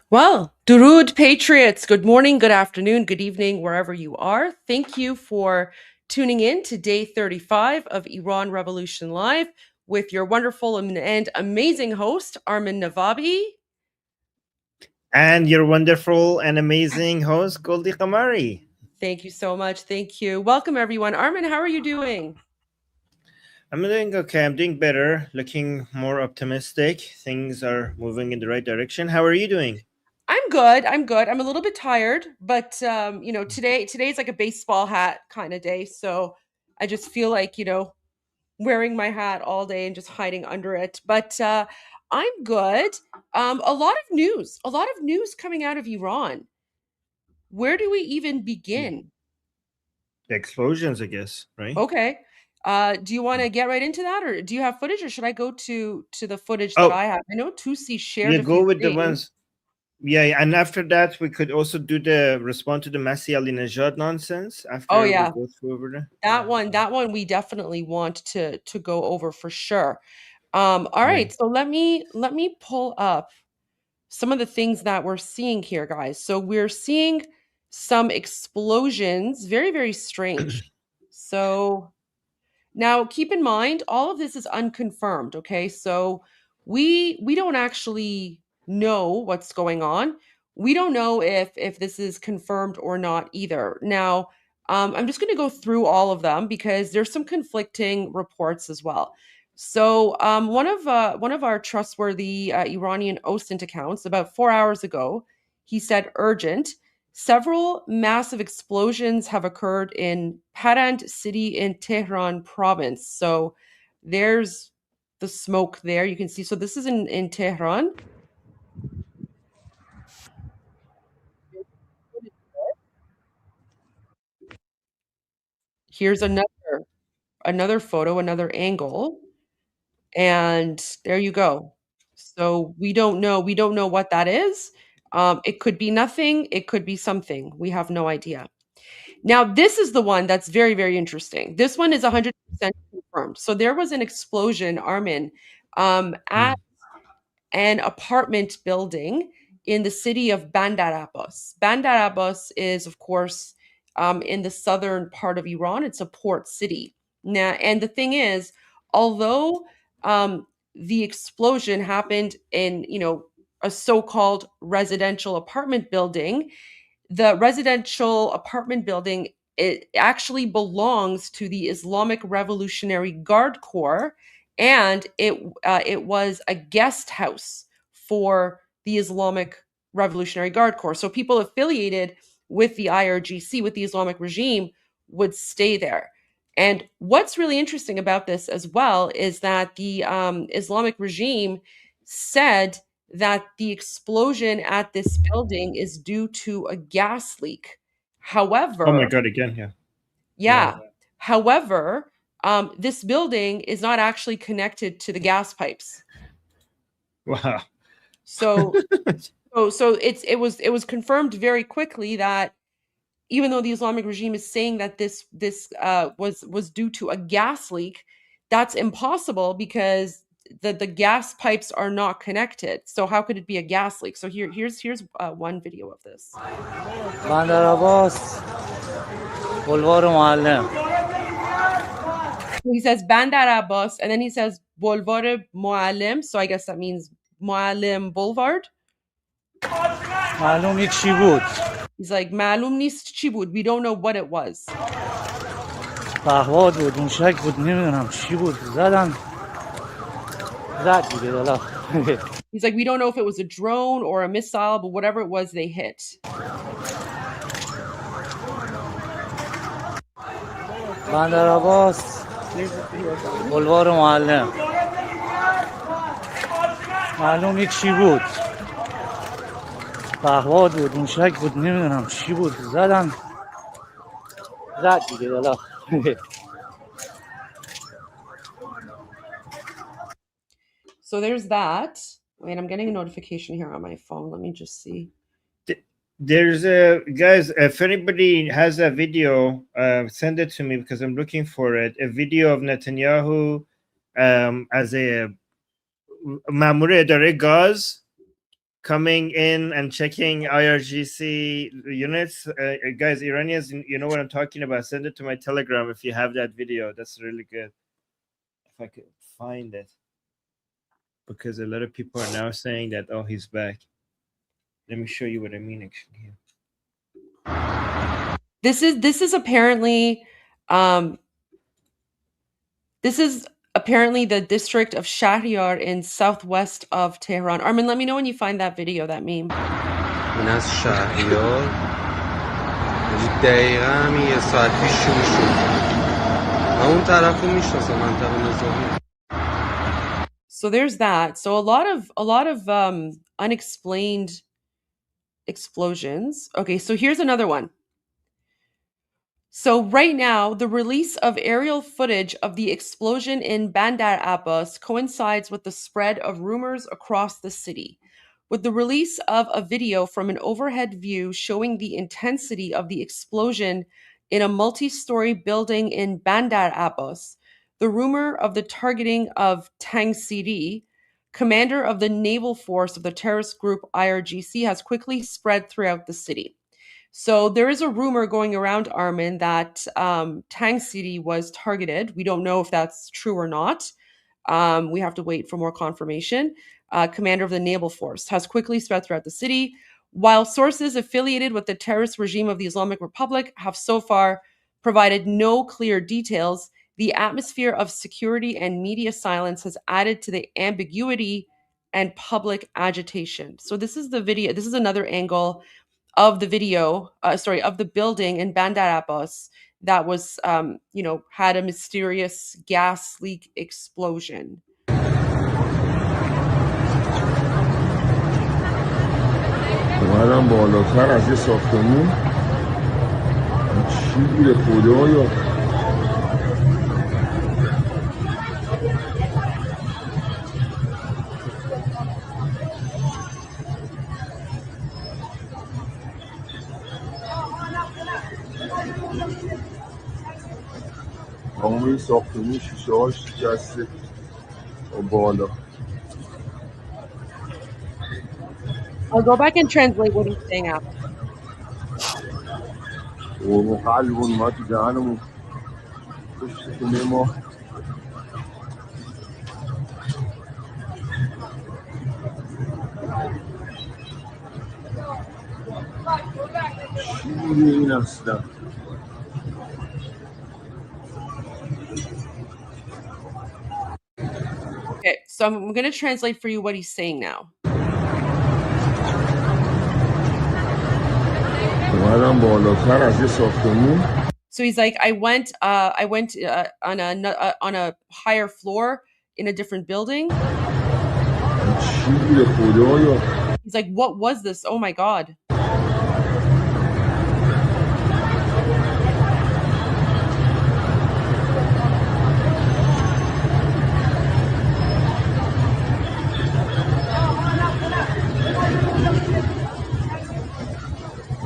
Well, Durud Patriots, good morning, good afternoon, good evening, wherever you are. Thank you for tuning in to day 35 of Iran Revolution Live with your wonderful and amazing host, Armin Navabi. And your wonderful and amazing host, Goldie Kamari. Thank you so much. Thank you. Welcome, everyone. Armin, how are you doing? I'm doing okay. I'm doing better, looking more optimistic. Things are moving in the right direction. How are you doing? I'm good. I'm good. I'm a little bit tired, but today's like a baseball hat kind of day, so I just feel like, wearing my hat all day and just hiding under it. But I'm good. A lot of news coming out of Iran. Where do we even begin? The explosions, I guess, right? Okay. Do you want to get right into that, or do you have footage, or should I go to the footage that Oh, I have? I know Tusi shared yeah, a go few with the things. ones. Yeah, and after that, we could also do the respond to the Masih Ali-Najad nonsense Oh after we yeah, go through over there. that one we definitely want to go over for sure. All Yeah. right, so let me pull up some of the things that we're seeing here, guys. So we're seeing some explosions, very, very strange. So now keep in mind, all of this is unconfirmed, okay? So we don't actually know what's going on. We don't know if this is confirmed or not either. Now, I'm just going to go through all of them because there's some conflicting reports as well. So one of our trustworthy Iranian OSINT accounts about 4 hours ago, he said urgent. Several massive explosions have occurred in Parand city in Tehran province. So there's the smoke there. You can see. So this is in Tehran. Here's another photo, another angle, and there you go. So we don't know what that is. It could be nothing. It could be something. We have no idea. Now, this is the one that's very, very interesting. This one is 100% confirmed. So there was an explosion, Armin, at an apartment building in the city of Bandar Abbas. Bandar Abbas is, of course, in the southern part of Iran. It's a port city. Now, and the thing is, although the explosion happened in, a so-called residential apartment building, the residential apartment building, it actually belongs to the Islamic Revolutionary Guard Corps, and it was a guest house for the Islamic Revolutionary Guard Corps. So people affiliated with the IRGC, with the Islamic regime, would stay there. And what's really interesting about this as well is that the Islamic regime said that the explosion at this building is due to a gas leak. Oh my However, God, again, yeah. yeah, however, this building is not actually connected to the gas pipes. Wow. So, it was confirmed very quickly that even though the Islamic regime is saying that this was due to a gas leak, that's impossible because the gas pipes are not connected. So how could it be a gas leak? So here's one video of this. Bandar Abbas, Boulevard Muallim. He says Bandar Abbas, and then he says Boulevard Muallim. So I guess that means Muallim Boulevard. معلوم نیست چی بود. He's like, Malum nist chi bud. We don't know what it was. پهواد بود، موشک بود، نمیدونم چی بود. زد دیگه دالا. He's like, we don't know if it was a drone or a missile, but whatever it was, they hit. بندر عباس، بلوار معلم. معلوم نیست چی بود. پهواد بود، موشک بود، نمیدونم چی بود. زد دیگه دالا. So there's that. Wait, I'm getting a notification here on my phone. Let me just see. There's a guys. If anybody has a video, send it to me because I'm looking for it. A video of Netanyahu as a مأمور اداره گاز coming in and checking IRGC units. Guys, Iranians, you know what I'm talking about. Send it to my Telegram if you have that video. That's really good. If I could find it. Because a lot of people are now saying that, oh, he's back. Let me show you what I mean actually here. This is apparently the district of Shahryar in southwest of Tehran. Armin, let me know when you find that video, that meme. این از شهریار دقیقا همین یه ساعت پیش شروع شد. من اون طرف رو میشناسم، منطقه نظامی. So there's that. So a lot of unexplained explosions. Okay, so here's another one. So right now, the release of aerial footage of the explosion in Bandar Abbas coincides with the spread of rumors across the city. With the release of a video from an overhead view showing the intensity of the explosion in a multi-story building in Bandar Abbas, the rumor of the targeting of Tang Siri, commander of the naval force of the terrorist group IRGC, has quickly spread throughout the city. So there is a rumor going around, Armin, that Tang Siri was targeted. We don't know if that's true or not. We have to wait for more confirmation. Commander of the naval force has quickly spread throughout the city, while sources affiliated with the terrorist regime of the Islamic Republic have so far provided no clear details. The atmosphere of security and media silence has added to the ambiguity and public agitation. So this is the video. This is another angle of the video, of the building in Bandar Abbas that was, had a mysterious gas leak explosion. اومدم بالاتر از یه ساختمون چی بوده خدایا تمام این ساختمون شیشه هاش شکسته بالا I'll go back and translate what he's saying after. قلب اومد تو دهنمون پشت خونه ما چی بوده این اصلا Okay, so I'm going to translate for you what he's saying now. اومدم بالاتر از یه ساختمون So he's like, I went on a higher floor in a different building. چی بوده خدایا He's like, what was this? Oh my God.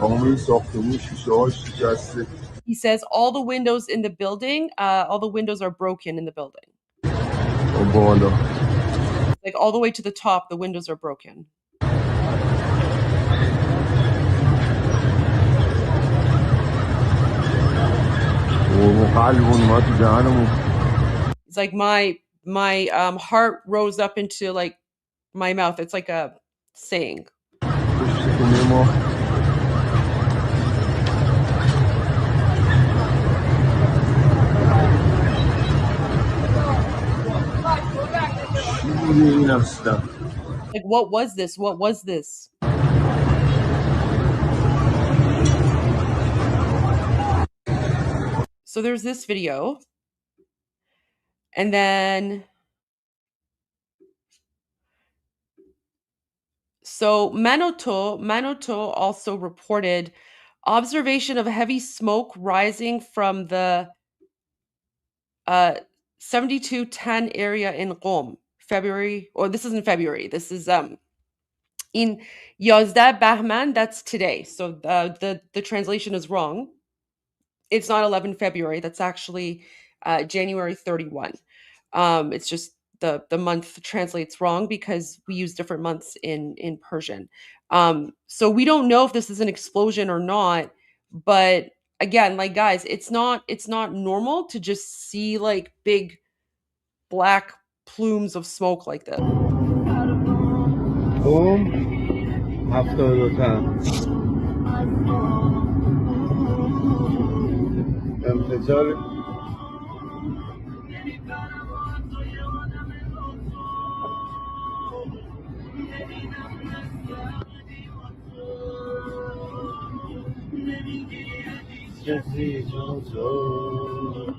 تمام این ساختمون شیشه هاش شکسته He says all the windows in the building, all the windows are broken in the building. بالا Like all the way to the top, the windows are broken. قلب اومد تو دهنمون It's like my heart rose up into like my mouth. It's like a saying. پشت خونه ما چی بوده این اصلا Like, what was this? What was this? So there's this video. And then, so Manoto also reported observation of heavy smoke rising from the 7210 area in Qom, February, or this isn't February, this is in Yazda Bahman, that's today. So the translation is wrong. It's not 11 February, that's actually January 31. It's just the month translates wrong because we use different months in Persian. So we don't know if this is an explosion or not, but again, like guys, it's not normal to just see like big black plumes of smoke like this. بوم 72 تا انفجار کسی جون تو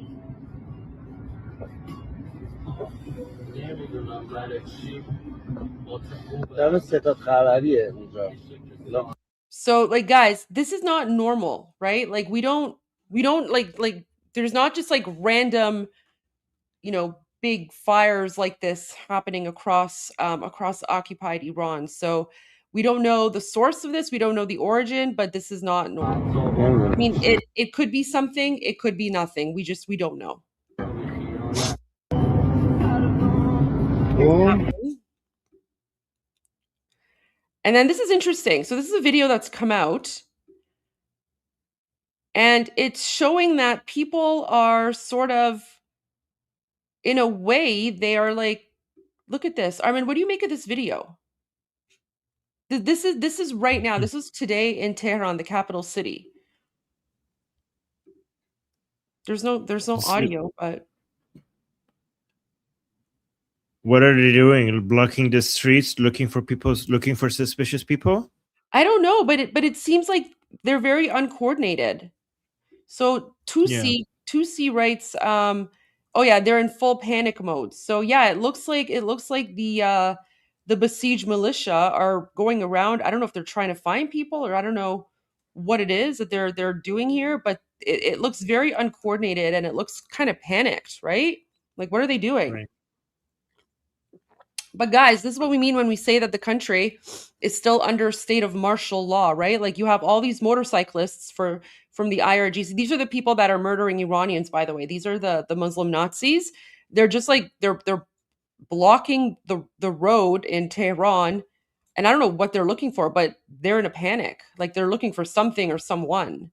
دم ستاد خبریه اونجا So like guys, this is not normal, right? Like we don't like there's not just like random, big fires like this happening across occupied Iran. So we don't know the source of this, we don't know the origin, but this is not normal. I mean, it could be something, it could be nothing. We don't know. بوم And then this is interesting. So this is a video that's come out, and it's showing that people are sort of, in a way, they are like, look at this. Armin, what do you make of this video? This is right now. This is today in Tehran, the capital city. There's no audio, but What are they doing? Blocking the streets, looking for suspicious people? I don't know, but it seems like they're very uncoordinated. So Yeah. 2C writes, oh yeah, they're in full panic mode. So yeah, it looks like the besieged militia are going around. I don't know if they're trying to find people, or I don't know what it is that they're doing here, but it looks very uncoordinated and it looks kind of panicked, right? Like, what are they doing? Right. But guys, this is what we mean when we say that the country is still under a state of martial law, right? Like, you have all these motorcyclists from the IRGC. These are the people that are murdering Iranians, by the way. These are the Muslim Nazis. They're just like they're blocking the road in Tehran, and I don't know what they're looking for, but they're in a panic. Like, they're looking for something or someone.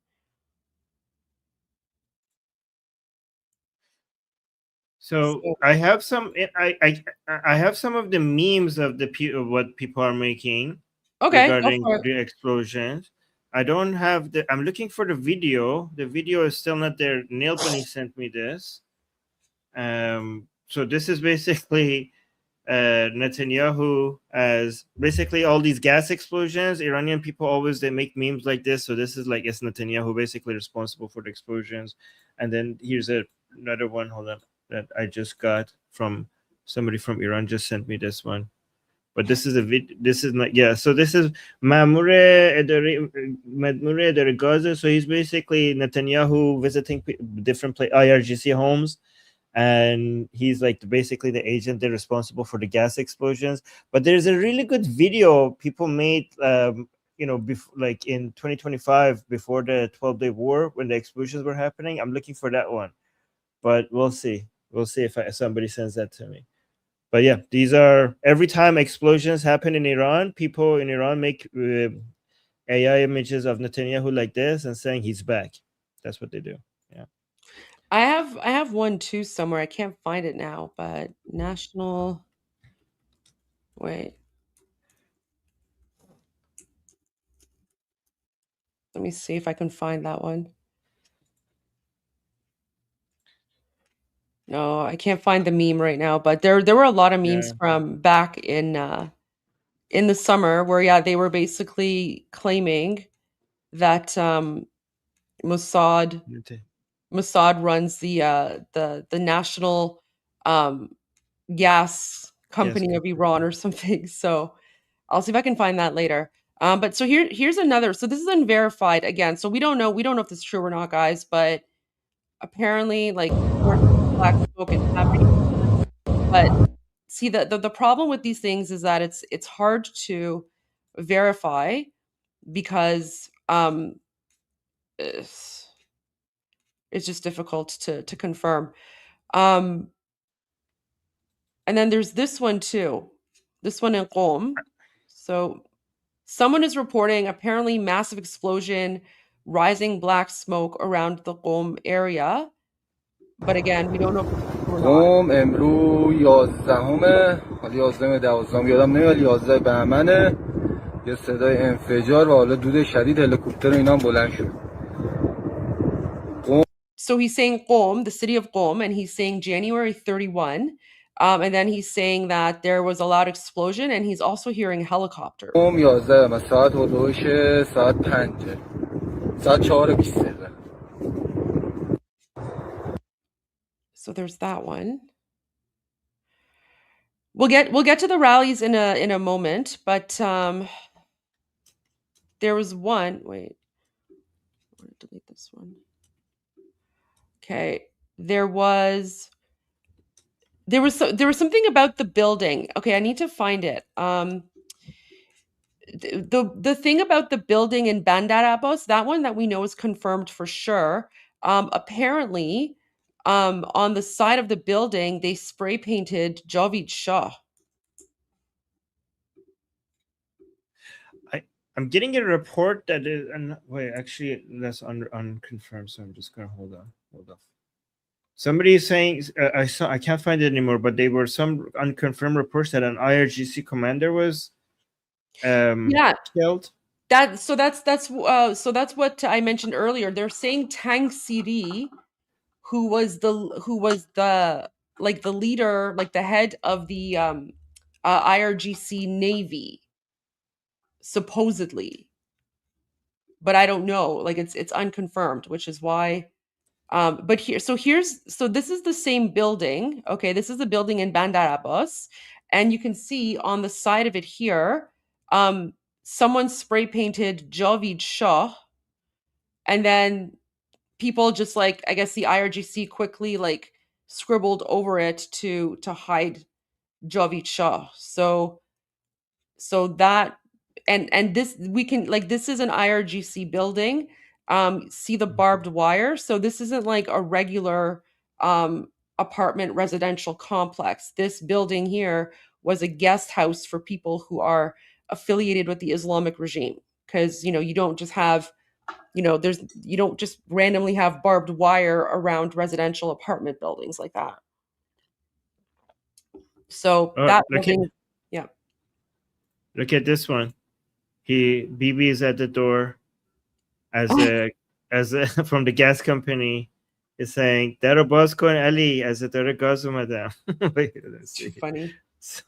So So, I have some. I have some of the memes of of what people are making okay, go regarding for it. the explosions. I don't have the. I'm looking for the video. The video is still not there. Neil Bunny sent me this. So this is basically Netanyahu as basically all these gas explosions. Iranian people always they make memes like this. So this is like it's Netanyahu basically responsible for the explosions. And then here's another one. Hold on, that I just got from somebody from Iran. Just sent me this one. But this is a vid. This is not So this is Mamure Edere Gaza. So he's basically Netanyahu visiting different IRGC homes, and he's like basically the agent they're responsible for the gas explosions. But there's a really good video people made like in 2025 before the 12-day war when the explosions were happening. I'm looking for that one, but we'll see if somebody sends that to me. But yeah, these are every time explosions happen in Iran, people in Iran make AI images of Netanyahu like this and saying he's back. That's what they do. Yeah. I have one too somewhere. I can't find it now, but national. Wait. Let me see if I can find that one. No, I can't find the meme right now, but there were a lot of memes Yeah. from back in the summer where, yeah, they were basically claiming that Mossad runs the national gas company of Iran or something. So I'll see if I can find that later. But so here's another. So this is unverified again. So we don't know if this is true or not, guys. But apparently, like, more black smoke and happening. But see, the problem with these things is that it's hard to verify because it's just difficult to confirm. Um, And then there's this one too. This one in Qom. So someone is reporting apparently massive explosion, rising black smoke around the Qom area. But again, we don't know if it's true or not. قم امرو 11 حالا 11 12 یادم نمیاد 11 بهمنه یه صدای انفجار و حالا دود شدید هلیکوپتر اینا هم بلند شد. So he's saying Qom, the city of Qom, and he's saying January 31. And then he's saying that there was a loud explosion, and he's also hearing helicopters. قم 11 و ساعت حدودش ساعت 5 ساعت 4:23. So there's that one. We'll get to the rallies in a moment, but there was one. Wait, I want to delete this one. Okay, there was something about the building. Okay, I need to find it. The thing about the building in Bandar Abbas, that one that we know is confirmed for sure. Apparently, on the side of the building, they spray painted Javid Shah. I'm getting a report that is, and wait, actually, that's unconfirmed. So I'm just gonna hold on. Somebody is saying I can't find it anymore, but they were some unconfirmed reports that an IRGC commander was killed. So that's what I mentioned earlier. They're saying Tang Siri, who was the like the leader, like the head of the IRGC Navy, supposedly, but I don't know. Like it's unconfirmed, which is why. But this is the same building. Okay, this is the building in Bandar Abbas, and you can see on the side of it here, someone spray painted Javid Shah, and then people just like, I guess the IRGC quickly like scribbled over it to hide Javid Shah. So that and this, we can, like, this is an IRGC building. See the barbed wire. So this isn't like a regular apartment residential complex. This building here was a guest house for people who are affiliated with the Islamic regime, because you don't just have you don't just randomly have barbed wire around residential apartment buildings like that. So that building, yeah. Look at this one. Bibi is at the door as a from the gas company is saying Daro baz kon Ali as a dare gaz omadam. Funny. So,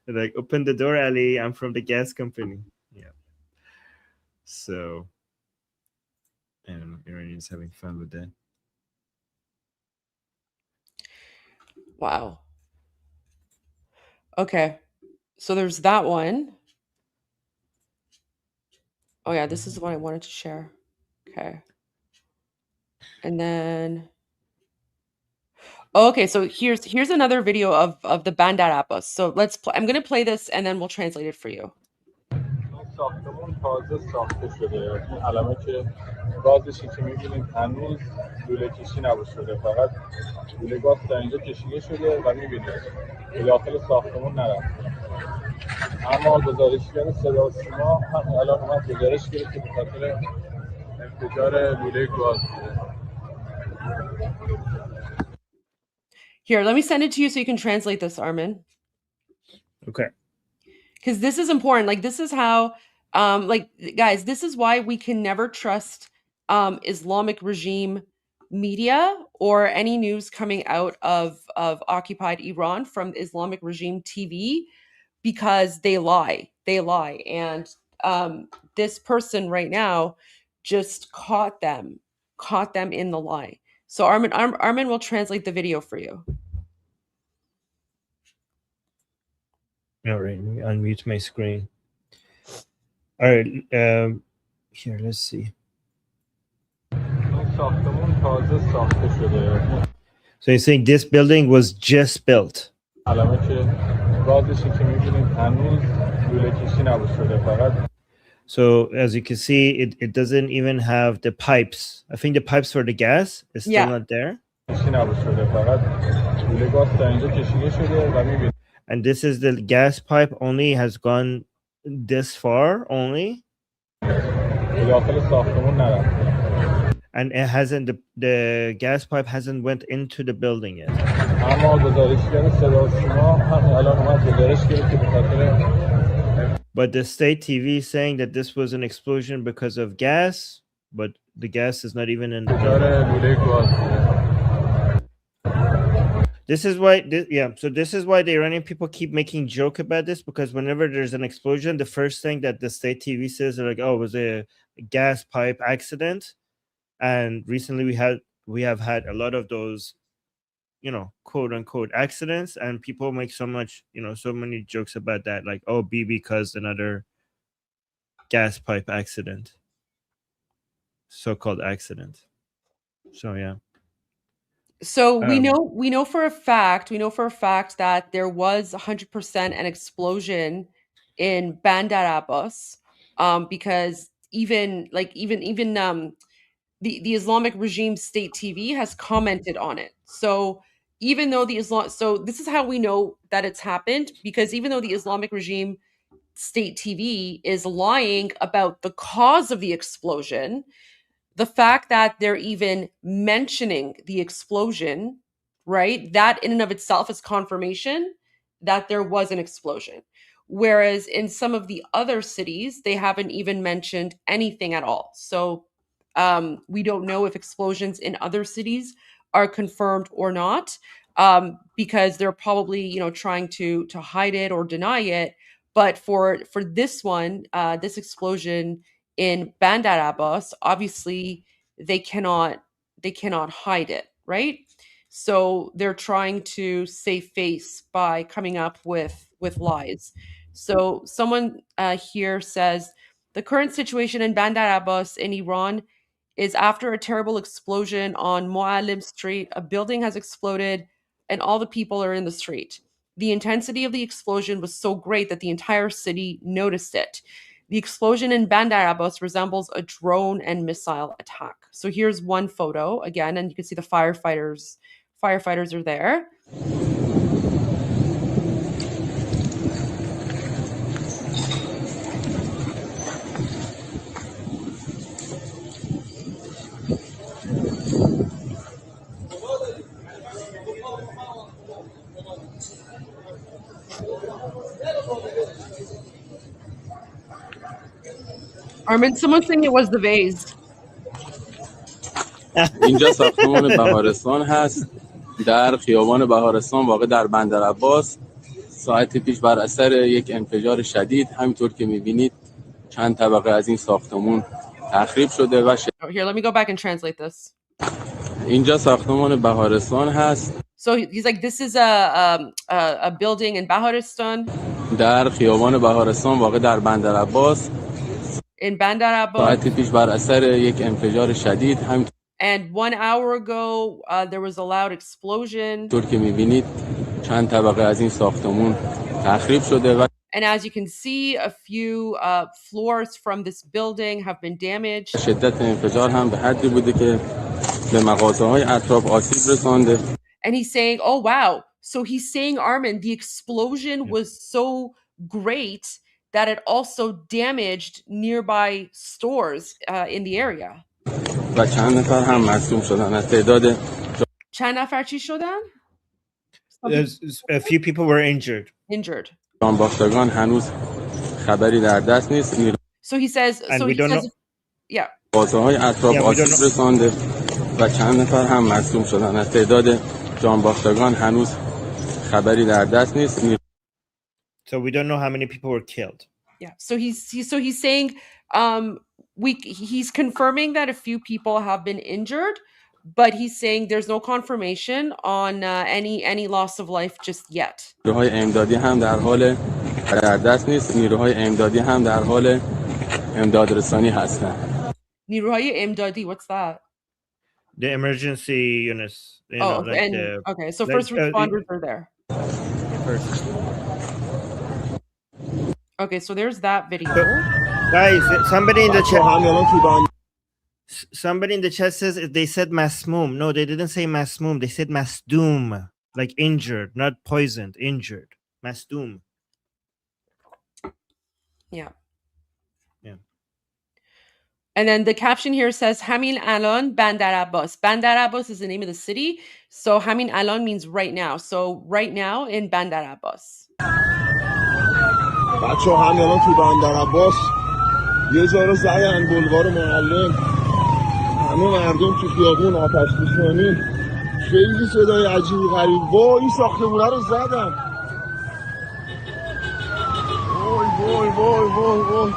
like, open the door, Ali. I'm from the gas company. Yeah. So, I don't know. Iranians having fun with that. Wow. Okay. So there's that one. Oh yeah, this is the one I wanted to share. Okay. And then okay, so here's another video of the Bandar Abbas. So I'm going to play this and then we'll translate it for you. ساختمون تازه ساخته شده. این علامه که گازشی که می‌بینید هنوز لوله کشی نشده، فقط لوله گاز تا اینجا کشیده شده و می‌بینید به داخل ساختمون نرفته. اما گزارشگر صدا و سیما هم الان اومد گزارش گرفت که به خاطر انفجار لوله گاز بوده. Here, let me send it to you so you can translate this, Armin. Okay. Because this is important. Like, this is how, like, guys, this is why we can never trust Islamic regime media or any news coming out of occupied Iran from Islamic regime TV, because they lie. They lie. And this person right now just caught them in the lie. So Armin will translate the video for you. All right, let me unmute my screen. All right, here, let's see. So you're saying this building was just built? So as you can see, it doesn't even have the pipes. I think the pipes for the gas is still not there. چی نباشه فقط لوله گاز تا اینجا کشیده شده و میبینید. And this is the gas pipe only has gone this far only, به داخل ساختمون نرفته. and it hasn't the gas pipe hasn't went into the building yet. اما گزارشگر صدا و سیما همین الان اومد گزارش کرد که به خاطر But the state TV is saying that this was an explosion because of gas, but the gas is not even in the انفجار لوله گاز. This is why so this is why the Iranian people keep making joke about this, because whenever there's an explosion, the first thing that the state TV says are like, oh, it was a gas pipe accident. And recently we have had a lot of those, you know, quote unquote accidents, and people make so much, you know, so many jokes about that, like, oh, BB caused another gas pipe accident, so-called accident. So yeah. So we know for a fact that there was 100% an explosion in Bandar Abbas, because even the Islamic regime state TV has commented on it. So even though so this is how we know that it's happened, because even though the Islamic regime state TV is lying about the cause of the explosion, the fact that they're even mentioning the explosion, right? That in and of itself is confirmation that there was an explosion. Whereas in some of the other cities, they haven't even mentioned anything at all. So we don't know if explosions in other cities are confirmed or not, because they're probably, you know, trying to hide it or deny it. But for this one, this explosion in Bandar Abbas, obviously they cannot hide it, right? So they're trying to save face by coming up with lies. So someone here says the current situation in Bandar Abbas in Iran is after a terrible explosion on Muallim Street. A building has exploded and all the people are in the street. The intensity of the explosion was so great that the entire city noticed it. The explosion in Bandar Abbas resembles a drone and missile attack. So here's one photo again, and you can see the firefighters. Firefighters are there. Armin, someone's saying it was the vase. اینجا ساختمان بهارستان هست در خیابان بهارستان واقع در بندر عباس. ساعت پیش بر اثر یک انفجار شدید همینطور که می‌بینید چند طبقه از این ساختمان تخریب شده و Here, let me go back and translate this. اینجا ساختمان بهارستان هست. So he's like, this is a building in Baharistan. در خیابان بهارستان واقع در بندر عباس. In Bandar Abbas. ساعت پیش بر اثر یک انفجار شدید همینطور And 1 hour ago, there was a loud explosion. طور که می‌بینید چند طبقه از این ساختمان تخریب شده و And as you can see, a few floors from this building have been damaged. شدت انفجار هم به حدی بوده که به مغازه‌های اطراف آسیب رسانده. And he's saying, oh wow. So he's saying, Armin, the explosion was so great that it also damaged nearby stores in the area. و چند نفر هم مصدوم شدن از تعداد چند نفر چی شدن؟ A few people were injured. جان باختگان هنوز خبری در دست نیست. So he says, yeah. مغازه‌های اطراف آسیب رسانده و چند نفر هم مصدوم شدن از تعداد جان باختگان هنوز خبری در دست نیست. So we don't know how many people were killed. Yeah. So he's saying he's confirming that a few people have been injured, but he's saying there's no confirmation on any loss of life just yet. نیروهای امدادی هم در حال در دست نیست. نیروهای امدادی هم در حال امدادرسانی هستند. نیروهای امدادی, what's that? The emergency units. Okay, so first responders are there. Okay, so there's that video. Guys, somebody in the chat. Somebody in the chat says they said masmoom. No, they didn't say masmoom. They said masdoom, like injured, not poisoned, injured. Masdoom. Yeah. Yeah. And then the caption here says Hamin Alon Bandar Abbas. Bandar Abbas is the name of the city. So Hamin Alon means right now. So right now in Bandar Abbas. بچه ها همین الان تو بندر عباس یه جا رو زدن بلوار معلم، همه مردم تو خیابون آتش نشانی، خیلی صدای عجیبی غریب. وای این ساختمونه رو زدن، وای وای وای وای وای.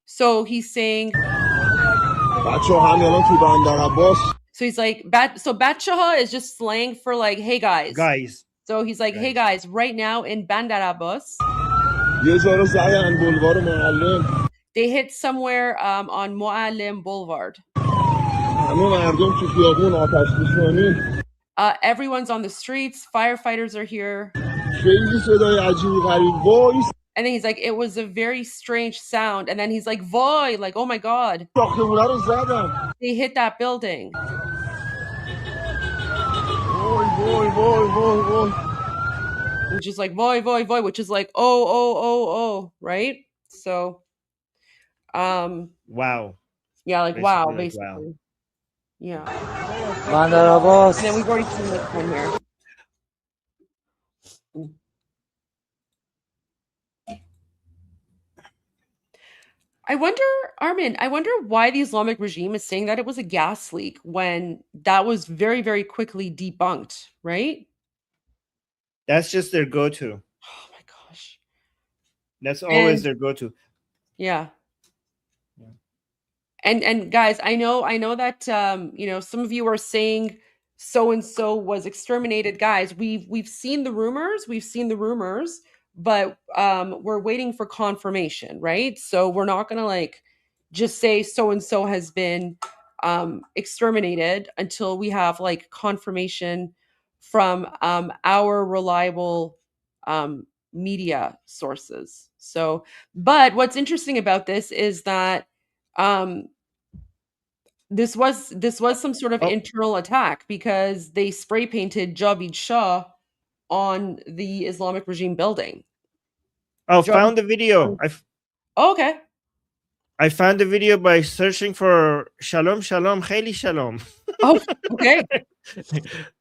So he's saying, بچه ها همین الان تو بندر عباس. so he's like, so Batshaha is just slang for like, hey guys. Guys. So he's like, hey guys, right now in Bandar Abbas, یه جا رو زدن بلوار معلم. they hit somewhere on Muallim Boulevard. همه مردم تو خیابون آتش نشانی. Everyone's on the streets. Firefighters are here. خیلی صدای عجیبی غریب. وای. And then he's like, it was a very strange sound. And then he's like, voy, like, oh my God. ساختمونه رو زدن. They hit that building. وای وای وای وای وای. Which is like, voy, voy, voy, which is like, oh, right? So, wow. Yeah, like, basically, wow, like, basically. wow. Yeah. Bandar Abbas. And then we've already seen this one here. I wonder, Armin, why the Islamic regime is saying that it was a gas leak when that was very, very quickly debunked, right? That's just their go-to. Oh my gosh. That's always their go-to. Yeah. And guys, I know that some of you are saying so and so was exterminated. Guys, we've seen the rumors, but we're waiting for confirmation, right? So we're not gonna like just say so and so has been exterminated until we have like confirmation from our reliable media sources. So, but what's interesting about this is that this was some sort of internal attack because they spray painted Javid Shah on the Islamic regime building. Oh, found the video. Okay. I found the video by searching for Shalom, Shalom, Khayli Shalom. Oh, okay.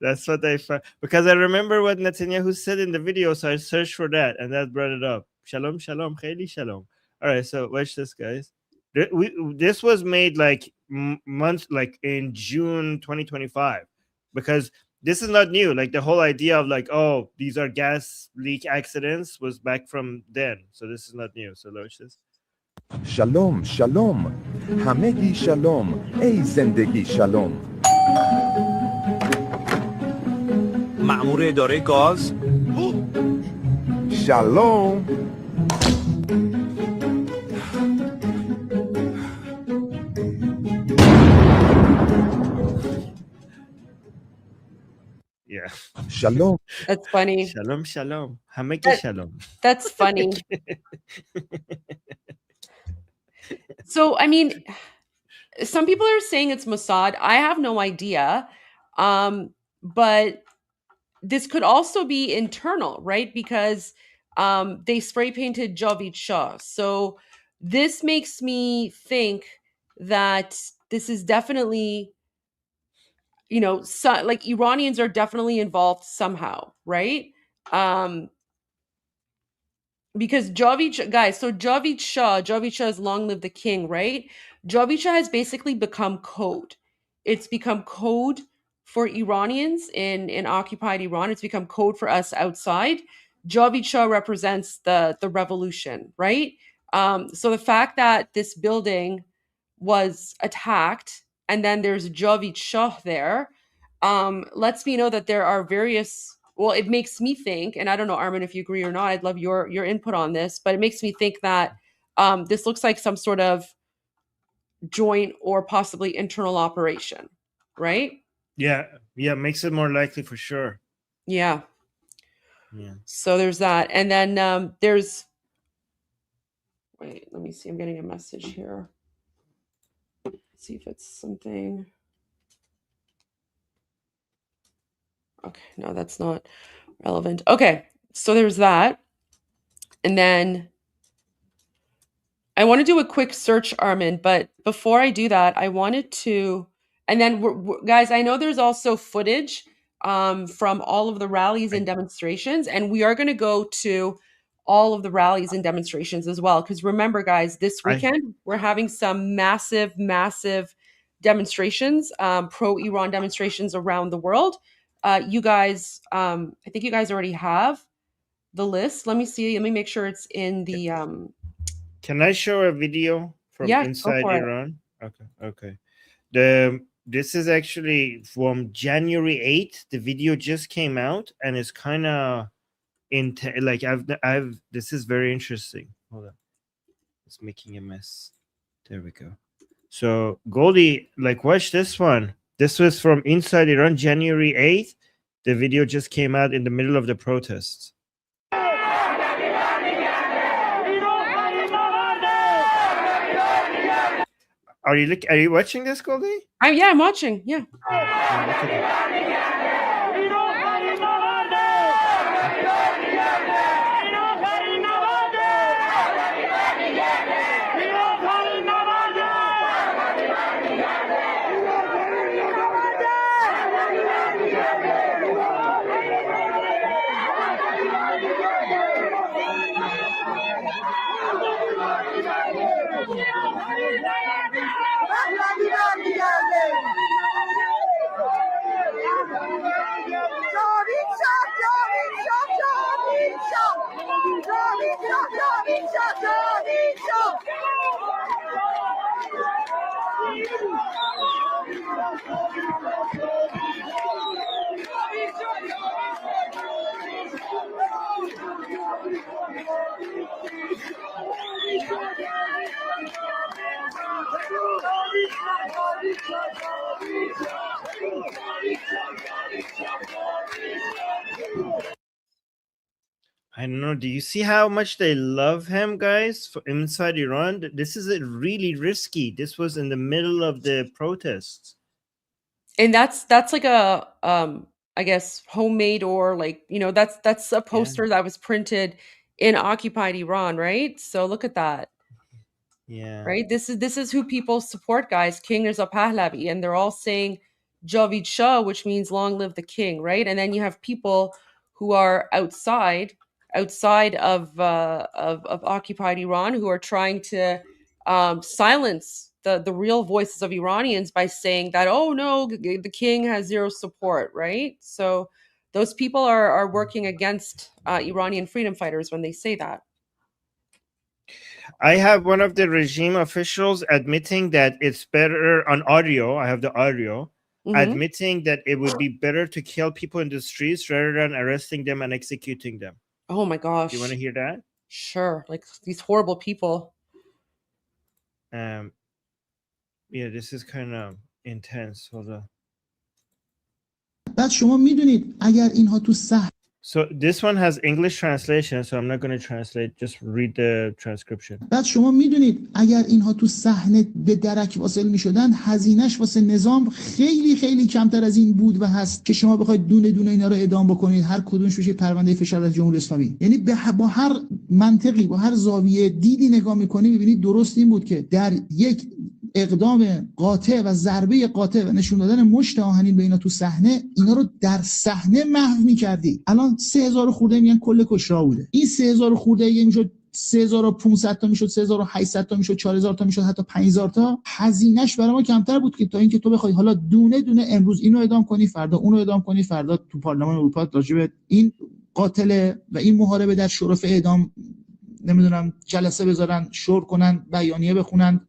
That's what I found. Because I remember what Netanyahu said in the video, so I searched for that, and that brought it up. Shalom, Shalom, Khayli Shalom. All right, so watch this, guys. This was made like months, like in June 2025, because this is not new. Like the whole idea of like, oh, these are gas leak accidents was back from then. So this is not new. So watch this. Shalom, shalom, hamegi shalom, ای زندگی shalom. مأمور اداره گاز. Shalom. Yeah. Shalom. That's funny. Shalom, shalom. Hameki shalom. That's funny. So, I mean, some people are saying it's Mossad. I have no idea. But this could also be internal, right? Because they spray painted Javid Shah. So this makes me think that this is definitely, like Iranians are definitely involved somehow, right? Because Javid Shah has long lived the king, right? Javid Shah has basically become code. It's become code for Iranians in occupied Iran. It's become code for us outside. Javid Shah represents the revolution, right? So the fact that this building was attacked and then there's Javid Shah there lets me know that there are various. Well, it makes me think, and I don't know, Armin, if you agree or not, I'd love your input on this, but it makes me think that this looks like some sort of joint or possibly internal operation, right? Yeah, makes it more likely for sure. Yeah. Yeah. So there's that. And then there's, wait, let me see, I'm getting a message here. Let's see if it's something. Okay, no, that's not relevant. Okay, so there's that. And then I want to do a quick search, Armin, but before I do that, I wanted to, and then guys, I know there's also footage from all of the rallies and demonstrations, and we are going to go to all of the rallies and demonstrations as well. Because remember, guys, this weekend we're having some massive, massive demonstrations, pro-Iran demonstrations around the world. You guys, I think you guys already have the list. Let me see. Let me make sure it's in the. Can I show a video from inside Iran? Okay. This is actually from January 8th. The video just came out, and it's kind of like I've. This is very interesting. Hold on, it's making a mess. There we go. So Goldie, like, watch this one. This was from inside Iran, January 8th. The video just came out in the middle of the protests. Are you watching this, Goldie? Yeah, I'm watching. Yeah. I don't know. Do you see how much they love him, guys, inside Iran? This is really risky. This was in the middle of the protests. And that's like a I guess homemade, or like, that's a poster that was printed in occupied Iran, right? So look at that. Yeah. Right? This is who people support, guys. King Reza Pahlavi, and they're all saying Javid Shah, which means long live the king, right? And then you have people who are outside of occupied Iran who are trying to silence the real voices of Iranians by saying that, oh no, the king has zero support, right? So those people are working against Iranian freedom fighters when they say that. I have one of the regime officials admitting that it's better on audio. I have the audio admitting that it would be better to kill people in the streets rather than arresting them and executing them. Oh my gosh. You want to hear that? Sure. Like these horrible people. Yeah, this is kind of intense. Hold on. بعد شما میدونید اگر اینها تو So this one has English translation, so I'm not going to translate. Just read the transcription. بعد شما میدونید اگر اینها تو صحنه به درک واصل میشدن، هزینه‌اش واسه نظام خیلی خیلی کمتر از این بود و هست که شما بخواید دونه دونه اینا رو اعدام بکنید، هر کدومش بشه پرونده فشار از جمهوری اسلامی. یعنی با هر منطقی، با هر زاویه دیدی نگاه میکنی میبینید درست این بود که در یک اقدام قاطع و ضربه قاطع و نشون دادن مشت آهنین به اینا تو صحنه، اینا رو در صحنه محو می‌کردی. الان 3000 خورده میگن کل کشته بوده. این 3000 خورده اگه میشد 3500 تا میشد، 3800 تا میشد، 4000 تا میشد، حتی 5000 تا، هزینه‌اش برای ما کمتر بود که تا اینکه تو بخوای حالا دونه دونه امروز اینو اعدام کنی، فردا اونو اعدام کنی، فردا تو پارلمان اروپا راجع به این قاتل و این محارب در شرف اعدام نمیدونم جلسه بذارن، شور کنن، بیانیه بخونن،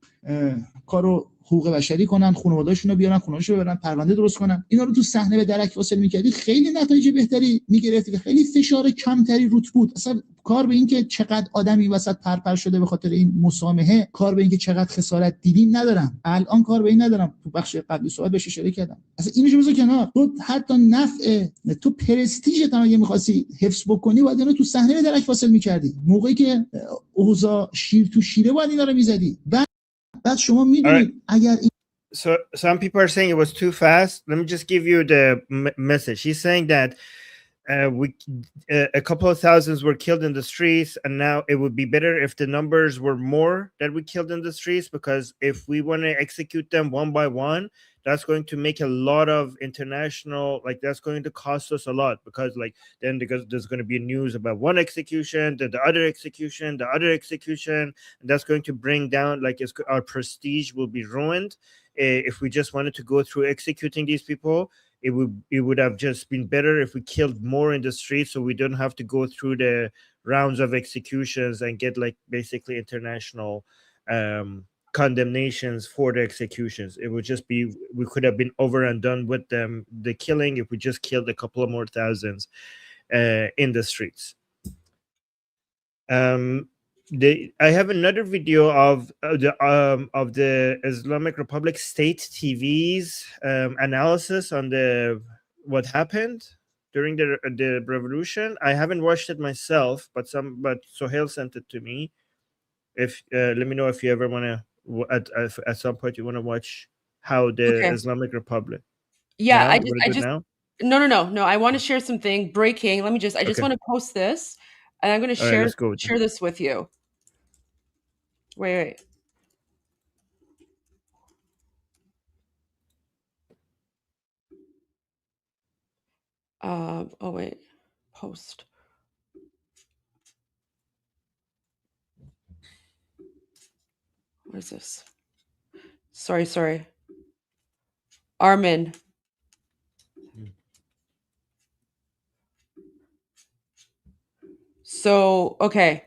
کارو حقوق بشری کنن، خانواده‌شون رو بیارن، خونه‌شون رو ببرن، پرونده درست کنن. اینا رو تو صحنه به درک واصل می‌کردی، خیلی نتایج بهتری می‌گرفتی، خیلی فشار کمتری روت بود. اصلا کار به این که چقدر آدمی وسط پرپر شده به خاطر این مسامحه، کار به این که چقدر خسارت دیدیم ندارم. الان کار به این ندارم. تو بخش قبلی صحبت بهش اشاره کردم. اصلا اینو بذار کنار. تو حتی نفع تو پرستیژت هم اگه می‌خواستی حفظ بکنی، باید اینو تو صحنه به درک واصل می‌کردی. موقعی که اوضاع شیر تو شیره باید اینا رو می‌زدی. بعد شما می‌دونید اگر این So some people are saying it was too fast. Let me just give you the message. He's saying that a couple of thousands were killed in the streets, and now it would be better if the numbers were more that we killed in the streets, because if we want to execute them one by one, that's going to make a lot of international, like that's going to cost us a lot, because like then there's going to be news about one execution, then the other execution, and that's going to bring down, like our prestige will be ruined. If we just wanted to go through executing these people, it would have just been better if we killed more in the streets, so we don't have to go through the rounds of executions and get like basically international condemnations for the executions. It would just be, we could have been over and done with them, the killing, if we just killed a couple of more thousands in the streets. I have another video of the Islamic Republic State TV's analysis on what happened during the revolution. I haven't watched it myself, but Sohail sent it to me. If let me know if you ever want to at some point you want to watch how the Islamic Republic. Yeah, now? I just no. I want to share something breaking. I just want to post this, and I'm going to share this with you. Wait. Oh wait, post. What is this? Sorry. Armin. So, okay.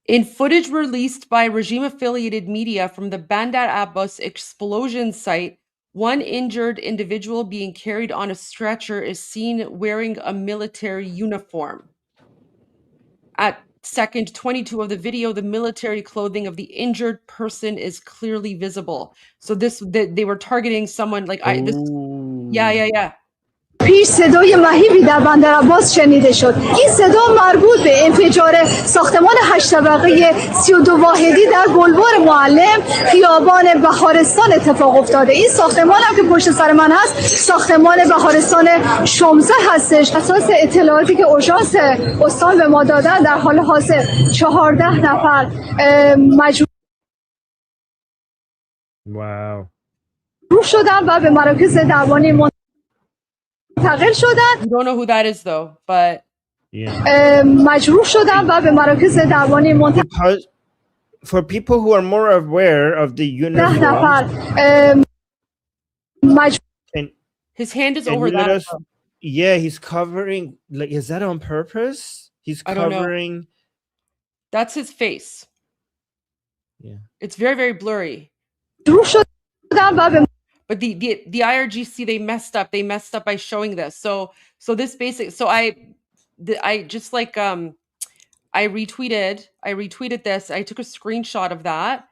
In footage released by regime-affiliated media from the Bandar Abbas explosion site, one injured individual being carried on a stretcher is seen wearing a military uniform. At second 22 of the video, the military clothing of the injured person is clearly visible. So they were targeting someone like yeah. پیش صدای مهیبی در بندر عباس شنیده شد. این صدا مربوط به انفجار ساختمان 8 طبقه 32 واحدی در بلوار معلم خیابان بهارستان اتفاق افتاده. این ساختمان هم که پشت سر من هست ساختمان بهارستان شمزه هستش. اساس اطلاعاتی که اژانس استان به ما دادن در حال حاضر 14 نفر مجروح شدن و به مراکز درمانی منتقل شدن. You don't know who that is though, but مجروح شدن و به مراکز درمانی منتقل. For people who are more aware of the uniform, his hand is over that. Yeah, he's covering. Like, is that on purpose? He's covering. That's his face. Yeah, it's very, very blurry. But the IRGC, they messed up. They messed up by showing this. So this basic. So I just like I retweeted this. I took a screenshot of that,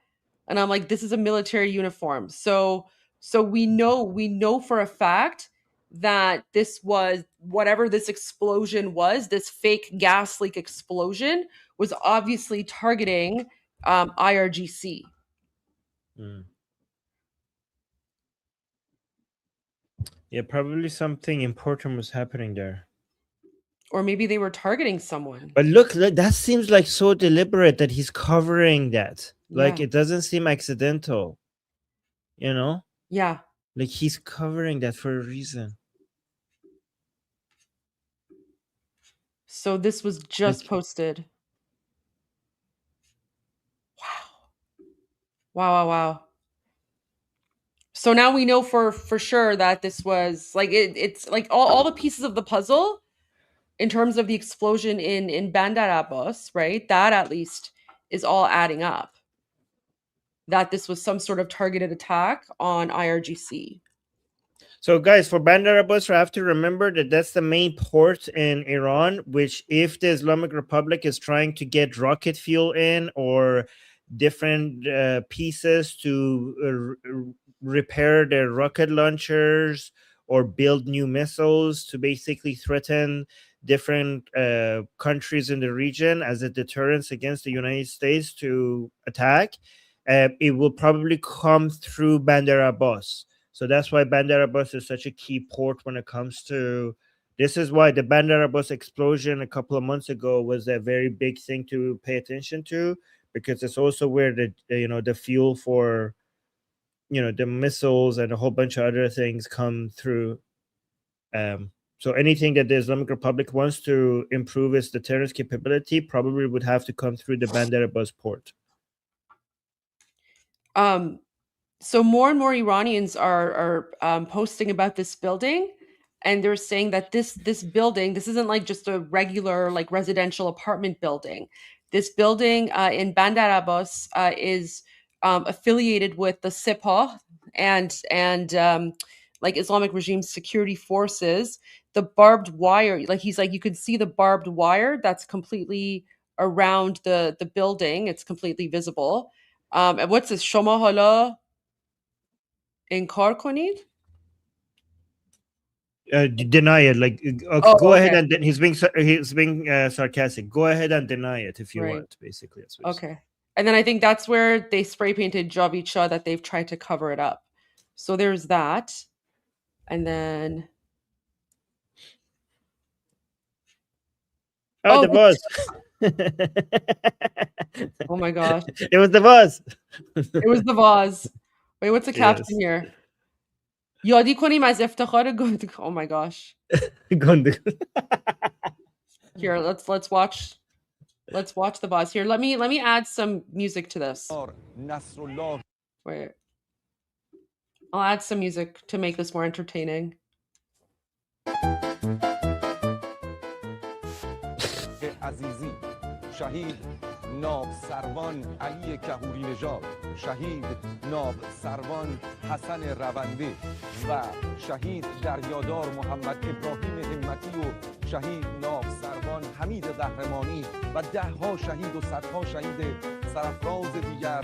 and I'm like, this is a military uniform. So we know for a fact that this was whatever this explosion was. This fake gas leak explosion was obviously targeting IRGC. Yeah, probably something important was happening there. Or maybe they were targeting someone. But look, that seems like so deliberate that he's covering that. Like, it doesn't seem accidental, you know? Yeah. Like, he's covering that for a reason. So this was just posted. Wow. So now we know for sure that this was like it's like all the pieces of the puzzle in terms of the explosion in Bandar Abbas, right? That at least is all adding up. That this was some sort of targeted attack on IRGC. So guys, for Bandar Abbas, we have to remember that that's the main port in Iran, which if the Islamic Republic is trying to get rocket fuel in or different pieces to repair their rocket launchers or build new missiles to basically threaten different countries in the region as a deterrence against the United States to attack, it will probably come through Bandar Abbas. So that's why Bandar Abbas is such a key port when it comes to. This is why the Bandar Abbas explosion a couple of months ago was a very big thing to pay attention to, because it's also where the fuel for the missiles and a whole bunch of other things come through. So anything that the Islamic Republic wants to improve its deterrence capability probably would have to come through the Bandar Abbas port. So more and more Iranians are posting about this building, and they're saying that this building, this isn't like just a regular like residential apartment building. This building in Bandar Abbas is affiliated with the Sepah and like Islamic regime security forces. The barbed wire, like he's like, you can see the barbed wire that's completely around the building. It's completely visible. And what's this? Shoma hala inkar konid? Deny it. Like, okay, go ahead and he's being sarcastic. Go ahead and deny it if you want. Basically, that's what okay. And then I think that's where they spray painted Javid Shah, that they've tried to cover it up. So there's that, and then the buzz. Oh my gosh! It was the vase. It was the vase. Wait, what's the caption here? Yadi konim az iftikhar gund. Oh my gosh. Gund. Here, let's watch the vase. Here, let me add some music to this. Wait. I'll add some music to make this more entertaining. عزیزی شهید ناب سروان علی کهوری نژاد، شهید ناب سروان حسن رونده و شهید دریادار محمد ابراهیم همتی و شهید ناب سروان حمید قهرمانی و 10 ها شهید و 100 ها شهید سرفراز دیگر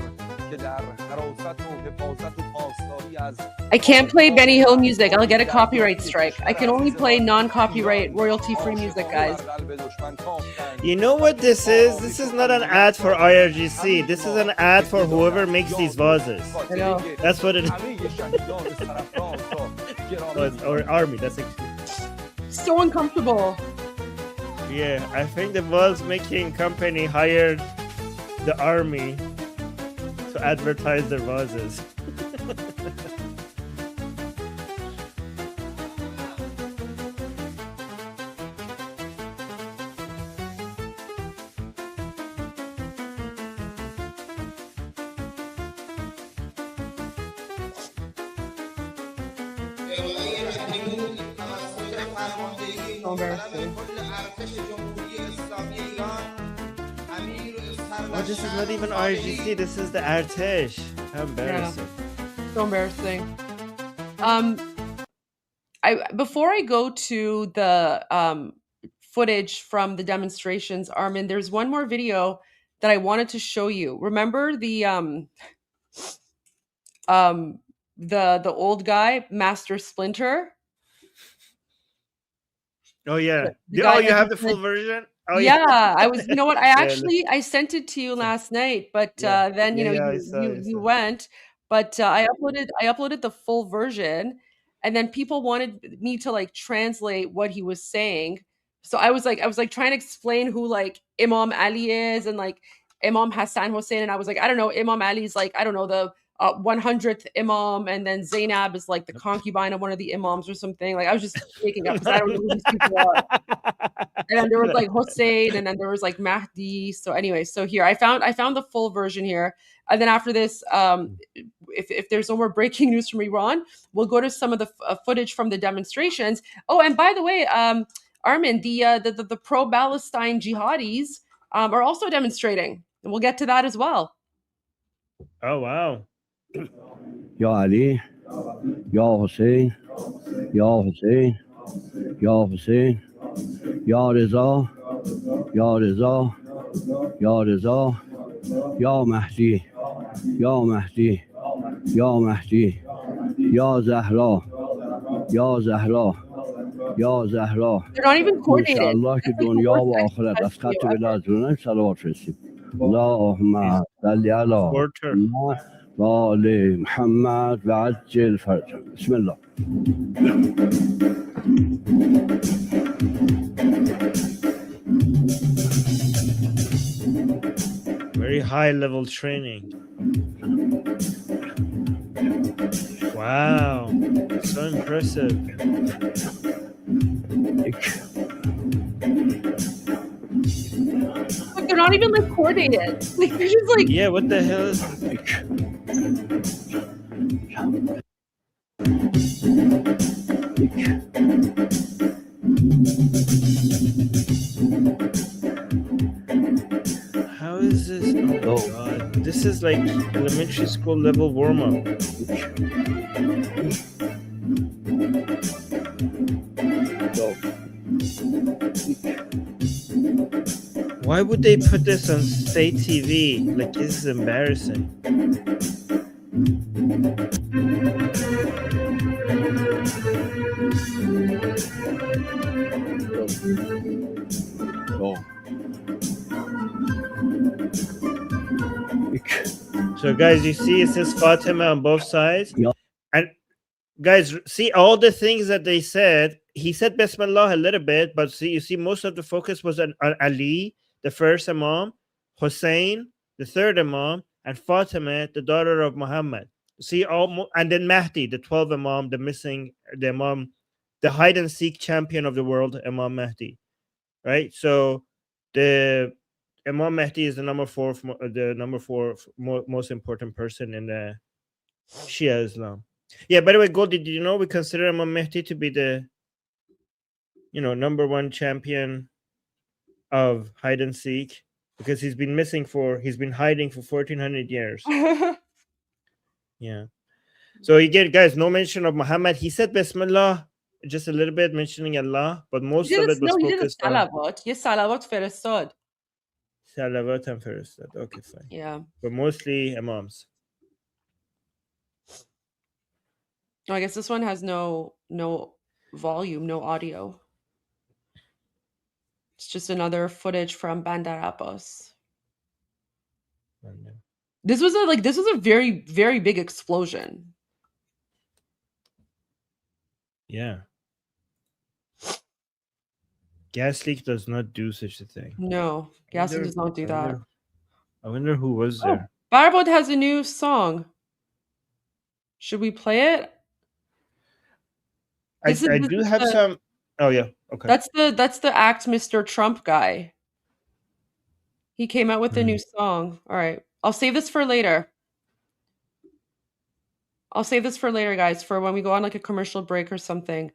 که در حراست و حفاظت و پاسداری از I can't play Benny Hill music. I'll get a copyright strike. I can only play non-copyright, royalty-free music, guys. You know what this is? This is not an ad for IRGC. This is an ad for whoever makes these vases. I know. That's what it is. Or Armin. That's so uncomfortable. Yeah, I think the vase making company hired the army to advertise their vases. Oh, this is not even IRGC. This is the Artesh. How embarrassing! Yeah. So embarrassing. Before I go to the footage from the demonstrations, Armin, there's one more video that I wanted to show you. Remember the old guy, Master Splinter? Oh yeah. You have the full version? Oh yeah. I was, you know what? I sent it to you last night, but then you went. But I uploaded the full version, and then people wanted me to like translate what he was saying. So I was like trying to explain who like Imam Ali is and like Imam Hassan Hussein, and I was like, I don't know, Imam Ali is like, I don't know, the 100th Imam, and then Zainab is like the concubine of one of the Imams or something. Like I was just making up because I don't know who these people are. And then there was like Hussein, and then there was like Mahdi. So anyway, so here I found the full version here, and then after this, if there's no more breaking news from Iran, we'll go to some of the footage from the demonstrations. Oh, and by the way, Armin, the pro-Palestine jihadis are also demonstrating, and we'll get to that as well. Oh wow. Ya Ali, Ya Hussein, Ya Hussein, Ya Hussein, Ya Reza, Ya Reza, Ya Reza, Ya Mahdi, Ya Mahdi, Ya Mahdi, Ya Zahra, Ya Zahra, Ya Zahra. They're not even coordinated. İnşallah ki dünya ve ahiret az خط ولادتون صلوات فرستیم. اللهم صل على Porter. محمد وآل محمد وعجل فرجهم. بسم الله. Very high level training. Wow, so impressive. Like, they're not even like coordinated. Like, they're just like, yeah, what the hell is How is this? Oh my god. This is like elementary school level warm up. Why would they put this on state TV? Like, this is embarrassing. So guys, you see it says Fatima on both sides. And guys, see all the things that they said. He said Bismillah a little bit, but see, you see most of the focus was on Ali, the first Imam, Hussein, the third Imam, and Fatima, the daughter of Muhammad. See, and then Mahdi, the 12th Imam, the Imam, the hide and seek champion of the world, Imam Mahdi. Right? So the Imam Mahdi is the number four most important person in the Shia Islam. Yeah, by the way, Goldie, did you know we consider Imam Mahdi to be the number one champion of hide and seek, because he's been hiding for 1400 years. Yeah. So again, guys, no mention of Muhammad. He said Bismillah just a little bit, mentioning Allah, but most of it was focused on salawat. Yes, salawat فرستاد. Salawat and فرستاد. Okay, fine. Yeah. But mostly Imams. Oh, I guess this one has no volume, no audio. It's just another footage from Bandar Abbas. This was a very, very big explosion. Yeah. Gas leak does not do such a thing. No, gas leak does not do that. I wonder who was there. Barbot has a new song. Should we play it? I do have some. Oh yeah, okay. That's the Act Mr. Trump guy. He came out with a new song. All right, I'll save this for later. Guys, for when we go on like a commercial break or something.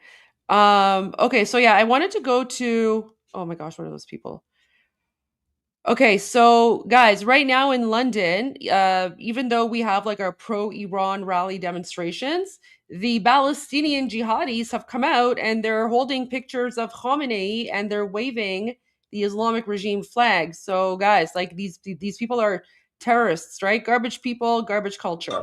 Okay, so yeah, I wanted to go to. Oh my gosh, what are those people? Okay, so guys, right now in London, even though we have like our pro-Iran rally demonstrations, the Palestinian jihadis have come out and they're holding pictures of Khamenei and they're waving the Islamic regime flag. So guys, like these people are terrorists, right? Garbage people, garbage culture.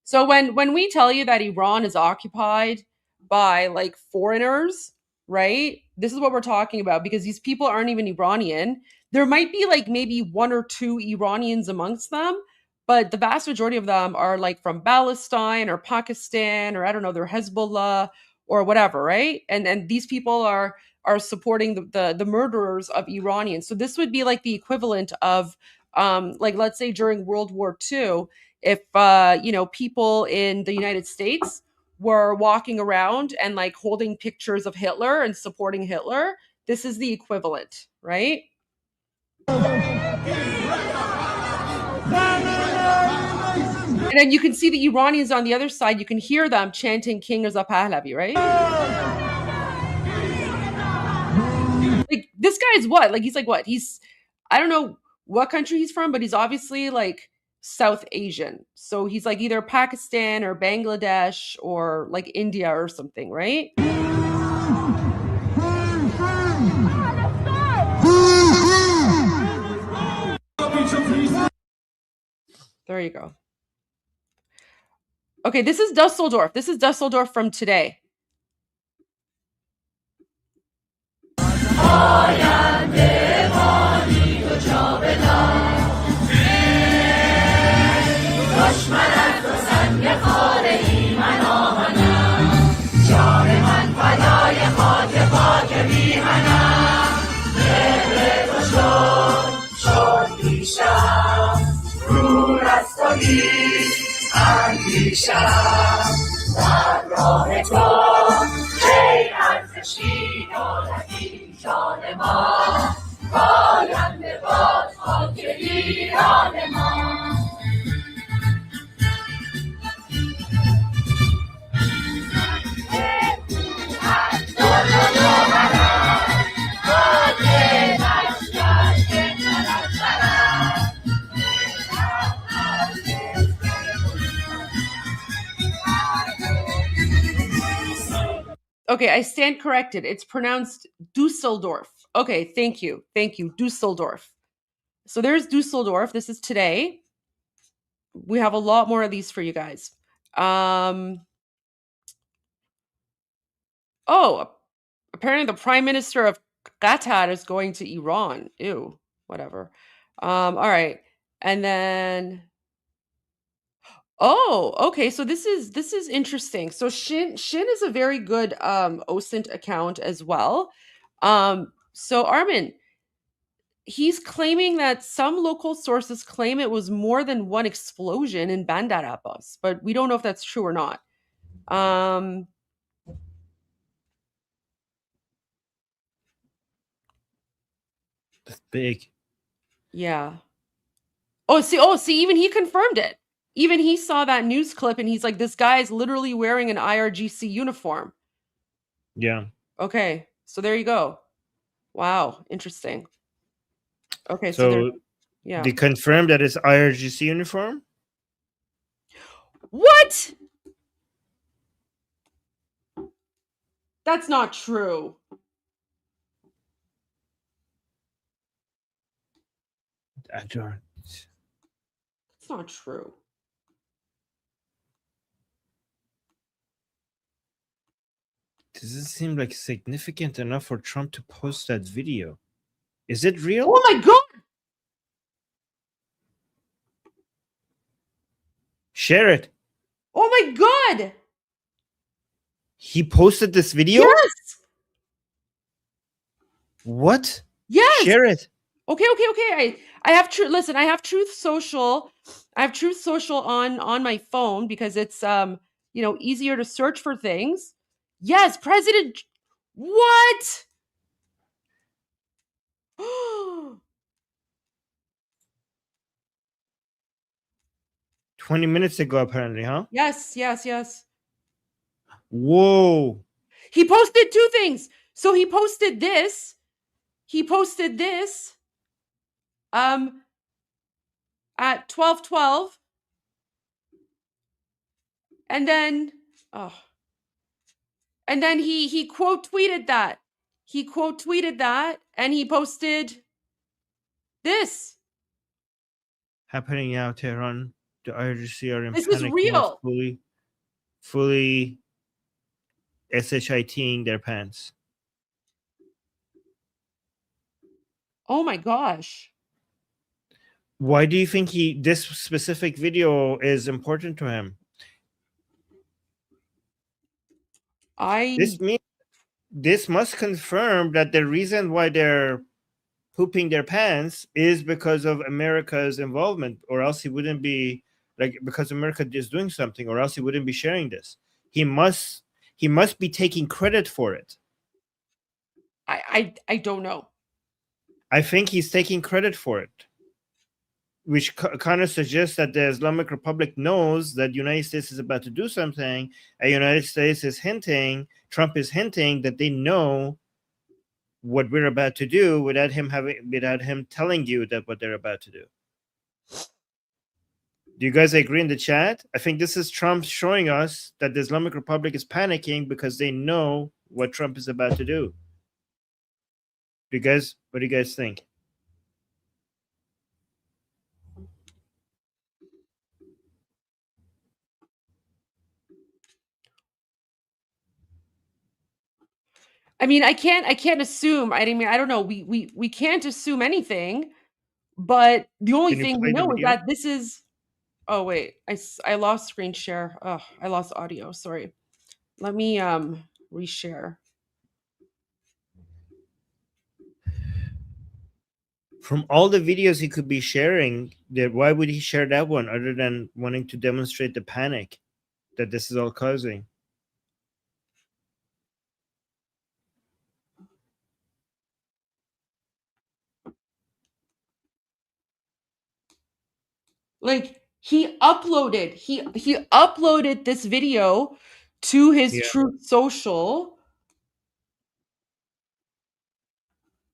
So when we tell you that Iran is occupied by like foreigners, right? This is what we're talking about, because these people aren't even Iranian. There might be like maybe one or two Iranians amongst them, but the vast majority of them are like from Palestine or Pakistan, or I don't know, they're Hezbollah or whatever, right? And these people are supporting the murderers of Iranians. So this would be like the equivalent of like, let's say during World War II, if people in the United States were walking around and like holding pictures of Hitler and supporting Hitler, this is the equivalent, right? And then you can see the Iranians on the other side. You can hear them chanting King Reza Pahlavi, right? Like, this guy is what? Like, he's like what? I don't know what country he's from, but he's obviously like South Asian. So he's like either Pakistan or Bangladesh or like India or something, right? There you go. Okay, this is Dusseldorf. This is Dusseldorf from today. آینده مانی و جاودان دشمنت و سنگ خاره ای من آهنم جان من فدای خاک پاک میهنم مهر تو شد پیشم دور از تو نیست اندیشم در راه تو کی ارزشی دولتی جان ما پاینده باد خاک ایران ما Okay, I stand corrected. It's pronounced Dusseldorf. Okay, thank you. Thank you. Dusseldorf. So there's Dusseldorf. This is today. We have a lot more of these for you guys. Oh, apparently the Prime Minister of Qatar is going to Iran. Ew, whatever. All right. And then oh, okay. So this is interesting. So Shin is a very good OSINT account as well. So Armin, he's claiming that some local sources claim it was more than one explosion in Bandar Abbas, but we don't know if that's true or not. That's big. Yeah. Oh, see, even he confirmed it. Even he saw that news clip and he's like, this guy is literally wearing an IRGC uniform. Yeah. Okay. So there you go. Wow. Interesting. Okay. So yeah. they confirmed that it's IRGC uniform? What? That's not true. I don't. It's not true. Doesn't seem like significant enough for Trump to post that video. Is it real? Oh my God. Share it. Oh my God. He posted this video? Yes. What? Yes. Share it. Okay. I have Truth. Listen, I have Truth Social. I have Truth Social on my phone because it's easier to search for things. Yes, President. What? 20 minutes ago, apparently, huh? Yes. Whoa. He posted two things. So he posted this. At 12:12. And then he quote tweeted that. And he posted this. Happening now, Tehran. The IRGC are in This is panic real. mode, fully SHITing their pants. Oh my gosh. Why do you think this specific video is important to him? This must confirm that the reason why they're pooping their pants is because of America's involvement, or else he wouldn't be because America is doing something, or else he wouldn't be sharing this. He must be taking credit for it. I don't know. I think he's taking credit for it, which kind of suggests that the Islamic Republic knows that the United States is about to do something, and the United States is hinting, Trump is hinting that they know what we're about to do without him telling you that what they're about to do. Do you guys agree in the chat? I think this is Trump showing us that the Islamic Republic is panicking because they know what Trump is about to do. What do you guys think? I mean, I can't assume. I mean, I don't know. We can't assume anything, but the only Can you thing we play the know is video? that this is. Oh wait, I lost screen share. Oh, I lost audio. Sorry. Let me reshare. From all the videos he could be sharing, why would he share that one other than wanting to demonstrate the panic that this is all causing? Like he uploaded this video to his Yeah. Truth Social.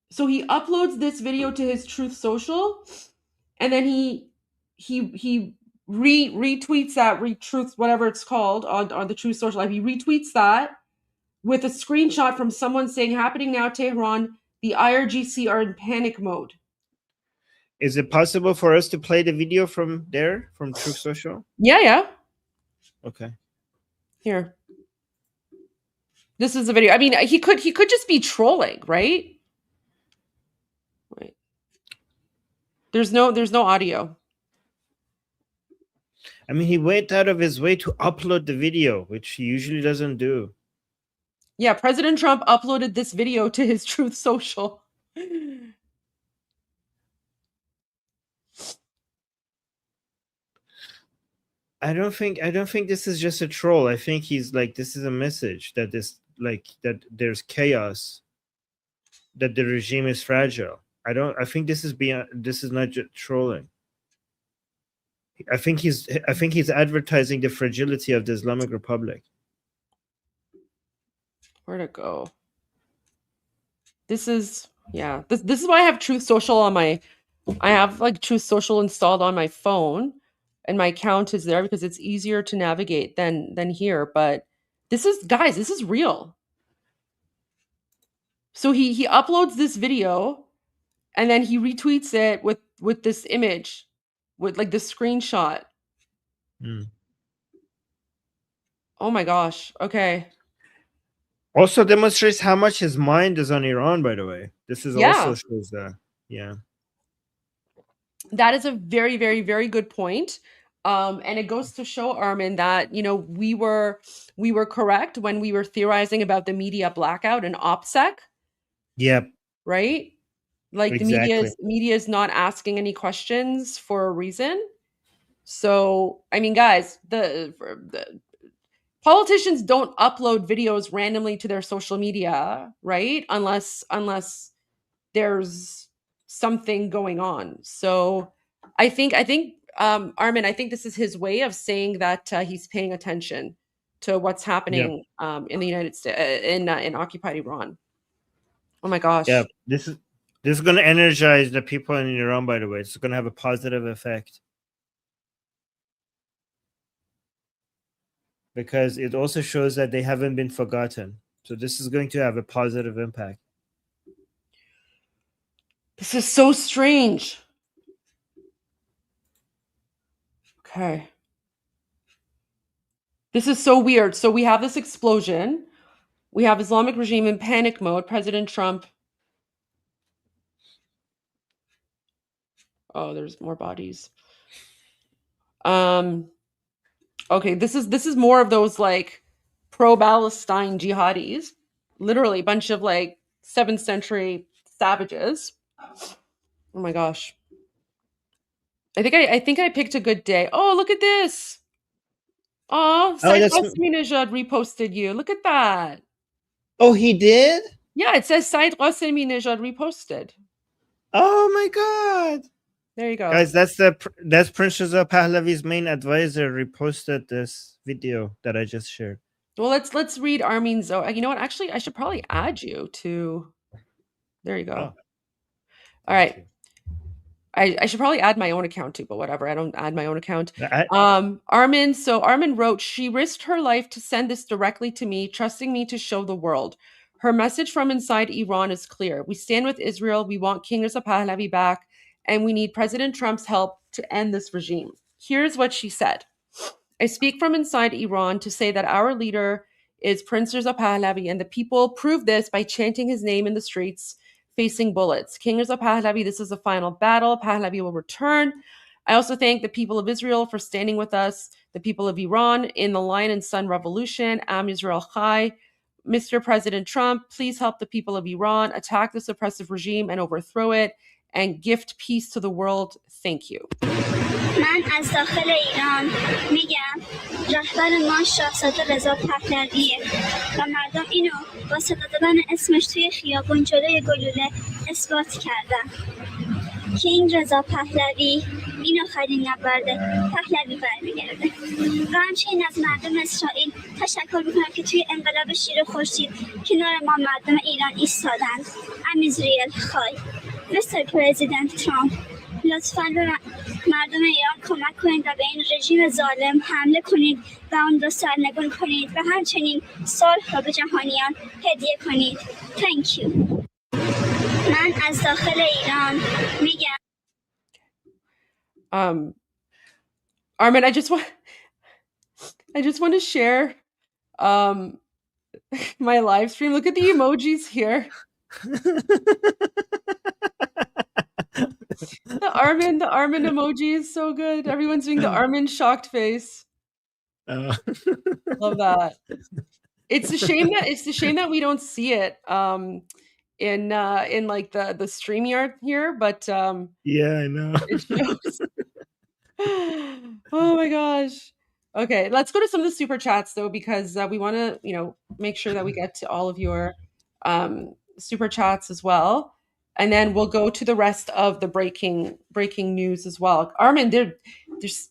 So he uploads this video to his Truth Social, and then he retweets that, retruths, whatever it's called, on the Truth Social. He retweets that with a screenshot from someone saying, "Happening now, Tehran. The IRGC are in panic mode." Is it possible for us to play the video from there, from Truth Social? Yeah. Okay. Here. This is the video. I mean, he could just be trolling, right? Wait. There's no audio. I mean, he went out of his way to upload the video, which he usually doesn't do. Yeah, President Trump uploaded this video to his Truth Social. I don't think this is just a troll. I think he's like, this is a message that that there's chaos, that the regime is fragile. I think this is not just trolling. I think he's advertising the fragility of the Islamic Republic. Where'd it go? This is this is why I have Truth Social on my. I have like Truth Social installed on my phone, and my account is there because it's easier to navigate than here. But this is real. So he uploads this video, and then he retweets it with this image, with like this screenshot. Oh my gosh. Okay. Also demonstrates how much his mind is on Iran, by the way. This is also shows that. Yeah. That is a very, very, very good point. And it goes to show, Armin, that we were correct when we were theorizing about the media blackout and OPSEC. Yep. Right? Like exactly. the media is not asking any questions for a reason. So, I mean, guys, the politicians don't upload videos randomly to their social media, right? Unless there's something going on. So I think Armin, I think this is his way of saying that he's paying attention to what's happening in the United States, in occupied Iran. Oh my gosh. Yeah, this is going to energize the people in Iran, by the way. It's going to have a positive effect. Because it also shows that they haven't been forgotten. So this is going to have a positive impact. This is so strange. Okay. This is so weird. So we have this explosion. We have Islamic regime in panic mode. President Trump. Oh, there's more bodies. Okay, this is more of those like pro-Palestine jihadis. Literally a bunch of like 7th century savages. Oh my gosh. I think I picked a good day. Oh, look at this. Oh, Said Qasemi-Nejad reposted you. Look at that. Oh, he did? Yeah, it says Said Qasemi-Nejad reposted. Oh my god. There you go. Guys, that's Princess Pahlavi's main advisor reposted this video that I just shared. Well, let's read Armin's. You know what? Actually, I should probably add you to. There you go. Oh. All right. I should probably add my own account too, but whatever. I don't add my own account. Armin. So Armin wrote, she risked her life to send this directly to me, trusting me to show the world. Her message from inside Iran is clear. We stand with Israel. We want King Reza Pahlavi back, and we need President Trump's help to end this regime. Here's what she said. I speak from inside Iran to say that our leader is Prince Reza Pahlavi, and the people proved this by chanting his name in the streets, facing bullets. King Reza Pahlavi, this is the final battle. Pahlavi will return. I also thank the people of Israel for standing with us, the people of Iran in the Lion and Sun Revolution. Am Yisrael Chai. Mr. President Trump, please help the people of Iran attack this oppressive regime and overthrow it and gift peace to the world. Thank you. من از داخل ایران میگم رهبر ما شاهزاده رضا پهلویه و مردم اینو با صدا دادن اسمش توی خیابون جلوی گلوله اثبات کردن. کینگ رضا پهلوی این آخرین نبرد پهلوی برمیگرده و همچنین از مردم اسرائیل تشکر میکنم که توی انقلاب شیر خورشید کنار ما مردم ایران ایستادند. I'm Israel Chai. Mr. President Trump, لطفاً به مردم ایران کمک کنید و به این رژیم ظالم حمله کنید و اون رو سرنگون کنید و همچنین صلح را به جهانیان هدیه کنید. Thank you. من از داخل ایران میگم. Armin, I just want to share my live stream. Look at the emojis here. The Armin emoji is so good. Everyone's doing the Armin shocked face. Love that. It's a shame that we don't see it in like the StreamYard here, but yeah, I know. It shows. Oh my gosh. Okay, let's go to some of the super chats though, because we want to, make sure that we get to all of your super chats as well, and then we'll go to the rest of the breaking news as well. Armin, there's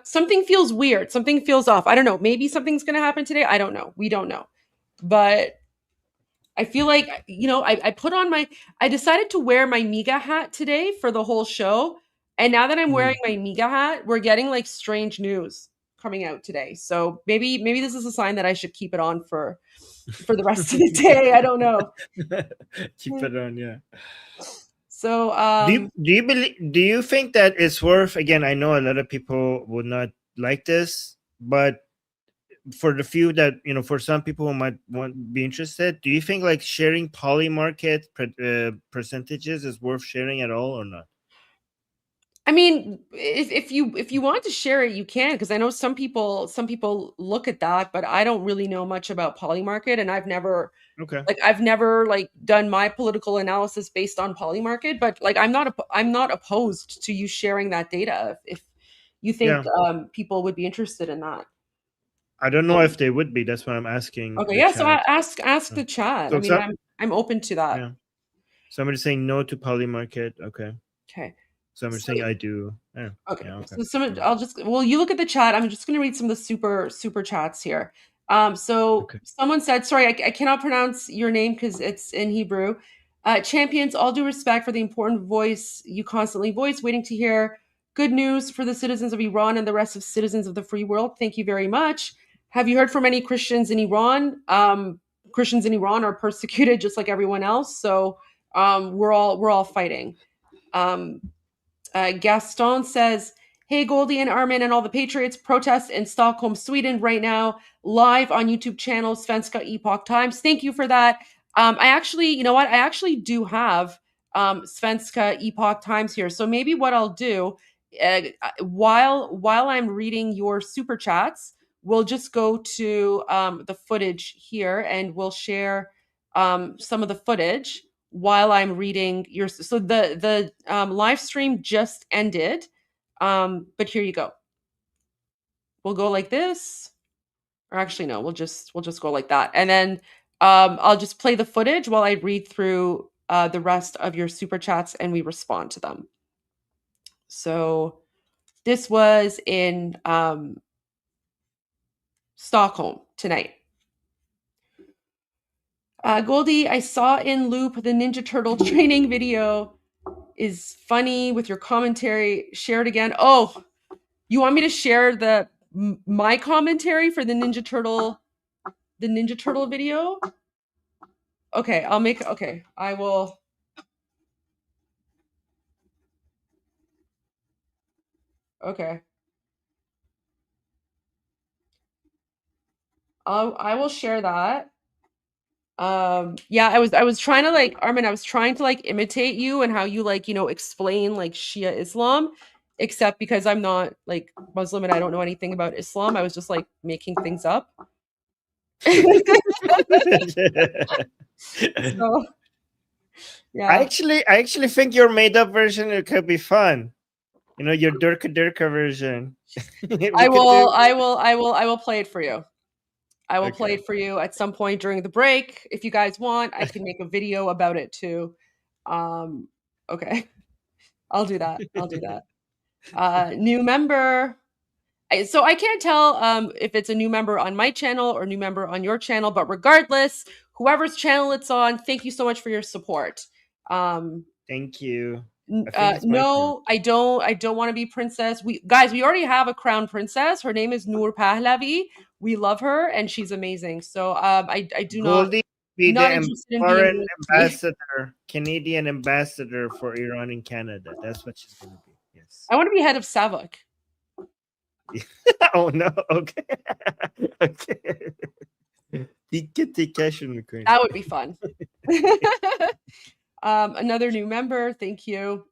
something feels weird. Something feels off. I don't know. Maybe something's going to happen today. I don't know. We don't know, but I feel like I decided to wear my MIGA hat today for the whole show. And now that I'm wearing my MIGA hat, we're getting like strange news coming out today. So maybe this is a sign that I should keep it on for the rest of the day. I don't know. Keep it on, yeah. So do you think that it's worth, again, I know a lot of people would not like this, but for the few that, for some people who might be interested, do you think like sharing Polymarket percentages is worth sharing at all or not? I mean, if you want to share it, you can, because I know some people look at that, but I don't really know much about Polymarket, and I've never done my political analysis based on Polymarket, but like I'm not opposed to you sharing that data if you think people would be interested in that. I don't know if they would be. That's what I'm asking. Okay, yeah. So ask the chat. So I mean, I'm open to that. Yeah. Somebody's saying no to Polymarket. Okay. Okay. Somebody's saying I do. Yeah. Okay. Yeah, okay. So you look at the chat. I'm just going to read some of the super chats here. Someone said, sorry, I cannot pronounce your name because it's in Hebrew. Champions, all due respect for the important voice you constantly voice, waiting to hear good news for the citizens of Iran and the rest of citizens of the free world. Thank you very much. Have you heard from any Christians in Iran? Christians in Iran are persecuted just like everyone else. So we're all fighting. Gaston says, hey, Goldie and Armin and all the Patriots, protest in Stockholm, Sweden right now, live on YouTube channel, Svenska Epoch Times. Thank you for that. I actually do have Svenska Epoch Times here. So maybe what I'll do, while I'm reading your super chats, we'll just go to the footage here and we'll share some of the footage while I'm reading your. So the live stream just ended, but here you go. We'll go like this, or actually no, we'll just go like that, and then I'll just play the footage while I read through the rest of your super chats and we respond to them. So this was in Stockholm tonight. Goldie, I saw in loop the Ninja Turtle training video is funny with your commentary. Share it again. Oh, you want me to share my commentary for the Ninja Turtle video? Okay, I will. Okay. I will share that. Yeah, I was trying to like Armin, I was trying to like imitate you and how you like, explain like Shia Islam, except because I'm not like Muslim and I don't know anything about Islam. I was just like making things up. So, yeah. I actually think your made up version it could be fun. Your Durka version. I will play it for you. I will play it for you at some point during the break. If you guys want, I can make a video about it too. Okay. I'll do that. New member. So I can't tell if it's a new member on my channel or new member on your channel, but regardless, whoever's channel it's on, thank you so much for your support. Thank you. I No, I don't want to be princess. We already have a crown princess. Her name is Noor Pahlavi. We love her and she's amazing. So I do Goldie be not the interested in foreign being ambassador, Canadian ambassador for Iran in Canada. That's what she's gonna be. Yes. I want to be head of SAVOK. Oh no. Okay. Okay. That would be fun. Another new member, thank you.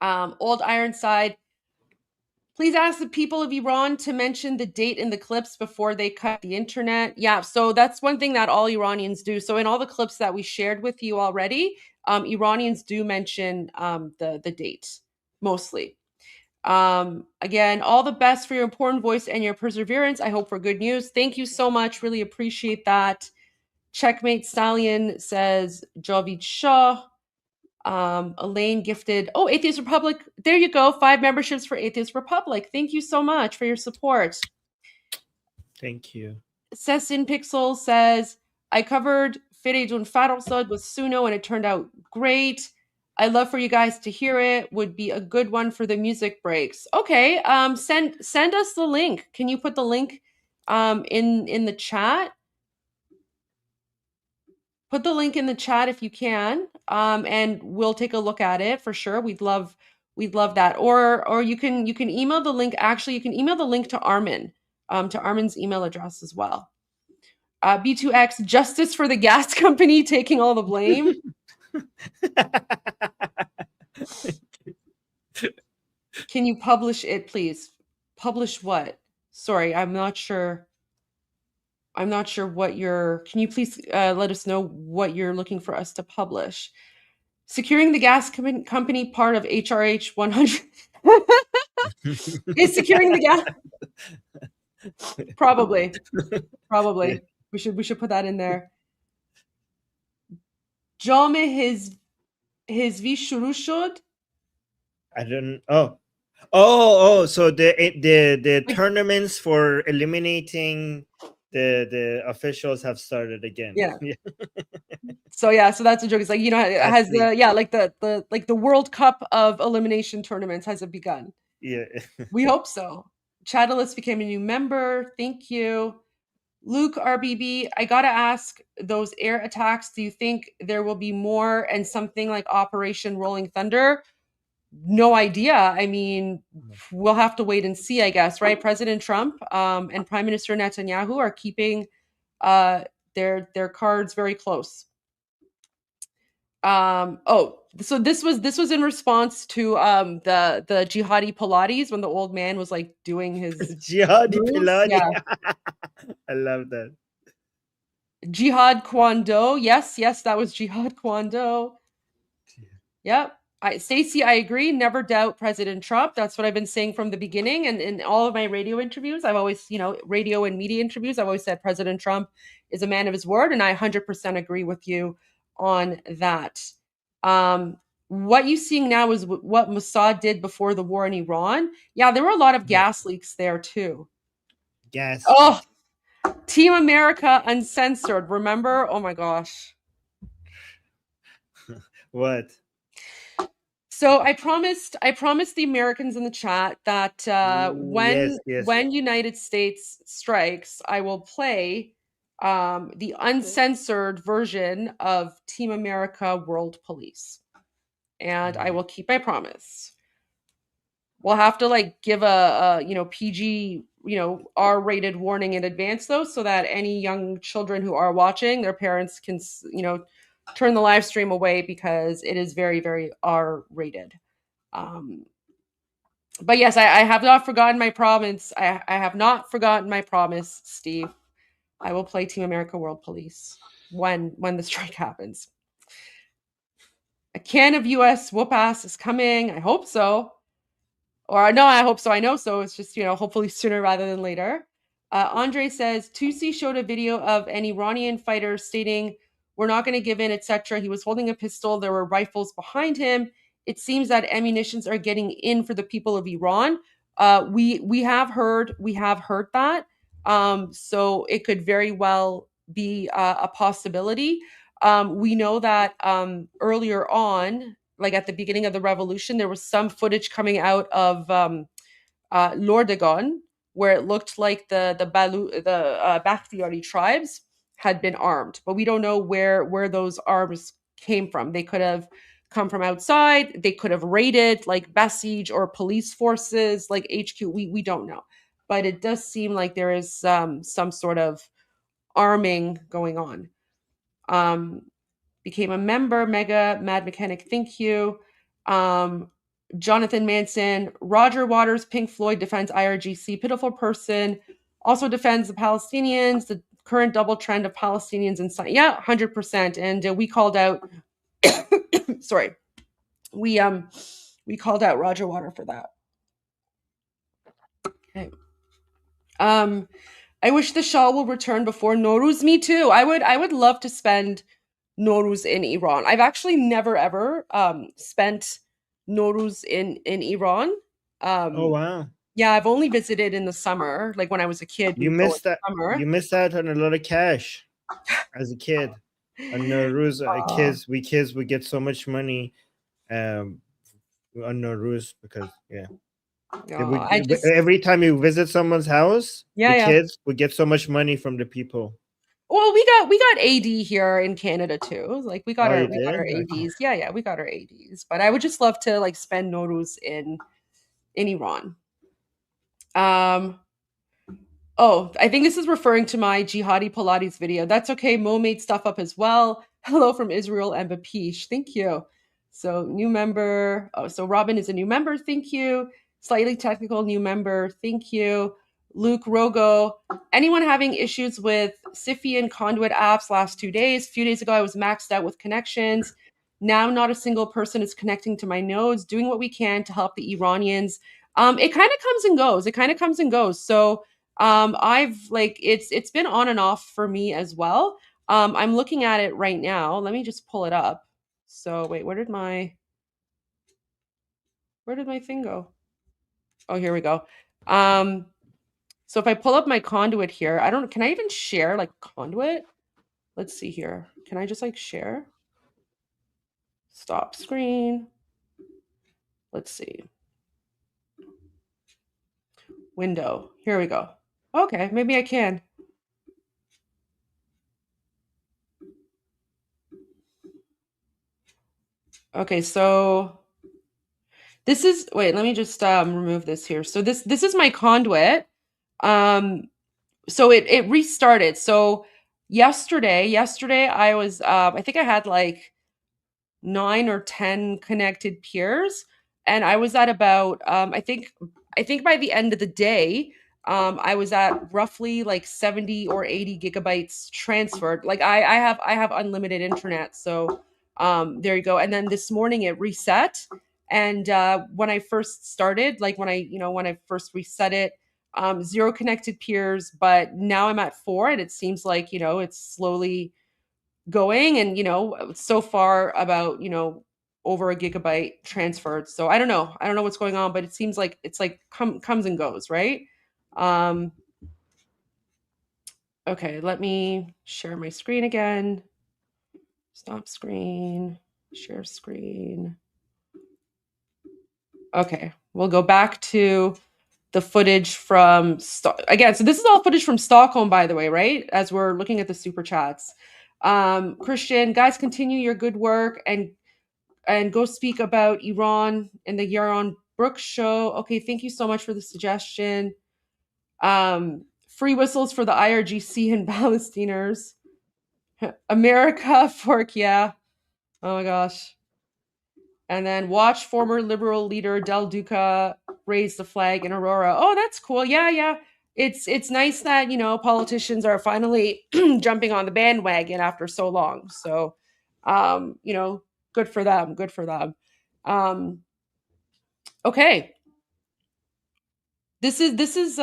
Old Ironside, please ask the people of Iran to mention the date in the clips before they cut the internet. Yeah, so that's one thing that all Iranians do. So in all the clips that we shared with you already, Iranians do mention the date, mostly. Again, all the best for your important voice and your perseverance. I hope for good news. Thank you so much. Really appreciate that. Checkmate Stallion says Javid Shah. Elaine gifted, Atheist Republic. There you go. 5 memberships for Atheist Republic. Thank you so much for your support. Thank you. Cessin Pixel says, I covered Feridun Farosad with Suno and it turned out great. I'd love for you guys to hear it. Would be a good one for the music breaks. Okay, send us the link. Can you put the link in the chat? Put the link in the chat if you can, and we'll take a look at it for sure. We'd love that. Or you can email the link. Actually, you can email the link to Armin, to Armin's email address as well. B2X, justice for the gas company taking all the blame. Can you publish it, please? Publish what? Sorry, I'm not sure what can you please let us know what you're looking for us to publish? Securing the gas company part of HRH 100. Is securing the gas? Probably. We should put that in there. Jame his shuru shud. I don't. Oh. So the tournaments for eliminating the officials have started again. Yeah. So that's a joke. It's like, it has the World Cup of elimination tournaments has it begun. Yeah. We hope so. Chatterless became a new member. Thank you. Luke RBB, I gotta ask, those air attacks, do you think there will be more and something like Operation Rolling Thunder? No idea. I mean, we'll have to wait and see, I guess, right? President Trump and Prime Minister Netanyahu are keeping their cards very close. So this was in response to the jihadi Pilates when the old man was like doing his jihadi moves. Pilates. Yeah. I love that. Jihad Kwando. Yes, that was Jihad Kwando. Yep. Stacey, I agree. Never doubt President Trump. That's what I've been saying from the beginning. And in all of my radio interviews, I've always, radio and media interviews, I've always said President Trump is a man of his word. And I 100% agree with you on that. What you're seeing now is what Mossad did before the war in Iran. Yeah, there were a lot of gas leaks there too. Gas. Oh, Team America Uncensored. Remember? Oh my gosh. What? So I promised the Americans in the chat that when United States strikes, I will play the uncensored version of Team America World Police. And I will keep my promise. We'll have to give a PG R-rated warning in advance, though, so that any young children who are watching, their parents can, turn the live stream away, because it is very, very R-rated. But yes, I have not forgotten my promise. I have not forgotten my promise, Steve. I will play Team America World Police when the strike happens. A can of US whoop ass is coming. I hope so. Or no, I hope so. I know so. It's just, hopefully sooner rather than later. Andre says, Tusi showed a video of an Iranian fighter stating, "We're not going to give in, etc." He was holding a pistol. There were rifles behind him. It seems that ammunitions are getting in for the people of Iran. We have heard that. So it could very well be a possibility. We know that earlier on, like at the beginning of the revolution, there was some footage coming out of Lordagon, where it looked like the Bakhtiyari tribes had been armed, but we don't know where those arms came from. They could have come from outside. They could have raided like Basij or police forces like HQ. We don't know, but it does seem like there is some sort of arming going on. Became a member, Mega Mad Mechanic, thank you. Jonathan Manson, Roger Waters, Pink Floyd defends IRGC, pitiful person, also defends the Palestinians, the current double trend of Palestinians inside. Yeah, 100%. And we called out, sorry, we called out Roger Water for that. Okay. I wish the Shah will return before Nowruz. Me too. I would love to spend Nowruz in Iran. I've actually never ever spent Nowruz in Iran. Oh wow. Yeah, I've only visited in the summer, like when I was a kid. You missed that. You missed out on a lot of cash as a kid. On Nowruz, kids would get so much money on Nowruz because every time you visit someone's house, kids would get so much money from the people. Well, we got AD here in Canada too. Like we got our ADs. Yeah, we got our ADs. But I would just love to like spend Nowruz in Iran. Oh, I think this is referring to my Jihadi Pilates video. That's okay. Mo made stuff up as well. Hello from Israel and Bapish. Thank you. So new member. Oh, so Robin is a new member. Thank you. Slightly technical new member. Thank you. Luke Rogo. Anyone having issues with Sifi and Conduit apps last 2 days? A few days ago, I was maxed out with connections. Now, not a single person is connecting to my nodes, doing what we can to help the Iranians. It kind of comes and goes. So I've it's been on and off for me as well. I'm looking at it right now. Let me just pull it up. So wait, where did my thing go? Oh, here we go. So if I pull up my Conduit here, can I even share like Conduit? Let's see here. Can I just like share? Stop screen. Let's see. Window. Here we go. Okay, maybe I can. Okay, so this is, wait, let me just remove this here. So this is my Conduit. So it restarted. So yesterday I was I think I had like 9 or 10 connected peers, and I was at about I think by the end of the day I was at roughly like 70 or 80 gigabytes transferred. Like I have unlimited internet, so there you go. And then this morning it reset, and when I first started, like when I first reset it, 0 connected peers, but now I'm at 4, and it seems like it's slowly going, and so far about over a gigabyte transferred. So I don't know what's going on, but it seems like it's like comes and goes, right? Okay, let me share my screen again. Stop screen, share screen. Okay, we'll go back to the footage from again. So this is all footage from Stockholm, by the way, right? As we're looking at the super chats. Christian, guys, continue your good work and go speak about Iran and the Yaron Brooks show. Okay, thank you so much for the suggestion. Free whistles for the IRGC and Palestiners. America, fork, yeah. Oh my gosh. And then watch former liberal leader Del Duca raise the flag in Aurora. Oh, that's cool. Yeah. It's nice that, politicians are finally jumping on the bandwagon after so long. So, good for them. Good for them. Okay. This is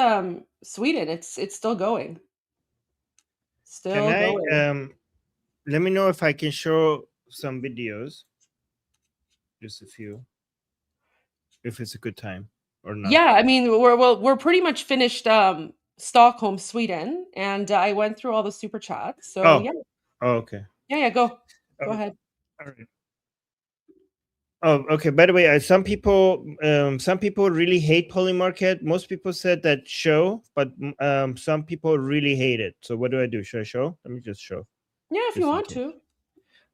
Sweden. It's still going. Can I let me know if I can show some videos, just a few, if it's a good time or not. Yeah, I mean we're pretty much finished Stockholm, Sweden, and I went through all the super chats. So yeah. Oh, okay. Yeah, go ahead. All right. Oh, okay. By the way, some people really hate Polymarket. Most people said that show, but some people really hate it. So what do I do? Should I show? Let me just show. Yeah, if you want to.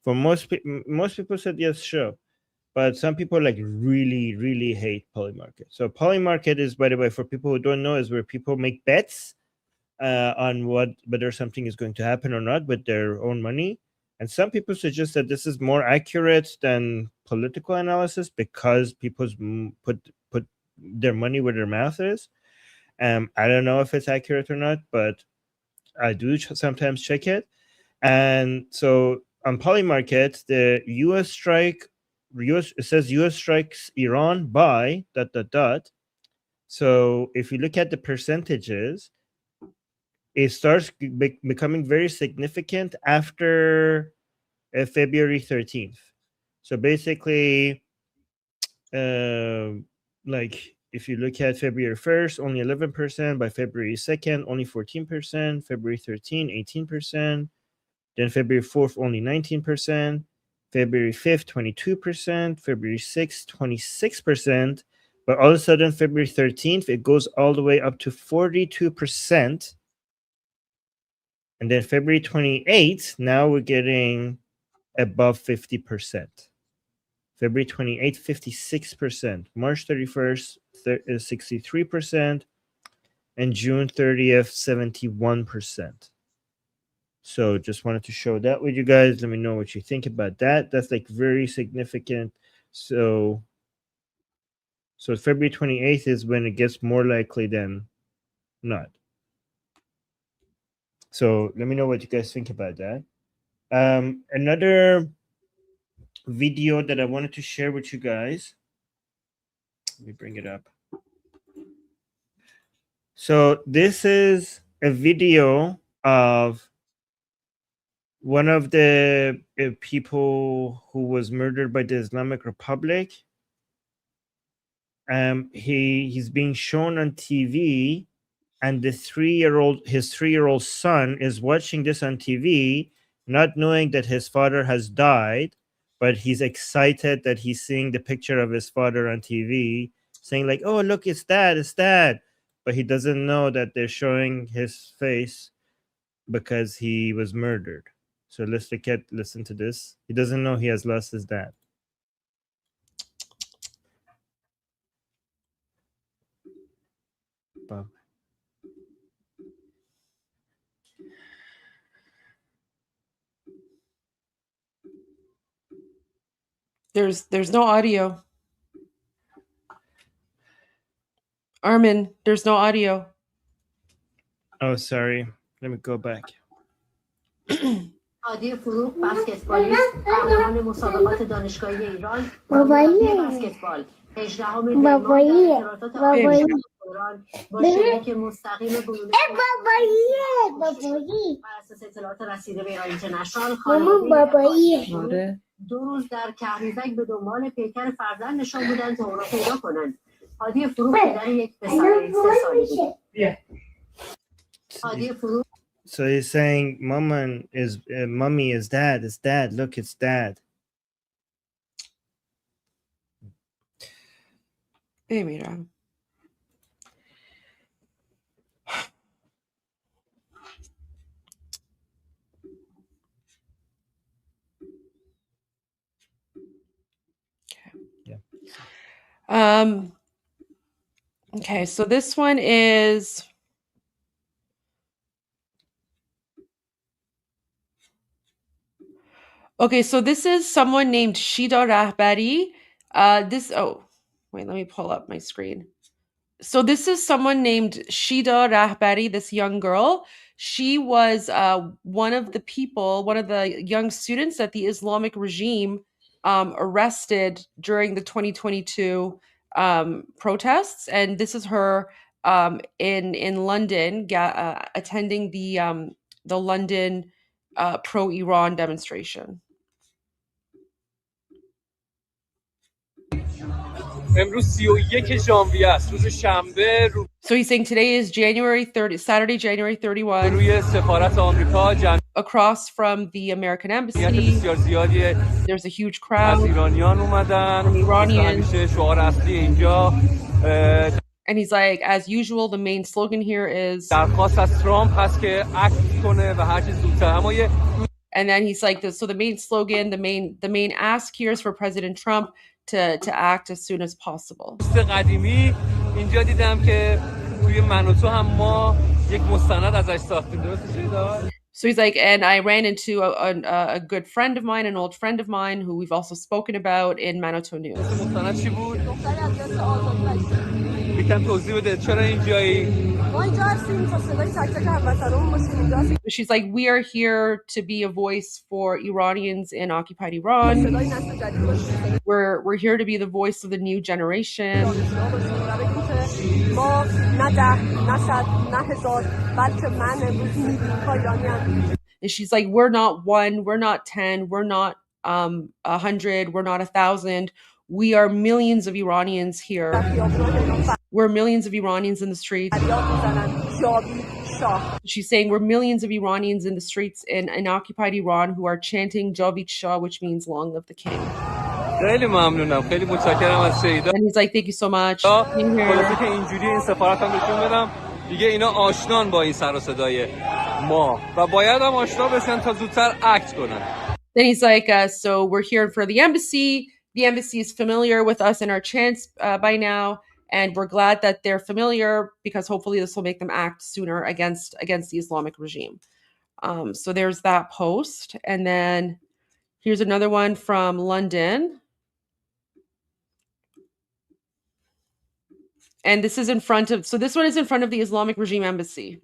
For most people said yes, show, but some people like really hate Polymarket. So Polymarket is, by the way, for people who don't know, is where people make bets on whether something is going to happen or not with their own money. And some people suggest that this is more accurate than political analysis because people put their money where their mouth is. I don't know if it's accurate or not, but I do sometimes check it. And so on Polymarket, the U.S. strike, it says U.S. strikes Iran by ... So if you look at the percentages, it starts becoming very significant after February 13th. So basically, like if you look at February 1st, only 11%. By February 2nd, only 14%. February 13th, 18%. Then February 4th, only 19%. February 5th, 22%. February 6th, 26%. But all of a sudden, February 13th, it goes all the way up to 42%. And then February 28th, now we're getting above 50%. February 28th, 56%. March 31st, 63%. And June 30th, 71%. So just wanted to show that with you guys. Let me know what you think about that. That's like very significant. So February 28th is when it gets more likely than not. So let me know what you guys think about that. Another video that I wanted to share with you guys. Let me bring it up. So this is a video of one of the people who was murdered by the Islamic Republic. He's being shown on TV, and his 3-year-old son is watching this on TV, not knowing that his father has died, but he's excited that he's seeing the picture of his father on TV, saying like, "Oh, look, it's dad." But he doesn't know that they're showing his face because he was murdered. So let's listen to this. He doesn't know he has lost his dad. Bob. There's no audio. Armin, there's no audio. Oh, sorry. Let me go back. عادی فروغ بسکتبالیست قهرمان مسابقات دانشگاهی ایران بسکتبال 18 بابایی با شریک مستقیم بابایی بر اساس اطلاعات رسیده به ایران اینترنشنال بابایی 2 روز در کهریزک به دنبال پیکر فرزند نشان بودن تا او را پیدا کنند. عادی فروغ پدر یک پسر 3 سالگی بود. عادی فروغ So he's saying, mommy is dad. It's dad. Look, it's dad. Hey, mira. Okay, so this one is Okay, so this is someone named Shida Rahbari. Wait, let me pull up my screen. So this is someone named Shida Rahbari, this young girl. She was one of the young students that the Islamic regime arrested during the 2022 protests, and this is her in London attending the London pro-Iran demonstration. So he's saying today is Saturday, January 31. Across from the American embassy, there's a huge crowd from Iranians. And he's like, as usual, the main slogan here is... And then he's like, so the main slogan, the main ask here is for President Trump to act as soon as possible. So he's like, and I ran into a good friend of mine, an old friend of mine, who we've also spoken about in Manoto News. She's like, we are here to be a voice for Iranians in occupied Iran. We're here to be the voice of the new generation. And she's like, we're not 1, we're not 10, we're not 100, we're not 1,000. We are millions of Iranians here. We're millions of Iranians in the streets. She's saying we're millions of Iranians in the streets in occupied Iran who are chanting Javid Shah, which means long live the king. And he's like, thank you so much. Then he's like, so we're here for the embassy. The embassy is familiar with us and our chants by now, and we're glad that they're familiar because hopefully this will make them act sooner against the Islamic regime. So there's that post. And then here's another one from London. And this is this one is in front of the Islamic regime embassy.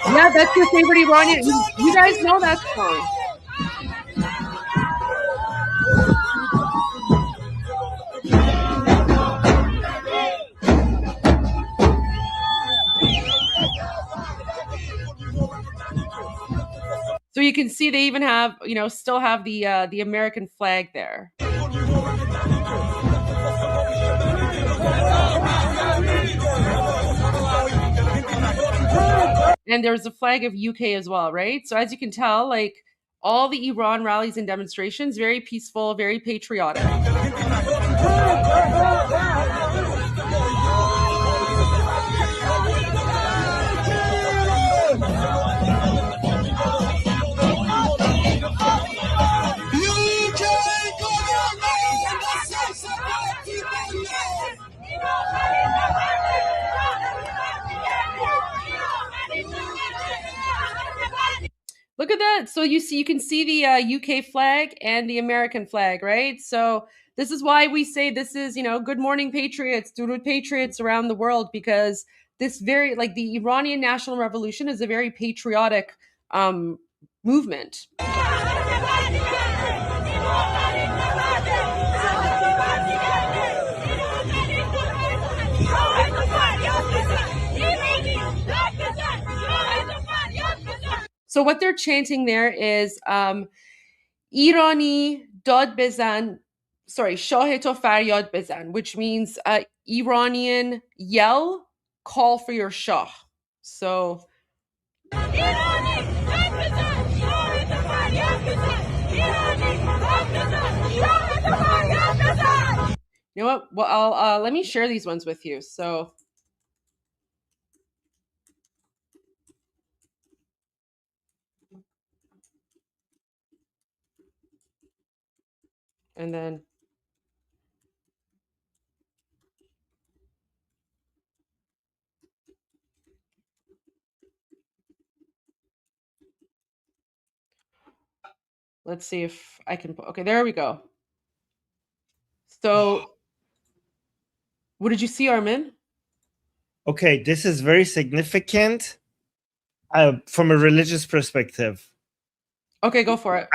Yeah, that's your favorite Iranian. You guys know that song. So you can see they even have, still have the American flag there. And there's a flag of UK as well, right? So as you can tell, like all the Iran rallies and demonstrations, very peaceful, very patriotic. Look at that. So you can see the UK flag and the American flag, right? So this is why we say this is, good morning patriots, Durud patriots around the world, because this the Iranian national revolution is a very patriotic movement. So what they're chanting there is Irani dad bezan, Shah to faryad bezan, which means Iranian yell, call for your Shah. So You know what? Well, I'll let me share these ones with you. So, and then let's see if I can. Okay, there we go. So, what did you see, Armin? Okay, this is very significant from a religious perspective. Okay, go for it.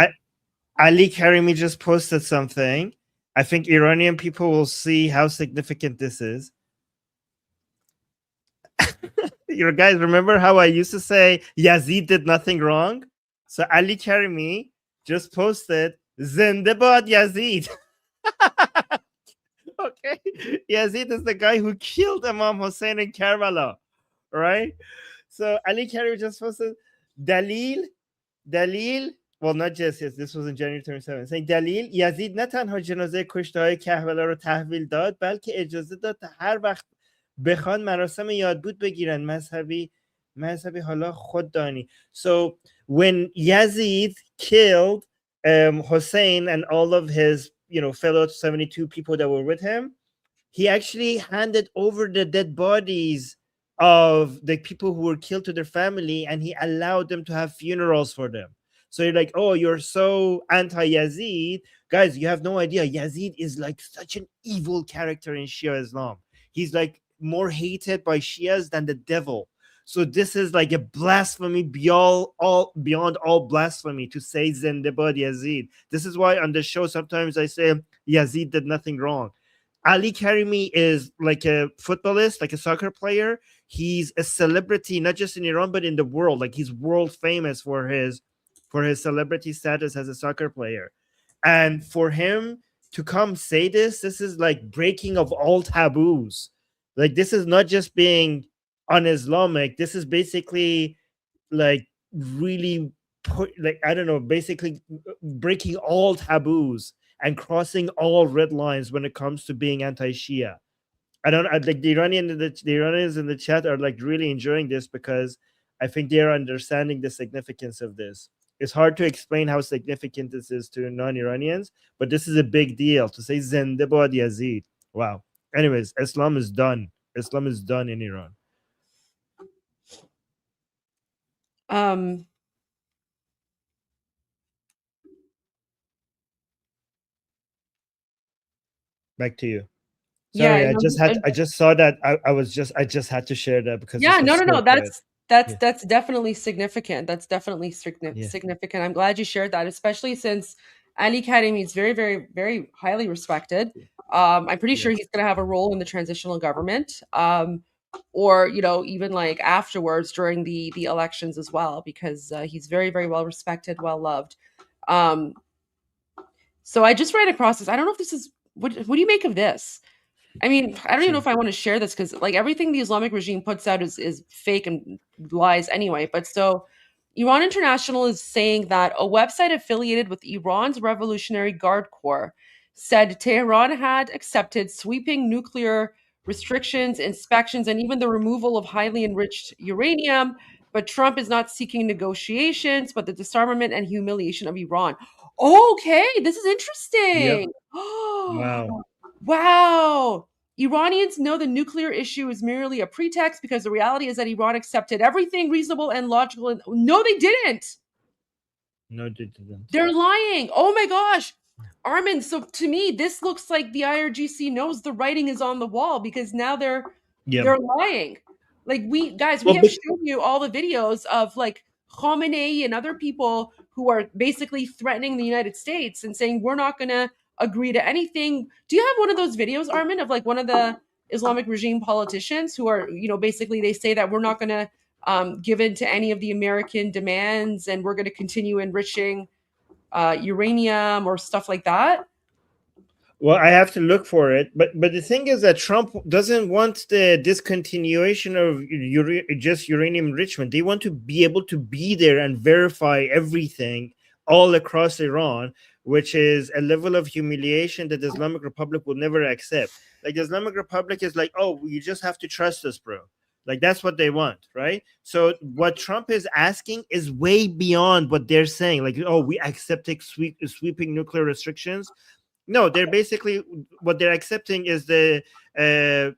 Ali Karimi just posted something. I think Iranian people will see how significant this is. You guys remember how I used to say Yazid did nothing wrong? So Ali Karimi just posted Zinde bad Yazid. Okay, Yazid is the guy who killed Imam Hussein in Karbala, right? So Ali Karimi just posted Dalil. Well, not just, yes, this was in January 27, saying دلیل یزید نه تنها جنازه کشته‌های کربلا رو تحویل داد بلکه اجازه داد تا هر وقت بخوان مراسم یادبود بگیرن مذهبی حالا خود دانی. So when Yazid killed Hussein and all of his fellow 72 people that were with him, he actually handed over the dead bodies of the people who were killed to their family, and he allowed them to have funerals for them. So you're like, oh, you're so anti-Yazid. Guys, you have no idea. Yazid is like such an evil character in Shia Islam. He's like more hated by Shias than the devil. So this is like a blasphemy beyond all blasphemy to say Zindabad Yazid. This is why on the show sometimes I say Yazid did nothing wrong. Ali Karimi is like a footballist, like a soccer player. He's a celebrity, not just in Iran, but in the world. Like he's world famous for his celebrity status as a soccer player. And for him to come say this is like breaking of all taboos. Like this is not just being un-Islamic. This is basically like really basically breaking all taboos and crossing all red lines when it comes to being anti-Shia. I like the Iranians in the chat are like really enjoying this because I think they are understanding the significance of this. It's hard to explain how significant this is to non-Iranians, but this is a big deal to say Zinde bad Yazid. Wow. Anyways, Islam is done. Islam is done in Iran. Back to you. Sorry, Yeah, I just saw that. I just had to share that because no. That's definitely significant. That's definitely significant. I'm glad you shared that, especially since Ali Karimi is very, very, very highly respected. I'm pretty sure he's going to have a role in the transitional government, or even like afterwards during the elections as well, because he's very, very well respected, well loved. So I just ran across this. I don't know if this is what do you make of this? I mean, I don't even know if I want to share this because like everything the Islamic regime puts out is fake and lies anyway. But so Iran International is saying that a website affiliated with Iran's Revolutionary Guard Corps said Tehran had accepted sweeping nuclear restrictions, inspections, and even the removal of highly enriched uranium. But Trump is not seeking negotiations, but the disarmament and humiliation of Iran. Okay, this is interesting. Wow. Wow. Iranians know the nuclear issue is merely a pretext because the reality is that Iran accepted everything reasonable and logical. No, they didn't. No, they didn't. They're lying. Oh my gosh. Armin, so to me, this looks like the IRGC knows the writing is on the wall because now they're lying. Like we have shown you all the videos of like Khamenei and other people who are basically threatening the United States and saying we're not going to agree to anything. Do you have one of those videos, Armin, of like one of the Islamic regime politicians who are, basically they say that we're not going to give in to any of the American demands and we're going to continue enriching uranium or stuff like that? Well, I have to look for it, but the thing is that Trump doesn't want the discontinuation of just uranium enrichment. They want to be able to be there and verify everything all across Iran, which is a level of humiliation that the Islamic Republic will never accept. Like the Islamic Republic is like, oh, you just have to trust us, bro. Like that's what they want, right? So what Trump is asking is way beyond what they're saying. Like, oh, we accept sweeping nuclear restrictions. No, they're basically what they're accepting is the IAEA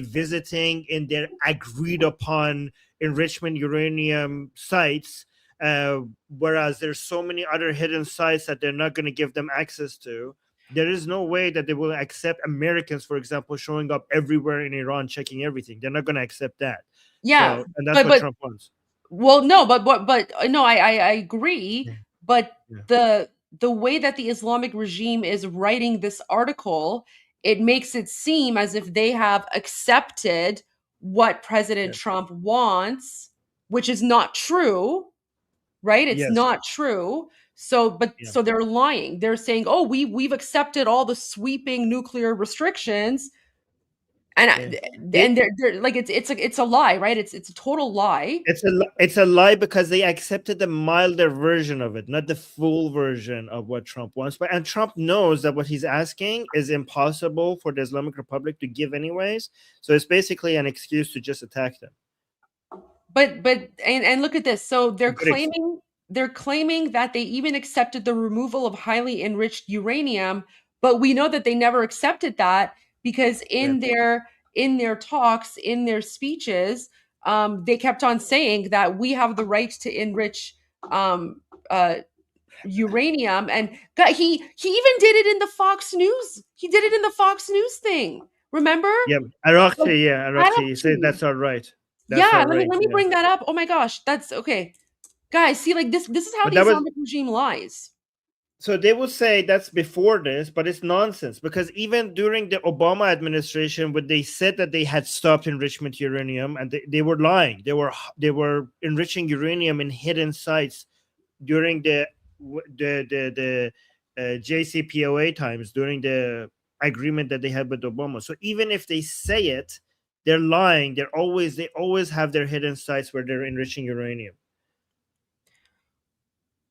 visiting in their agreed upon enrichment uranium sites, whereas there's so many other hidden sites that they're not going to give them access to. There is no way that they will accept Americans, for example, showing up everywhere in Iran, checking everything. They're not going to accept that. Yeah, So, and that's what Trump wants. Well, no, but no, I agree. Yeah. But Yeah. the way that the Islamic regime is writing this article, it makes it seem as if they have accepted what President Trump wants, which is not true, right? It's Yes. not true. So, so they're lying. They're saying, "Oh, we've accepted all the sweeping nuclear restrictions," and they're like, it's a lie, right? It's a total lie. It's a lie because they accepted the milder version of it, not the full version of what Trump wants. And Trump knows that what he's asking is impossible for the Islamic Republic to give anyways. So it's basically an excuse to just attack them. But look at this. So they're claiming that they even accepted the removal of highly enriched uranium, but we know that they never accepted that because in their talks, in their speeches, they kept on saying that we have the right to enrich uranium, and he even did it in the Fox News. He did it in the Fox News thing. Remember? Yeah, Arakchi. He said that's all right. Let me bring that up. Oh my gosh, that's okay. Guys, see, like this is how the Islamic regime lies. So they will say that's before this, but it's nonsense because even during the Obama administration, when they said that they had stopped enrichment uranium, and they were lying. They were enriching uranium in hidden sites during the JCPOA times, during the agreement that they had with Obama. So even if they say it, they're lying. They always have their hidden sites where they're enriching uranium.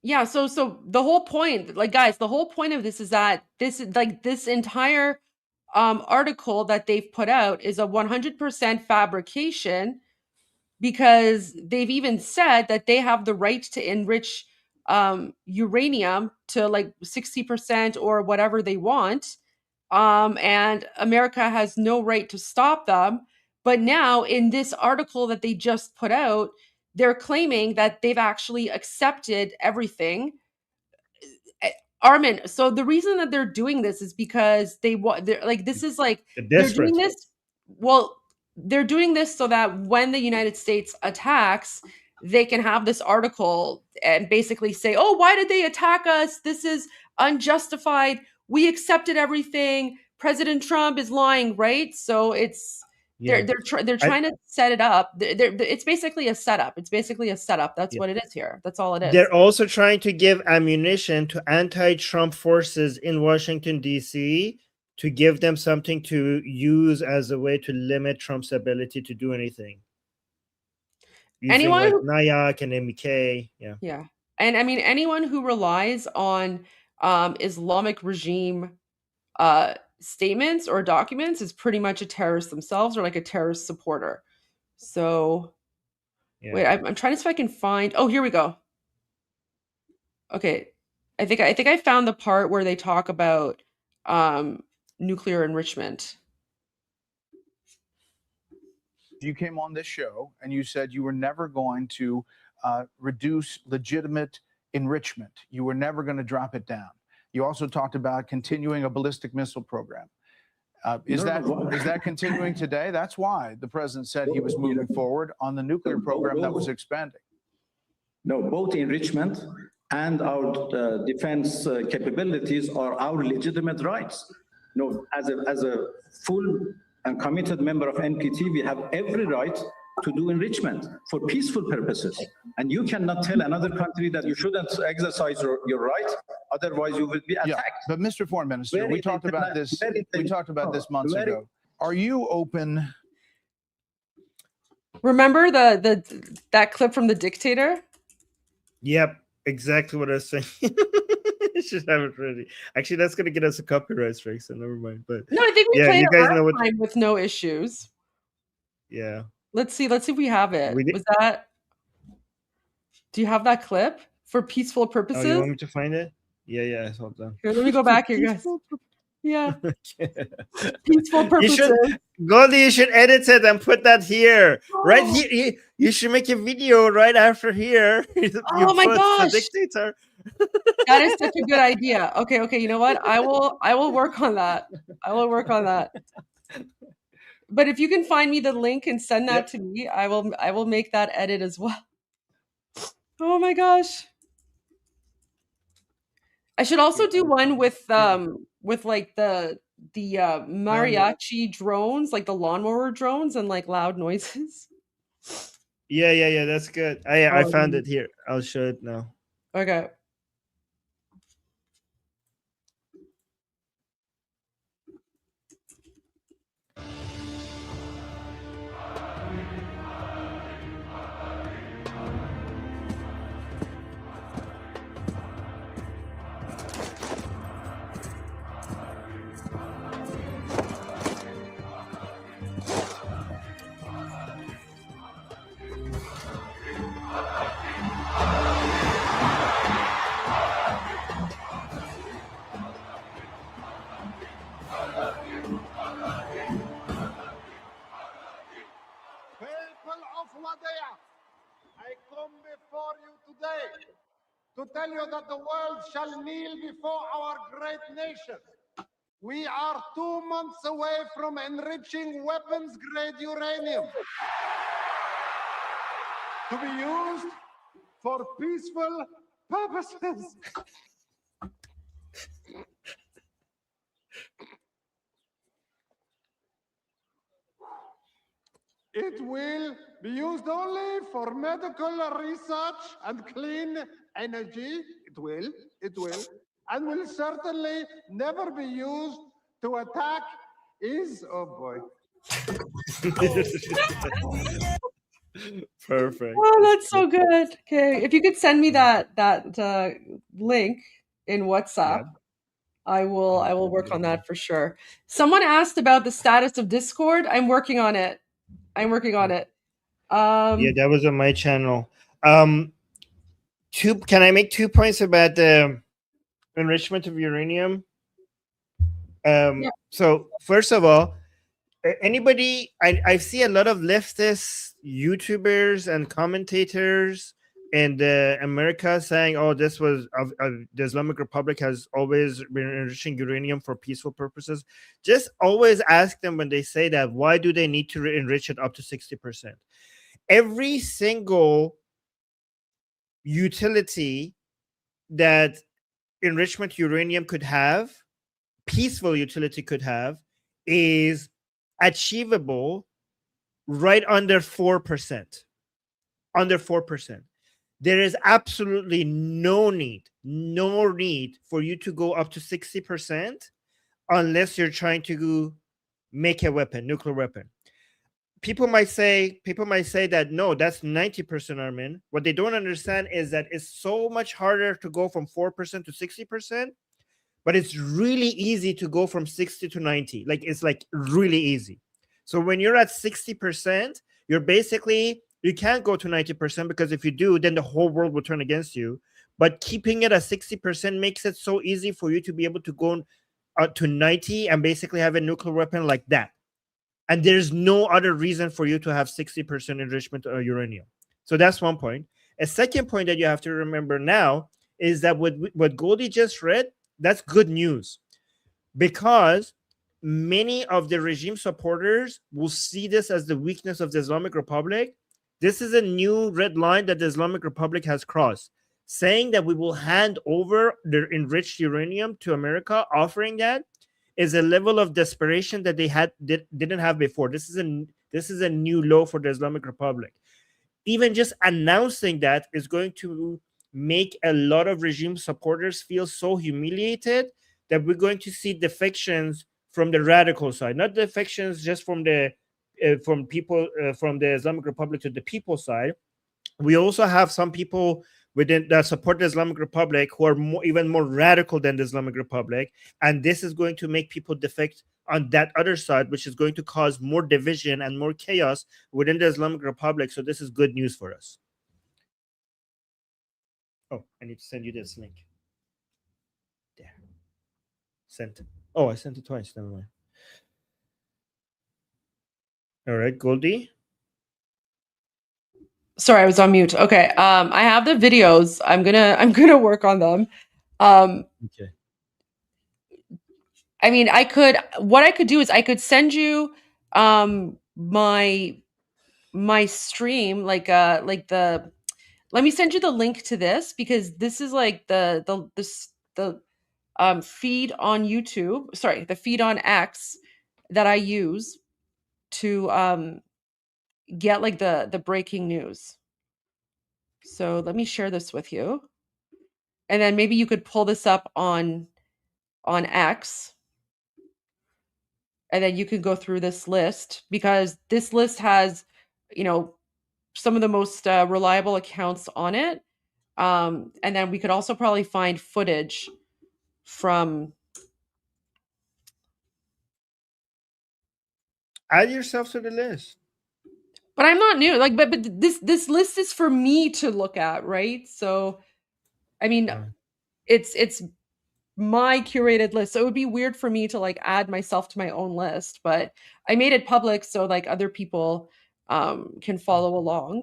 Yeah, so the whole point, like guys, the whole point of this is that this entire article that they've put out is a 100% fabrication, because they've even said that they have the right to enrich uranium to like 60% or whatever they want, and America has no right to stop them. But now in this article that they just put out, they're claiming that they've actually accepted everything. Armin, so the reason that they're doing this is because they're like, this is like, they're doing this. Well, they're doing this so that when the United States attacks, they can have this article and basically say, oh, why did they attack us? This is unjustified. We accepted everything. President Trump is lying, right? So it's, they're trying to set it up. It's basically a setup. That's what it is here. That's all it is. They're also trying to give ammunition to anti-Trump forces in Washington, D.C., to give them something to use as a way to limit Trump's ability to do anything. Anyone, like NIAC and MK, yeah, and I mean anyone who relies on Islamic regime statements or documents is pretty much a terrorist themselves, or like a terrorist supporter. So wait, I'm trying to see if I can find. Oh, here we go. Okay, I think I found the part where they talk about nuclear enrichment. You came on this show and you said you were never going to reduce legitimate enrichment. You were never going to drop it down. You also talked about continuing a ballistic missile program. Is that continuing today? That's why the president said he was moving forward on the nuclear program that was expanding. No, both enrichment and our defense capabilities are our legitimate rights. No, as a full and committed member of NPT, we have every right to do enrichment for peaceful purposes. And you cannot tell another country that you shouldn't exercise your right, otherwise you will be attacked. Yeah, but Mr. Foreign Minister, we talked about this months ago. Are you open? Remember that clip from The Dictator? Yep. exactly what I was saying. You should have it ready. Actually, that's gonna get us a copyright strike, so never mind. But No, I think we yeah, played you it guys last know what? time with no issues. Yeah, Let's see if we have it. we did. Was that? Do you have that clip for peaceful Oh, you purposes? want me to find it? Yeah. Hold on. Here, let me go back here, guys. Yeah, peaceful You purposes. should, Goldie, you should edit it and put that here. Right here. You should make a video right after here. Oh my put gosh. the dictator. That is such a good idea. Okay, you know what? I will work on that. I will work on that. But if you can find me the link and send that to me, I will make that edit as well. Oh my gosh. I should also do one with like the mariachi drones, like the lawnmower drones and like loud noises. Yeah. That's good. I found it here. I'll show it now. Okay. People of Wadaya, I come before you today to tell you that the world shall kneel before our great nation. We are 2 months away from enriching weapons-grade uranium to be used for peaceful purposes. It will be used only for medical research and clean energy. It will, and will certainly never be used to attack oh boy. Perfect. Oh, that's so good. Okay, if you could send me that link in WhatsApp, I will work on that for sure. Someone asked about the status of Discord. I'm working on it. Yeah, that was on my channel. Can I make 2 points about the enrichment of uranium? So first of all, anybody, I see a lot of leftist YouTubers and commentators in America saying, "Oh, this was the Islamic Republic has always been enriching uranium for peaceful purposes." Just always ask them when they say that, why do they need to enrich it up to 60%? Every single utility that enrichment uranium could have, peaceful utility could have, is achievable right under 4%. Under 4%. There is absolutely no need for you to go up to 60% unless you're trying to make a weapon, nuclear weapon. People might say that no, that's 90%, Armin. What they don't understand is that it's so much harder to go from 4% to 60%, but it's really easy to go from 60 to 90. Like, it's like really easy. So when you're at 60%, you're basically, you can't go to 90% because if you do, then the whole world will turn against you. But keeping it at 60% makes it so easy for you to be able to go to 90 and basically have a nuclear weapon like that. And there's no other reason for you to have 60% enrichment of uranium. So that's one point. A second point that you have to remember now is that what Goldie just read, that's good news, because many of the regime supporters will see this as the weakness of the Islamic Republic. This is a new red line that the Islamic Republic has crossed, saying that we will hand over their enriched uranium to America. Offering that is a level of desperation that they didn't have before. This is a new low for the Islamic Republic. Even just announcing that is going to make a lot of regime supporters feel so humiliated that we're going to see defections from the radical side, not defections just from people from the Islamic Republic to the people side. We also have some people within that support the Islamic Republic who are even more radical than the Islamic Republic, and this is going to make people defect on that other side, which is going to cause more division and more chaos within the Islamic Republic. So this is good news for us. Oh, I need to send you this link. There. Sent. Oh, I sent it twice. Never mind. All right, Goldie. Sorry, I was on mute. Okay. I have the videos. I'm gonna work on them. Okay. I mean, what I could do is I could send you my stream, like the let me send you the link to this, because this is like the feed on YouTube, sorry, the feed on X that I use to get like the breaking news. So let me share this with you. And then maybe you could pull this up on X. And then you could go through this list, because this list has, some of the most reliable accounts on it. And then we could also probably find footage from. Add yourself to the list. But I'm not new. Like, but this list is for me to look at, right? So, I mean, it's my curated list. So it would be weird for me to like add myself to my own list, but I made it public so like other people can follow along.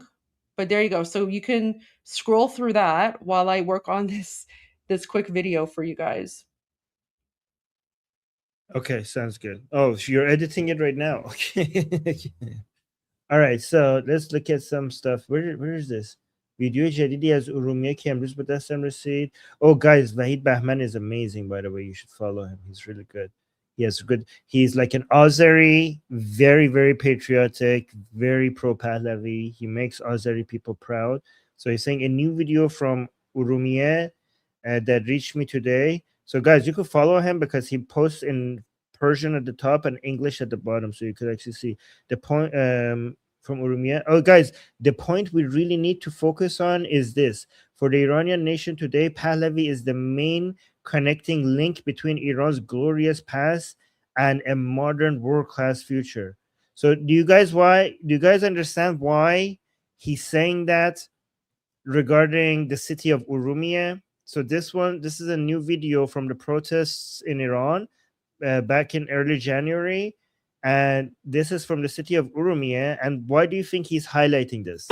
But there you go. So you can scroll through that while I work on this quick video for you guys. Okay, sounds good. Oh, so you're editing it right now. Okay. All right, so let's look at some stuff. Where is this? ویدیو جدیدی از ارومیه که امروز به دستم رسید. Oh, guys, Wahid Bahman is amazing, by the way. You should follow him. He's really good. He's like an Azeri, very, very patriotic, very pro-Pahlavi. He makes Azeri people proud. So he's saying a new video from Urumiyeh that reached me today. So guys, you could follow him because he posts in Persian at the top and English at the bottom, so you could actually see the point from Urumiyeh. Oh, guys, the point we really need to focus on is this. For the Iranian nation today, Pahlavi is the main connecting link between Iran's glorious past and a modern world-class future. So do you guys understand why he's saying that regarding the city of Urumiyeh? So this is a new video from the protests in Iran back in early January, and this is from the city of Urumiyeh. And why do you think he's highlighting this?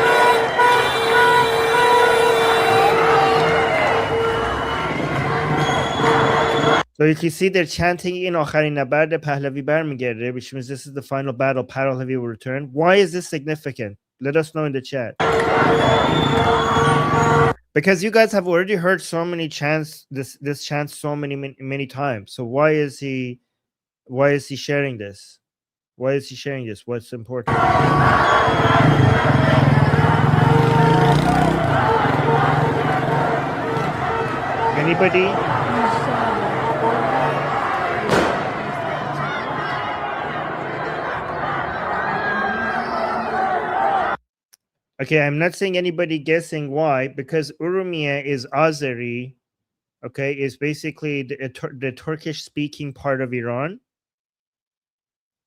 So you can see they're chanting in آخرین نبرد پهلوی برمیگرده, which means this is the final battle, Pahlavi will return. Why is this significant? Let us know in the chat. Because you guys have already heard so many chants, this chant so many times. So why is he sharing this? Why is he sharing this? What's important? Anybody? Okay, I'm not saying anybody guessing why, because Urumiyeh is Azeri, okay, is basically the Turkish-speaking part of Iran,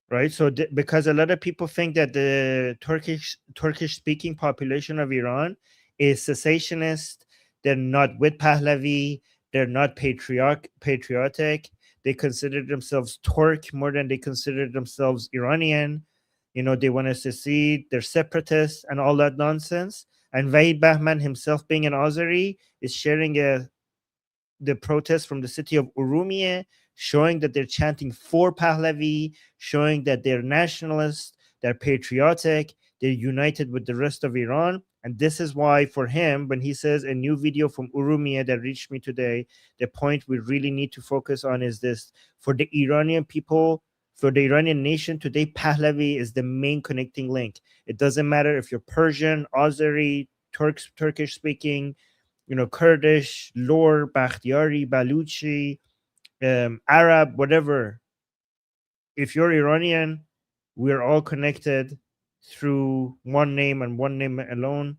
right? So because a lot of people think that the Turkish-speaking population of Iran is cessationist, they're not with Pahlavi, they're not patriotic, they consider themselves Turk more than they consider themselves Iranian. They want to secede, they're separatists and all that nonsense. And Wahid Bahman himself, being an Azeri, is sharing the protest from the city of Urumiyeh, showing that they're chanting for Pahlavi, showing that they're nationalists, they're patriotic, they're united with the rest of Iran. And this is why, for him, when he says a new video from Urumiyeh that reached me today, the point we really need to focus on is this. For the Iranian people, for the Iranian nation today, Pahlavi is the main connecting link. It doesn't matter if you're Persian, Azeri, Turkish speaking, Kurdish, Lor, Bakhtiari, Baluchi, Arab, whatever. If you're Iranian, we're all connected through one name and one name alone.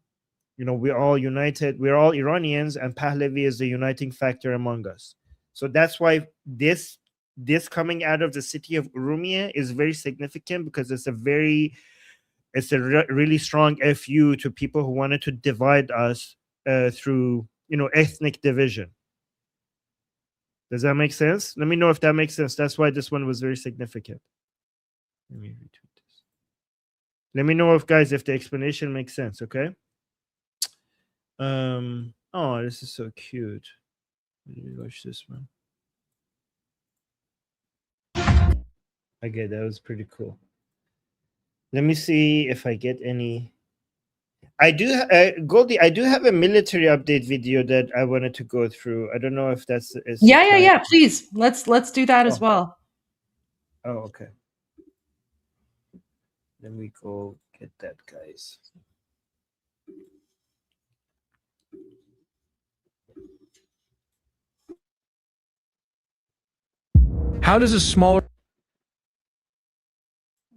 we're all united. We're all Iranians, and Pahlavi is the uniting factor among us. So that's why this coming out of the city of Urumia is very significant, because it's a really strong FU to people who wanted to divide us through ethnic division. Does that make sense? Let me know if that makes sense. That's why this one was very significant. Let me retweet this. Let me know if the explanation makes sense. Okay. Oh, this is so cute. Let me watch this one. Okay, that was pretty cool. Let me see if I get any. I do, Goldie. I do have a military update video that I wanted to go through. I don't know if that's. Yeah. Please, let's do that as well. Oh, okay. Let me go get that, guys. How does a smaller...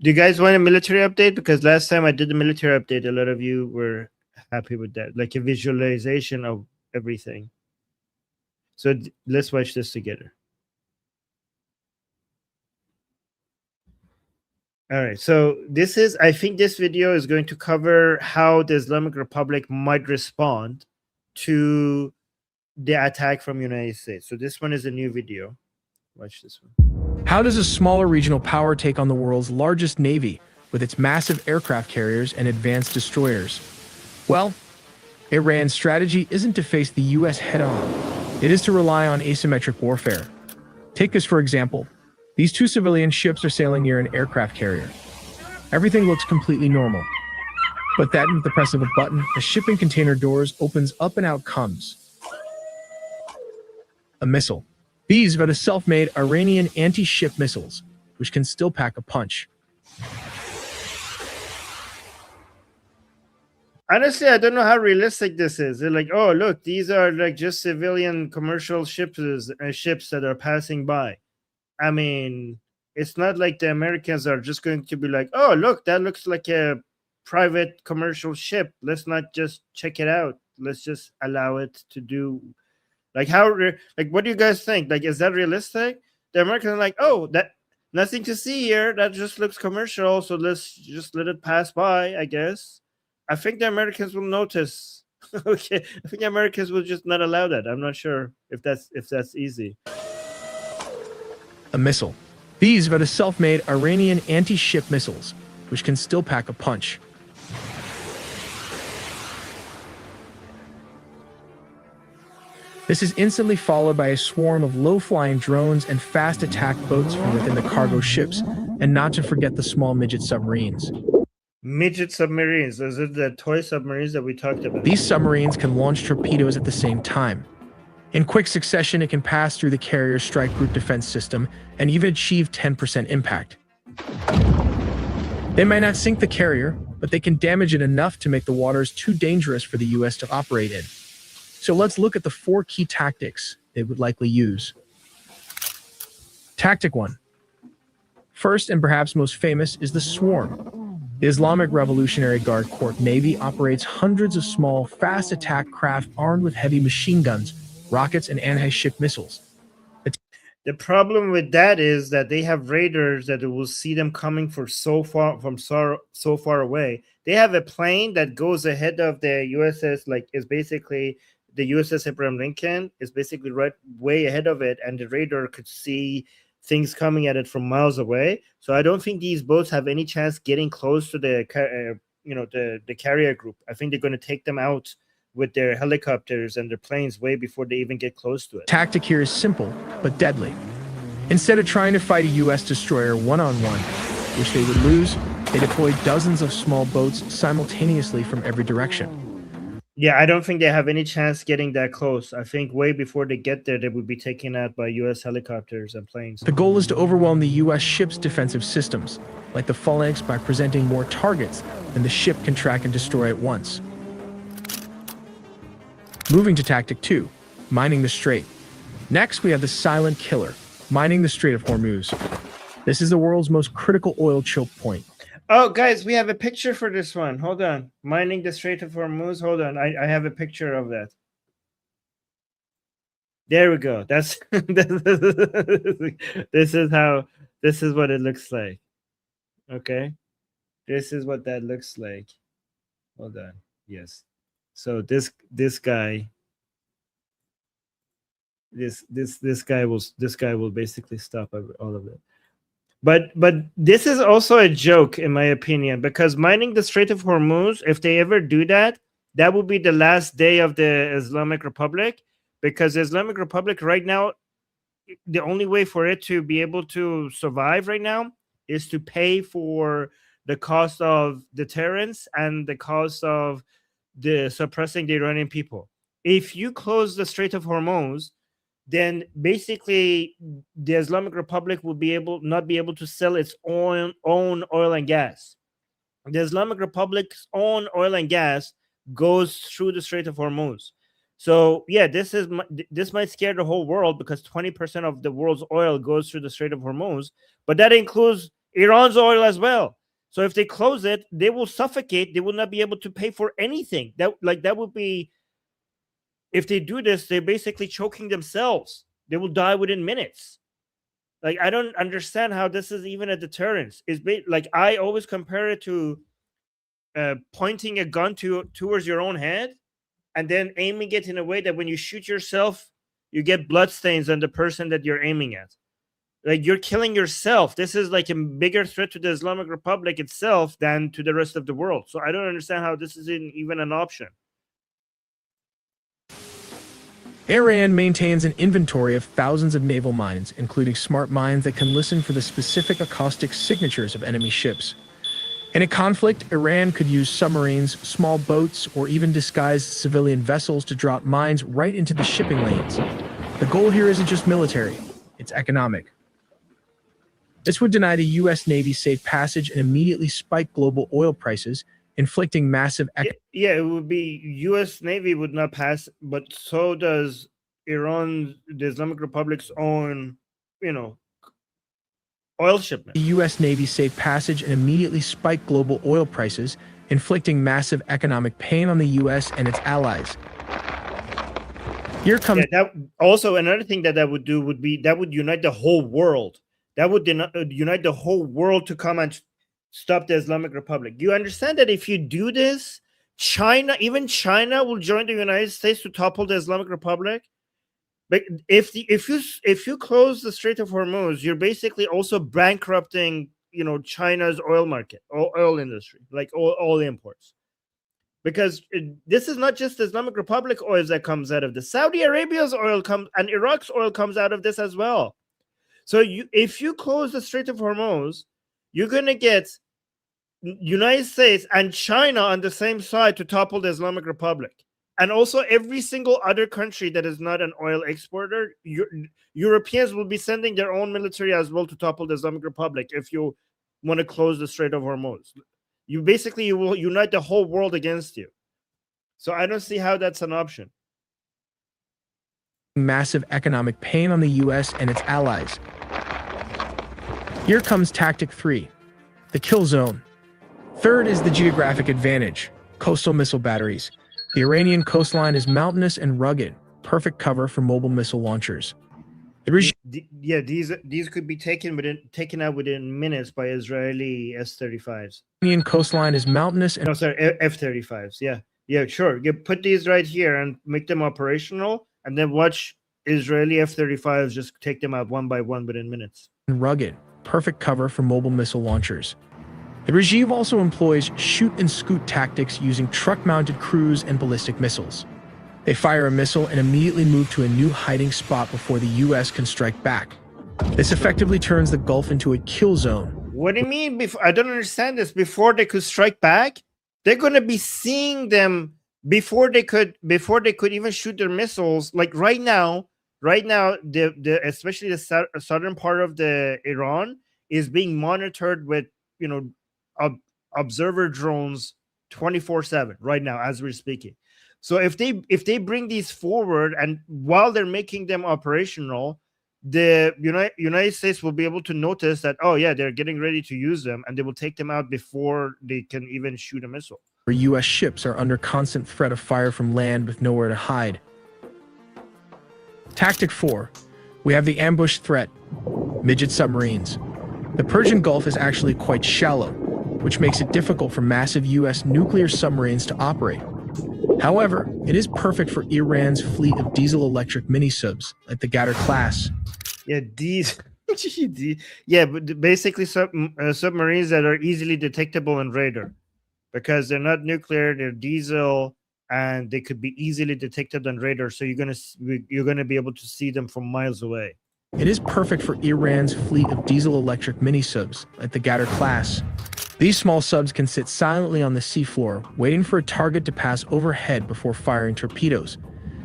Do you guys want a military update? Because last time I did the military update, a lot of you were happy with that, like a visualization of everything. So let's watch this together. All right, so I think this video is going to cover how the Islamic Republic might respond to the attack from United States. So this one is a new video. Watch this one. How does a smaller regional power take on the world's largest navy with its massive aircraft carriers and advanced destroyers? Well, Iran's strategy isn't to face the US head-on. It is to rely on asymmetric warfare. Take this for example. These two civilian ships are sailing near an aircraft carrier. Everything looks completely normal. But then, with the press of a button, the shipping container doors opens up and out comes a missile. These are the self-made Iranian anti-ship missiles, which can still pack a punch. Honestly, I don't know how realistic this is. They're like, oh, look, these are like just civilian commercial ships that are passing by. I mean, it's not like the Americans are just going to be like, oh, look, that looks like a private commercial ship. Let's not just check it out. Let's just allow it to do. Like, what do you guys think? Like, is that realistic? The Americans are like, oh, that nothing to see here. That just looks commercial. So let's just let it pass by, I guess. I think the Americans will notice. Okay, I think the Americans will just not allow that. I'm not sure if that's easy. A missile. These are the self-made Iranian anti-ship missiles, which can still pack a punch. This is instantly followed by a swarm of low-flying drones and fast attack boats from within the cargo ships, and not to forget the small midget submarines. Midget submarines, those are the toy submarines that we talked about. These submarines can launch torpedoes at the same time. In quick succession, it can pass through the carrier's strike group defense system and even achieve 10% impact. They might not sink the carrier, but they can damage it enough to make the waters too dangerous for the US to operate in. So let's look at the 4 key tactics they would likely use. Tactic 1. First and perhaps most famous is the swarm. The Islamic Revolutionary Guard Corps Navy operates hundreds of small, fast attack craft armed with heavy machine guns, rockets, and anti-ship missiles. The problem with that is that they have radars that will see them coming from so far away. They have a plane that goes ahead of the USS, is basically the USS Abraham Lincoln is basically right way ahead of it, and the radar could see things coming at it from miles away. So I don't think these boats have any chance getting close to the carrier group. I think they're going to take them out with their helicopters and their planes way before they even get close to it. Tactic here is simple, but deadly. Instead of trying to fight a US destroyer one-on-one, which they would lose, they deploy dozens of small boats simultaneously from every direction. Yeah, I don't think they have any chance getting that close. I think way before they get there, they would be taken out by US helicopters and planes. The goal is to overwhelm the US ship's defensive systems, like the phalanx, by presenting more targets than the ship can track and destroy at once. Moving to Tactic 2, mining the Strait. Next, we have the silent killer, mining the Strait of Hormuz. This is the world's most critical oil choke point. Oh, guys, we have a picture for this one. Hold on. Mining the Strait of Hormuz. Hold on. I have a picture of that. There we go. That's this is what it looks like. Okay. This is what that looks like. Hold on. Yes. So this guy this guy will basically stop all of it. But this is also a joke, in my opinion, because mining the Strait of Hormuz, if they ever do that, that will be the last day of the Islamic Republic, because the Islamic Republic right now, the only way for it to be able to survive right now is to pay for the cost of deterrence and the cost of the suppressing the Iranian people. If you close the Strait of Hormuz, then basically the Islamic Republic will not be able to sell its own oil and gas. The Islamic Republic's own oil and gas goes through the Strait of Hormuz. So yeah, this might scare the whole world, because 20% of the world's oil goes through the Strait of Hormuz, but that includes Iran's oil as well. So if they close it, they will suffocate. They will not be able to pay for anything. That would be, if they do this, they're basically choking themselves. They will die within minutes. Like, I don't understand how this is even a deterrence. Like, I always compare it to pointing a gun towards your own head and then aiming it in a way that when you shoot yourself, you get bloodstains on the person that you're aiming at. Like, you're killing yourself. This is like a bigger threat to the Islamic Republic itself than to the rest of the world. So I don't understand how this is even an option. Iran maintains an inventory of thousands of naval mines, including smart mines that can listen for the specific acoustic signatures of enemy ships. In a conflict, Iran could use submarines, small boats, or even disguised civilian vessels to drop mines right into the shipping lanes. The goal here isn't just military, it's economic. This would deny the U.S. Navy safe passage and immediately spike global oil prices, inflicting massive... Yeah, it would be U.S. Navy would not pass, but so does Iran, the Islamic Republic's own, oil shipment. The U.S. Navy safe passage and immediately spike global oil prices, inflicting massive economic pain on the U.S. and its allies. Here comes... Yeah, also, another thing that would do would be that would unite the whole world. That would unite the whole world to come and stop the Islamic Republic. Do you understand that if you do this, even China will join the United States to topple the Islamic Republic? But if you close the Strait of Hormuz, you're basically also bankrupting, China's oil market, oil industry, like all imports. Because this is not just the Islamic Republic oil that comes out of this. Saudi Arabia's oil comes, and Iraq's oil comes out of this as well. So if you close the Strait of Hormuz, you're going to get United States and China on the same side to topple the Islamic Republic. And also every single other country that is not an oil exporter, Europeans will be sending their own military as well to topple the Islamic Republic if you want to close the Strait of Hormuz. You will unite the whole world against you. So I don't see how that's an option. Massive economic pain on the U.S. and its allies. Here comes Tactic 3, the kill zone. Third is the geographic advantage, coastal missile batteries. The Iranian coastline is mountainous and rugged, perfect cover for mobile missile launchers. These could be taken out within minutes by Israeli S-35s. The Iranian coastline is mountainous and... No, sorry, F-35s, yeah, sure. You put these right here and make them operational, and then watch Israeli F-35s just take them out one by one within minutes. Rugged, perfect cover for mobile missile launchers. The regime also employs shoot-and-scoot tactics using truck-mounted cruise and ballistic missiles. They fire a missile and immediately move to a new hiding spot before the U.S. can strike back. This effectively turns the Gulf into a kill zone. What do you mean? I don't understand this. Before they could strike back, they're going to be seeing them before they could even shoot their missiles. Like right now, especially the southern part of the Iran is being monitored with observer drones 24/7 right now as we're speaking. So if they bring these forward, and while they're making them operational, the United States will be able to notice that, oh yeah, they're getting ready to use them, and they will take them out before they can even shoot a missile. Where U.S. ships are under constant threat of fire from land with nowhere to hide. Tactic 4. We have the ambush threat, midget submarines. The Persian Gulf is actually quite shallow, which makes it difficult for massive U.S. nuclear submarines to operate. However, it is perfect for Iran's fleet of diesel-electric mini-subs, like the Ghadar class. Yeah, yeah, but basically submarines that are easily detectable on radar, because they're not nuclear, they're diesel, and they could be easily detected on radar. So you're gonna be able to see them from miles away. It is perfect for Iran's fleet of diesel-electric mini-subs, like the Ghadar class. These small subs can sit silently on the seafloor, waiting for a target to pass overhead before firing torpedoes.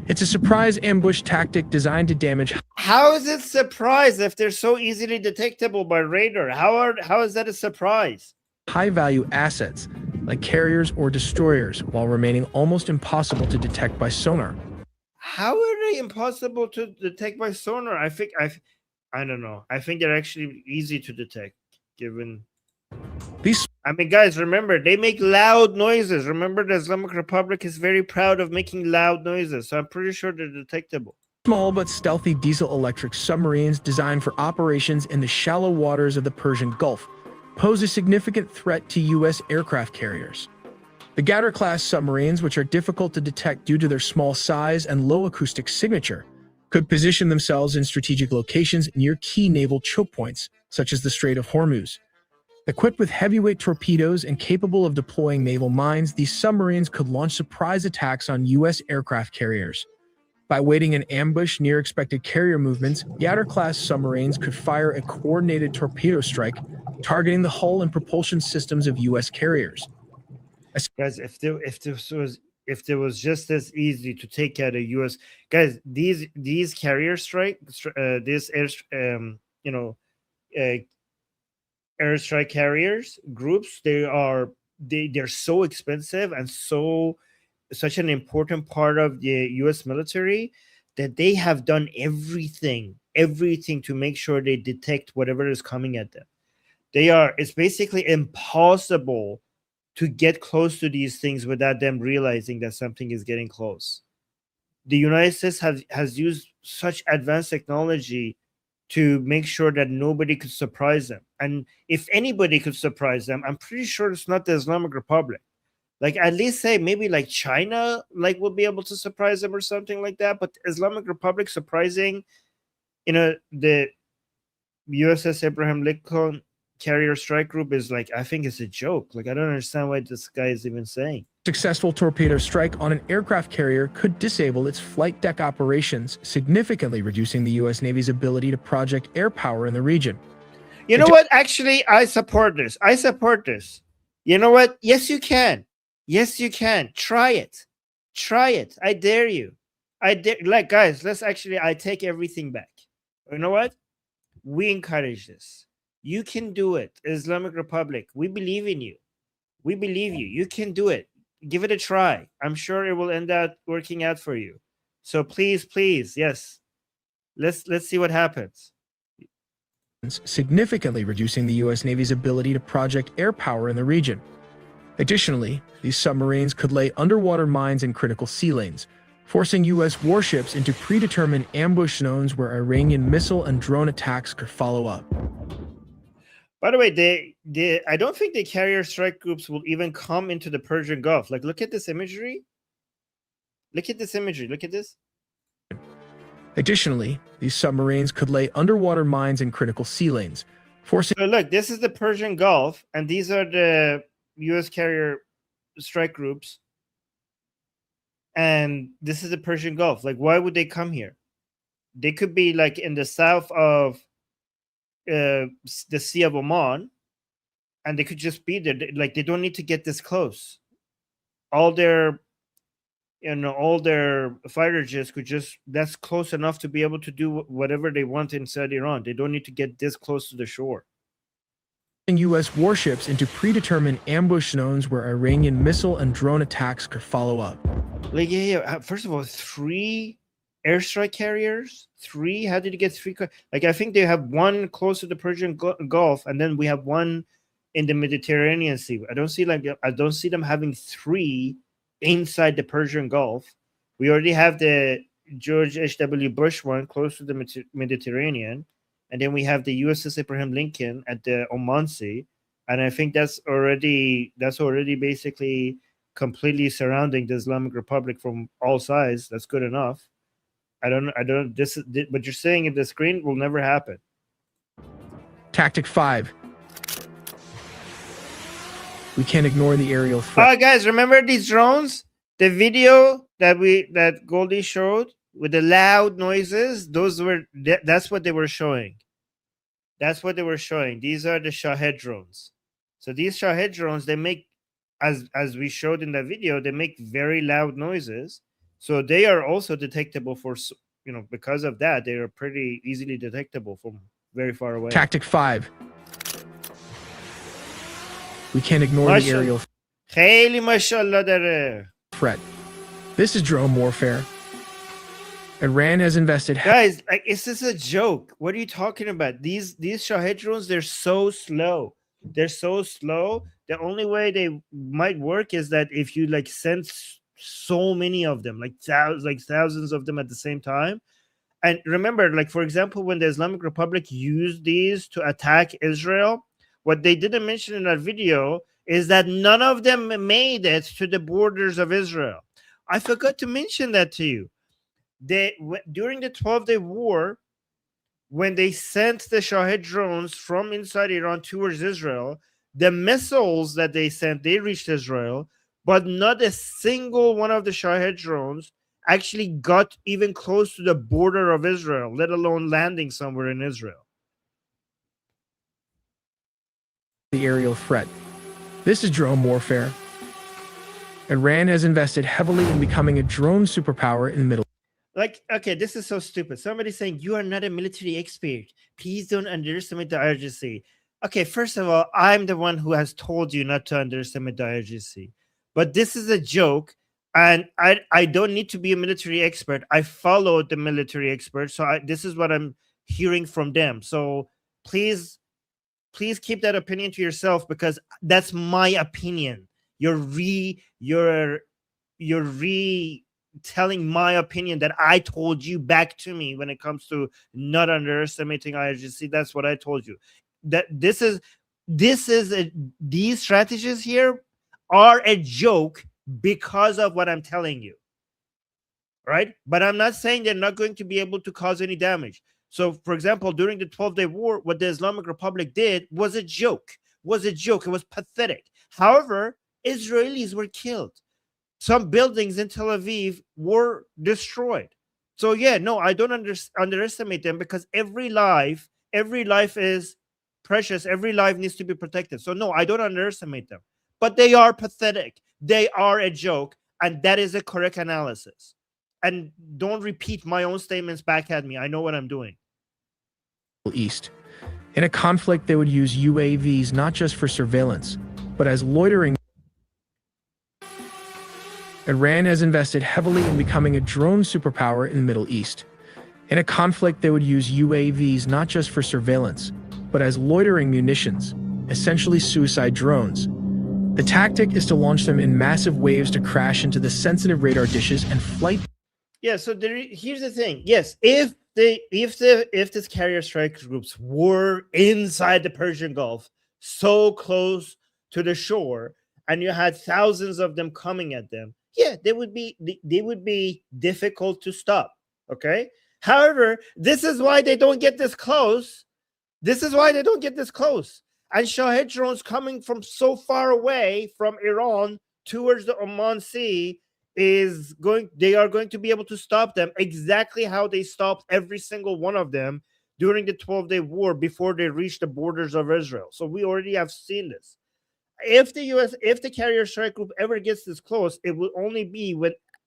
It's a surprise ambush tactic designed to damage. How is it surprise if they're so easily detectable by radar? How is that a surprise? High-value assets, like carriers or destroyers, while remaining almost impossible to detect by sonar. How are they impossible to detect by sonar? I don't know. I think they're actually easy to detect, given... I mean, guys, remember, they make loud noises. Remember, the Islamic Republic is very proud of making loud noises, so I'm pretty sure they're detectable. Small but stealthy diesel-electric submarines designed for operations in the shallow waters of the Persian Gulf pose a significant threat to U.S. aircraft carriers. The Ghadar-class submarines, which are difficult to detect due to their small size and low acoustic signature, could position themselves in strategic locations near key naval choke points, such as the Strait of Hormuz. Equipped with heavyweight torpedoes and capable of deploying naval mines, these submarines could launch surprise attacks on U.S. aircraft carriers. By waiting in ambush near expected carrier movements, Ghadar-class submarines could fire a coordinated torpedo strike, targeting the hull and propulsion systems of U.S. carriers. Guys, if there was just as easy to take out a U.S. guys, these carrier strike, this airstrike carriers groups, they're so expensive and such an important part of the U.S. military that they have done everything to make sure they detect whatever is coming at them. It's basically impossible to get close to these things without them realizing that something is getting close. The United States has used such advanced technology to make sure that nobody could surprise them. And if anybody could surprise them, I'm pretty sure it's not the Islamic Republic. Like, at least say maybe like China, like, will be able to surprise them or something like that. But Islamic Republic surprising, the USS Abraham Lincoln carrier strike group is like, I think it's a joke. Like, I don't understand what this guy is even saying. Successful torpedo strike on an aircraft carrier could disable its flight deck operations, significantly reducing the U.S. Navy's ability to project air power in the region. You know what? Actually, I support this. You know what? Yes, you can. Try it. I dare you. Guys, I take everything back. You know what? We encourage this. You can do it. Islamic Republic, we believe in you. We believe you. You can do it. Give it a try. I'm sure it will end up working out for you. So please, yes. Let's see what happens. Significantly reducing the U.S. Navy's ability to project air power in the region. Additionally, these submarines could lay underwater mines in critical sea lanes, forcing U.S. warships into predetermined ambush zones where Iranian missile and drone attacks could follow up. By the way, I don't think the carrier strike groups will even come into the Persian Gulf. Like, look at this imagery. Look at this. Additionally, these submarines could lay underwater mines in critical sea lanes, forcing... So look, this is the Persian Gulf, and these are the U.S. carrier strike groups. And this is the Persian Gulf. Like, why would they come here? They could be, like, in the south of the Sea of Oman, and they could just be there. Like, they don't need to get this close. All their fighter jets that's close enough to be able to do whatever they want inside Iran. They don't need to get this close to the shore. U.S. warships into predetermined ambush zones where Iranian missile and drone attacks could follow up. Like, yeah. First of all, three airstrike carriers? 3? How did you get 3? Like, I think they have one close to the Persian Gulf, and then we have one in the Mediterranean Sea. I don't see them having 3 inside the Persian Gulf. We already have the George H.W. Bush one close to the Mediterranean, and then we have the USS Abraham Lincoln at the Oman Sea, and I think that's already basically completely surrounding the Islamic Republic from all sides. That's good enough. I don't. What you're saying in the screen will never happen. Tactic 5. We can't ignore the aerial threat. Oh, guys, remember these drones? The video that Goldie showed with the loud noises, that's what they were showing. That's what they were showing. These are the Shahed drones. So these Shahed drones, they make, as we showed in that video, they make very loud noises. So they are also detectable for, because of that, they are pretty easily detectable from very far away. Tactic 5. We can't ignore the aerial threat. This is drone warfare. Iran has invested. Guys, like, is this a joke? What are you talking about? These Shahed drones, they're so slow. They're so slow. The only way they might work is that if you like send so many of them, like thousands of them at the same time. And remember, like, for example, when the Islamic Republic used these to attack Israel, what they didn't mention in that video is that none of them made it to the borders of Israel. I forgot to mention that to you. During the 12-day war, when they sent the Shahed drones from inside Iran towards Israel, the missiles that they sent, they reached Israel, but not a single one of the Shahed drones actually got even close to the border of Israel, let alone landing somewhere in Israel. The aerial threat. This is drone warfare. Iran has invested heavily in becoming a drone superpower in the Middle East. Like, okay, this is so stupid. Somebody's saying, you are not a military expert. Please don't underestimate the IRGC. Okay, first of all, I'm the one who has told you not to underestimate the IRGC. But this is a joke, and I don't need to be a military expert. I followed the military experts, so this is what I'm hearing from them. So please keep that opinion to yourself, because that's my opinion. You're telling my opinion that I told you back to me when it comes to not underestimating IRGC. That's what I told you. That these strategies here are a joke because of what I'm telling you. Right? But I'm not saying they're not going to be able to cause any damage. So, for example, during the 12-day war, what the Islamic Republic did was a joke. It was pathetic. However, Israelis were killed. Some buildings in Tel Aviv were destroyed. So, yeah, no, I don't underestimate them, because every life is precious. Every life needs to be protected. So, no, I don't underestimate them. But they are pathetic. They are a joke, and that is a correct analysis. And don't repeat my own statements back at me. I know what I'm doing. East. In a conflict, they would use UAVs not just for surveillance, but as loitering. Iran has invested heavily in becoming a drone superpower in the Middle East. In a conflict, they would use UAVs not just for surveillance, but as loitering munitions, essentially suicide drones. The tactic is to launch them in massive waves to crash into the sensitive radar dishes and flight. Yeah, so here's the thing. Yes, if these carrier strike groups were inside the Persian Gulf, so close to the shore, and you had thousands of them coming at them, yeah, they would be difficult to stop. Okay. However, this is why they don't get this close. And Shahed drones coming from so far away from Iran towards the Oman Sea they are going to be able to stop them exactly how they stopped every single one of them during the 12-day war before they reached the borders of Israel. So we already have seen this. If the carrier strike group ever gets this close, it will only be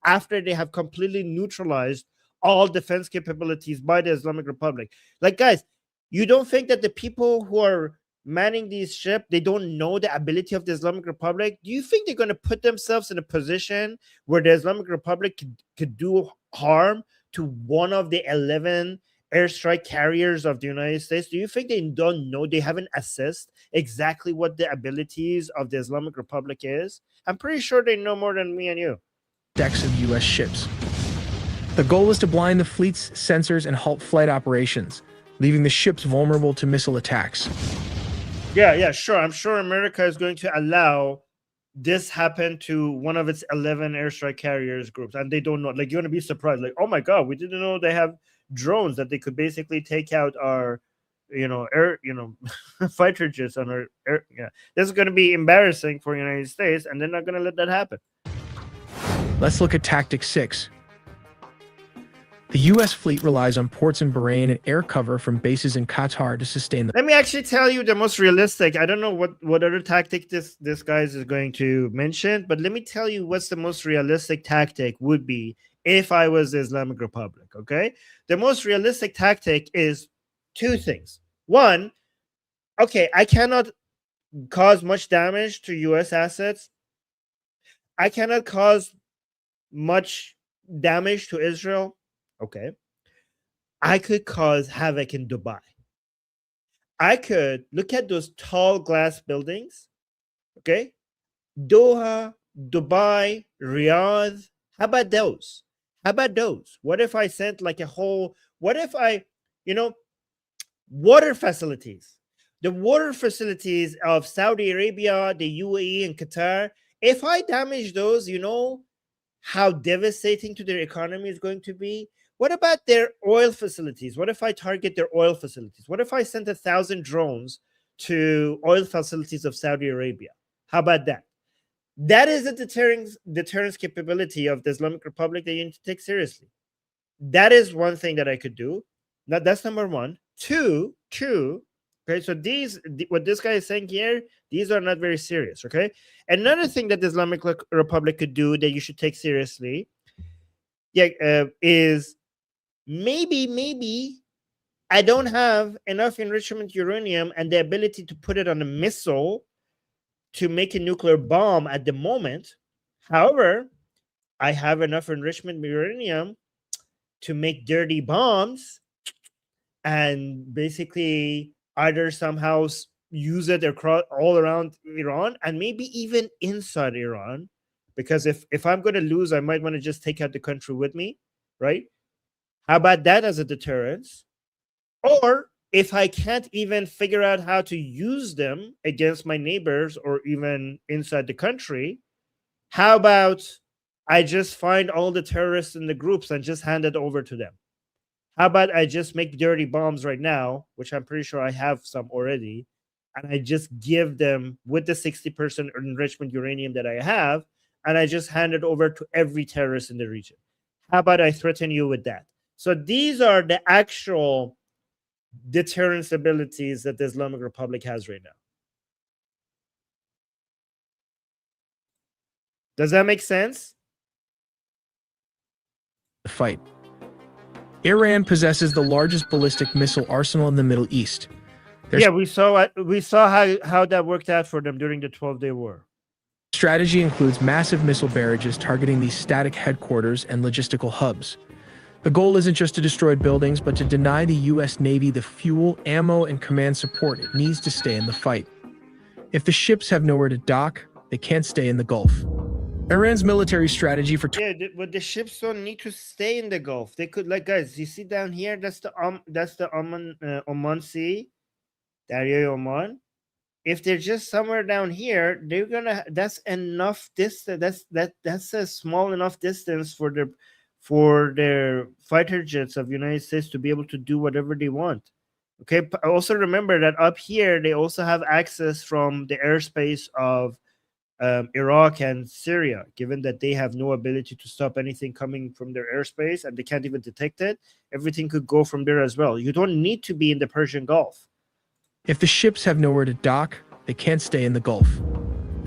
after they have completely neutralized all defense capabilities by the Islamic Republic. Like, guys, you don't think that the people who are manning these ships, they don't know the ability of the Islamic Republic? Do you think they're going to put themselves in a position where the Islamic Republic could do harm to one of the 11 airstrike carriers of the United States? Do you think they don't know? They haven't assessed exactly what the abilities of the Islamic Republic is? I'm pretty sure they know more than me and you. Decks of U.S. ships. The goal is to blind the fleet's sensors and halt flight operations, leaving the ships vulnerable to missile attacks. Yeah, sure. I'm sure America is going to allow this happen to one of its 11 airstrike carriers groups, and they don't know. Like, you're going to be surprised. Like, oh my God, we didn't know they have drones that they could basically take out our, fighter jets on our air. Yeah, this is going to be embarrassing for the United States, and they're not going to let that happen. Let's look at Tactic 6. The U.S. fleet relies on ports in Bahrain and air cover from bases in Qatar to sustain the... Let me actually tell you the most realistic. I don't know what other tactic this guy is going to mention, but let me tell you what's the most realistic tactic would be if I was the Islamic Republic, okay? The most realistic tactic is two things. One, okay, I cannot cause much damage to U.S. assets. I cannot cause much damage to Israel. Okay, I could cause havoc in Dubai. I could look at those tall glass buildings. Okay, Doha, Dubai, Riyadh. How about those? What if I sent like a whole, what if I, water facilities, the water facilities of Saudi Arabia, the UAE, and Qatar, if I damage those, how devastating to their economy is going to be. What about their oil facilities? What if I target their oil facilities? What if I sent 1,000 drones to oil facilities of Saudi Arabia? How about that? That is a deterrence capability of the Islamic Republic that you need to take seriously. That is one thing that I could do. That's number one. Two, okay, so what this guy is saying here, these are not very serious, okay? Another thing that the Islamic Republic could do that you should take seriously, is maybe I don't have enough enrichment uranium and the ability to put it on a missile to make a nuclear bomb at the moment. However, I have enough enrichment uranium to make dirty bombs and basically either somehow use it across all around Iran and maybe even inside Iran. Because if I'm going to lose, I might want to just take out the country with me, right? How about that as a deterrence? Or if I can't even figure out how to use them against my neighbors or even inside the country, how about I just find all the terrorists in the groups and just hand it over to them? How about I just make dirty bombs right now, which I'm pretty sure I have some already, and I just give them with the 60% enrichment uranium that I have, and I just hand it over to every terrorist in the region. How about I threaten you with that? So these are the actual deterrence abilities that the Islamic Republic has right now. Does that make sense? The fight. Iran possesses the largest ballistic missile arsenal in the Middle East. We saw how that worked out for them during the 12-day war. Strategy includes massive missile barrages targeting these static headquarters and logistical hubs. The goal isn't just to destroy buildings, but to deny the U.S. Navy the fuel, ammo, and command support it needs to stay in the fight. If the ships have nowhere to dock, they can't stay in the Gulf. Iran's military strategy for... but the ships don't need to stay in the Gulf. They could, like, guys, you see down here, that's the Oman Sea, Darya Oman. If they're just somewhere down here, they're gonna. That's enough distance. That's a small enough distance for their fighter jets of United States to be able to do whatever they want. Okay. Also remember that up here they also have access from the airspace of Iraq and Syria. Given that they have no ability to stop anything coming from their airspace and they can't even detect it, everything could go from there as well. You don't need to be in the Persian Gulf. If the ships have nowhere to dock, they can't stay in the Gulf.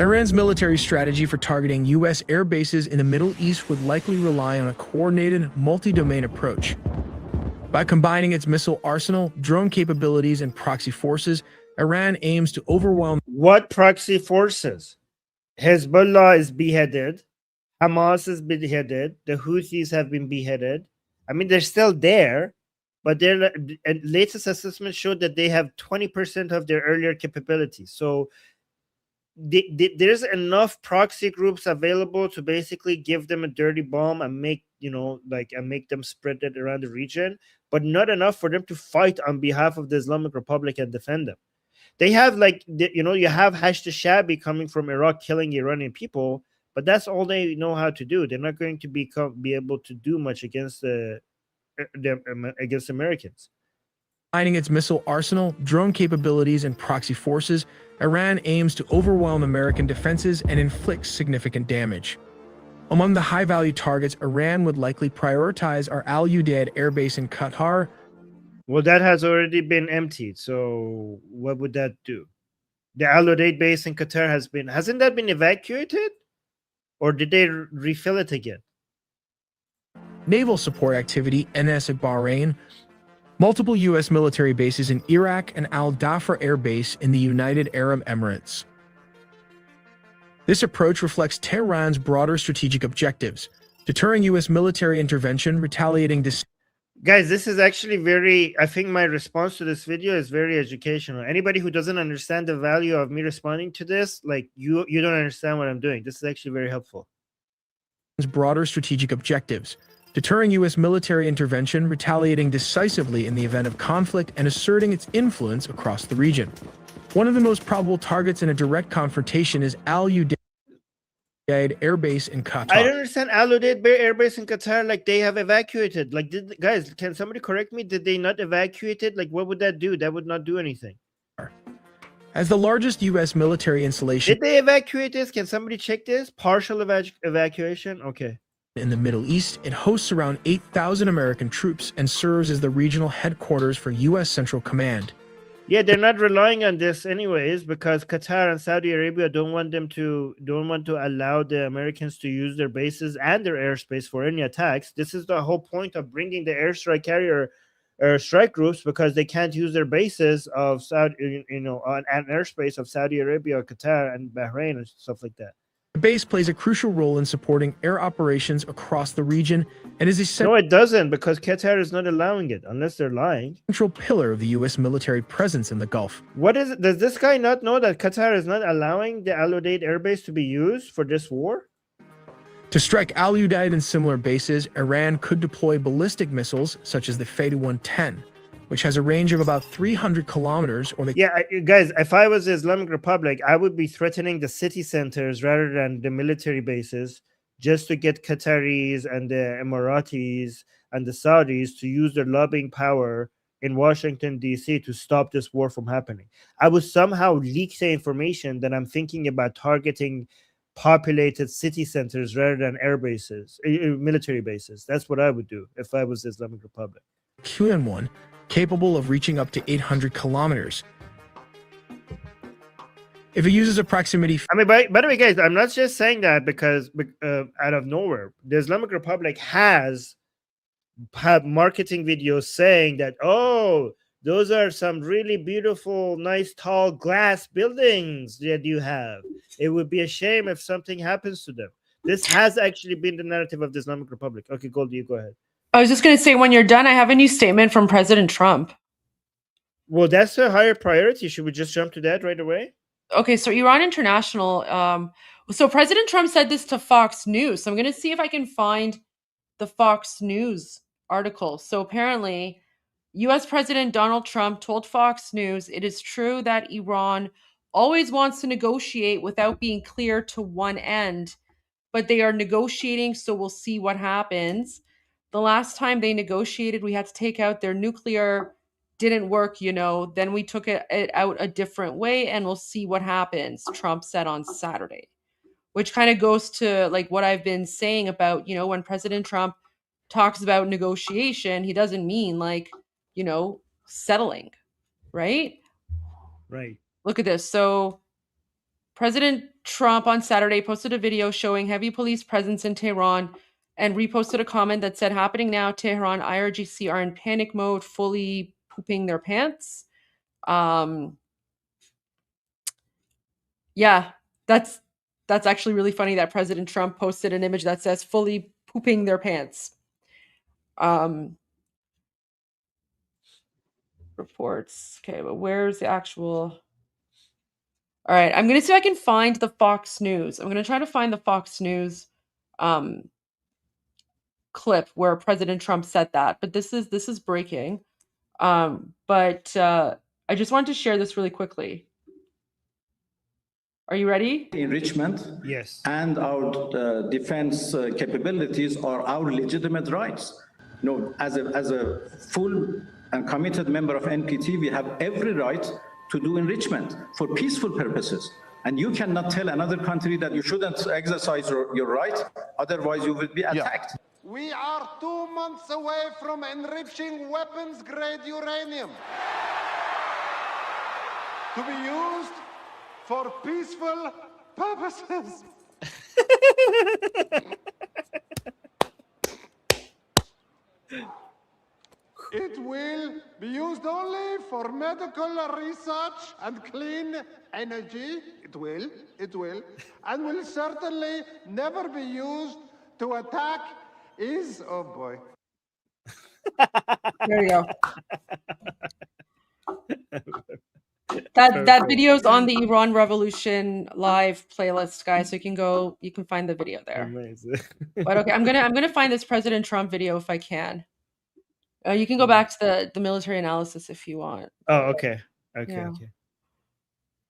Iran's military strategy for targeting U.S. air bases in the Middle East would likely rely on a coordinated, multi-domain approach. By combining its missile arsenal, drone capabilities, and proxy forces, Iran aims to overwhelm... What proxy forces? Hezbollah is beheaded. Hamas is beheaded. The Houthis have been beheaded. I mean, they're still there, but their latest assessment showed that they have 20% of their earlier capabilities. So there's enough proxy groups available to basically give them a dirty bomb and make make them spread it around the region, but not enough for them to fight on behalf of the Islamic Republic and defend them. They have you have Ex-Shia coming from Iraq killing Iranian people, but that's all they know how to do. They're not going to be able to do much against against Americans. Combining its missile arsenal, drone capabilities, and proxy forces, Iran aims to overwhelm American defenses and inflict significant damage. Among the high-value targets, Iran would likely prioritize our Al Udeid air base in Qatar. Well, that has already been emptied, so what would that do? The Al Udeid base in Qatar hasn't that been evacuated? Or did they refill it again? Naval support activity, NS at Bahrain, multiple U.S. military bases in Iraq, and Al Dhafra Air Base in the United Arab Emirates. This approach reflects Tehran's broader strategic objectives, deterring U.S. military intervention, retaliating. Guys, this is actually I think my response to this video is very educational. Anybody who doesn't understand the value of me responding to this, like you don't understand what I'm doing. This is actually very helpful. Broader strategic objectives, deterring U.S. military intervention, retaliating decisively in the event of conflict, and asserting its influence across the region. One of the most probable targets in a direct confrontation is Al Udeid Air Base in Qatar. I don't understand Al Udeid Air Base in Qatar. Like, they have evacuated. Like, guys, can somebody correct me? Did they not evacuate it? Like, what would that do? That would not do anything. As the largest U.S. military installation... Did they evacuate this? Can somebody check this? Partial evacuation? Okay. In the Middle East, it hosts around 8,000 American troops and serves as the regional headquarters for U.S. Central Command. Yeah, they're not relying on this anyways, because Qatar and Saudi Arabia don't want to allow the Americans to use their bases and their airspace for any attacks. This is the whole point of bringing the airstrike carrier strike groups, because they can't use their bases of Saudi, on airspace of Saudi Arabia, Qatar, and Bahrain and stuff like that. The base plays a crucial role in supporting air operations across the region and is a No, it doesn't, because Qatar is not allowing it, unless they're lying. Central pillar of the U.S. military presence in the Gulf. What is it? Does this guy not know that Qatar is not allowing the Al Udeid air base to be used for this war? To strike Al Udeid and similar bases, Iran could deploy ballistic missiles such as the Fadi-110, which has a range of about 300 kilometers. Guys, if I was the Islamic Republic, I would be threatening the city centers rather than the military bases, just to get Qataris and the Emiratis and the Saudis to use their lobbying power in Washington, D.C. to stop this war from happening. I would somehow leak the information that I'm thinking about targeting populated city centers rather than air bases, military bases. That's what I would do if I was the Islamic Republic. QN1, capable of reaching up to 800 kilometers. If it uses a proximity... I mean, by the way, guys, I'm not just saying that because out of nowhere. The Islamic Republic has marketing videos saying that, oh, those are some really beautiful, nice, tall glass buildings that you have. It would be a shame if something happens to them. This has actually been the narrative of the Islamic Republic. Okay, Goldie, you go ahead. I was just going to say, when you're done, I have a new statement from President Trump. Well, that's a higher priority. Should we just jump to that right away? Okay, so Iran International. So President Trump said this to Fox News. So I'm going to see if I can find the Fox News article. So apparently, U.S. President Donald Trump told Fox News, it is true that Iran always wants to negotiate without being clear to one end, but they are negotiating, so we'll see what happens. The last time they negotiated, we had to take out their nuclear, didn't work, then we took it out a different way, and we'll see what happens, Trump said on Saturday, which kind of goes to like what I've been saying about, when President Trump talks about negotiation, he doesn't mean like, settling, right? Right. Look at this. So President Trump on Saturday posted a video showing heavy police presence in Tehran and reposted a comment that said, happening now, Tehran, IRGC are in panic mode, fully pooping their pants. Yeah, that's actually really funny that President Trump posted an image that says fully pooping their pants. Reports. Okay, but where's the actual? All right, I'm gonna see if I can find the Fox News. I'm gonna try to find the Fox News clip where President Trump said that. But this is breaking. But I just wanted to share this really quickly. Are you ready? Enrichment, yes, and our defense capabilities are our legitimate rights. As a full and committed member of NPT, we have every right to do enrichment for peaceful purposes. And you cannot tell another country that you shouldn't exercise your right, otherwise you will be attacked. We are 2 months away from enriching weapons-grade uranium to be used for peaceful purposes. It will be used only for medical research and clean energy. It will, and will certainly never be used to attack oh boy. There you go. That video's on the Iran Revolution live playlist, guys. So you can find the video there. Amazing. But okay, I'm gonna find this President Trump video if I can. You can go back to the military analysis if you want. Oh, okay. Yeah. Okay.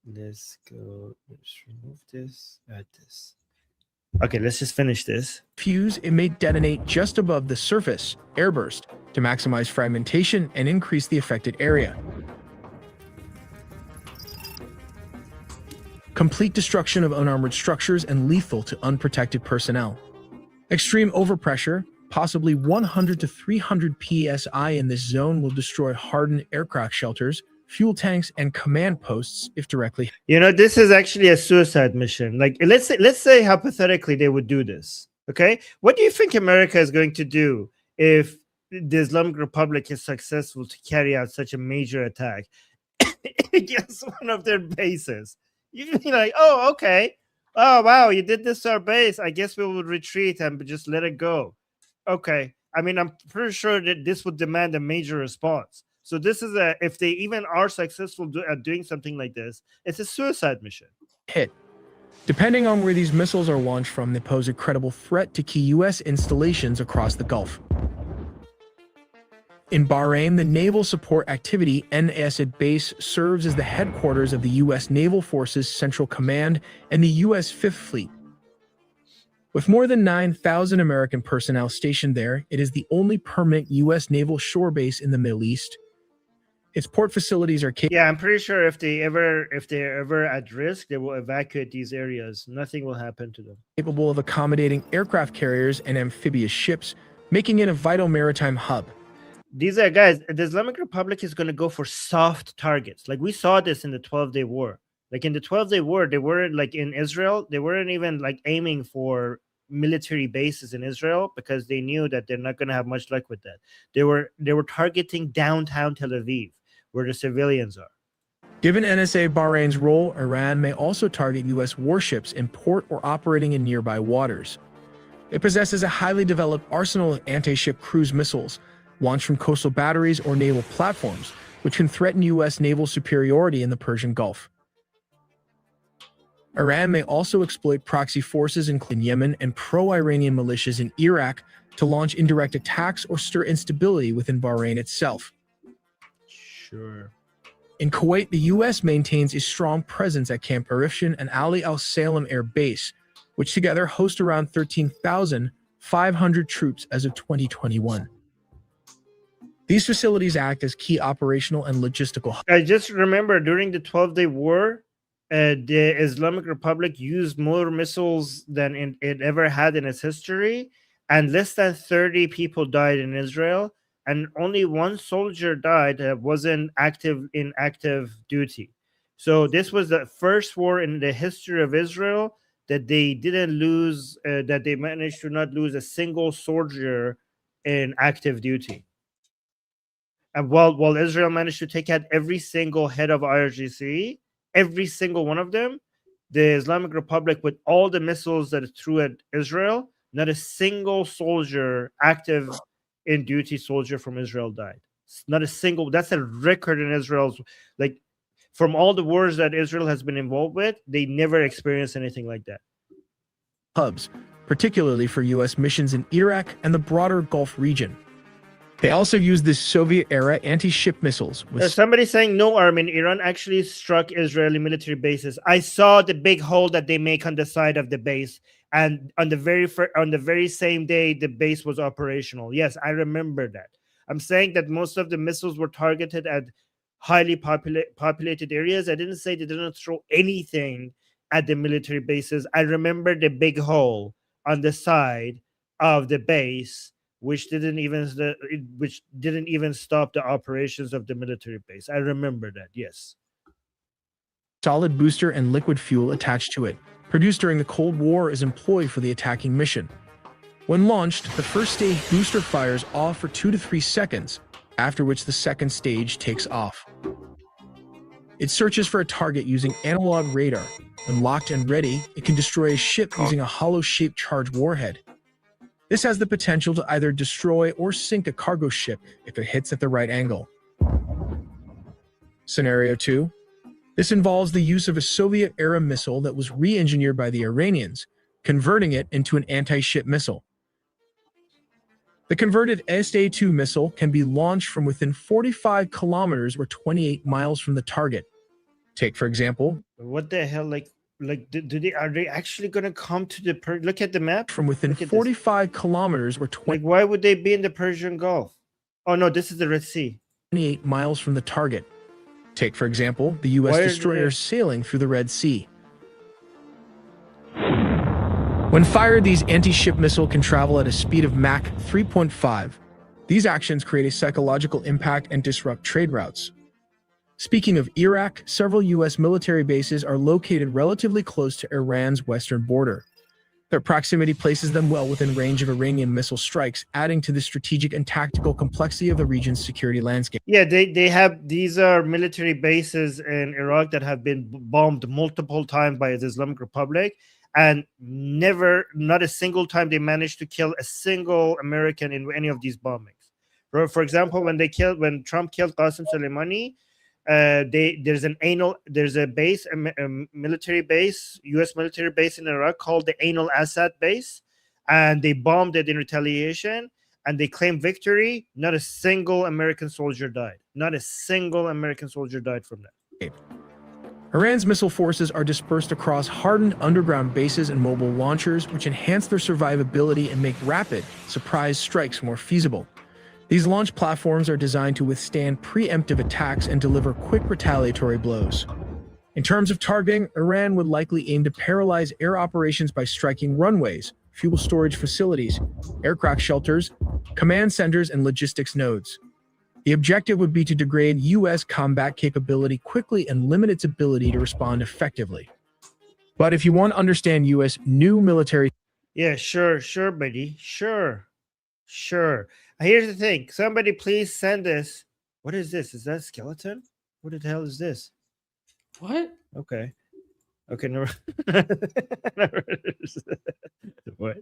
Let's go. Let's remove this. Add this. Okay, let's just finish this. Fuse, it may detonate just above the surface, airburst, to maximize fragmentation and increase the affected area. Complete destruction of unarmored structures and lethal to unprotected personnel. Extreme overpressure, possibly 100 to 300 psi in this zone, will destroy hardened aircraft shelters, fuel tanks, and command posts if directly. This is actually a suicide mission. Like, let's say hypothetically they would do this. Okay, what do you think America is going to do if the Islamic Republic is successful to carry out such a major attack against one of their bases? You'd be like, oh, okay. Oh, wow, you did this to our base. I guess we will retreat and just let it go. Okay. I mean, I'm pretty sure that this would demand a major response. So this is if they even are successful at doing something like this, it's a suicide mission. Hit. Depending on where these missiles are launched from, they pose a credible threat to key U.S. installations across the Gulf. In Bahrain, the Naval Support Activity NASAD base serves as the headquarters of the U.S. Naval Forces Central Command and the U.S. Fifth Fleet. With more than 9,000 American personnel stationed there, it is the only permanent U.S. naval shore base in the Middle East. Its port facilities are capable. Yeah, I'm pretty sure if they're ever at risk, they will evacuate these areas. Nothing will happen to them. Capable of accommodating aircraft carriers and amphibious ships, making it a vital maritime hub. These are guys, the Islamic Republic is going to go for soft targets. Like we saw this in the 12-Day War. Like in the 12-Day War, they weren't like in Israel, they weren't even like aiming for military bases in Israel because they knew that they're not going to have much luck with that. They were targeting downtown Tel Aviv, where the civilians are. Given NSA Bahrain's role, Iran may also target U.S. warships in port or operating in nearby waters. It possesses a highly developed arsenal of anti-ship cruise missiles, launched from coastal batteries or naval platforms, which can threaten U.S. naval superiority in the Persian Gulf. Iran may also exploit proxy forces in Yemen and pro-Iranian militias in Iraq to launch indirect attacks or stir instability within Bahrain itself. Sure. In Kuwait, the U.S. maintains a strong presence at Camp Arifshan and Ali Al Salem Air Base, which together host around 13,500 troops as of 2021. These facilities act as key operational and logistical hubs. I just remember during the 12-Day War, the Islamic Republic used more missiles than it ever had in its history, and less than 30 people died in Israel, and only one soldier died that wasn't in active duty. So this was the first war in the history of Israel that they didn't lose, that they managed to not lose a single soldier in active duty. And while Israel managed to take out every single head of IRGC, every single one of them, the Islamic Republic, with all the missiles that it threw at Israel, not a single soldier active in-duty soldier from Israel died. Not a single. That's a record in Israel's, like, from all the wars that Israel has been involved with, they never experienced anything like that. Hubs, particularly for U.S. missions in Iraq and the broader Gulf region. They also used this Soviet-era anti-ship missiles. Somebody saying no, Armin. Iran actually struck Israeli military bases. I saw the big hole that they make on the side of the base, and on the very same day the base was operational. Yes, I remember that. I'm saying that most of the missiles were targeted at highly populated areas. I didn't say they didn't throw anything at the military bases. I remember the big hole on the side of the base, which didn't even stop the operations of the military base. I remember that, yes. Solid booster and liquid fuel attached to it, produced during the Cold War, is employed for the attacking mission. When launched, the first stage booster fires off for 2 to 3 seconds, after which the second stage takes off. It searches for a target using analog radar. When locked and ready, it can destroy a ship using a hollow-shaped charged warhead. This has the potential to either destroy or sink a cargo ship if it hits at the right angle. Scenario 2. This involves the use of a Soviet-era missile that was re-engineered by the Iranians, converting it into an anti-ship missile. The converted SA-2 missile can be launched from within 45 kilometers or 28 miles from the target. Take, for example, what the hell, are they actually going to come to the look at the map? From within 45 kilometers or 20. Why would they be in the Persian Gulf? Oh no, this is the Red Sea. 28 miles from the target. Take, for example, the U.S. destroyers sailing through the Red Sea. When fired, these anti-ship missiles can travel at a speed of Mach 3.5. These actions create a psychological impact and disrupt trade routes. Speaking of Iraq, several U.S. military bases are located relatively close to Iran's western border. Their proximity places them well within range of Iranian missile strikes, adding to the strategic and tactical complexity of the region's security landscape. Yeah, these are military bases in Iraq that have been bombed multiple times by the Islamic Republic, and not a single time they managed to kill a single American in any of these bombings. For example, when Trump killed Qasem Soleimani, there's a base, a military base, U.S. military base in Iraq called the Ain al-Assad base, and they bombed it in retaliation, and they claimed victory. Not a single American soldier died. Not a single American soldier died from that. Iran's missile forces are dispersed across hardened underground bases and mobile launchers, which enhance their survivability and make rapid, surprise strikes more feasible. These launch platforms are designed to withstand preemptive attacks and deliver quick retaliatory blows. In terms of targeting, Iran would likely aim to paralyze air operations by striking runways, fuel storage facilities, aircraft shelters, command centers, and logistics nodes. The objective would be to degrade U.S. combat capability quickly and limit its ability to respond effectively. But if you want to understand U.S. new military... Yeah, sure, buddy. Sure. Here's the thing. Somebody please send this. What is this? Is that a skeleton? What the hell is this? What? Okay, never. What?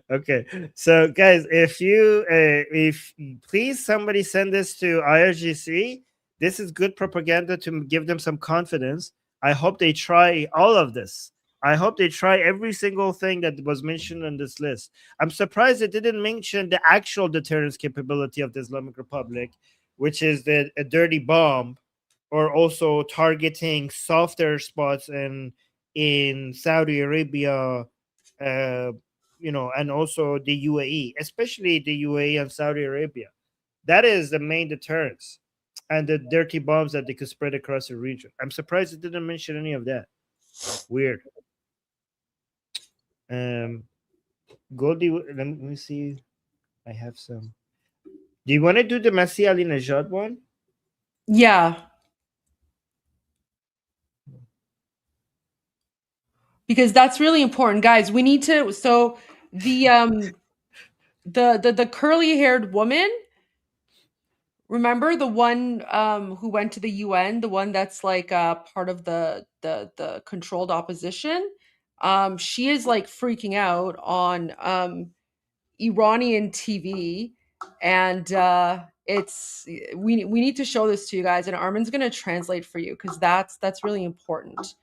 Okay, so guys, if please somebody send this to IRGC. This is good propaganda to give them some confidence. I hope they try all of this. I hope they try every single thing that was mentioned on this list. I'm surprised it didn't mention the actual deterrence capability of the Islamic Republic, which is a dirty bomb, or also targeting softer spots in Saudi Arabia, and also the UAE, especially the UAE and Saudi Arabia. That is the main deterrence, and the dirty bombs that they could spread across the region. I'm surprised it didn't mention any of that. Weird. Goldie, let me see. I have some. Do you want to do the Masih Ali Najad one? Yeah. Because that's really important, guys. We need to. So the curly-haired woman. Remember the one who went to the UN, the one that's like part of the controlled opposition. She is like freaking out on Iranian TV, and it's we need to show this to you guys, and Armin's going to translate for you because that's really important.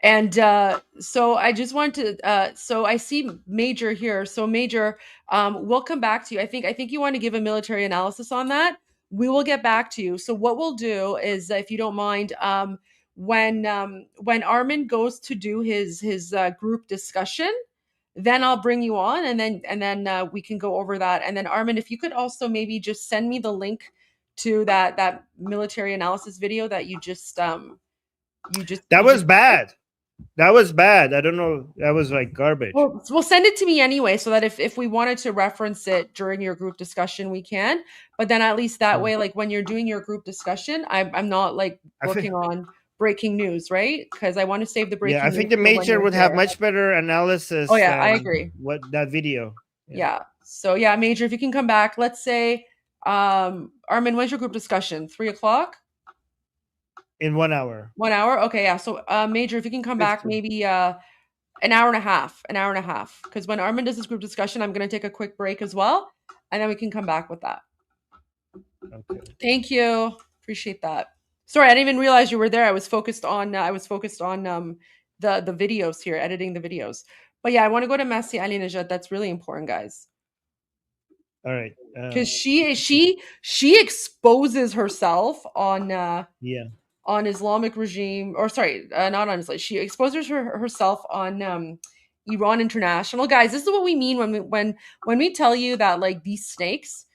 And so I just want to so I see Major here. So Major, we'll come back to you. I think you want to give a military analysis on that. We will get back to you. So what we'll do is, if you don't mind, when Armin goes to do his group discussion, then I'll bring you on, and then we can go over that. And then Armin, if you could also maybe just send me the link to that military analysis video that you just That was bad. That was bad. I don't know. That was like garbage. Well, send it to me anyway, so that if we wanted to reference it during your group discussion, we can. But then at least that way, like when you're doing your group discussion, I'm not like working on breaking news, right? Because I want to save the breaking news. Yeah, I think the Major would have much better analysis. Oh yeah, I agree. What that video? Yeah. So yeah, Major, if you can come back, let's say, Armin, when's your group discussion? 3:00? In 1 hour. 1 hour? Okay, yeah. So Major, if you can come back maybe an hour and a half. Because when Armin does his group discussion, I'm going to take a quick break as well. And then we can come back with that. Okay. Thank you. Appreciate that. Sorry, I didn't even realize you were there. I was focused on the videos here, editing the videos. But yeah, I want to go to Masih Alinejad. That's really important, guys. All right. Because she exposes herself on on Islamic regime, or sorry, not on Islam. She exposes herself on Iran International. Guys, this is what we mean when we tell you that like these snakes,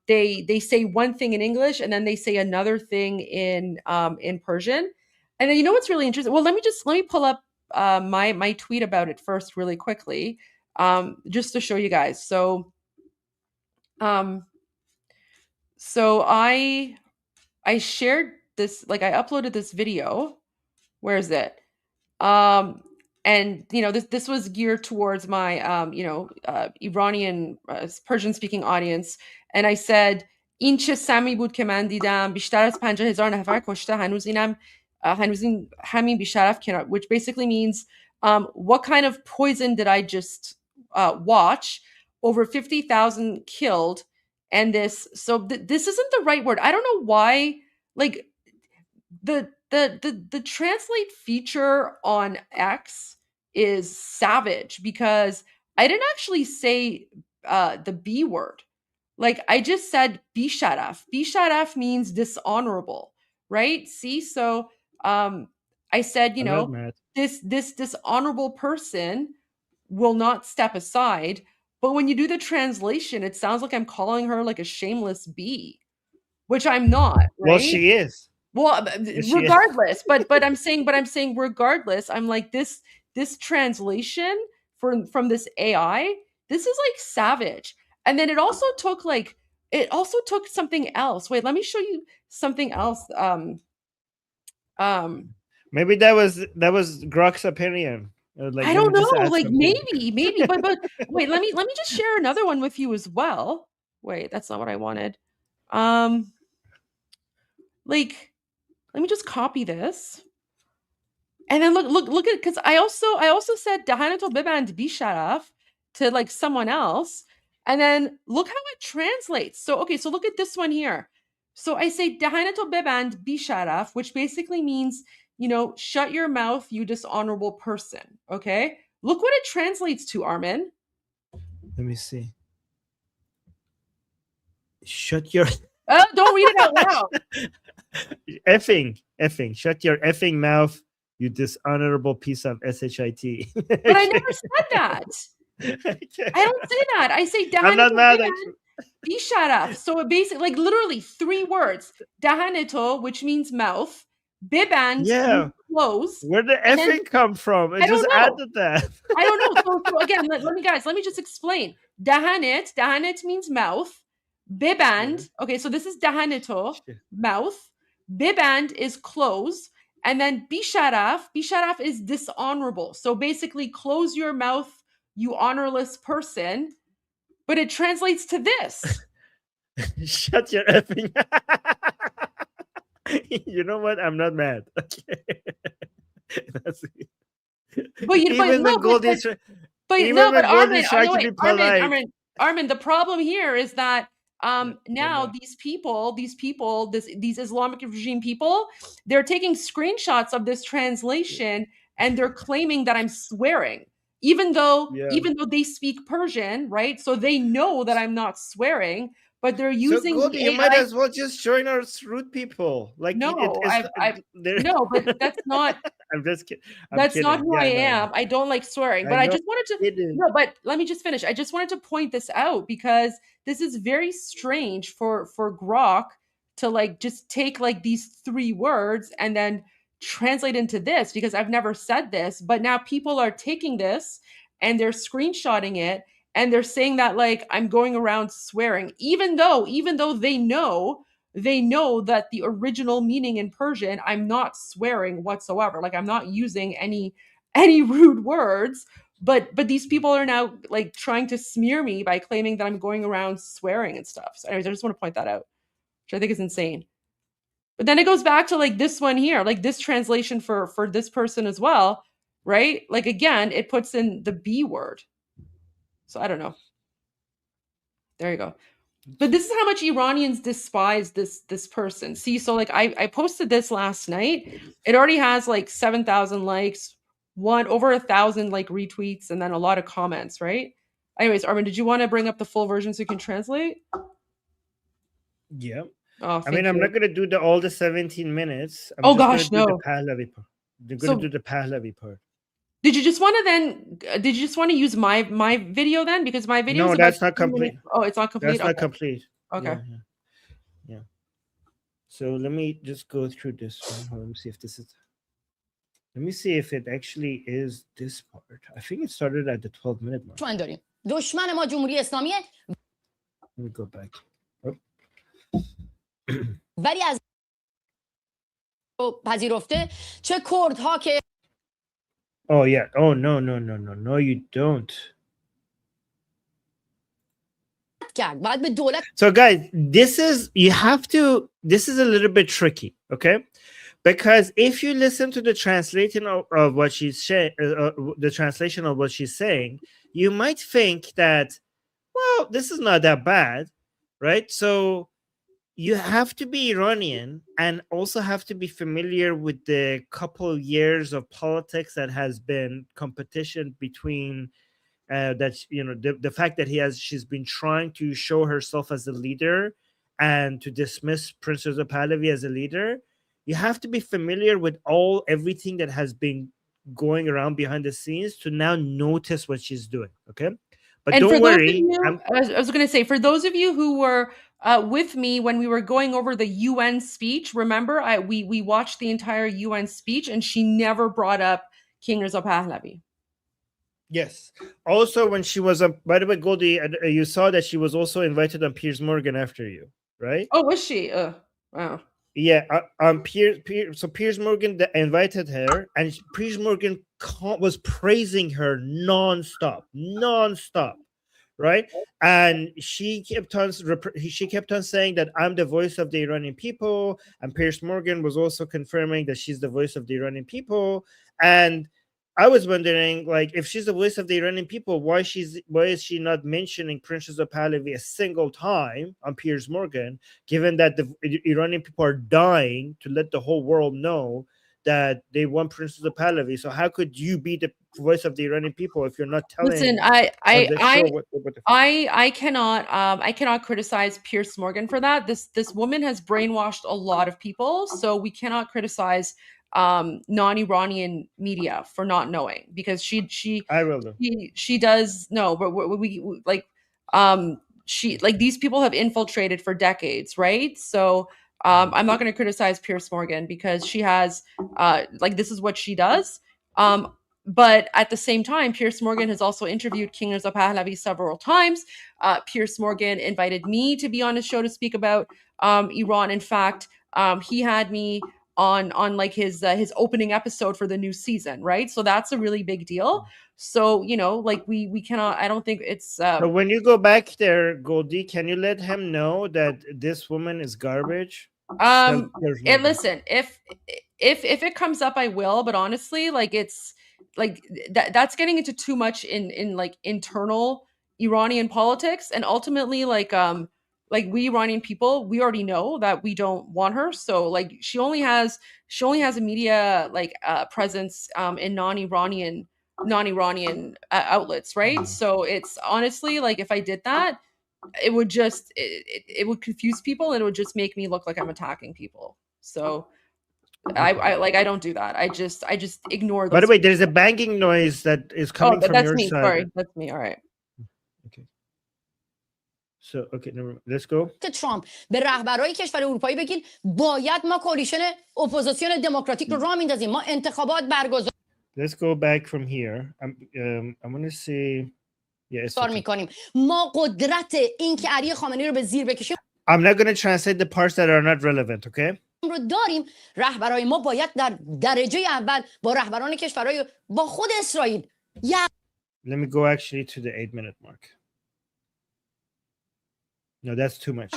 they say one thing in English and then they say another thing in Persian. And then you know what's really interesting? Well, let me pull up my tweet about it first really quickly, just to show you guys. So I shared this, like I uploaded this video. Where is it? And you know, this was geared towards my Iranian Persian speaking audience, and I said این چه سمی بود که من دیدم بیشتر از 50,000 نفر کشته هنوز این همین بیشرف کنار, which basically means what kind of poison did I just watch? Over 50,000 killed, and this isn't the right word. I don't know why, like the translate feature on X is savage, because I didn't actually say the B word. Like I just said bisharaf. Bisharaf means dishonorable, right? See, so I said, you know, this dishonorable person will not step aside. But when you do the translation, it sounds like I'm calling her like a shameless bee, which I'm not. Right? Well, she is. Well, regardless, but I'm saying regardless, I'm like this translation from this AI, this is like savage. And then it also took something else. Wait, let me show you something else. Maybe that was Grok's opinion. Like, I don't know, like maybe, but wait, let me just share another one with you as well. Wait, that's not what I wanted. Like, let me just copy this. And then look at, because I also said Dahanato Biband Bisharaf to like someone else. And then look how it translates. So okay, so look at this one here. So I say Dahanato Biband Bisharaf, which basically means, you know, shut your mouth, you dishonorable person. Okay? Look what it translates to, Armin. Let me see. Shut your don't read it out loud. effing. Shut your effing mouth, you dishonorable piece of shit. But I never said that. I don't say that. I say I'm not mad. Bisharaf. So it basically, like literally 3 words. Dahaneto, which means mouth. Biband, means close. Where did the effing come from? I just added that. I don't know. So again, let me just explain. Dahanet means mouth. Biband. Okay, so this is dahaneto, mouth. Biband is close. And then bisharaf is dishonorable. So basically, close your mouth, you honorless person. But it translates to this. Shut your effing. You know what? I'm not mad. Okay. That's it. But But Even no, but when Gordon Armin, is trying no, to wait, be polite. Armin, the problem here is that now these Islamic regime people, they're taking screenshots of this translation and they're claiming that I'm swearing, even though they speak Persian, right? So they know that I'm not swearing, but they're So using Goldie, the you might AI. as well just join our root people. Like No, they're- no, but that's not. I'm just kidding. I'm That's kidding. not who Yeah, I I know. am. I don't like swearing, I but I know. just wanted to Kidding. no, but let me just finish. I just wanted to point this out because this is very strange for Grok to like just take like these 3 words and then translate into this because I've never said this, but now people are taking this and they're screenshotting it and they're saying that like I'm going around swearing even though they know that the original meaning in Persian, I'm not swearing whatsoever. Like I'm not using any rude words. But these people are now like trying to smear me by claiming that I'm going around swearing and stuff. So anyways, I just want to point that out, which I think is insane. But then it goes back to like this one here, like this translation for this person as well, right? Like again, it puts in the B word. So I don't know. There you go. But this is how much Iranians despise this person. See, so like I posted this last night. It already has like 7,000 likes, over 1,000 like retweets, and then a lot of comments, right? Anyways, Armin, did you want to bring up the full version so you can translate? Yeah. Oh, I mean, I'm not gonna do all the 17 minutes. I'm Oh just gosh, gonna do no. the Pahlavi part. I'm gonna do the Pahlavi part. Did you just want to use my video then? Because my video No, is about that's not 3 complete. minutes. Oh, it's not complete. That's not Okay. complete. Okay. Yeah. So let me just go through this one. Let me see if this is. Let me see if it actually is this part. I think it started at the 12-minute mark. دشمن ما جمهوری اسلامیه. Let me go back. Oh. ولی از پذیرفته چه کردها که Oh yeah. Oh no, you don't. So guys, this is a little bit tricky, okay? Because if you listen to the translation of what she's saying, the translation of what she's saying, you might think that, well, this is not that bad, right? So you have to be Iranian and also have to be familiar with the couple of years of politics that has been competition between the fact that she's been trying to show herself as a leader and to dismiss Princess Pahlavi as a leader. You have to be familiar with everything that has been going around behind the scenes to now notice what she's doing. Okay, but and don't worry. I was going to say, for those of you who were with me when we were going over the UN speech, remember we watched the entire UN speech, and she never brought up King Reza Pahlavi. Yes. Also, when she was by the way, Goldie, you saw that she was also invited on Piers Morgan after you, right? Oh, was she? Wow. Yeah. So Piers Morgan invited her, and Piers Morgan was praising her nonstop, right? And she kept on saying that I'm the voice of the Iranian people, and Piers Morgan was also confirming that she's the voice of the Iranian people. And I was wondering, like, if she's the voice of the Iranian people, why is she not mentioning Princess Pahlavi a single time on Piers Morgan, given that the Iranian people are dying to let the whole world know that they want Princess Pahlavi? So how could you be the voice of the Iranian people if you're not telling? Listen, I cannot criticize Piers Morgan for that. This woman has brainwashed a lot of people, so we cannot criticize non-Iranian media for not knowing, because she does know, but we these people have infiltrated for decades, right? So I'm not going to criticize Piers Morgan because she has this is what she does. But at the same time, Piers Morgan has also interviewed King Reza Pahlavi several times. Piers Morgan invited me to be on his show to speak about Iran. In fact, he had me on like his opening episode for the new season, right? So that's a really big deal. So we cannot. I don't think it's. So when you go back there, Goldie, can you let him know that this woman is garbage? And listen, if it comes up, I will. But honestly, like it's like that's getting into too much in like internal Iranian politics, and ultimately like we Iranian people, we already know that we don't want her. So like she only has a media like presence in non-Iranian outlets, right? So it's honestly like if I did that, it would just it would confuse people, and it would just make me look like I'm attacking people. So I don't do that. I just ignore those. By the way, there's a banging noise that is coming from that's your me. side. Sorry, that's me. All right. So okay, let's go. که ترامپ به رهبرای کشور اروپایی بگین باید ما کولیشن اپوزیسیون دموکراتیک رو راه میندازیم، ما انتخابات برگزار Let's go back from here. I'm going to say میکنیم. ما قدرت این که علی خامنه‌ای رو به زیر بکشیم I'm not going to translate the parts that are not relevant, okay? رو داریم. رهبرای ما باید در درجه اول با رهبران کشورهای با خود اسرائیل Let me go actually to the 8-minute mark. No, that's too much.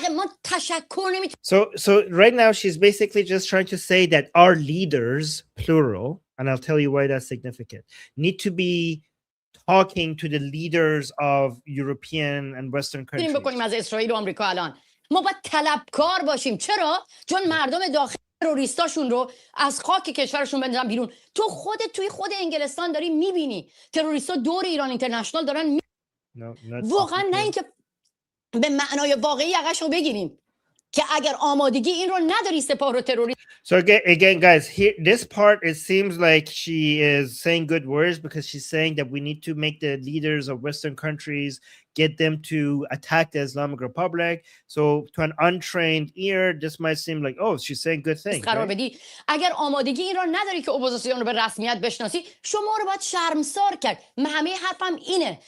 So right now she's basically just trying to say that our leaders, plural, and I'll tell you why that's significant, need to be talking to the leaders of European and Western countries. بکنیم از اسرائیل و آمریکا الان. ما باید طلبکار باشیم. چرا؟ چون مردم داخل تروریستاشون رو از خاک کشورشون بندازن بیرون. تو خودت توی خود انگلستان داری میبینی تروریستا دور ایران اینترنشنال دارن واقعا نه اینکه به معنای واقعی عقش رو بگیریم که اگر آمادگی این رو نداری سپاه رو تروریست. So again guys, here this part it seems like she is saying good words because she's saying that we need to make the leaders of Western countries get them to attack the Islamic Republic. So to an untrained ear this might seem like, oh, she's saying good things. Right? اگر آمادگی این رو نداری که اپوزیسیون رو به رسمیت بشناسی، شما رو باید شرمسار کرد. همه حرفم اینه.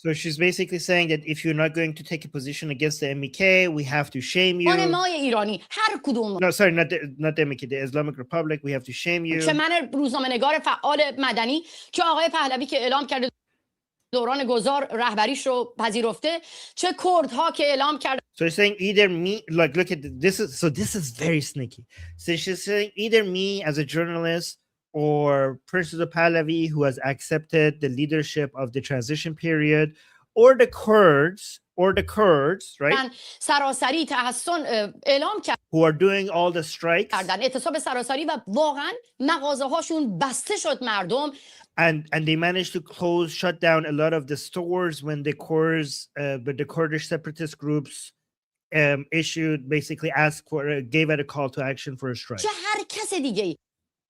So she's basically saying that if you're not going to take a position against the MEK, we have to shame you. ایرانی هر کدوم. No, sorry, not the MEK, the Islamic Republic. We have to shame you. چه من روزنامه‌نگار فعال مدنی که آقای پهلوی که اعلام کرده دوران گذار رهبریش رو پذیرفته، چه کردها که اعلام کرده. So she's saying either me, like look at this is very sneaky. So she's saying either me as a journalist or Princess Pahlavi who has accepted the leadership of the transition period, or the Kurds, right? سراسری تحسن اعلام کرد. Who are doing all the strikes. کردن اعتصاب سراسری و واقعا مغازه هاشون بسته شد مردم. And they managed to shut down a lot of the stores when the Kurdish separatist groups gave out a call to action for a strike.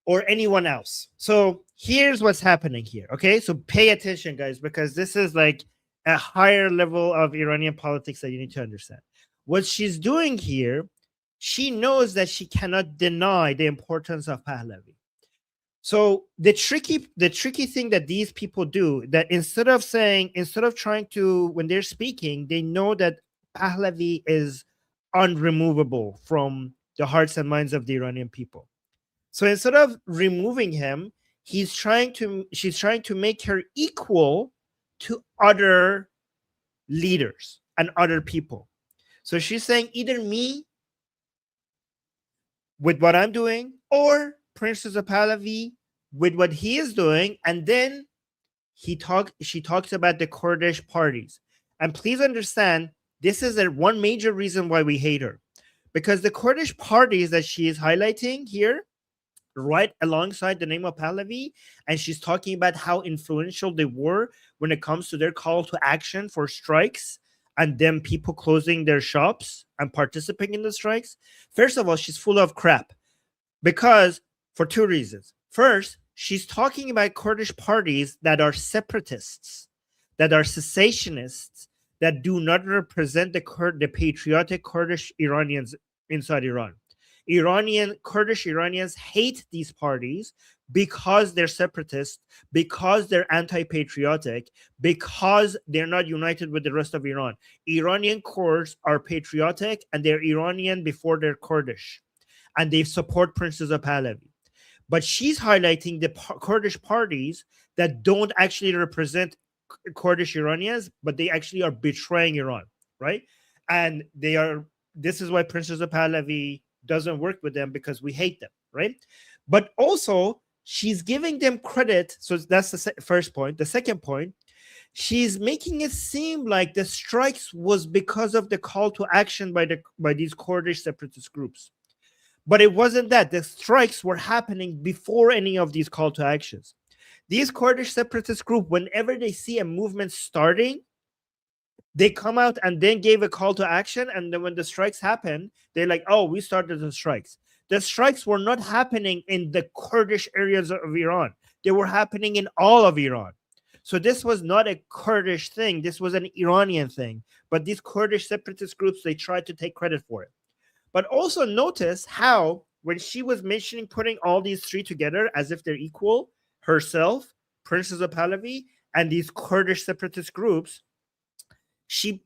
Or anyone else. So here's what's happening here. Okay, so pay attention, guys, because this is like a higher level of Iranian politics that you need to understand. What she's doing here, she knows that she cannot deny the importance of Pahlavi. So the tricky thing that these people do, that instead of trying to, when they're speaking, they know that Pahlavi is unremovable from the hearts and minds of the Iranian people. So instead of removing him, she's trying to make her equal to other leaders and other people. So she's saying either me with what I'm doing, or Princess Pahlavi with what he is doing, and then she talks about the Kurdish parties. And please understand, this is one major reason why we hate her, because the Kurdish parties that she is highlighting here, right alongside the name of Pahlavi, and she's talking about how influential they were when it comes to their call to action for strikes and then people closing their shops and participating in the strikes. First of all, she's full of crap, because for two reasons. First, she's talking about Kurdish parties that are separatists, that are secessionists, that do not represent the patriotic Kurdish Iranians inside Iran. Kurdish Iranians hate these parties because they're separatist, because they're anti-patriotic, because they're not united with the rest of Iran. Iranian Kurds are patriotic, and they're Iranian before they're Kurdish, and they support Princess Pahlavi. But she's highlighting the Kurdish parties that don't actually represent Kurdish Iranians, but they actually are betraying Iran, right? And this is why Princess Pahlavi doesn't work with them, because we hate them, right? But also, she's giving them credit. So that's the first point. The second point, she's making it seem like the strikes was because of the call to action by these Kurdish separatist groups. But it wasn't that. The strikes were happening before any of these call to actions. These Kurdish separatist group, whenever they see a movement starting, they come out and then gave a call to action. And then when the strikes happen, they're like, oh, we started the strikes. The strikes were not happening in the Kurdish areas of Iran. They were happening in all of Iran. So this was not a Kurdish thing. This was an Iranian thing. But these Kurdish separatist groups, they tried to take credit for it. But also notice how when she was mentioning putting all these three together as if they're equal, herself, Princess of Pahlavi, and these Kurdish separatist groups, she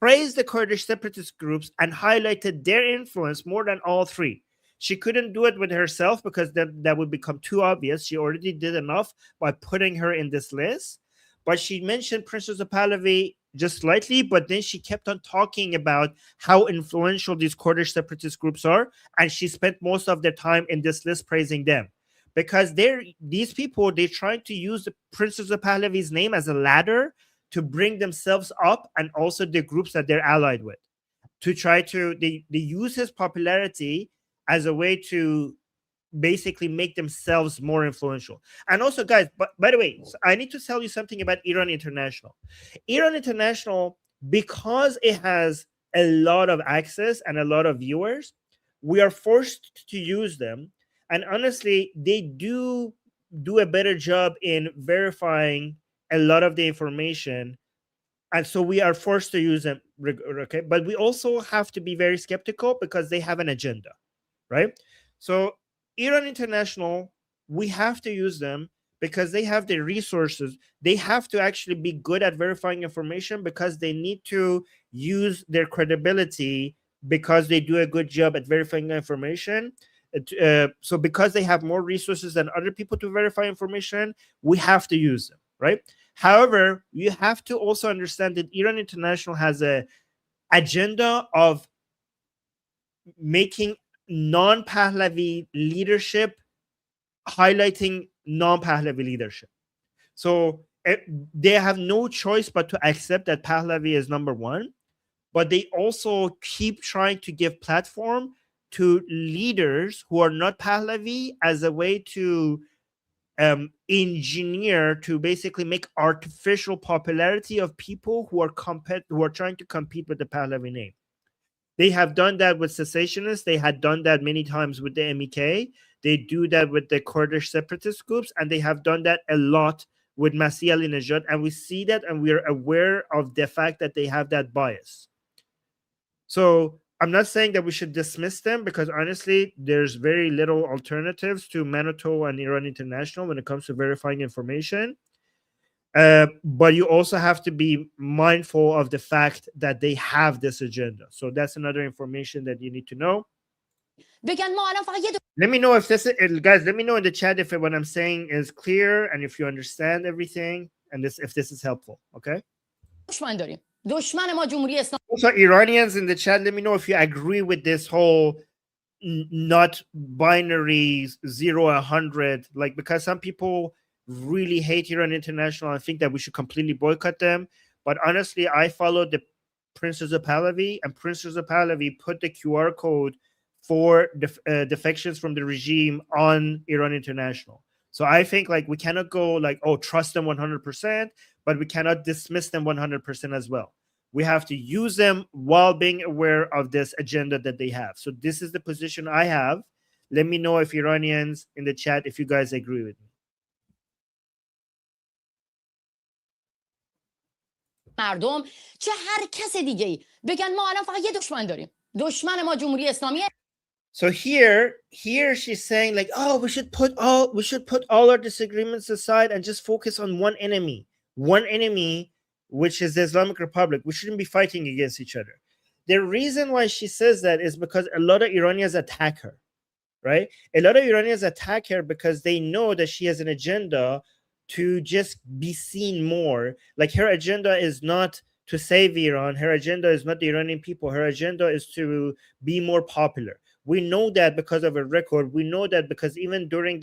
praised the Kurdish separatist groups and highlighted their influence more than all three. She couldn't do it with herself because that would become too obvious. She already did enough by putting her in this list. But she mentioned Princess of Pahlavi just slightly, but then she kept on talking about how influential these Kurdish separatist groups are, and she spent most of their time in this list praising them. Because these people, they're trying to use the Princess of Pahlavi's name as a ladder to bring themselves up, and also the groups that they're allied with. To try to, they use his popularity as a way to basically make themselves more influential. And also, guys, by the way, I need to tell you something about Iran International. Iran International, because it has a lot of access and a lot of viewers, we are forced to use them. And honestly, they do a better job in verifying a lot of the information. And so we are forced to use them, okay? But we also have to be very skeptical because they have an agenda, right? So Iran International, we have to use them because they have the resources. They have to actually be good at verifying information because they need to use their credibility because they do a good job at verifying information. So because they have more resources than other people to verify information, we have to use them, right? However, you have to also understand that Iran International has an agenda of making non-Pahlavi leadership, highlighting non-Pahlavi leadership. So they have no choice but to accept that Pahlavi is number one, but they also keep trying to give platform to leaders who are not Pahlavi as a way to engineer, to basically make artificial popularity of people who are trying to compete with the Pahlavi name. They have done that with cessationists. They had done that many times with the MEK. They do that with the Kurdish separatist groups, and they have done that a lot with Masih Ali-Nejad. And we see that, and we are aware of the fact that they have that bias. So I'm not saying that we should dismiss them because honestly, there's very little alternatives to Manitou and Iran International when it comes to verifying information. But you also have to be mindful of the fact that they have this agenda. So that's another information that you need to know. Let me know if this is, guys, let me know in the chat if what I'm saying is clear and if you understand everything and if this is helpful, okay? Also, Iranians in the chat, let me know if you agree with this whole not binary 0 100, like, because some people really hate Iran International and think that we should completely boycott them. But honestly, I followed the Princess of Pahlavi, and Princess of Pahlavi put the QR code for defections from the regime on Iran International. So I think like we cannot go like, oh, trust them 100%, but we cannot dismiss them 100% as well. We have to use them while being aware of this agenda that they have. So this is the position I have. Let me know if Iranians in the chat, if you guys agree with me. مردم چه هر کس دیگه ای بگن ما الان فقط یه دشمن داریم، دشمن ما جمهوری اسلامی. So here she's saying like, oh, we should put all our disagreements aside and just focus on one enemy, which is the Islamic Republic. We shouldn't be fighting against each other. The reason why she says that is because a lot of Iranians attack her, right? A lot of Iranians attack her because they know that she has an agenda to just be seen more. Like her agenda is not to save Iran. Her agenda is not the Iranian people. Her agenda is to be more popular. We know that because of a record. We know that because even during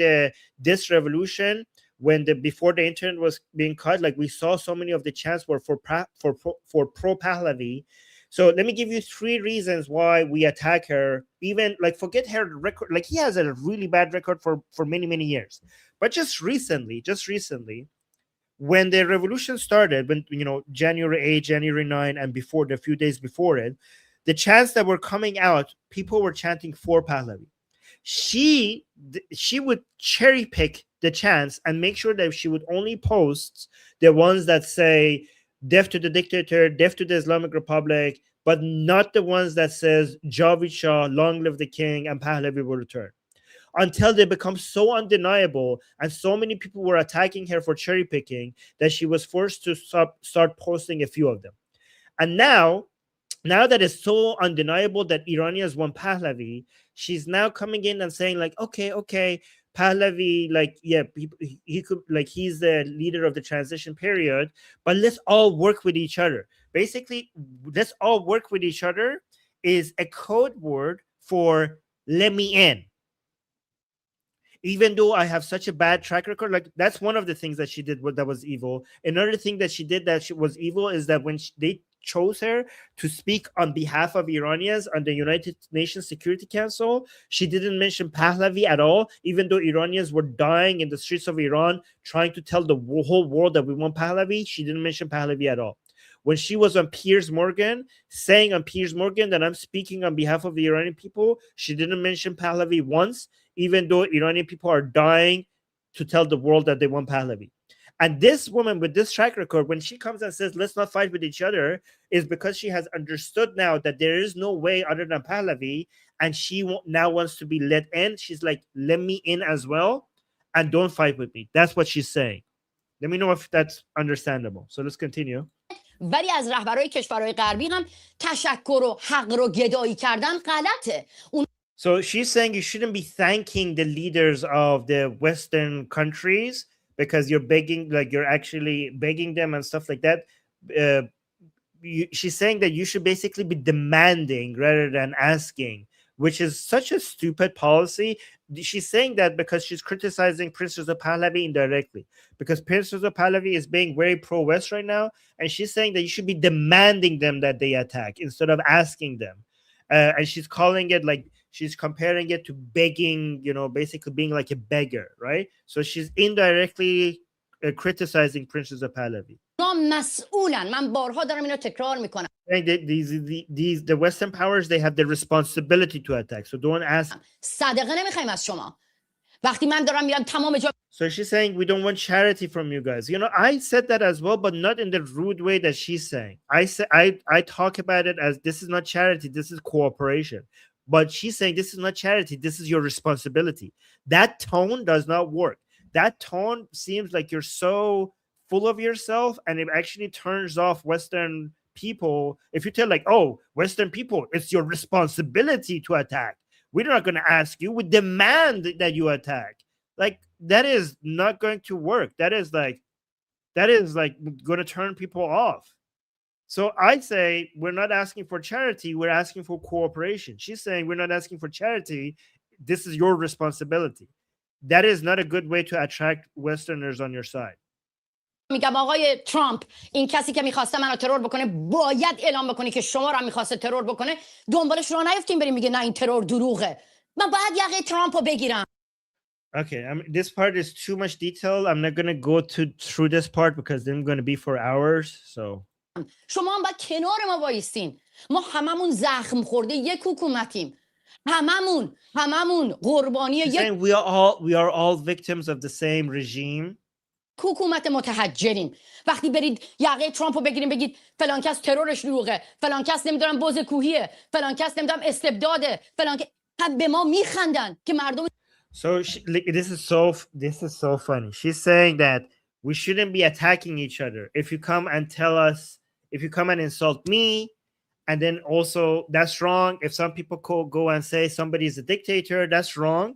this revolution, when before the internet was being cut, like we saw so many of the chants were for pro Pahlavi. So let me give you 3 reasons why we attack her. Even like forget her record, like he has a really bad record for many years. But just recently, when the revolution started, when January 8, January 9, and before the few days before it, the chants that were coming out, people were chanting for Pahlavi. She would cherry pick the chants and make sure that she would only post the ones that say death to the dictator, death to the Islamic Republic, but not the ones that says Javid Shah, long live the king, and Pahlavi will return. Until they become so undeniable and so many people were attacking her for cherry picking that she was forced to start posting a few of them. And now that it's so undeniable that Iranians want Pahlavi, she's now coming in and saying like, okay, Pahlavi, like, yeah, he could, like, he's the leader of the transition period, but let's all work with each other. Basically, let's all work with each other is a code word for let me in. Even though I have such a bad track record, like that's one of the things that she did that was evil. Another thing that she did that was evil is that when they chose her to speak on behalf of Iranians on the United Nations Security Council, she didn't mention Pahlavi at all, even though Iranians were dying in the streets of Iran trying to tell the whole world that we want Pahlavi. She didn't mention Pahlavi at all. When she was on Piers Morgan, saying on Piers Morgan that I'm speaking on behalf of the Iranian people, she didn't mention Pahlavi once, even though Iranian people are dying to tell the world that they want Pahlavi. And this woman with this track record, when she comes and says, let's not fight with each other, is because she has understood now that there is no way other than Pahlavi, and she now wants to be let in. She's like, let me in as well, and don't fight with me. That's what she's saying. Let me know if that's understandable. So let's continue. ولی از رهبرای کشورهای غربی هم تشکر و حق رو گدایی کردن غلطه. So she's saying you shouldn't be thanking the leaders of the Western countries because you're begging, like you're actually begging them and stuff like that. She's saying that you should basically be demanding rather than asking, which is such a stupid policy. She's saying that because she's criticizing Prince Reza Pahlavi indirectly, because Prince Reza Pahlavi is being very pro-West right now, and she's saying that you should be demanding them that they attack instead of asking them. And she's calling it like, she's comparing it to begging, basically being like a beggar, right? So she's indirectly criticizing Prince Reza Pahlavi. The Western powers, they have the responsibility to attack. So don't ask. So she's saying we don't want charity from you guys. I said that as well, but not in the rude way that she's saying. I talk about it as this is not charity, this is cooperation. But she's saying this is not charity, this is your responsibility. That tone does not work. That tone seems like you're so full of yourself, and it actually turns off Western people. If you tell like, oh, Western people, it's your responsibility to attack. We're not going to ask you. We demand that you attack. Like, that is not going to work. That is like going to turn people off. So I say we're not asking for charity. We're asking for cooperation. She's saying we're not asking for charity. This is your responsibility. That is not a good way to attract Westerners on your side. میگم آقای ترامپ، این کسی که میخواسته منو ترور بکنه باید اعلام بکنه که شما رو هم میخواسته ترور بکنه. دنبالش رو نیفتیم بریم میگه نه این ترور دروغه. من باید یقه ترامپ رو بگیرم. Okay, this part is too much detail. I'm not going to go through this part because then I'm going to be for hours. So شما هم باید کنار ما وایستین. ما هممون زخم خورده یک حکومتیم. هممون قربانی یک we are all victims of the same regime. حکومت متحجریم. وقتی برید یقه ترامپ رو بگیریم بگید فلان کس ترورش دروغه، فلان کس نمیدونم بز کوهیه، فلان کس نمیدونم استبداده، فلان کس به ما میخندن که مردم. So this is so funny. She's saying that we shouldn't be attacking each other. If you come and insult me, and then also that's wrong. If some people go and say somebody is a dictator, that's wrong.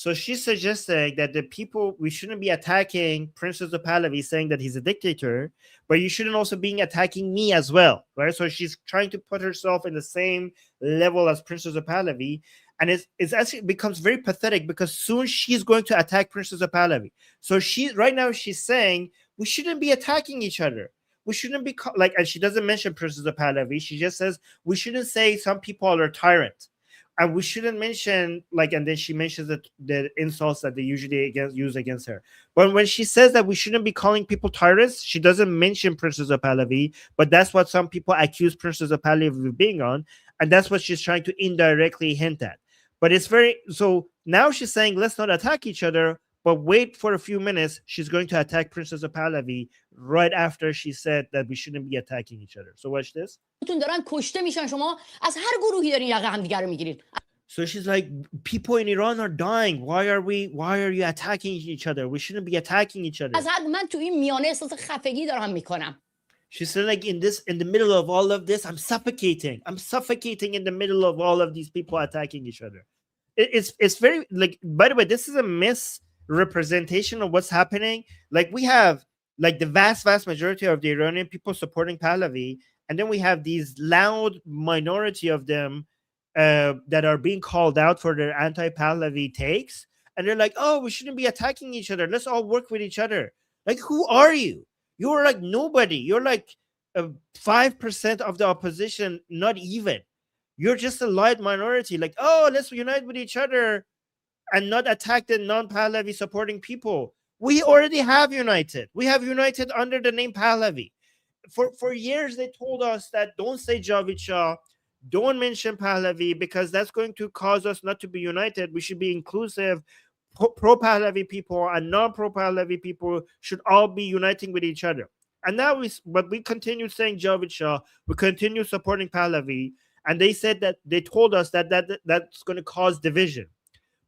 So she's suggesting that the people, we shouldn't be attacking Prince Reza Pahlavi, saying that he's a dictator, but you shouldn't also be attacking me as well, right? So she's trying to put herself in the same level as Prince Reza Pahlavi, and it's actually becomes very pathetic because soon she's going to attack Prince Reza Pahlavi. So right now she's saying we shouldn't be attacking each other. We shouldn't be and she doesn't mention Prince Reza Pahlavi. She just says we shouldn't say some people are tyrant. And we shouldn't mention and then she mentions the insults that they usually use against her. But when she says that we shouldn't be calling people tyrants, she doesn't mention Prince Reza Pahlavi, but that's what some people accuse Prince Reza Pahlavi of being on, and that's what she's trying to indirectly hint at. But it's so now she's saying let's not attack each other, but wait for a few minutes, she's going to attack Prince Reza Pahlavi right after she said that we shouldn't be attacking each other. So watch this. دارن کشته میشن شما از هر گروهی دارین یقه همدیگه رو میگیرین. So she's like, people in Iran are dying. Why are you attacking each other? We shouldn't be attacking each other. از هر من تو این میانه احساس خفگی دارم میکنم. She said in the middle of all of this, I'm suffocating. I'm suffocating in the middle of all of these people attacking each other. It's very by the way, this is a misrepresentation of what's happening. We have the vast majority of the Iranian people supporting Pahlavi, and then we have these loud minority of them that are being called out for their anti-Pahlavi takes, and they're like, oh, we shouldn't be attacking each other. Let's all work with each other. Who are you? You're nobody. You're 5% of the opposition, not even. You're just a light minority. Oh, let's unite with each other and not attack the non-Pahlavi supporting people. We already have united. We have united under the name Pahlavi. For years, they told us that don't say Javid Shah, don't mention Pahlavi, because that's going to cause us not to be united. We should be inclusive. Pro-Pahlavi people and non-pro-Pahlavi people should all be uniting with each other. And now we continue saying Javid Shah, we continue supporting Pahlavi, and they said that they told us that that's going to cause division.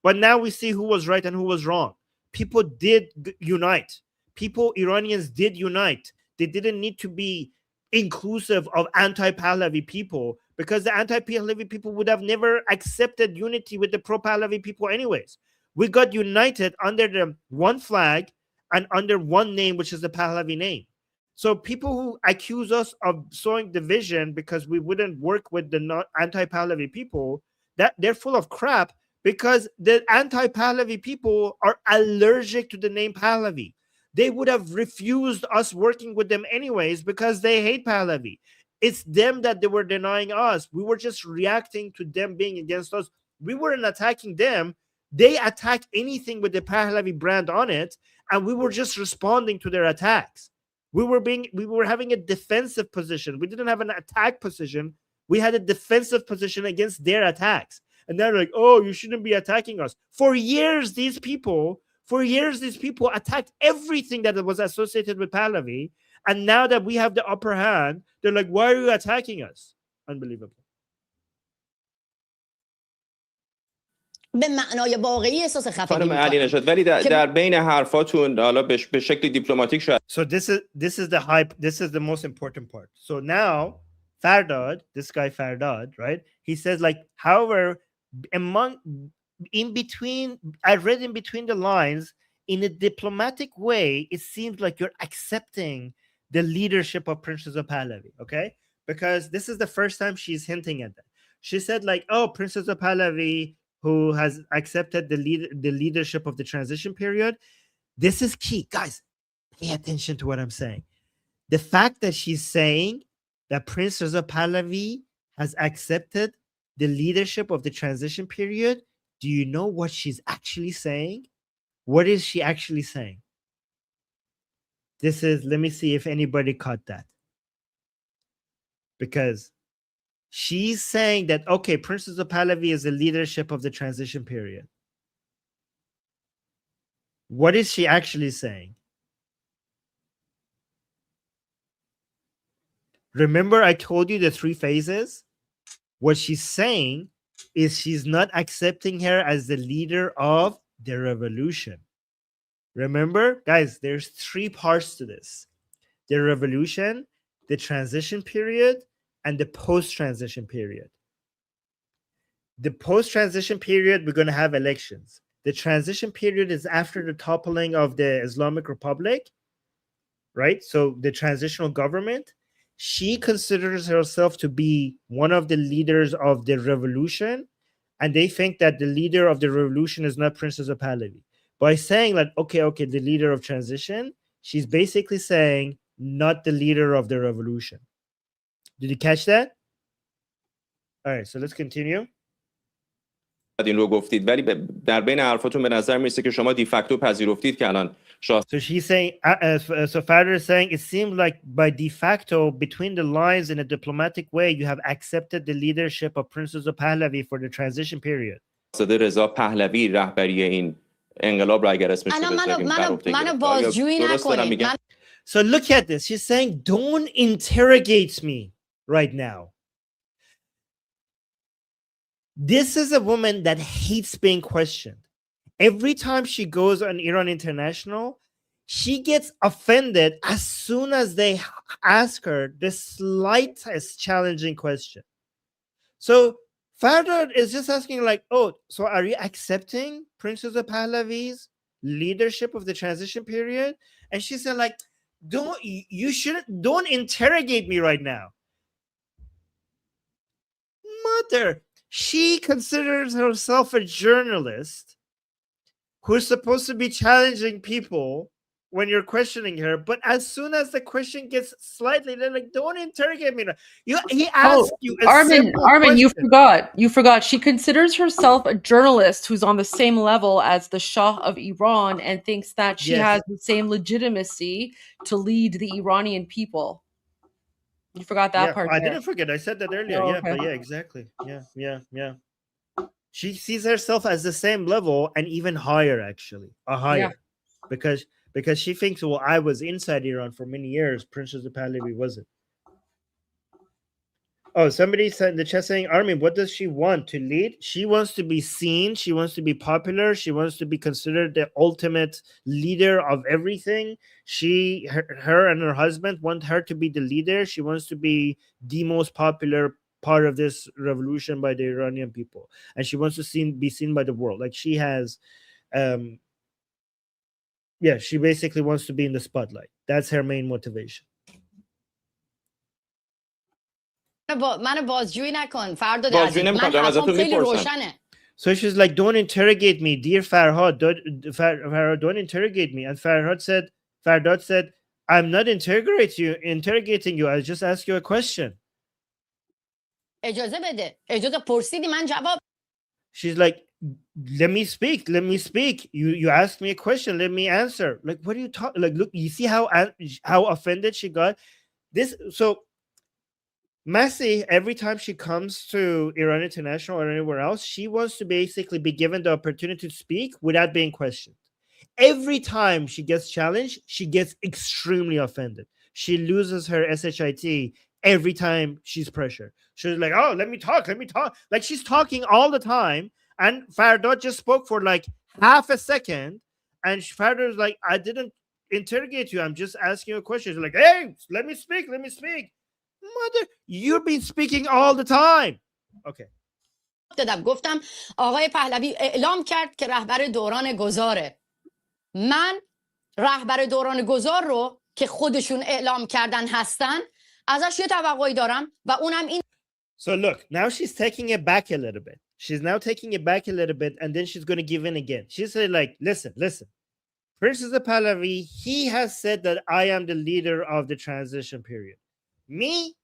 But now we see who was right and who was wrong. People did unite. Iranians did unite. They didn't need to be inclusive of anti-Pahlavi people, because the anti-Pahlavi people would have never accepted unity with the pro-Pahlavi people anyways. We got united under the one flag and under one name, which is the Pahlavi name. So people who accuse us of sowing division because we wouldn't work with the anti-Pahlavi people, that they're full of crap, because the anti-Pahlavi people are allergic to the name Pahlavi. They would have refused us working with them anyways because they hate Pahlavi. It's them that they were denying us. We were just reacting to them being against us. We weren't attacking them. They attacked anything with the Pahlavi brand on it, and we were just responding to their attacks. We were having a defensive position. We didn't have an attack position. We had a defensive position against their attacks. And they're like, oh, you shouldn't be attacking us. For years, these people attacked everything that was associated with Pahlavi. And now that we have the upper hand, they're like, why are you attacking us? Unbelievable. به معنای واقعی احساس خفگی خانم علی نژاد، ولی در بین حرفاتون حالا به شکل دیپلماتیک شاید. So this is the hype. This is the most important part. So now Fardad, this guy Fardad, right? He says however, in between the lines, in a diplomatic way, it seems like you're accepting the leadership of Princess of Pahlavi, okay? Because this is the first time she's hinting at that. She said oh, Princess of Pahlavi, who has accepted the leadership of the transition period. This is key. Guys, pay attention to what I'm saying. The fact that she's saying that Prince Reza Pahlavi has accepted the leadership of the transition period, do you know what she's actually saying? What is she actually saying? Let me see if anybody caught that. Because she's saying that, okay, Princess of Pahlavi is the leadership of the transition period. What is she actually saying? Remember, I told you the three phases? What she's saying is she's not accepting her as the leader of the revolution. Remember, guys, there's three parts to this: the revolution, the transition period, and the post-transition period. The post-transition period, we're going to have elections. the transition period is after the toppling of the Islamic Republic, right? So the transitional government, she considers herself to be one of the leaders of the revolution, and they think that the leader of the revolution is not Princess Pahlavi. By saying like, okay, the leader of transition, she's basically saying not the leader of the revolution. Did you catch that? All right, so let's continue. این رو گفتید ولی در بین حرفاتون به نظر میرسه که شما دیفکتو پذیرفتید که الان So she's saying, so Farder is saying, it seems like by de facto, between the lines in a diplomatic way, you have accepted the leadership of Princess Pahlavi for the transition period. صدر رضا پهلوی رهبری این انقلاب را اگر اسمش رو بذاریم. So look at this. She's saying, don't interrogate me right now. This is a woman that hates being questioned. Every time she goes on Iran International, she gets offended as soon as they ask her the slightest challenging question. So Fardad is just asking like, oh, so are you accepting Princess Pahlavi's leadership of the transition period? And she said like, don't interrogate me right now. Mother, she considers herself a journalist who's supposed to be challenging people when you're questioning her, but as soon as the question gets slightly, they're like, don't interrogate me. He asked you a Armin, question. you forgot. She considers herself a journalist who's on the same level as the Shah of Iran and thinks that she has the same legitimacy to lead the Iranian people. You forgot that part. I didn't forget. I said that earlier. Oh, okay. But exactly. Yeah. She sees herself as the same level and even higher, actually. Higher. Because she thinks, well, I was inside Iran for many years. Princess Pahlavi wasn't. Oh, somebody said in the chat saying, Armin, what does she want to lead? She wants to be seen. She wants to be popular. She wants to be considered the ultimate leader of everything. Her and her husband want her to be the leader. She wants to be the most popular part of this revolution by the Iranian people. And she wants to be seen by the world. Like she has, she basically wants to be in the spotlight. That's her main motivation. من بازجویی نکن فرداد عزیز من حرفم خیلی روشنه. So she's like, don't interrogate me, dear Farhad. Don't interrogate me. And Farhad said, I'm not interrogating you. I'll just ask you a question. اجازه بده. اجازه پرسیدی من جواب. She's like, let me speak. You asked me a question. Let me answer. Like, what are you talking? Like, look, you see how offended she got. So Masih, every time she comes to Iran International or anywhere else, she wants to basically be given the opportunity to speak without being questioned. Every time she gets challenged, she gets extremely offended. She loses her SHIT every time she's pressured. She's like, oh, let me talk. Like she's talking all the time. And Fardad just spoke for like half a second. And Fardad was like, I didn't interrogate you. I'm just asking you a question. She's like, hey, let me speak. Mother, you've been speaking all the time. Okay. گفتم آقای پهلوی اعلام کرد که رهبر دوران گذاره. من رهبر دوران گذار رو که خودشون اعلام کردن هستن ازش یه توقعی دارم و اونم این. So look, now she's taking it back a little bit. And then she's going to give in again. She said like, listen. Princess Pahlavi, he has said that I am the leader of the transition period. Me,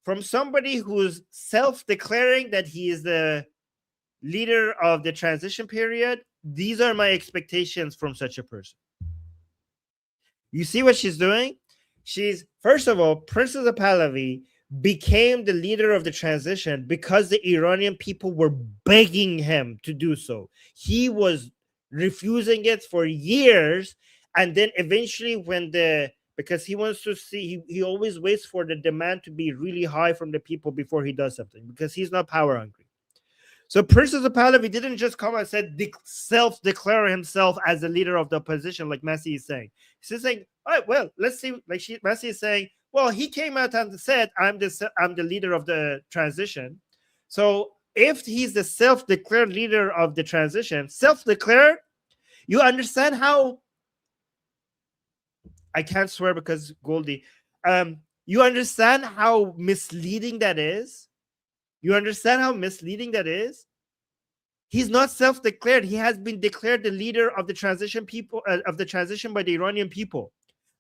from somebody who's self-declaring that he is the leader of the transition period, these are my expectations from such a person. You see what she's doing? First of all, Princess Pahlavi became the leader of the transition because the Iranian people were begging him to do so. He was refusing it for years, and then eventually because he wants to see, he always waits for the demand to be really high from the people before he does something, because he's not power hungry. So Princess Pahlavi didn't just come and self-declare himself as the leader of the opposition, like Masih is saying. She's saying, all right, well, let's see. Like Masih is saying, well, he came out and said, I'm the leader of the transition. So if he's the self-declared leader of the transition, self-declared, you understand how, I can't swear because Goldie, you understand how misleading that is? You understand how misleading that is? He's not self-declared. He has been declared the leader of the transition people, of the transition by the Iranian people.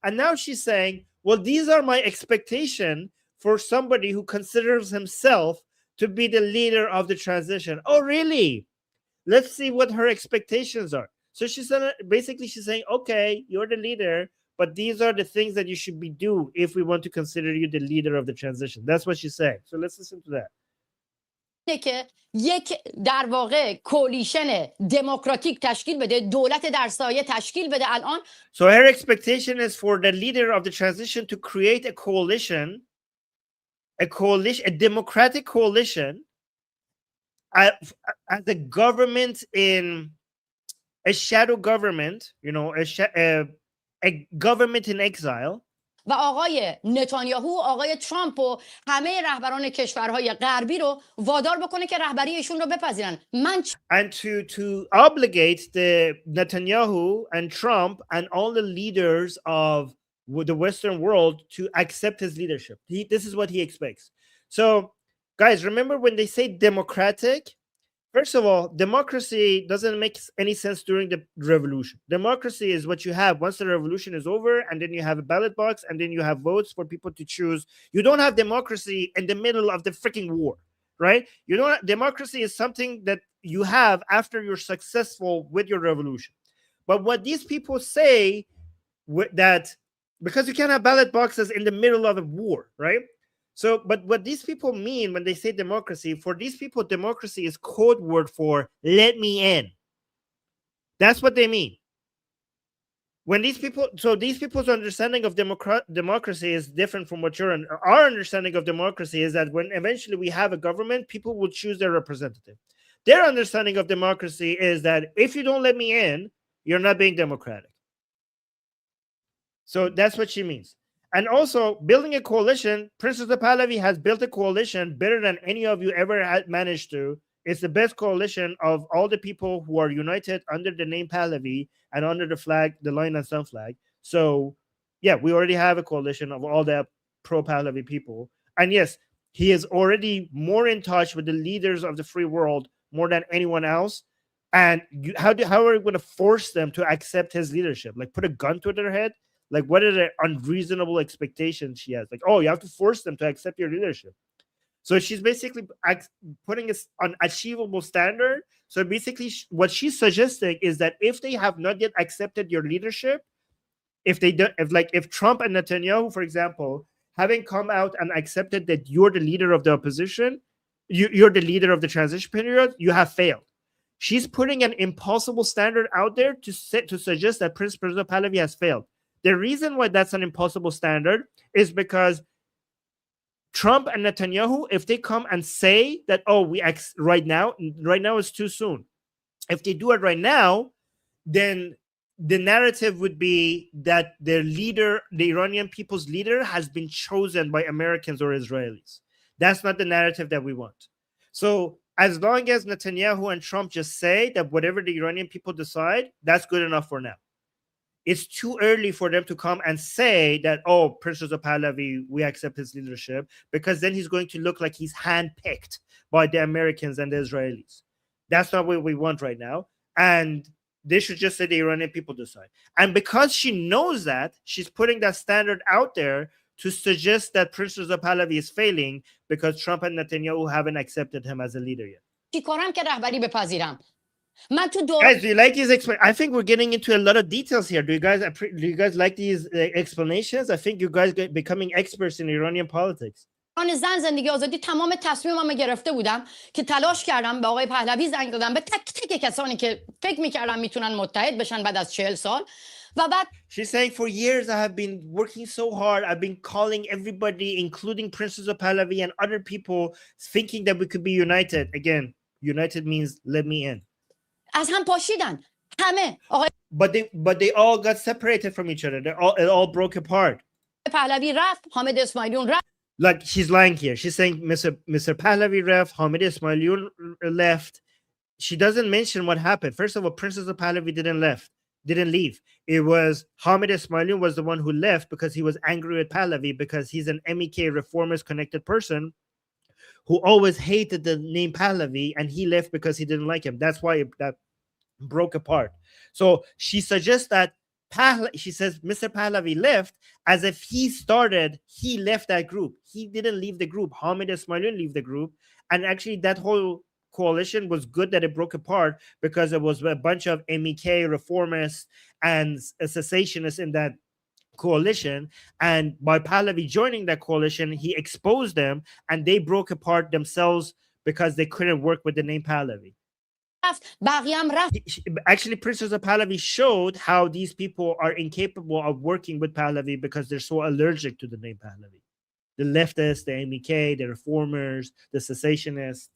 And now she's saying, well, these are my expectation for somebody who considers himself to be the leader of the transition. Oh, really? Let's see what her expectations are. So she's basically she's saying, okay, you're the leader, but these are the things that you should be do if we want to consider you the leader of the transition. That's what she's saying. So let's listen to that. که یک در واقع کولیشن دموکراتیک تشکیل بده، دولت در سایه تشکیل بده الان. So her expectation is for the leader of the transition to create a coalition, a democratic coalition, as a government in a shadow government, you know, a government in exile. و آقای نتانیاهو، آقای ترامپ و همه رهبران کشورهای غربی رو وادار بکنه که رهبری ایشون رو بپذیرن. And to obligate the Netanyahu and Trump and all the leaders of the Western world to accept his leadership. This is what he expects. So, guys, remember when they say democratic? First of all, democracy doesn't make any sense during the revolution. Democracy is what you have once the revolution is over, and then you have a ballot box, and then you have votes for people to choose. You don't have democracy in the middle of the freaking war, right? You don't. Democracy is something that you have after you're successful with your revolution. But what these people say, that because you can't have ballot boxes in the middle of a war, right? So, but what these people mean when they say democracy, for these people, democracy is code word for let me in. That's what they mean. When these people, so these people's understanding of democracy is different from what our understanding of democracy is that when eventually we have a government, people will choose their representative. Their understanding of democracy is that if you don't let me in, you're not being democratic. So that's what she means. And also, building a coalition, Princess Pahlavi has built a coalition better than any of you ever had managed to. It's the best coalition of all the people who are united under the name Pahlavi and under the flag, the Lion and Sun flag. So, yeah, we already have a coalition of all the pro-Pahlavi people. And yes, he is already more in touch with the leaders of the free world more than anyone else. And how are we going to force them to accept his leadership? Like, put a gun to their head? Like, what are the unreasonable expectations she has? Like, oh, you have to force them to accept your leadership. So she's basically putting an unachievable standard. So basically, what she's suggesting is that if they have not yet accepted your leadership, if Trump and Netanyahu, for example, having come out and accepted that you're the leader of the opposition, you're the leader of the transition period, you have failed. She's putting an impossible standard out there to suggest that Prince Pahlavi has failed. The reason why that's an impossible standard is because Trump and Netanyahu, if they come and say that, oh, right now is too soon. If they do it right now, then the narrative would be that their leader, the Iranian people's leader, has been chosen by Americans or Israelis. That's not the narrative that we want. So as long as Netanyahu and Trump just say that whatever the Iranian people decide, that's good enough for now. It's too early for them to come and say that, oh, Prince Reza Pahlavi, we accept his leadership, because then he's going to look like he's handpicked by the Americans and the Israelis. That's not what we want right now. And they should just say the Iranian people decide. And because she knows that, she's putting that standard out there to suggest that Prince Reza Pahlavi is failing because Trump and Netanyahu haven't accepted him as a leader yet. Guys, do you like these I think we're getting into a lot of details here. Do you guys like these explanations? I think you guys are becoming experts in Iranian politics. زن زندگی آزادی تمام تصمیمم گرفته بودم که تلاش کردم به آقای پهلوی زنگ دادم به تک تک کسانی که فکر می‌کردم میتونن متحد بشن بعد از 40 سال و بعد She's saying for years I have been working so hard. I've been calling everybody, including Princess Pahlavi and other people, thinking that we could be united. Again, united means let me in. از هم پاشیدن همه آقای But they all got separated from each other. It all broke apart. پهلوی رفت، حامد اسماعیلیون رفت. Like she's lying here. She's saying Mr. Pahlavi left, Hamid Ismailion left. She doesn't mention what happened. First of all, Princess of Pahlavi didn't leave. It was Hamid Ismailion was the one who left because he was angry with Pahlavi because he's an MEK reformist connected person who always hated the name Pahlavi, and he left because he didn't like him. That's why that broke apart. So she suggests that she says Mr. Pahlavi left as if he left that group. He didn't leave the group. Hamid Ismailion left the group. And actually that whole coalition was good that it broke apart because it was a bunch of MEK reformists and cessationists in that coalition, and by Pahlavi joining that coalition, he exposed them and they broke apart themselves because they couldn't work with the name Pahlavi. Actually, Princess of Pahlavi showed how these people are incapable of working with Pahlavi because they're so allergic to the name Pahlavi. The leftists, the MEK, the reformers, the cessationists.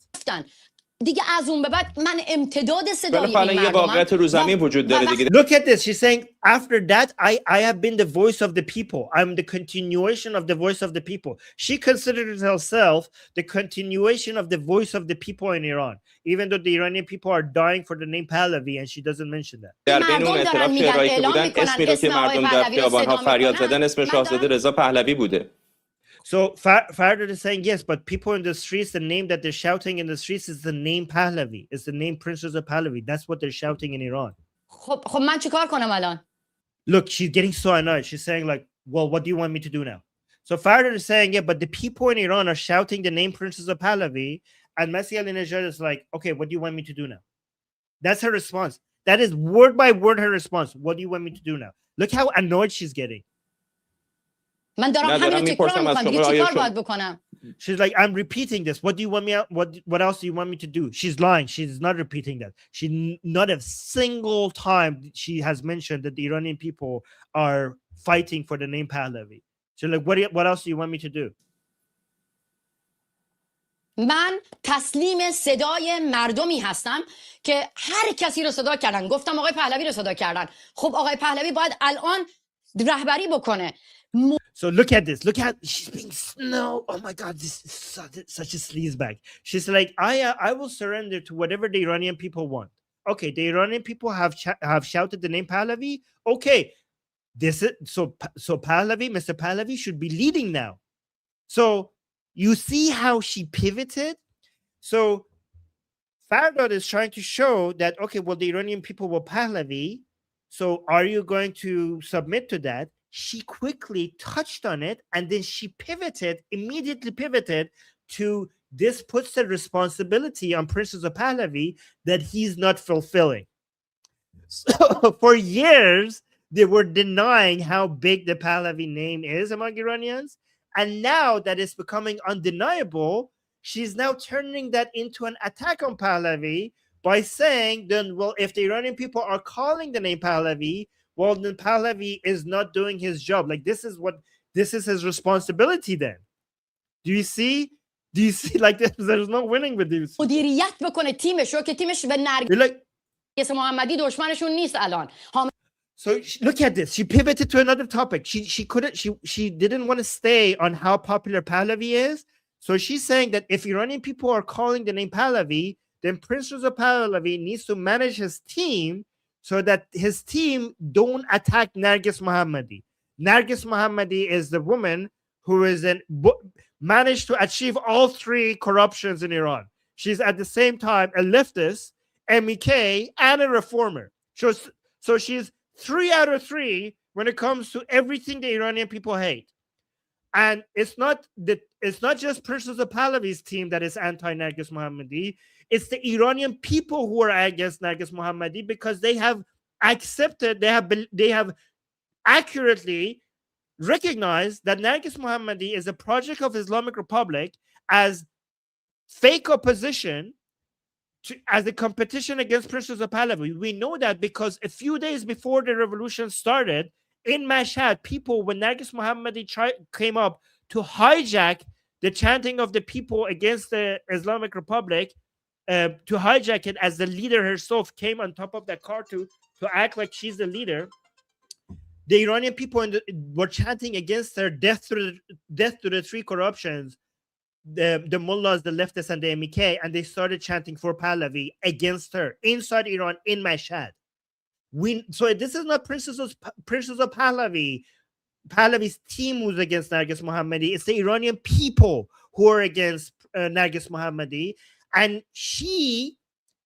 دیگه از اون به بعد من امتداد صدای این مردمم. Look at this. She's saying after that I have been the voice of the people. I'm the continuation of the voice of the people. She considers herself the continuation of the voice of the people in Iran, even though the Iranian people are dying for the name Pahlavi, and she doesn't mention that. در بین اون اعتراف شعرهایی که بودن اسمی رو که مردم در خیابان‌ها فریاد زدن اسم شاهزاده رضا پهلوی بوده. So Farder is saying yes, but people in the streets, the name that they're shouting in the streets is the name Pahlavi. It's the name Princess of Pahlavi. That's what they're shouting in Iran. خب من چیکار کنم الان؟ Look, she's getting so annoyed. She's saying like, well, what do you want me to do now? So Farder is saying, yeah, but the people in Iran are shouting the name Princess of Pahlavi, and Masih Ali-Nejad is like, okay, what do you want me to do now? That's her response. That is word by word her response. What do you want me to do now? Look how annoyed she's getting. من دارم همین رو تکرار میکنم. دیگه چیکار باید بکنم؟ She's like, I'm repeating this. What do you want me? What else do you want me to do? She's lying. She's not repeating that. She not a single time she has mentioned that the Iranian people are fighting for the name Pahlavi. She's like, what else do you want me to do? من تسلیم صدای مردمی هستم که هر کسی رو صدا کردن. گفتم آقای پهلوی رو صدا کردن. خب آقای پهلوی باید الان رهبری بکنه. So look at this. Look at she's being no. Oh my God, this is such a sleazebag. She's like, I will surrender to whatever the Iranian people want. Okay, the Iranian people have shouted the name Pahlavi. Okay, this is so Pahlavi, Mr. Pahlavi should be leading now. So you see how she pivoted. So Fardad is trying to show that okay, well the Iranian people were Pahlavi. So are you going to submit to that? She quickly touched on it and then she immediately pivoted to this puts the responsibility on Princess of Pahlavi that he's not fulfilling. So for years, they were denying how big the Pahlavi name is among Iranians. And now that it's becoming undeniable, she's now turning that into an attack on Pahlavi by saying, then, well, if the Iranian people are calling the name Pahlavi, well, then Pahlavi is not doing his job. Like this is his responsibility then. Do you see? Like there's no winning with this. مدیریت بکنه تیمش رو که تیمش به نرگس محمدی دشمنشون نیست الان. So look at this. She pivoted to another topic. She didn't want to stay on how popular Pahlavi is. So she's saying that if Iranian people are calling the name Pahlavi, then Prince Reza Pahlavi needs to manage his team so that his team don't attack Nargis Mohammadi. Nargis Mohammadi is the woman who is managed to achieve all three corruptions in Iran. She's at the same time a leftist, MEK, and a reformer. So she's 3 out of 3 when it comes to everything the Iranian people hate. And it's not just Princess of Pahlavi's team that is anti-Nargis Mohammadi. It's the Iranian people who are against Nargis Mohammadi because they have accepted, they have accurately recognized that Nargis Mohammadi is a project of Islamic Republic as fake opposition as a competition against Princess of Pahlavi. We know that because a few days before the revolution started in Mashhad, people, when Nargis Mohammadi came up to hijack the chanting of the people against the Islamic Republic, to hijack it as the leader herself came on top of that car to act like she's the leader. the Iranian people were chanting against her, death to the three corruptions, the mullahs, the leftists, and the MEK, and they started chanting for Pahlavi against her inside Iran in Mashhad. So this is not Princess of Pahlavi. Pahlavi's team was against Nargis Mohammadi. It's the Iranian people who are against Nargis Mohammadi, and she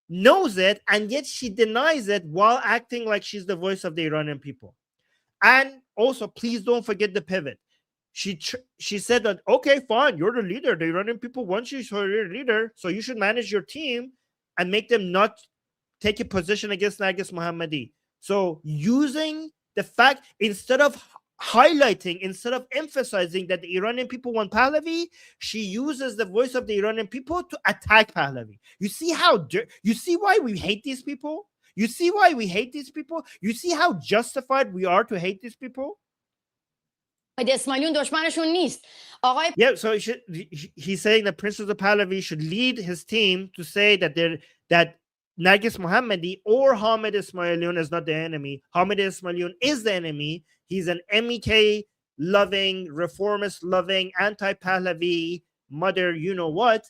knows it, and yet she denies it while acting like she's the voice of the Iranian people. And also, please don't forget the pivot. She said that, okay, fine, you're the leader. The Iranian people want you, so you're the leader. So you should manage your team and make them not take a position against Nargis Mohammadi. So using the fact, instead of highlighting, instead of emphasizing that the Iranian people want Pahlavi, she uses the voice of the Iranian people to attack Pahlavi. You see you see why we hate these people? You see why we hate these people? You see how justified we are to hate these people? Yeah, so he's saying that Princess of Pahlavi should lead his team to say that Nargis Mohammadi or Hamid Ismailion is not the enemy. Hamid Ismailion is the enemy. He's an MEK loving, reformist loving, anti-Pahlavi mother, you know what?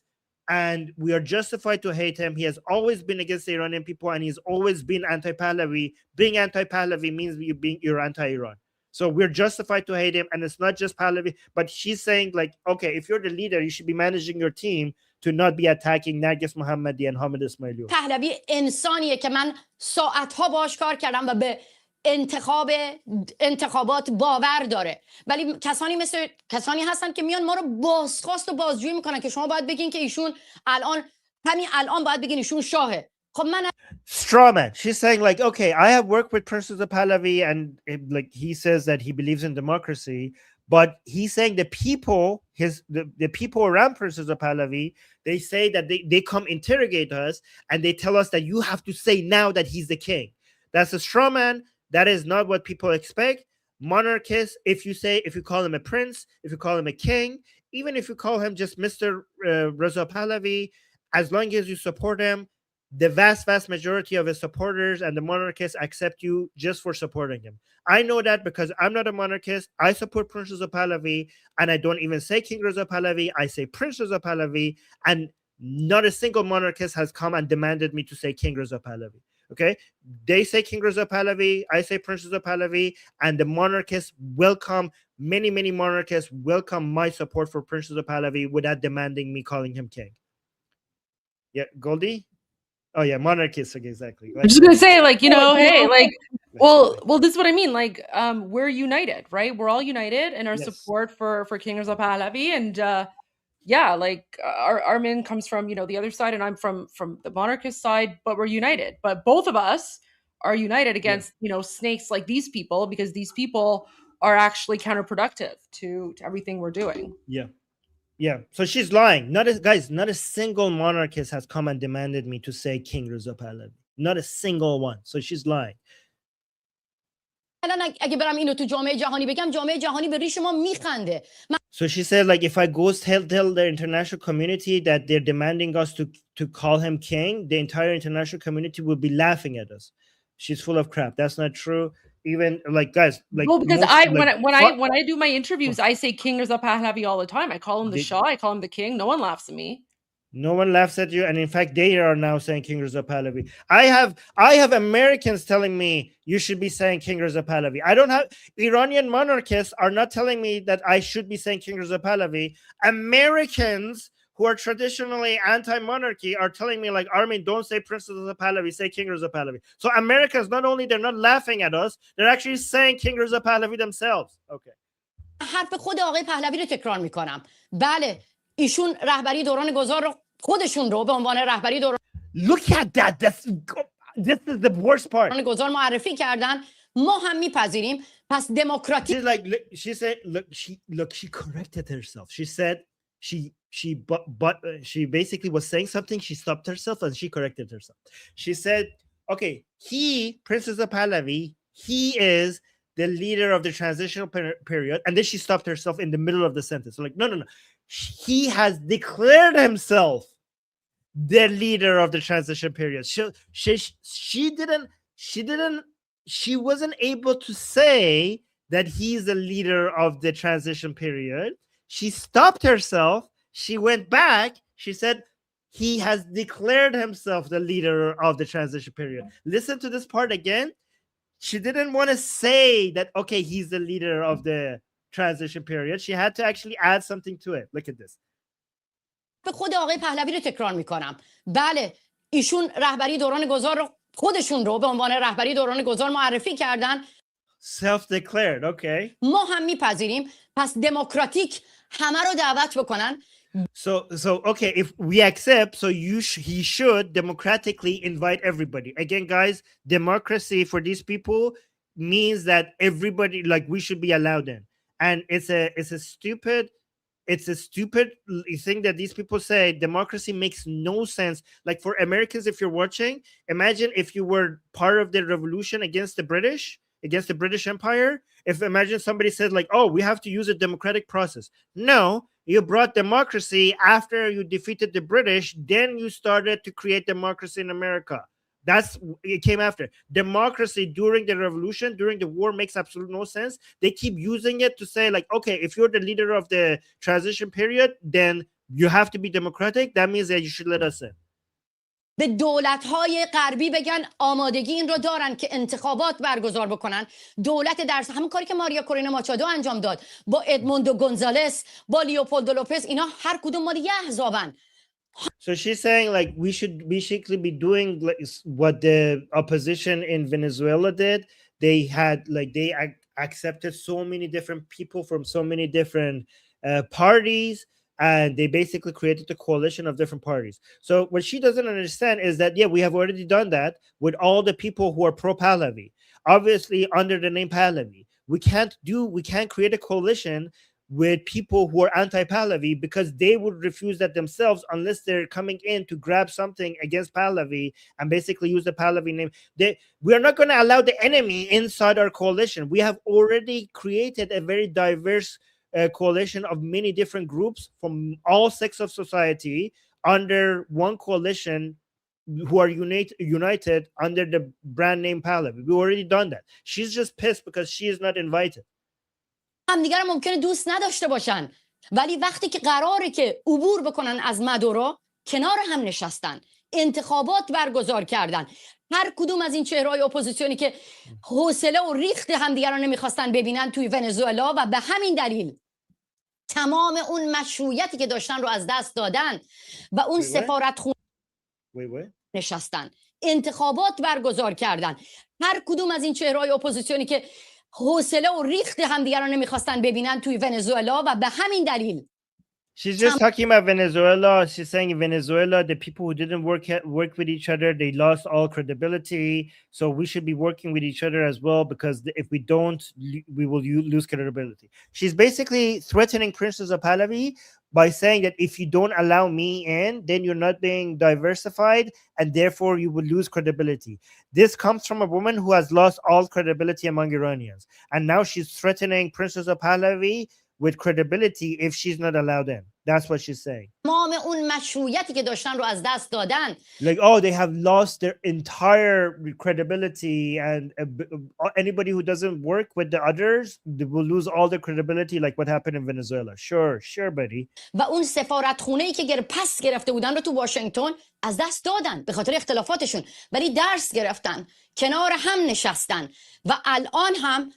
And we are justified to hate him. He has always been against the Iranian people, and he's always been anti-Pahlavi. Being anti-Pahlavi means you're anti-Iran. So we're justified to hate him, and it's not just Pahlavi, but she's saying, like, okay, if you're the leader, you should be managing your team to not be attacking Nargis Mohammadi and Hamid Ismailion. پهلوی انسانیه که من ساعتها باهاش کار کردم و به انتخابات باور داره، ولی کسانی هستن که میان ما رو بازخواست و بازجویی میکنن که شما باید بگین که ایشون همین الان باید بگین ایشون شاهه. خب من straw man. She's saying, like, okay, I have worked with Princess of Pahlavi, and like he says that he believes in democracy, but he's saying the people, the people around Princess of Pahlavi, they say that they come interrogate us, and they tell us that you have to say now that he's the king. That's a straw man. That is not what people expect. Monarchists, if you call him a prince, if you call him a king, even if you call him just Mr. Reza Pahlavi, as long as you support him, the vast majority of his supporters and the monarchists accept you just for supporting him. I know that because I'm not a monarchist. I support Princess of Pahlavi, and I don't even say King Reza Pahlavi. I say Princess of Pahlavi, and not a single monarchist has come and demanded me to say King Reza Pahlavi. Okay, they say King Reza Pahlavi, I say Princess of Pahlavi, and the monarchists welcome, many monarchists welcome my support for Princess of Pahlavi without demanding me calling him king. Yeah, Goldie? Oh yeah, monarchists, exactly. I'm just gonna say, like, hey, like, well, this is what I mean. Like, we're united, right? We're all united in our support for King Reza Pahlavi, and yeah, like Armin comes from the other side, and I'm from the monarchist side, but we're united. But both of us are united against snakes like these people, because these people are actually counterproductive to everything we're doing. Yeah. So she's lying. Not a single monarchist has come and demanded me to say King Reza Pahlavi. Not a single one. So she's lying. اگه برم اینو تو جامعه جهانی بگم، جامعه جهانی به ریش ما میخنده. So she said, like, if I go tell the international community that they're demanding us to call him king, the entire international community will be laughing at us. She's full of crap. That's not true. Even like, guys, like, well, because when I do my interviews, I say King Reza Pahlavi all the time. I call him the Shah. I call him the king. No one laughs at me. No one laughs at you, and in fact, they are now saying King Reza Pahlavi. I have Americans telling me you should be saying King Reza Pahlavi. I don't have Iranian monarchists are not telling me that I should be saying King Reza Pahlavi. Americans who are traditionally anti-monarchy are telling me, like, Armin, don't say Princess Reza Pahlavi, say King Reza Pahlavi. So Americans, not only they're not laughing at us, they're actually saying King Reza Pahlavi themselves. Okay. حرف خود آقای پهلوی رو تکرار میکنم. بله، ایشون رهبری دوران گذار رو خودشون رو به عنوان رهبری دوران Look at that. This is the worst part. گذار معرفی کردن. ما هم میپذیریم. پس دموکراتیک. She said, she corrected herself. She said she basically was saying something, she stopped herself and she corrected herself. She said, okay, Princess of Pahlavi, he is the leader of the transitional period, and then she stopped herself in the middle of the sentence. So, like, no, he has declared himself the leader of the transition period. She didn't she wasn't able to say that he's the leader of the transition period. She stopped herself. She went back. She said he has declared himself the leader of the transition period. Listen to this part again. She didn't want to say that, okay, he's the leader of the transition period. She had to actually add something to it. Look at this. به خود آقای پهلوی رو تکرار میکنم. بله ایشون رهبری دوران گذار رو خودشون رو به عنوان رهبری دوران گذار معرفی کردن. Self-declared, okay. ما هم میپذیریم. پس دموکراتیک همه رو دعوت بکنن. So okay, if we accept, so he should democratically invite everybody. Again, guys, democracy for these people means that everybody, like, we should be allowed in. And it's a stupid thing that these people say. Democracy makes no sense. Like, for Americans, if you're watching, imagine if you were part of the revolution against the British Empire. If imagine somebody said like, oh, we have to use a democratic process. No, you brought democracy after you defeated the British, then you started to create democracy in America. It came after. Democracy during the revolution, during the war, makes absolutely no sense. They keep using it to say like, okay, if you're the leader of the transition period, then you have to be democratic. That means that you should let us in. به دولت‌های غربی بگن آمادگی این رو دارن که انتخابات برگزار بکنن. دولت درس همون کاری که ماریا کورینا ماچادو انجام داد با ادموندو گونزالس، با لیوپولدو لوپز، اینا هر کدوم مال یه احزابن. So she's saying like we should basically be doing what the opposition in Venezuela did. They accepted so many different people from so many different parties. And they basically created a coalition of different parties. So what she doesn't understand is that, yeah, we have already done that with all the people who are pro-Pahlavi. Obviously, under the name Pahlavi. We can't create a coalition with people who are anti-Pahlavi because they would refuse that themselves unless they're coming in to grab something against Pahlavi and basically use the Pahlavi name. We are not going to allow the enemy inside our coalition. We have already created a very diverse coalition of many different groups from all sects of society under one coalition who are united under the brand name Pahlavi. We've already done that. She's just pissed because she is not invited. همدیگر ممکنه دوست نداشته باشن ولی وقتی که قراره که عبور بکنن از مدورو کنار هم نشستن، انتخابات برگزار کردن. هر کدوم از این چهره‌های اپوزیسیونی که حوصله و ریخت همدیگر رو نمیخواستن ببینن توی ونزوئلا و به همین دلیل تمام اون مشروعیتی که داشتن رو از دست دادن و اون سفارتخونه نشستن، انتخابات برگزار کردن. هر کدوم از این چهره‌های اپوزیسیونی که حوصله و ریخت همدیگر رو نمیخواستن ببینن توی ونزوئلا و به همین دلیل She's just talking about Venezuela. She's saying in Venezuela, the people who didn't work with each other, they lost all credibility. So we should be working with each other as well, because if we don't, we will lose credibility. She's basically threatening Princess of Pahlavi by saying that if you don't allow me in, then you're not being diversified, and therefore you will lose credibility. This comes from a woman who has lost all credibility among Iranians. And now she's threatening Princess of Pahlavi with credibility if she's not allowed in. That's what she's saying. Like, oh, they have lost their entire credibility, and anybody who doesn't work with the others, they will lose all their credibility, like what happened in Venezuela. Sure, buddy. و اون سفارتخونه‌ای که پس گرفته بودن رو تو واشنگتن از دست دادن به خاطر اختلافاتشون، ولی درس گرفتن، کنار هم نشستن و الان هم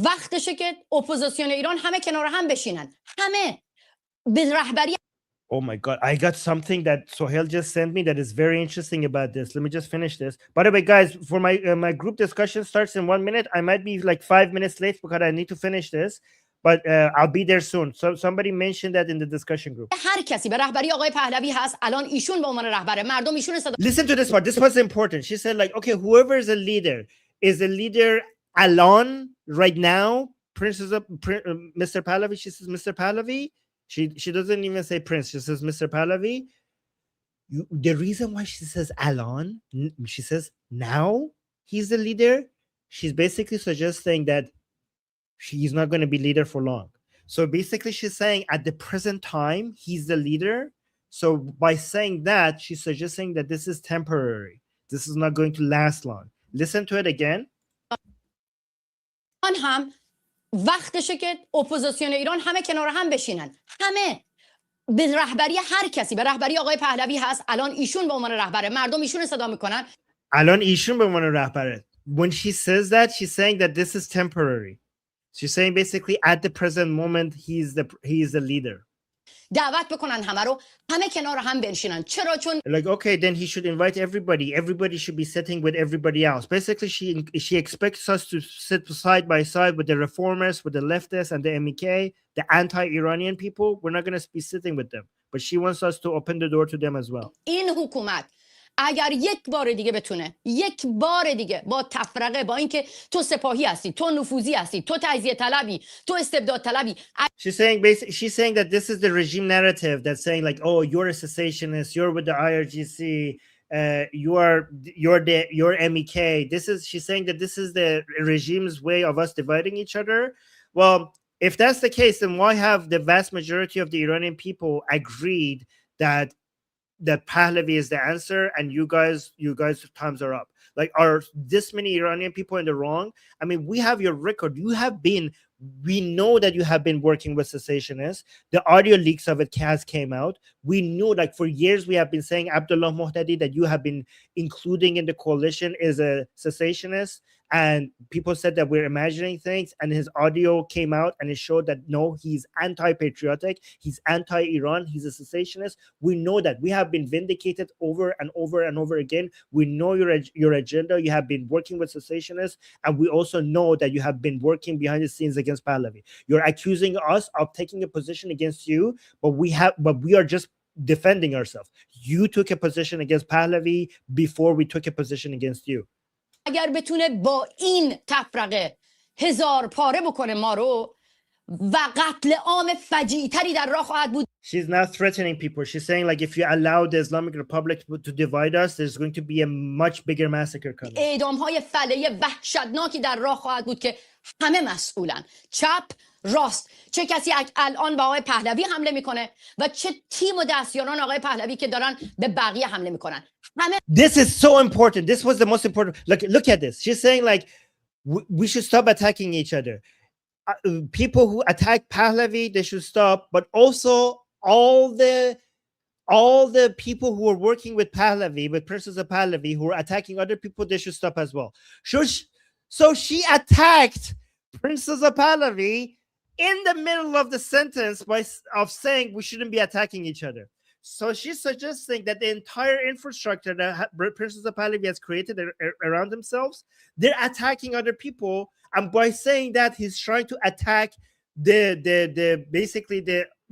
وقتشه که اپوزیسیون ایران همه کنار هم بشینن، همه به رهبری. Oh my God, I got something that Sohail just sent me that is very interesting about this. Let me just finish this. By the way, guys, for my group discussion starts in 1 minute. I might be like 5 minutes late because I need to finish this, but I'll be there soon. So somebody mentioned that in the discussion group. هر کسی به رهبری آقای پهلوی هست الان ایشون به عنوان رهبر مردم ایشون صدا. Listen to this part. This was important. She said like, okay, whoever is a leader Alon right now, Mr. Pahlavi. She says Mr. Pahlavi. She doesn't even say Prince. She says Mr. Pahlavi. The reason why she says Alon, she says now he's the leader. She's basically suggesting that he's not going to be leader for long. So basically, she's saying at the present time he's the leader. So by saying that, she's suggesting that this is temporary. This is not going to last long. Listen to it again. الان هم وقتشه که اپوزیسیون ایران همه کنار هم بشینن، همه به رهبری هر کسی، به رهبری آقای پهلوی هست، الان ایشون به عنوان رهبره، مردم ایشون صدا میکنن. الان ایشون به عنوان رهبره. When she says that, she's saying that this is temporary. She's saying basically at the present moment he is the leader. دعوت بکنن همه رو، همه کنار هم بنشینن. چرا؟ چون like okay, then he should invite everybody. Everybody should be sitting with everybody else. Basically, she expects us to sit side by side with the reformers, with the leftists and the MEK, the anti-Iranian people. We're not going to be sitting with them, but she wants us to open the door to them as well. این حکومت اگر یک بار دیگه بتونه، یک بار دیگه با تفرقه، با اینکه تو سپاهی هستی، تو نفوذی هستی، تو تجزیه طلبی، تو استبداد طلبی. She's saying that this is the regime narrative that's saying like, oh, you're a cessationist, you're with the IRGC, you're MEK. She's saying that this is the regime's way of us dividing each other. Well, if that's the case, then why have the vast majority of the Iranian people agreed that Pahlavi is the answer, and you guys times are up? Like, are this many Iranian people in the wrong? I mean, we have your record. We know that you have been working with cessationists. The audio leaks of it came out. We knew, like, for years we have been saying Abdullah Muhtadi, that you have been including in the coalition, is a cessationist. And people said that we're imagining things, and his audio came out and it showed that no, he's anti-patriotic, he's anti-Iran, he's a cessationist. We know that. We have been vindicated over and over and over again. We know your agenda. You have been working with cessationists, and we also know that you have been working behind the scenes against Pahlavi. You're accusing us of taking a position against you, but we are just defending ourselves. You took a position against Pahlavi before we took a position against you. اگر بتونه با این تفرقه هزار پاره بکنه ما رو و قتل عام فجیع‌تری در راه خواهد بود. She's not threatening people. She's saying like if you allow the Islamic Republic to divide us, there's going to be a much bigger massacre coming. اعدام‌های فله وحشتناکی در راه خواهد بود که همه مسئولن. چپ، راست. چه کسی الان به آقای پهلوی حمله میکنه و چه تیم و دستیاران آقای پهلوی که دارن به بقیه حمله میکنن. This is so important. This was the most important. Look at this. She's saying like we should stop attacking each other. People who attack Pahlavi, they should stop. But also all the people who are working with Pahlavi, with Princess of Pahlavi, who are attacking other people, they should stop as well. So she attacked Princess of Pahlavi in the middle of the sentence of saying we shouldn't be attacking each other. So she's suggesting that the entire infrastructure that Princess of Pahlavi has created around themselves, they're attacking other people, and by saying that, he's trying to attack basically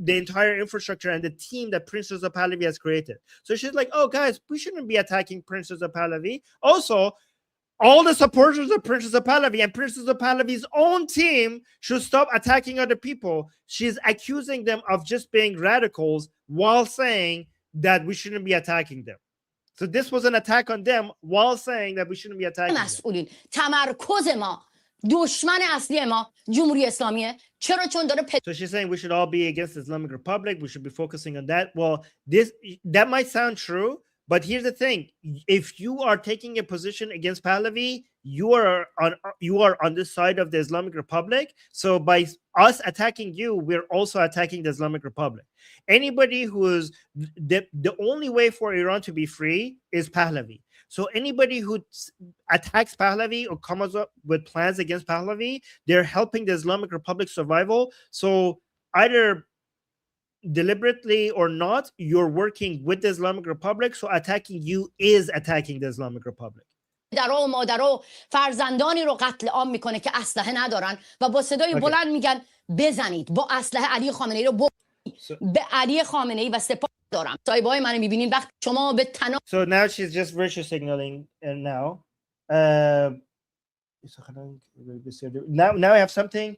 the entire infrastructure and the team that Princess of Pahlavi has created. So she's like, oh guys, we shouldn't be attacking Princess of Pahlavi. Also, all the supporters of Princess of Pahlavi and Princess of Pahlavi's own team should stop attacking other people. She's accusing them of just being radicals while saying that we shouldn't be attacking them. So this was an attack on them while saying that we shouldn't be attacking them. تمرکز ما، دشمن اصلی ما جمهوری اسلامیه. چرا؟ چون داره So she's saying we should all be against the Islamic Republic. We should be focusing on that. Well, that might sound true. But here's the thing: if you are taking a position against Pahlavi, you are on the side of the Islamic Republic. So by us attacking you, we're also attacking the Islamic Republic. Anybody who is the only way for Iran to be free is Pahlavi. So anybody who attacks Pahlavi or comes up with plans against Pahlavi, they're helping the Islamic Republic's survival. So either deliberately or not, you're working with the Islamic Republic, so attacking you is attacking the Islamic Republic. درو مادرو فرزندانی رو قتل عام میکنه که اسلحه ندارن و با صدای بلند میگن بزنید، با اسلحه علی خامنه‌ای رو به علی خامنه‌ای و سپاه دارم. صاحبای منو میبینین وقت شما به So now she's just virtue signaling, and now I have something.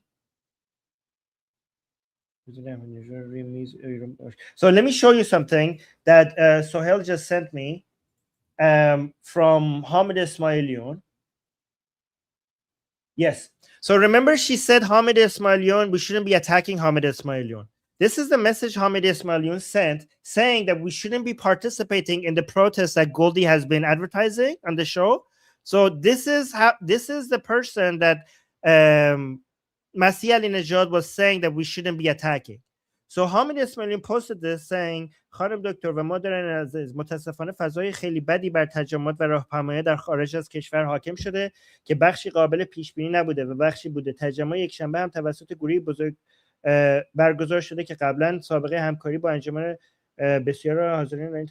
So let me show you something that Sohail just sent me from Hamid Ismailion. Yes. So remember, she said Hamid Ismailion, we shouldn't be attacking Hamid Ismailion. This is the message Hamid Ismailion sent, saying that we shouldn't be participating in the protests that Goldie has been advertising on the show. So this is the person that Masih Ali-Nejad was saying that we shouldn't be attacking. So حامد اسماعیلیون posted this saying خانم دکتر و مادران عزیز متاسفانه فضای خیلی بدی بر تجمعات و راهپیمایی در خارج از کشور حاکم شده که بخشی قابل پیش بینی نبوده و بخشی بوده. تجمع یک شنبه هم توسط گروهی بزرگ برگزار شده که قبلا سابقه همکاری با انجمن بسیار حاضرین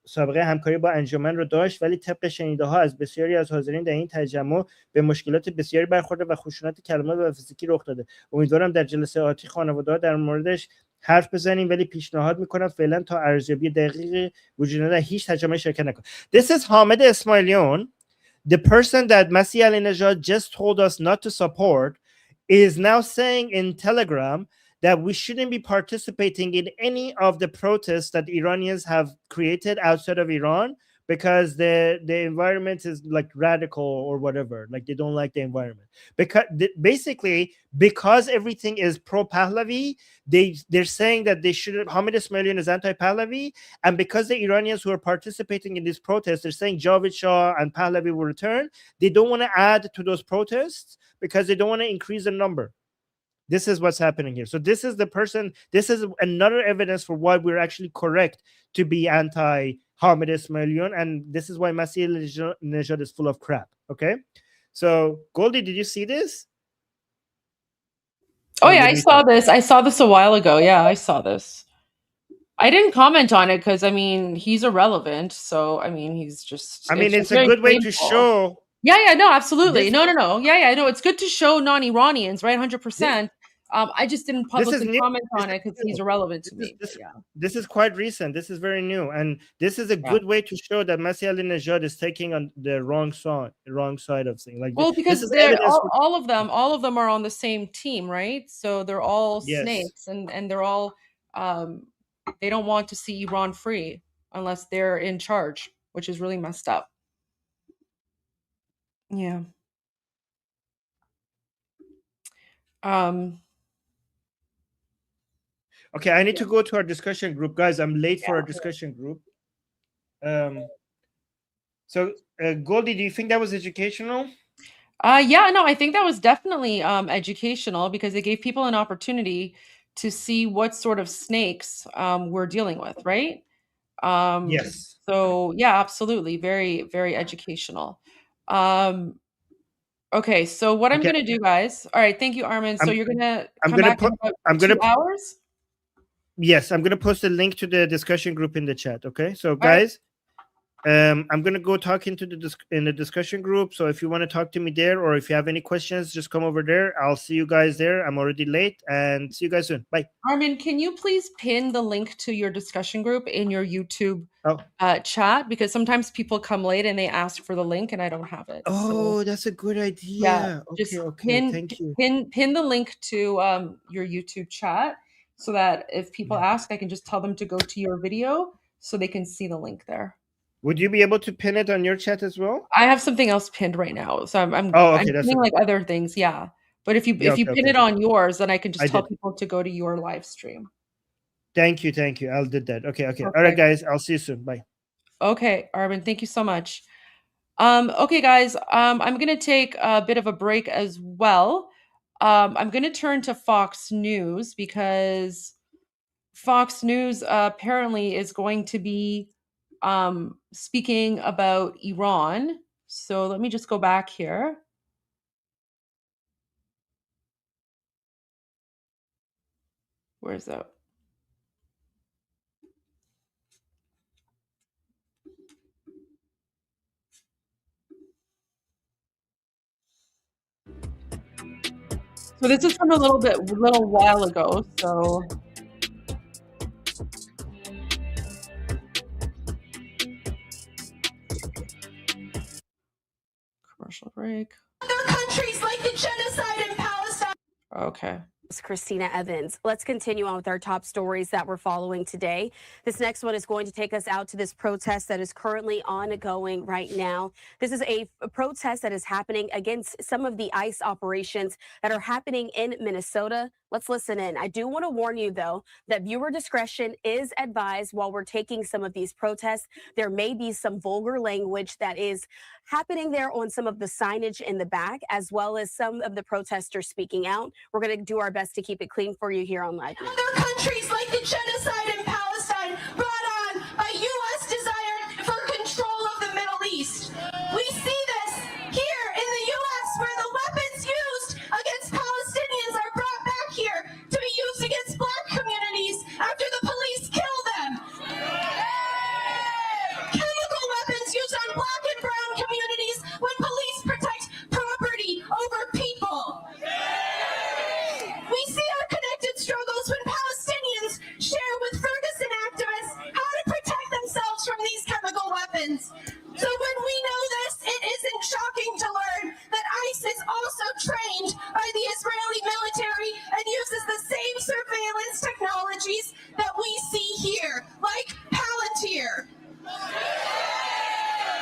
سابقه همکاری با انجمن رو داشت، ولی طبق شنیده ها از بسیاری از حاضرین در این تجمع به مشکلات بسیاری برخورده و خشونت کلمات و فیزیکی رخ داده. امیدوارم در جلسه آتی خانواده‌ها در موردش حرف بزنیم، ولی پیشنهاد میکنم فعلا تا ارزیابی دقیق وجود نداره هیچ تجمع شرکت نکن. This is حامد اسماعیلیون, the person that Masih Ali-Nejad just told us not to support, is now saying in Telegram that we shouldn't be participating in any of the protests that Iranians have created outside of Iran because the environment is like radical or whatever, like they don't like the environment. Basically, because everything is pro-Pahlavi, they're saying that they should. Hamid Ismailian is anti-Pahlavi, and because the Iranians who are participating in these protests, they're saying Javed Shah and Pahlavi will return. They don't want to add to those protests because they don't want to increase the number. This is what's happening here. So this is the person, this is another evidence for why we're actually correct to be anti-Hamid Ismailion, and this is why Masih Ali-Nejad is full of crap, okay? So, Goldie, did you see this? Oh, yeah, I saw this. I saw this a while ago. Yeah, I saw this. I didn't comment on it because, I mean, he's irrelevant. So, I mean, he's just... I mean, it's a good way to show... Yeah, no, absolutely. No. Yeah, no, it's good to show non-Iranians, right? 100%. I just didn't publicly comment on it because he's irrelevant to me. This is quite recent. This is very new, and this is a good way to show that Masih Ali-Nejad is taking on the wrong side of things. Like, well, because all of them are on the same team, right? So they're all snakes, and they're all they don't want to see Iran free unless they're in charge, which is really messed up. Yeah. Okay, I need to go to our discussion group, guys. I'm late for our discussion group. So, Goldie, do you think that was educational? Yeah, no, I think that was definitely educational because it gave people an opportunity to see what sort of snakes we're dealing with, right? Yes. So, yeah, absolutely. Very, very educational. Okay, so what I'm going to do, guys. All right, thank you, Armin. So you're going to come back in about 2 hours? Yes, I'm going to post a link to the discussion group in the chat, okay? So, guys, I'm going to go talk in the discussion group. So if you want to talk to me there or if you have any questions, just come over there. I'll see you guys there. I'm already late, and see you guys soon. Bye. Armin, can you please pin the link to your discussion group in your YouTube chat? Because sometimes people come late and they ask for the link and I don't have it. Oh, that's a good idea. Yeah, Okay, thank you. Pin the link to your YouTube chat so that if people ask, I can just tell them to go to your video so they can see the link there. Would you be able to pin it on your chat as well? I have something else pinned right now, so I'm pinning like other things, yeah. But if you pin it on yours, then I can just tell people to go to your live stream. Thank you. I'll do that. Okay. All right, guys. I'll see you soon. Bye. Okay, Armin. Thank you so much. Okay, guys. I'm gonna take a bit of a break as well. I'm gonna turn to Fox News because Fox News apparently is going to be speaking about Iran. So let me just go back here. Where's that? So this is from a little while ago. So commercial break. Other countries like the genocide in Palestine. Okay. Christina Evans. Let's continue on with our top stories that we're following today. This next one is going to take us out to this protest that is currently ongoing right now. This is a protest that is happening against some of the ICE operations that are happening in Minnesota. Let's listen in. I do want to warn you, though, that viewer discretion is advised while we're taking some of these protests. There may be some vulgar language that is happening there on some of the signage in the back, as well as some of the protesters speaking out. We're going to do our best to keep it clean for you here on Live News. Other countries like the genocide in Palestine brought on by U.S. desire for control of the Middle East. We see this here in the U.S. where the weapons used against Palestinians are brought back here to be used against black communities after the police kill them. Chemical weapons used on black and brown communities when police protect property over people. We see our connected struggles when Palestinians share with Ferguson activists how to protect themselves from these chemical weapons. So when we know this, it isn't shocking to learn that ICE is also trained by the Israeli military and uses the same surveillance technologies that we see here, like Palantir.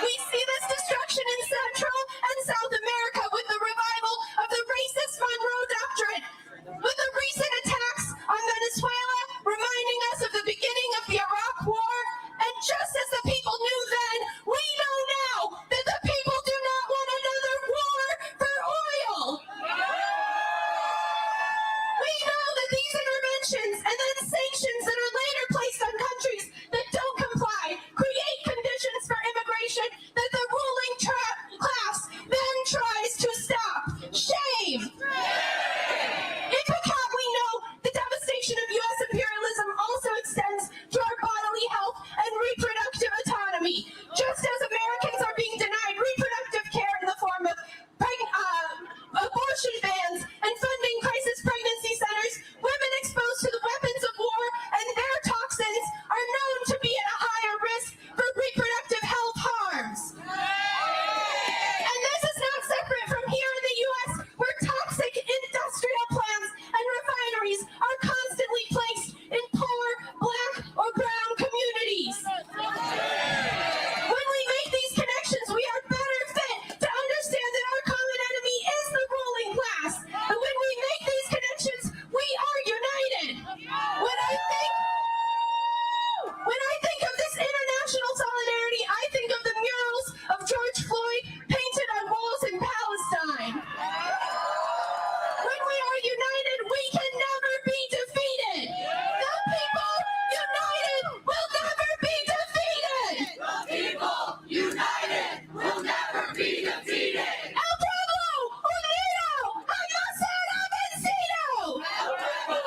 We see this destruction in Central and South America with the revival of the racist Monroe Doctrine, with the recent attacks on Venezuela reminding us of the beginning of the Iraq War. And just as the people knew then, we know now that the people do not want another war for oil. We know that these interventions and then sanctions that are later placed on countries that don't comply create conditions for immigration that the ruling class then tries to stop. Shame! In Picard, we know the devastation of U.S. imperialism also extends to our bodily health and reproductive autonomy. Just as Americans are being denied reproductive care in the form of abortion bans and funding crisis pregnancy centers, women exposed to the weapons of war and their toxins are known to be at a higher risk for reproductive health harms. And this is not separate from here in the U.S., where toxic industrial plants and refineries are constantly placed in poor black or brown communities. When we make these connections, we are better fit to understand that our common enemy is the ruling class. And when we make these connections, we are united. When I think of this international solidarity, I think of the murals of George Floyd painted on walls in Palestine. When we are united, we can never be defeated. The people united will never be defeated. The people united will never be defeated. El pueblo unido jamás será vencido. El pueblo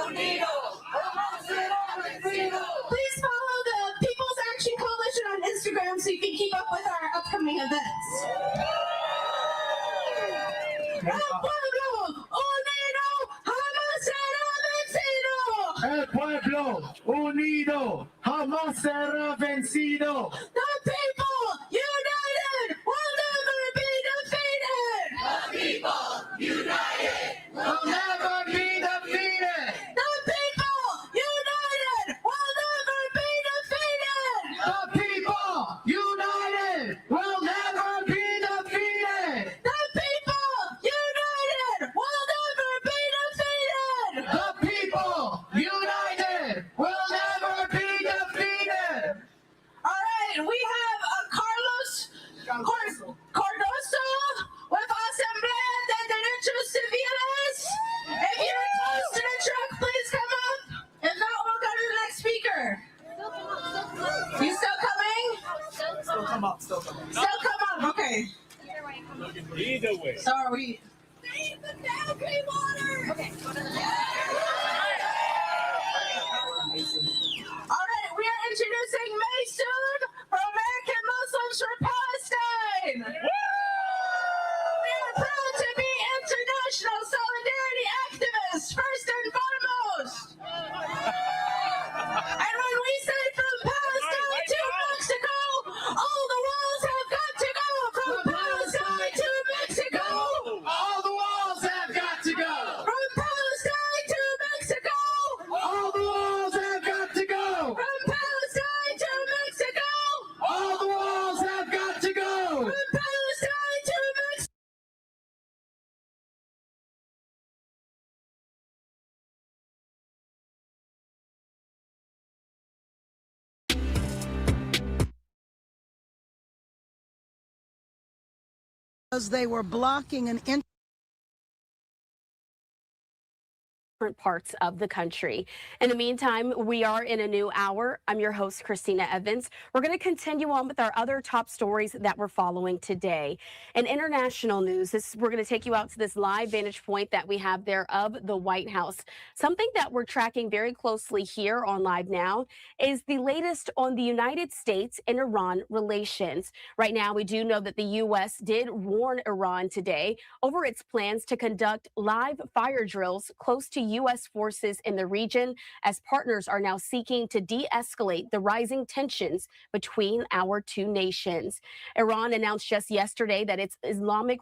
unido jamás será vencido. Please follow the People's Action Coalition on Instagram so you can keep up with our upcoming events. El pueblo unido jamás será vencido. El pueblo unido jamás será vencido. The people united will never be defeated. The people united will never be defeated. The people united will never be defeated. The people united will never be defeated. The people united will never be defeated. The people united will never be defeated. All right, we have Carlos Cardoso with Asamblea de Derechos Civiles. If you're close to the truck, please come up. If not, we'll go to the next speaker. You still coming? Still come up, still come up. Still come up, okay. Either way. So are we? Save the boundary water! Okay. All right, we are introducing Maysoon from American Muslims for Palestine. We are proud to be international solidarity activists, first and foremost. And when we say from Palestine to Mexico, all the walls have got to go. From Palestine to Mexico, all the walls have got to go. From Palestine Because they were blocking an different parts of the country. In the meantime, we are in a new hour. I'm your host, Christina Evans. We're going to continue on with our other top stories that we're following today. In international news, we're going to take you out to this live vantage point that we have there of the White House. Something that we're tracking very closely here on Live Now is the latest on the United States and Iran relations. Right now, we do know that the U.S. did warn Iran today over its plans to conduct live fire drills close to U.S. forces in the region, as partners are now seeking to de-escalate the rising tensions between our two nations. Iran announced just yesterday that its Islamic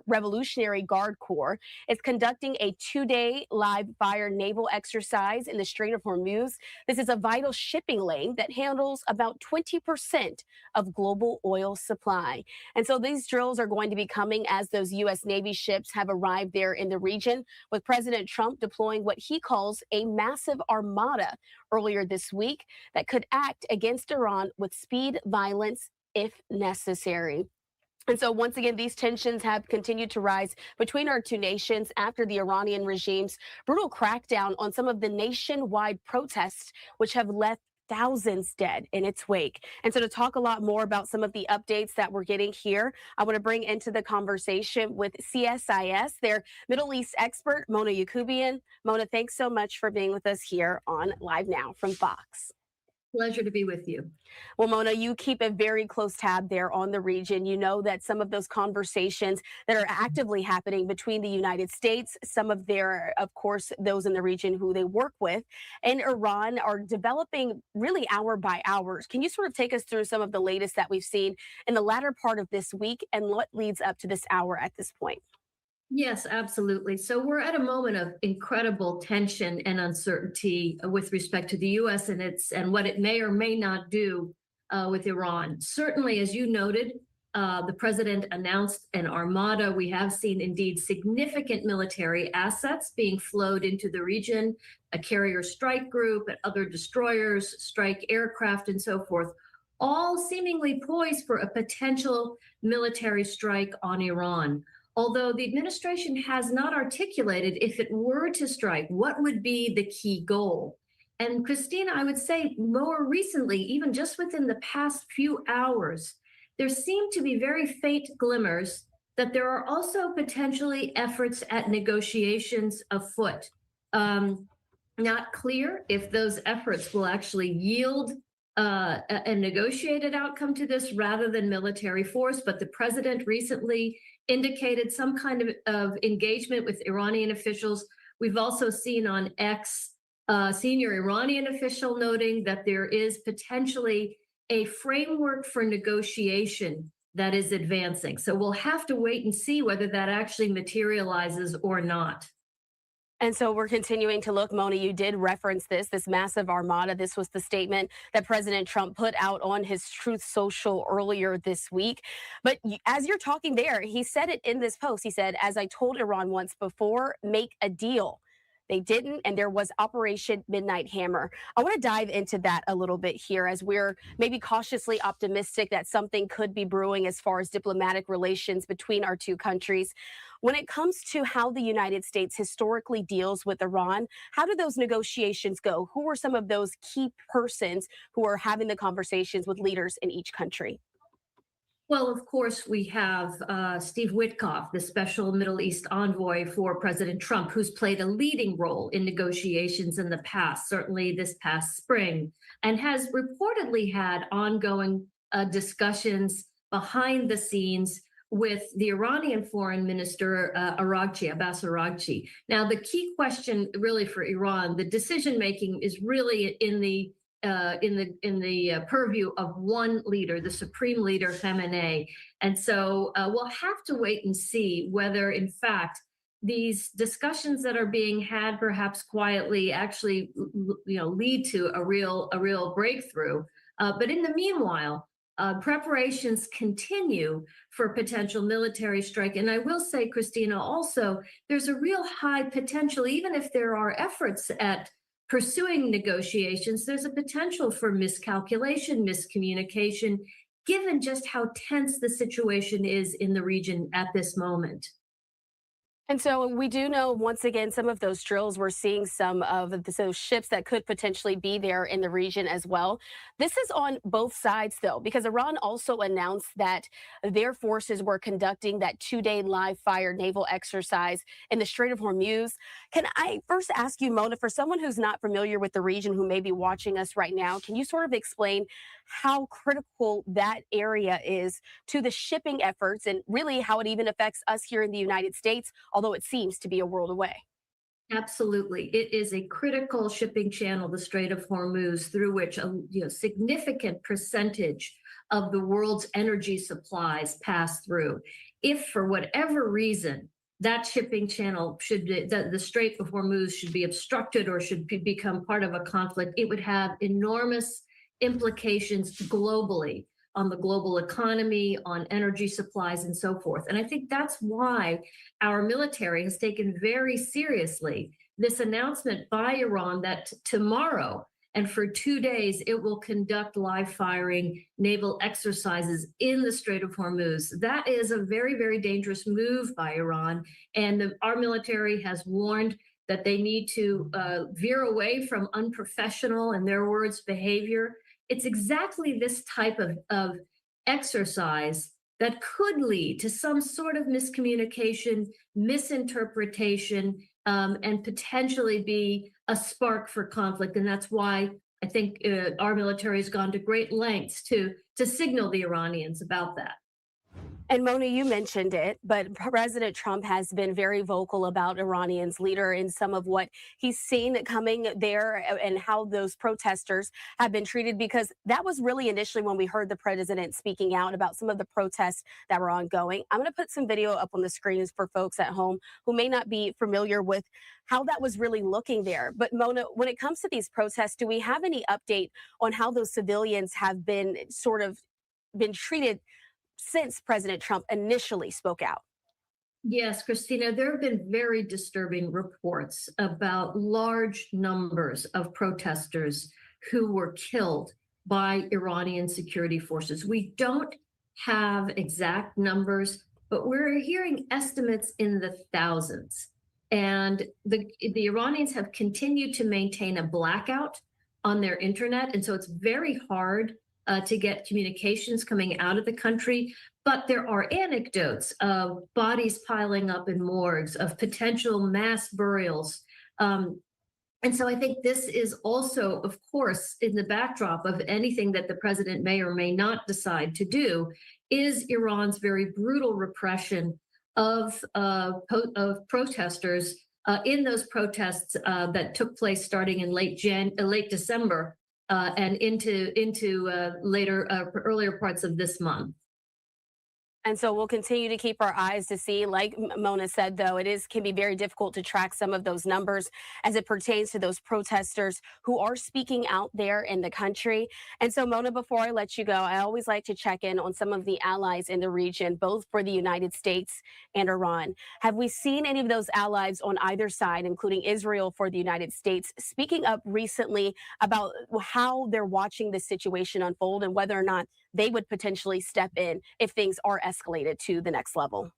Revolutionary Guard Corps is conducting a 2-day live fire naval exercise in the Strait of Hormuz. This is a vital shipping lane that handles about 20% of global oil supply. And so these drills are going to be coming as those U.S. Navy ships have arrived there in the region, with President Trump deploying what he calls a massive armada earlier this week that could act against Iran with speed, violence, if necessary. And so once again, these tensions have continued to rise between our two nations after the Iranian regime's brutal crackdown on some of the nationwide protests, which have left thousands dead in its wake. And so to talk a lot more about some of the updates that we're getting here, I want to bring into the conversation with CSIS, their Middle East expert, Mona Yacoubian. Mona, thanks so much for being with us here on Live Now from Fox. Pleasure to be with you. Well, Mona, you keep a very close tab there on the region. You know that some of those conversations that are actively happening between the United States, some of their, of course, those in the region who they work with, and Iran are developing really hour by hour. Can you sort of take us through some of the latest that we've seen in the latter part of this week and what leads up to this hour at this point? Yes, absolutely. So we're at a moment of incredible tension and uncertainty with respect to the U.S. and what it may or may not do with Iran. Certainly, as you noted, the president announced an armada. We have seen indeed significant military assets being flowed into the region, a carrier strike group, and other destroyers, strike aircraft, and so forth, all seemingly poised for a potential military strike on Iran. Although the administration has not articulated, if it were to strike, what would be the key goal. And Christina, I would say more recently, even just within the past few hours, there seem to be very faint glimmers that there are also potentially efforts at negotiations afoot. Not clear if those efforts will actually yield a negotiated outcome to this rather than military force, but the president recently indicated some kind of engagement with Iranian officials. We've also seen on X, senior Iranian official noting that there is potentially a framework for negotiation that is advancing. So we'll have to wait and see whether that actually materializes or not. And so we're continuing to look. Mona, you did reference this massive armada. This was the statement that President Trump put out on his Truth Social earlier this week. But as you're talking there, he said it in this post. He said, as I told Iran once before, make a deal. They didn't, and there was Operation Midnight Hammer. I want to dive into that a little bit here as we're maybe cautiously optimistic that something could be brewing as far as diplomatic relations between our two countries. When it comes to how the United States historically deals with Iran, how do those negotiations go? Who are some of those key persons who are having the conversations with leaders in each country? Well, of course, we have Steve Witkoff, the special Middle East envoy for President Trump, who's played a leading role in negotiations in the past, certainly this past spring, and has reportedly had ongoing discussions behind the scenes with the Iranian foreign minister, Abbas Araghchi. Now, the key question really for Iran, the decision-making is really in the purview of one leader, the supreme leader, Khamenei. And so we'll have to wait and see whether, in fact, these discussions that are being had perhaps quietly actually lead to a real breakthrough. But in the meanwhile, preparations continue for potential military strike. And I will say, Christina, also, there's a real high potential, even if there are efforts at pursuing negotiations, there's a potential for miscalculation, miscommunication, given just how tense the situation is in the region at this moment. And so we do know, once again, some of those drills, we're seeing some of those ships that could potentially be there in the region as well. This is on both sides, though, because Iran also announced that their forces were conducting that 2-day live fire naval exercise in the Strait of Hormuz. Can I first ask you, Mona, for someone who's not familiar with the region, who may be watching us right now, can you sort of explain how critical that area is to the shipping efforts and really how it even affects us here in the United States, although it seems to be a world away? Absolutely. It is a critical shipping channel, the Strait of Hormuz, through which a significant percentage of the world's energy supplies pass through. If for whatever reason that shipping channel should be, the Strait of Hormuz should be obstructed or should become part of a conflict, it would have enormous implications globally on the global economy, on energy supplies, and so forth. And I think that's why our military has taken very seriously this announcement by Iran that tomorrow and for 2 days, it will conduct live firing naval exercises in the Strait of Hormuz. That is a very, very dangerous move by Iran. And our military has warned that they need to veer away from unprofessional, in their words, behavior. It's exactly this type of exercise that could lead to some sort of miscommunication, misinterpretation, and potentially be a spark for conflict. And that's why I think our military has gone to great lengths to signal the Iranians about that. And Mona, you mentioned it, but President Trump has been very vocal about Iranians' leader in some of what he's seen coming there and how those protesters have been treated, because that was really initially when we heard the president speaking out about some of the protests that were ongoing. I'm going to put some video up on the screens for folks at home who may not be familiar with how that was really looking there. But Mona, when it comes to these protests, do we have any update on how those civilians have been treated since President Trump initially spoke out? Yes, Christina, there have been very disturbing reports about large numbers of protesters who were killed by Iranian security forces. We don't have exact numbers, but we're hearing estimates in the thousands. And the Iranians have continued to maintain a blackout on their internet. And so it's very hard to get communications coming out of the country. But there are anecdotes of bodies piling up in morgues, of potential mass burials. And so I think this is also, of course, in the backdrop of anything that the president may or may not decide to do, is Iran's very brutal repression of protesters in those protests that took place starting in late December and into earlier parts of this month. And so we'll continue to keep our eyes to see, like Mona said, though, can be very difficult to track some of those numbers as it pertains to those protesters who are speaking out there in the country. And so, Mona, before I let you go, I always like to check in on some of the allies in the region, both for the United States and Iran. Have we seen any of those allies on either side, including Israel for the United States, speaking up recently about how they're watching this situation unfold and whether or not they would potentially step in if things are escalated to the next level?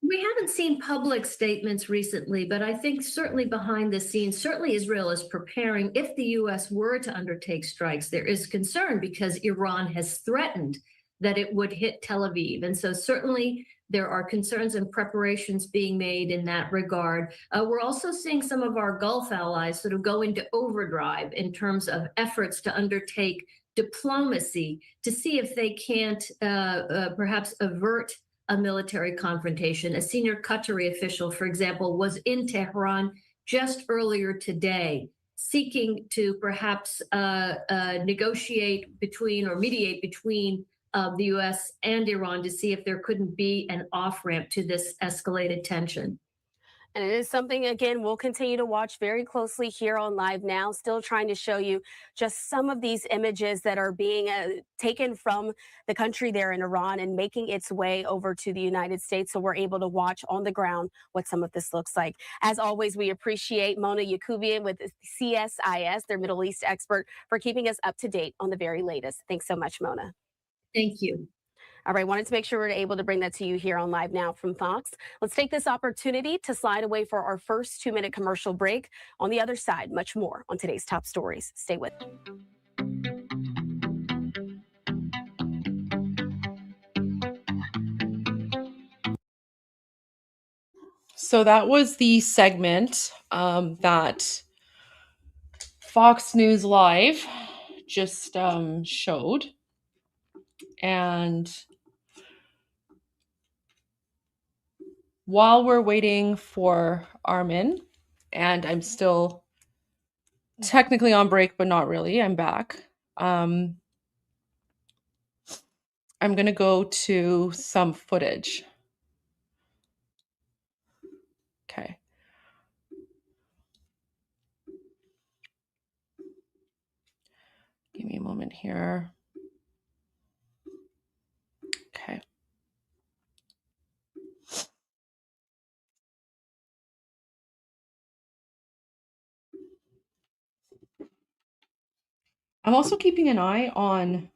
We haven't seen public statements recently, but I think certainly behind the scenes, certainly Israel is preparing. If the U.S. were to undertake strikes, there is concern because Iran has threatened that it would hit Tel Aviv. And so certainly there are concerns and preparations being made in that regard. We're also seeing some of our Gulf allies sort of go into overdrive in terms of efforts to undertake diplomacy to see if they can't perhaps avert a military confrontation. A senior Qatari official, for example, was in Tehran just earlier today, seeking to perhaps negotiate between or mediate between the U.S. and Iran to see if there couldn't be an off-ramp to this escalated tension. And it is something, again, we'll continue to watch very closely here on Live Now, still trying to show you just some of these images that are being taken from the country there in Iran and making its way over to the United States, so we're able to watch on the ground what some of this looks like. As always, we appreciate Mona Yacoubian with CSIS, their Middle East expert, for keeping us up to date on the very latest. Thanks so much, Mona. Thank you. All right, wanted to make sure we're able to bring that to you here on Live Now from Fox. Let's take this opportunity to slide away for our first 2-minute commercial break. On the other side, much more on today's top stories. Stay with us. So that was the segment that Fox News Live just showed. And while we're waiting for Armin, and I'm still technically on break, but not really, I'm back. I'm going to go to some footage. Okay. Give me a moment here. Okay. I'm also keeping an eye on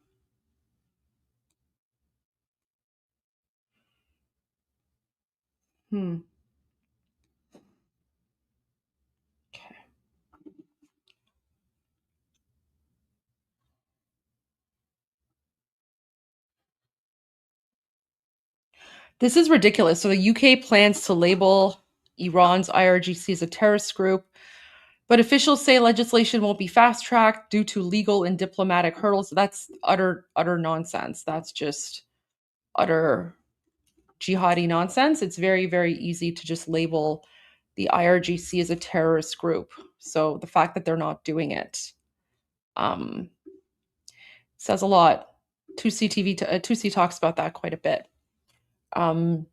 This is ridiculous. So the UK plans to label Iran's IRGC as a terrorist group, but officials say legislation won't be fast-tracked due to legal and diplomatic hurdles. That's utter nonsense. That's just utter jihadi nonsense. It's very, very easy to just label the IRGC as a terrorist group. So the fact that they're not doing it says a lot. 2C talks about that quite a bit. Okay.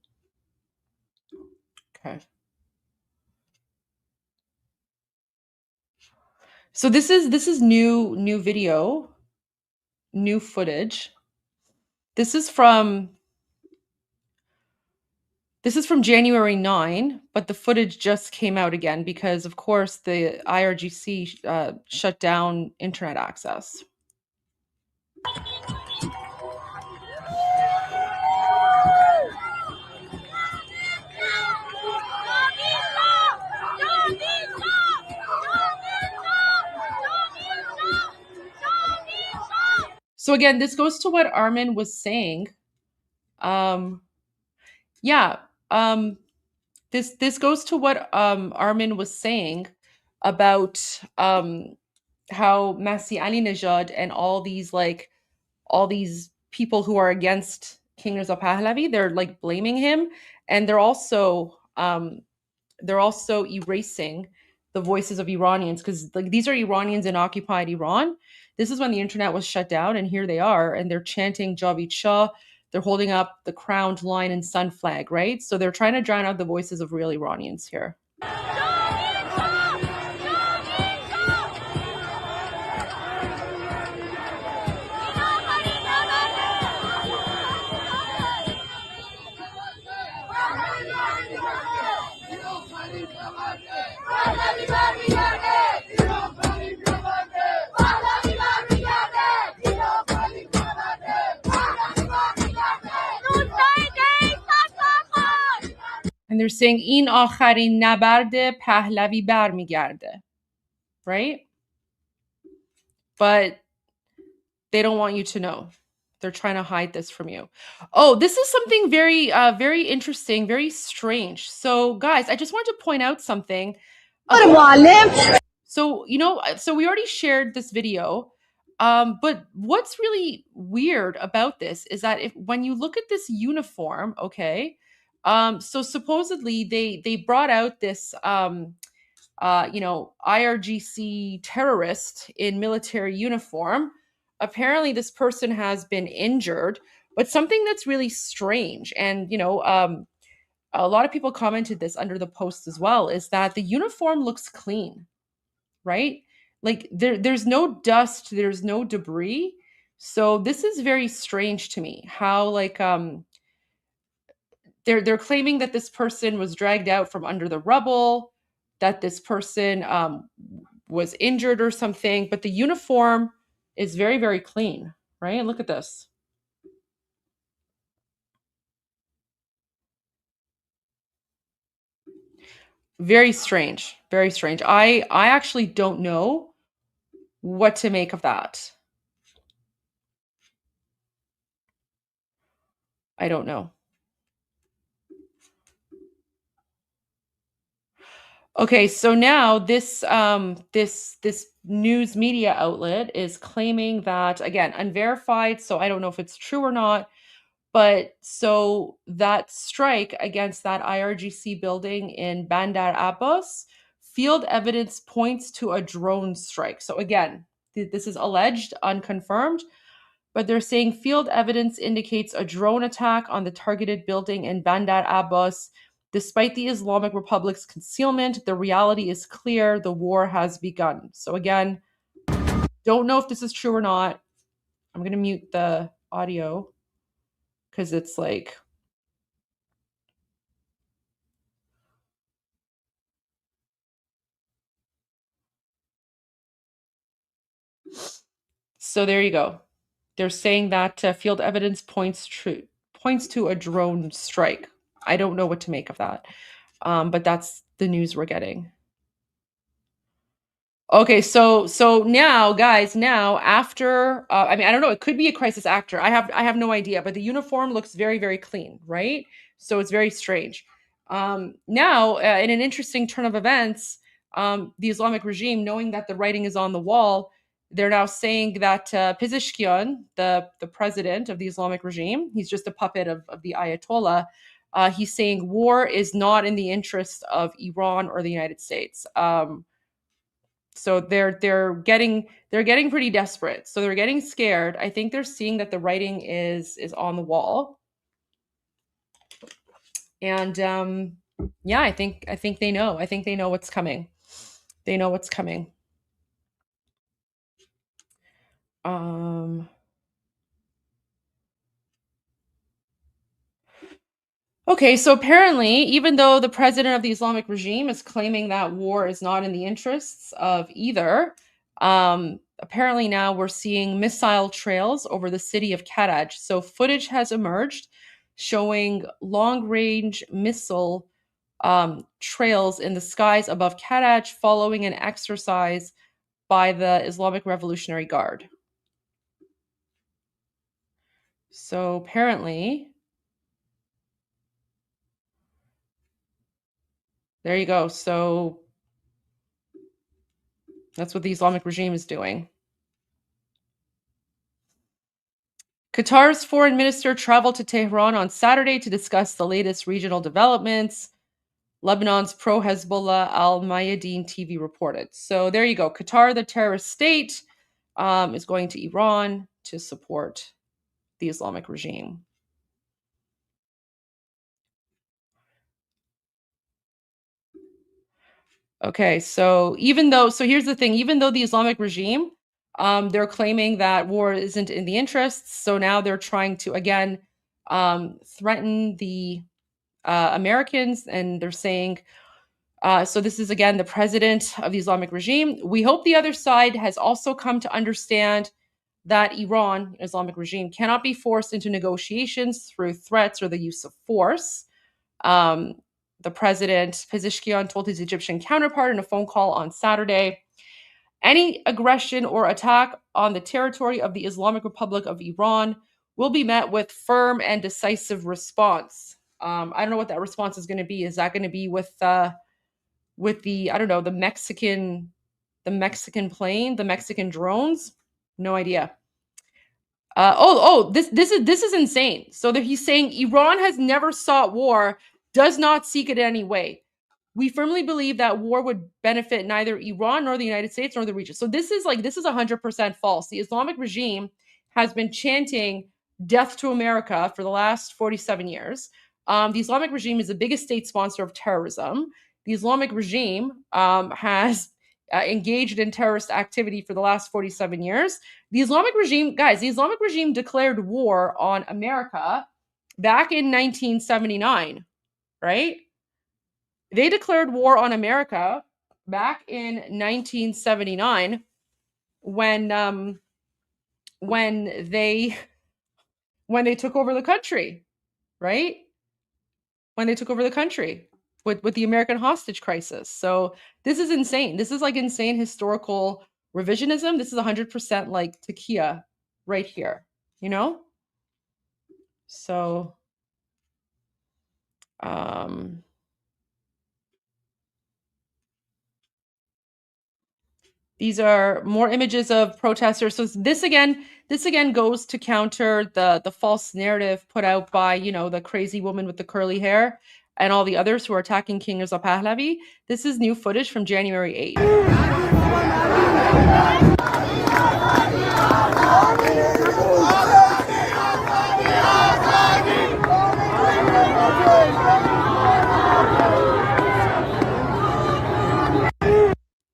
So this is new video, new footage. This is from January 9, but the footage just came out again because, of course, the IRGC shut down internet access. So again, this goes to what Armin was saying. This goes to what Armin was saying about how Masih Alinejad and all these people who are against King Reza Pahlavi, they're like blaming him, and they're also erasing the voices of Iranians, because like these are Iranians in occupied Iran. This is when the internet was shut down, and here they are, and they're chanting Javid Shah. They're holding up the crowned lion and sun flag, right? So they're trying to drown out the voices of real Iranians here. And they're saying این آخرین نبرد پهلوی برمیگرده, right? But they don't want you to know. They're trying to hide this from you. Oh, this is something very, very interesting, very strange. So, guys, I just want to point out something. So, so we already shared this video. But what's really weird about this is that when you look at this uniform, okay, so supposedly they brought out this IRGC terrorist in military uniform. Apparently this person has been injured, but something that's really strange, and a lot of people commented this under the post as well, is that the uniform looks clean, right? Like there's no dust, there's no debris. So this is very strange to me, how like they're claiming that this person was dragged out from under the rubble, that this person was injured or something, but the uniform is very, very clean, right? Look at this. Very strange. Very strange. I actually don't know what to make of that. I don't know. Okay, so now this this news media outlet is claiming that, again, unverified, so I don't know if it's true or not, but so that strike against that IRGC building in Bandar Abbas, field evidence points to a drone strike. So again, this is alleged, unconfirmed, but they're saying field evidence indicates a drone attack on the targeted building in Bandar Abbas. Despite the Islamic Republic's concealment, the reality is clear: the war has begun. So again, don't know if this is true or not. I'm going to mute the audio because it's like... So there you go. They're saying that field evidence points to a drone strike. I don't know what to make of that, but that's the news we're getting. Okay, so now, guys, after I mean, I don't know, it could be a crisis actor. I have no idea, but the uniform looks very, very clean, right? So it's very strange. Now, in an interesting turn of events, the Islamic regime, knowing that the writing is on the wall, they're now saying that Pezeshkian, the president of the Islamic regime, he's just a puppet of the Ayatollah. He's saying war is not in the interest of Iran or the United States. So they're getting pretty desperate. So they're getting scared. I think they're seeing that the writing is on the wall. And yeah, I think they know. I think they know what's coming. They know what's coming. Okay, so apparently, even though the president of the Islamic regime is claiming that war is not in the interests of either, apparently now we're seeing missile trails over the city of Karaj. So footage has emerged showing long-range missile trails in the skies above Karaj following an exercise by the Islamic Revolutionary Guard. So apparently... There you go. So that's what the Islamic regime is doing. Qatar's foreign minister traveled to Tehran on Saturday to discuss the latest regional developments. Lebanon's pro-Hezbollah Al-Mayadeen TV reported. So there you go. Qatar, the terrorist state, is going to Iran to support the Islamic regime. Okay, so here's the thing, even though the Islamic regime, they're claiming that war isn't in the interests, so now they're trying to, again, threaten the Americans, and they're saying, so this is, again, the president of the Islamic regime. We hope the other side has also come to understand that Iran, Islamic regime, cannot be forced into negotiations through threats or the use of force. The president, Pezeshkian, told his Egyptian counterpart in a phone call on Saturday, any aggression or attack on the territory of the Islamic Republic of Iran will be met with firm and decisive response. I don't know what that response is going to be. Is that going to be with the, I don't know, the Mexican plane, the Mexican drones? No idea. This is insane. So that he's saying Iran has never sought war, does not seek it in any way. We firmly believe that war would benefit neither Iran nor the United States nor the region. So this is 100% false. The Islamic regime has been chanting death to America for the last 47 years. The Islamic regime is the biggest state sponsor of terrorism. The Islamic regime has engaged in terrorist activity for the last 47 years. The Islamic regime, guys, the Islamic regime declared war on America back in 1979, right? They declared war on America back in 1979 when they took over the country, right? When they took over the country. with the American hostage crisis. So this is insane. This is like insane historical revisionism. This is 100% like Takia right here, you know? So, these are more images of protesters. So this again goes to counter the false narrative put out by, you know, the crazy woman with the curly hair and all the others who are attacking King Reza Pahlavi. This is new footage from January 8th.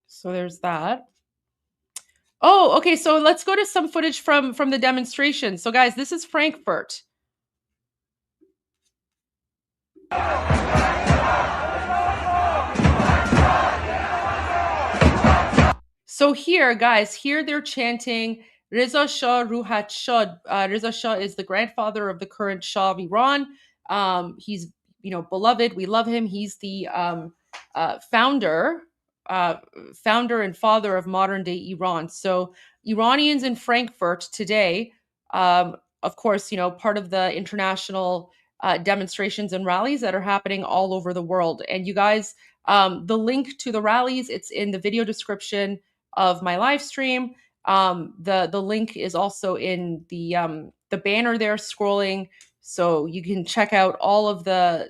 So there's that. Oh, okay, so let's go to some footage from the demonstration. So guys, this is Frankfurt. So here, guys, here they're chanting Reza Shah Ruhat Shad. Reza Shah is the grandfather of the current Shah of Iran. He's, you know, beloved. We love him. He's the founder and father of modern day Iran. So Iranians in Frankfurt today, of course, you know, part of the international demonstrations and rallies that are happening all over the world. And you guys, the link to the rallies, it's in the video description of my live stream. The link is also in the banner there scrolling. So you can check out all of the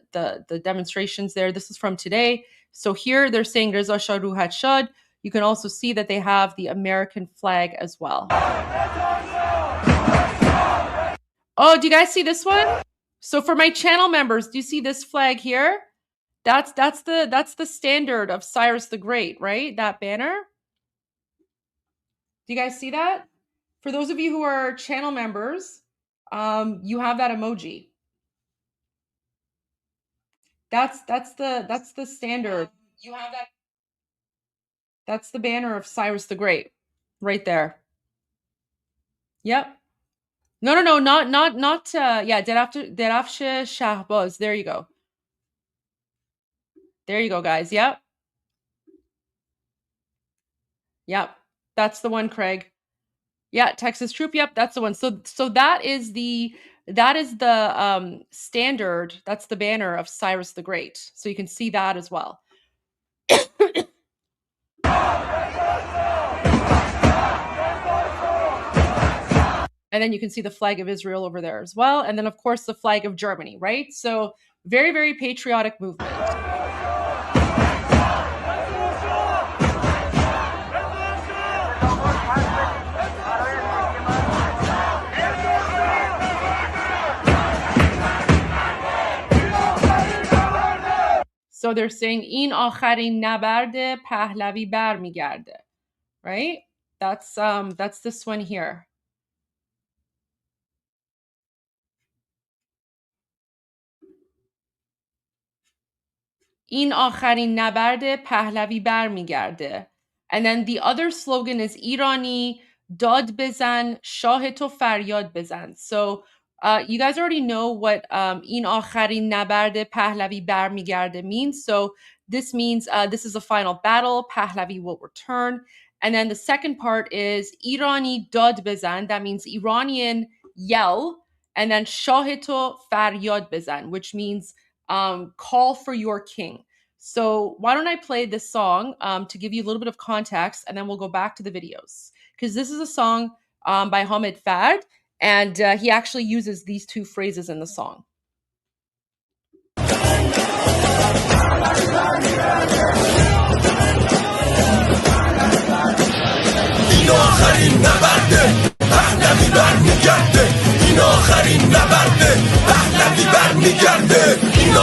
demonstrations there. This is from today. So here they're saying Reza Shah Ruhat Shad. You can also see that they have the American flag as well. Oh, do you guys see this one? So for my channel members, do you see this flag here? That's the standard of Cyrus the Great, right? That banner. Do you guys see that? For those of you who are channel members, you have that emoji. That's the standard. You have that. That's the banner of Cyrus the Great, right there. Yep. No, not yeah. Derafsh Shahbaz. There you go. There you go, guys. Yep. Yep. That's the one, Craig. Yeah, Texas Troop. Yep, that's the one. So that is the standard. That's the banner of Cyrus the Great. So you can see that as well. And then you can see the flag of Israel over there as well. And then, of course, the flag of Germany, right? So very, very patriotic movement. So they're saying in akharin nabarde Pahlavi barmigarde, right? That's this one here. In akharin nabarde Pahlavi barmigarde. And then the other slogan is Irani dad bezan shah to faryad bezan. So you guys already know what in akharin nabarde Pahlavi barmigarde means. So this means this is a final battle. Pahlavi will return. And then the second part is Irani dad bezan. That means Iranian yell. And then shah to faryad bezan, which means call for your king. So why don't I play this song to give you a little bit of context, and then we'll go back to the videos. Because this is a song by Hamid Fad, and he actually uses these two phrases in the song. این آخرین نبرده پهلوی برمیگرده این آخرین نبرده پهلوی برمیگرده این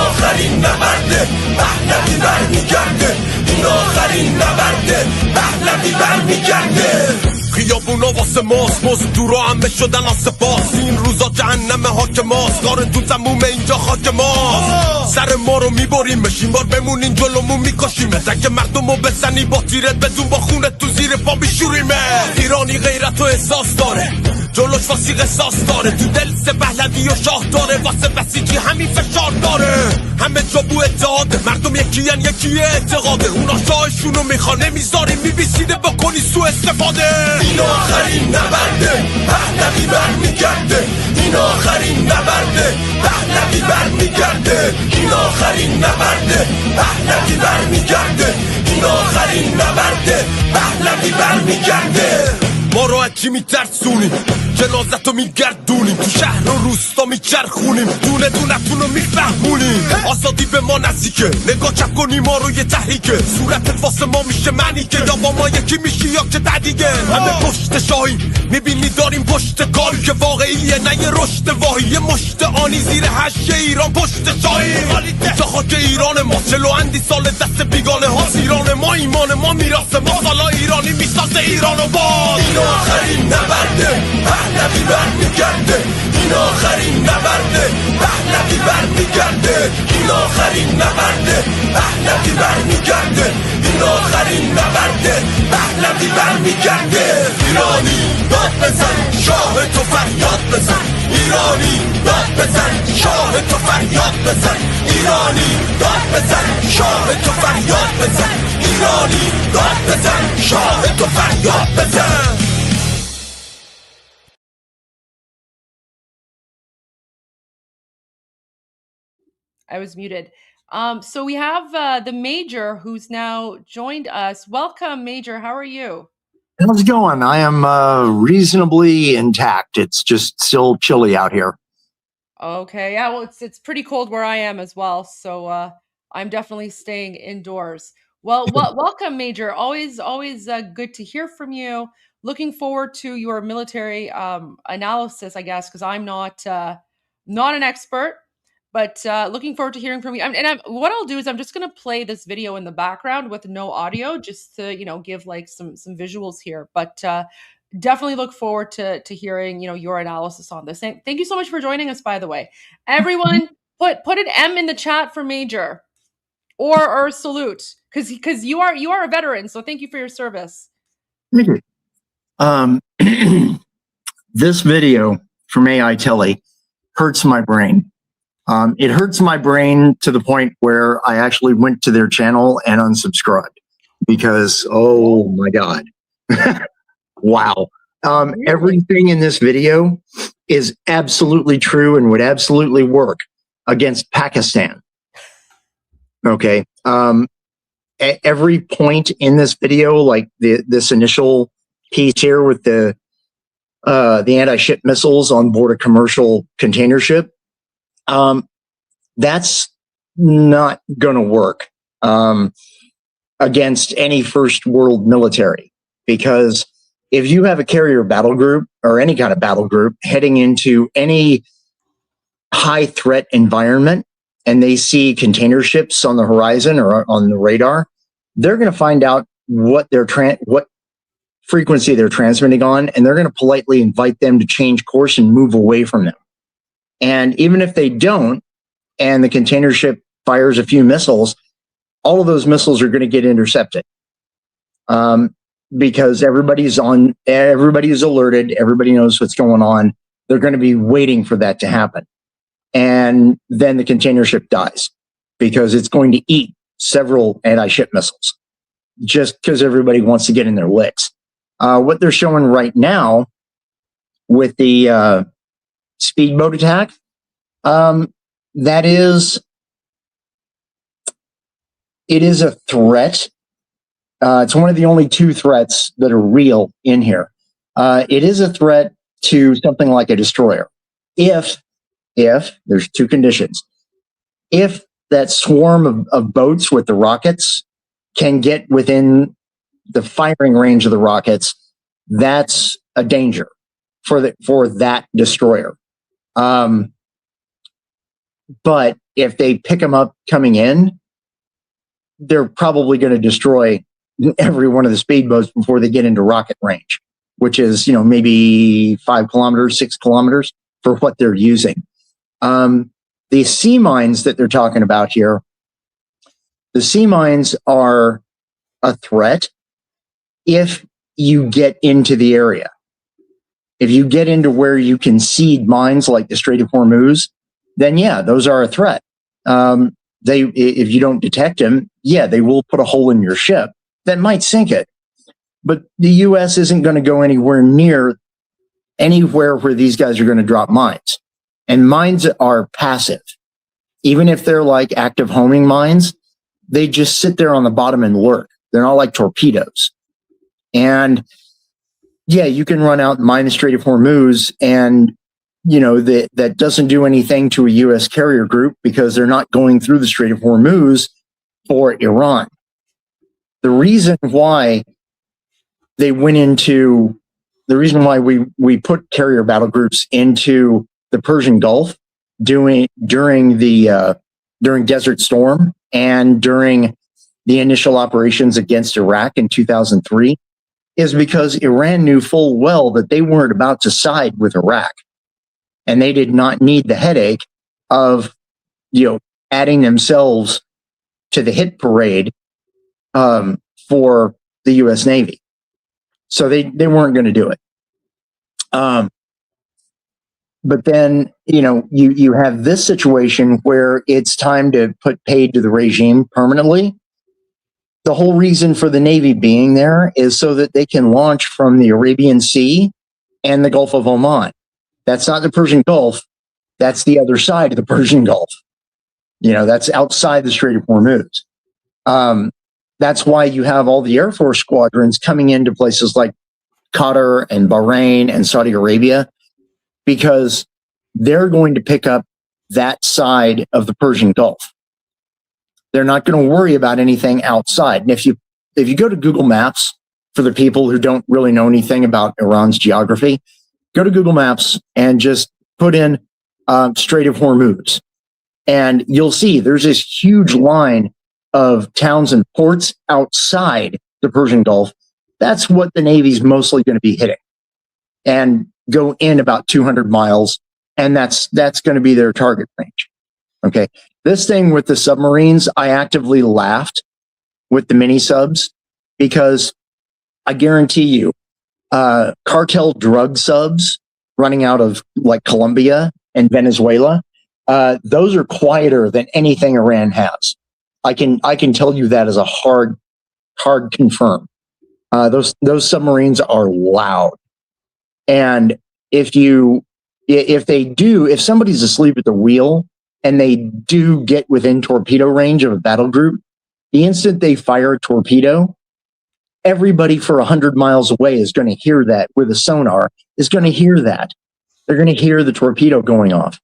آخرین نبرده پهلوی برمیگرده خیابونا واسه ماست مزدورا همه شدن آسپاس این روزا جهنم حاکماست کار تو تموم اینجا خاک ماست سر ما رو میبریم بشین بار بمونین جلومون میکشیم اگه مردم رو بزنی با تیرت بدون با خونت تو زیر پا بیشوریمه ایرانی غیرت و احساس داره جلوش واسیق احساس داره تو دل سه پهلوی و شاه داره واسه بسیجی همین فشار داره همه جا بو اتحاده مردم یکیان یکی اعتقاده اونا شاهشونو میخوان نمیذاریم میبیسیده بکنی سو استفاده این آخرین نبرده پهلوی برمیگرده این آخرین نبرده پهلوی برمیگرده این آخرین نبرده پهلوی برمیگرده این آخرین نبرده پهلوی برمیگرده ما رو اکی میترسونیم جنازتو میگردونیم تو شهر و روستا میچرخونیم دونه دونتون رو میفهمونیم آزادی به ما نزدیکه نگاه چپ کنی ما رو یه تحریکه صورتت واسه ما میشه معنی که یا با ما یکی میشی یا که تدیگه همه پشت شاهی میبینی داریم پشت کاری که واقعیه نه یه رشد واهی یه مشت آنی زیر هشت ایران پشت شاهی تا خاک ایران ما چلو اندی سال دست بیگانه ها ایران ما ایمان ما میراث ما سالا ایرانی میسازه ایران و باز این آخرین نبرده پهلوی برمیگرده این آخرین نبرده پهلوی برمیگرده این آخرین نبرده پهلوی برمیگرده این آخرین نبرده پهلوی برمیگرده ایرانی داد بزن شاه تو فریاد بزن ایرانی داد بزن شاه تو فریاد بزن ایرانی داد بزن شاه تو فریاد بزن ایرانی داد بزن شاه تو فریاد بزن I was muted. So we have the Major who's now joined us. Welcome, Major. How are you? How's it going? I am reasonably intact. It's just still chilly out here. Okay. Yeah, well, it's pretty cold where I am as well. So I'm definitely staying indoors. Well, welcome, Major. Always good to hear from you. Looking forward to your military analysis, I guess, because I'm not an expert. But looking forward to hearing from you. What I'll do is I'm just going to play this video in the background with no audio, just to give like some visuals here. But definitely look forward to hearing your analysis on this. And thank you so much for joining us. By the way, everyone, put an M in the chat for Major, or salute, because you are a veteran. So thank you for your service. Thank you. This video from AI Telly hurts my brain. It hurts my brain to the point where I actually went to their channel and unsubscribed because, oh my God. Wow. Everything in this video is absolutely true and would absolutely work against Pakistan. Okay. Every point in this video, like this initial piece here with the anti-ship missiles on board a commercial container ship, that's not going to work against any first world military, because if you have a carrier battle group or any kind of battle group heading into any high threat environment and they see container ships on the horizon or on the radar, they're going to find out what frequency they're transmitting on, and they're going to politely invite them to change course and move away from them. And even if they don't, and the container ship fires a few missiles, all of those missiles are going to get intercepted. Because everybody's alerted, everybody knows what's going on. They're going to be waiting for that to happen. And then the container ship dies because it's going to eat several anti-ship missiles just because everybody wants to get in their licks. What they're showing right now with the speedboat attack, it is a threat. It's one of the only two threats that are real in here. It is a threat to something like a destroyer. If there's two conditions. If that swarm of boats with the rockets can get within the firing range of the rockets, that's a danger for that destroyer. But if they pick them up coming in, they're probably going to destroy every one of the speedboats before they get into rocket range, which is, maybe 5 kilometers, 6 kilometers for what they're using. The sea mines that they're talking about here, the sea mines are a threat if you get into the area. If you get into where you can seed mines like the Strait of Hormuz, then yeah, those are a threat. If you don't detect them, yeah, they will put a hole in your ship that might sink it. But the U.S. isn't going to go anywhere where these guys are going to drop mines. And mines are passive. Even if they're like active homing mines, they just sit there on the bottom and lurk. They're not like torpedoes. And yeah, you can run out and mine the Strait of Hormuz, and that doesn't do anything to a U.S. carrier group because they're not going through the Strait of Hormuz for Iran. The reason why we put carrier battle groups into the Persian Gulf during Desert Storm and during the initial operations against Iraq in 2003 is because Iran knew full well that they weren't about to side with Iraq. And they did not need the headache of, adding themselves to the hit parade for the U.S. Navy. So they weren't going to do it. But then, you have this situation where it's time to put paid to the regime permanently. The whole reason for the Navy being there is so that they can launch from the Arabian Sea and the Gulf of Oman. That's not the Persian Gulf. That's the other side of the Persian Gulf. That's outside the Strait of Hormuz. That's why you have all the Air Force squadrons coming into places like Qatar and Bahrain and Saudi Arabia, because they're going to pick up that side of the Persian Gulf. They're not going to worry about anything outside. And if you go to Google Maps, for the people who don't really know anything about Iran's geography, go to Google Maps and just put in Strait of Hormuz. And you'll see there's this huge line of towns and ports outside the Persian Gulf. That's what the Navy's mostly going to be hitting, and go in about 200 miles. And that's going to be their target range. Okay. This thing with the submarines, I actively laughed with the mini subs because I guarantee you, cartel drug subs running out of like Colombia and Venezuela, those are quieter than anything Iran has. I can tell you that as a hard confirm. Those submarines are loud. And if somebody's asleep at the wheel and they do get within torpedo range of a battle group, the instant they fire a torpedo, everybody for 100 miles away is going to hear that with a sonar, is going to hear that. They're going to hear the torpedo going off.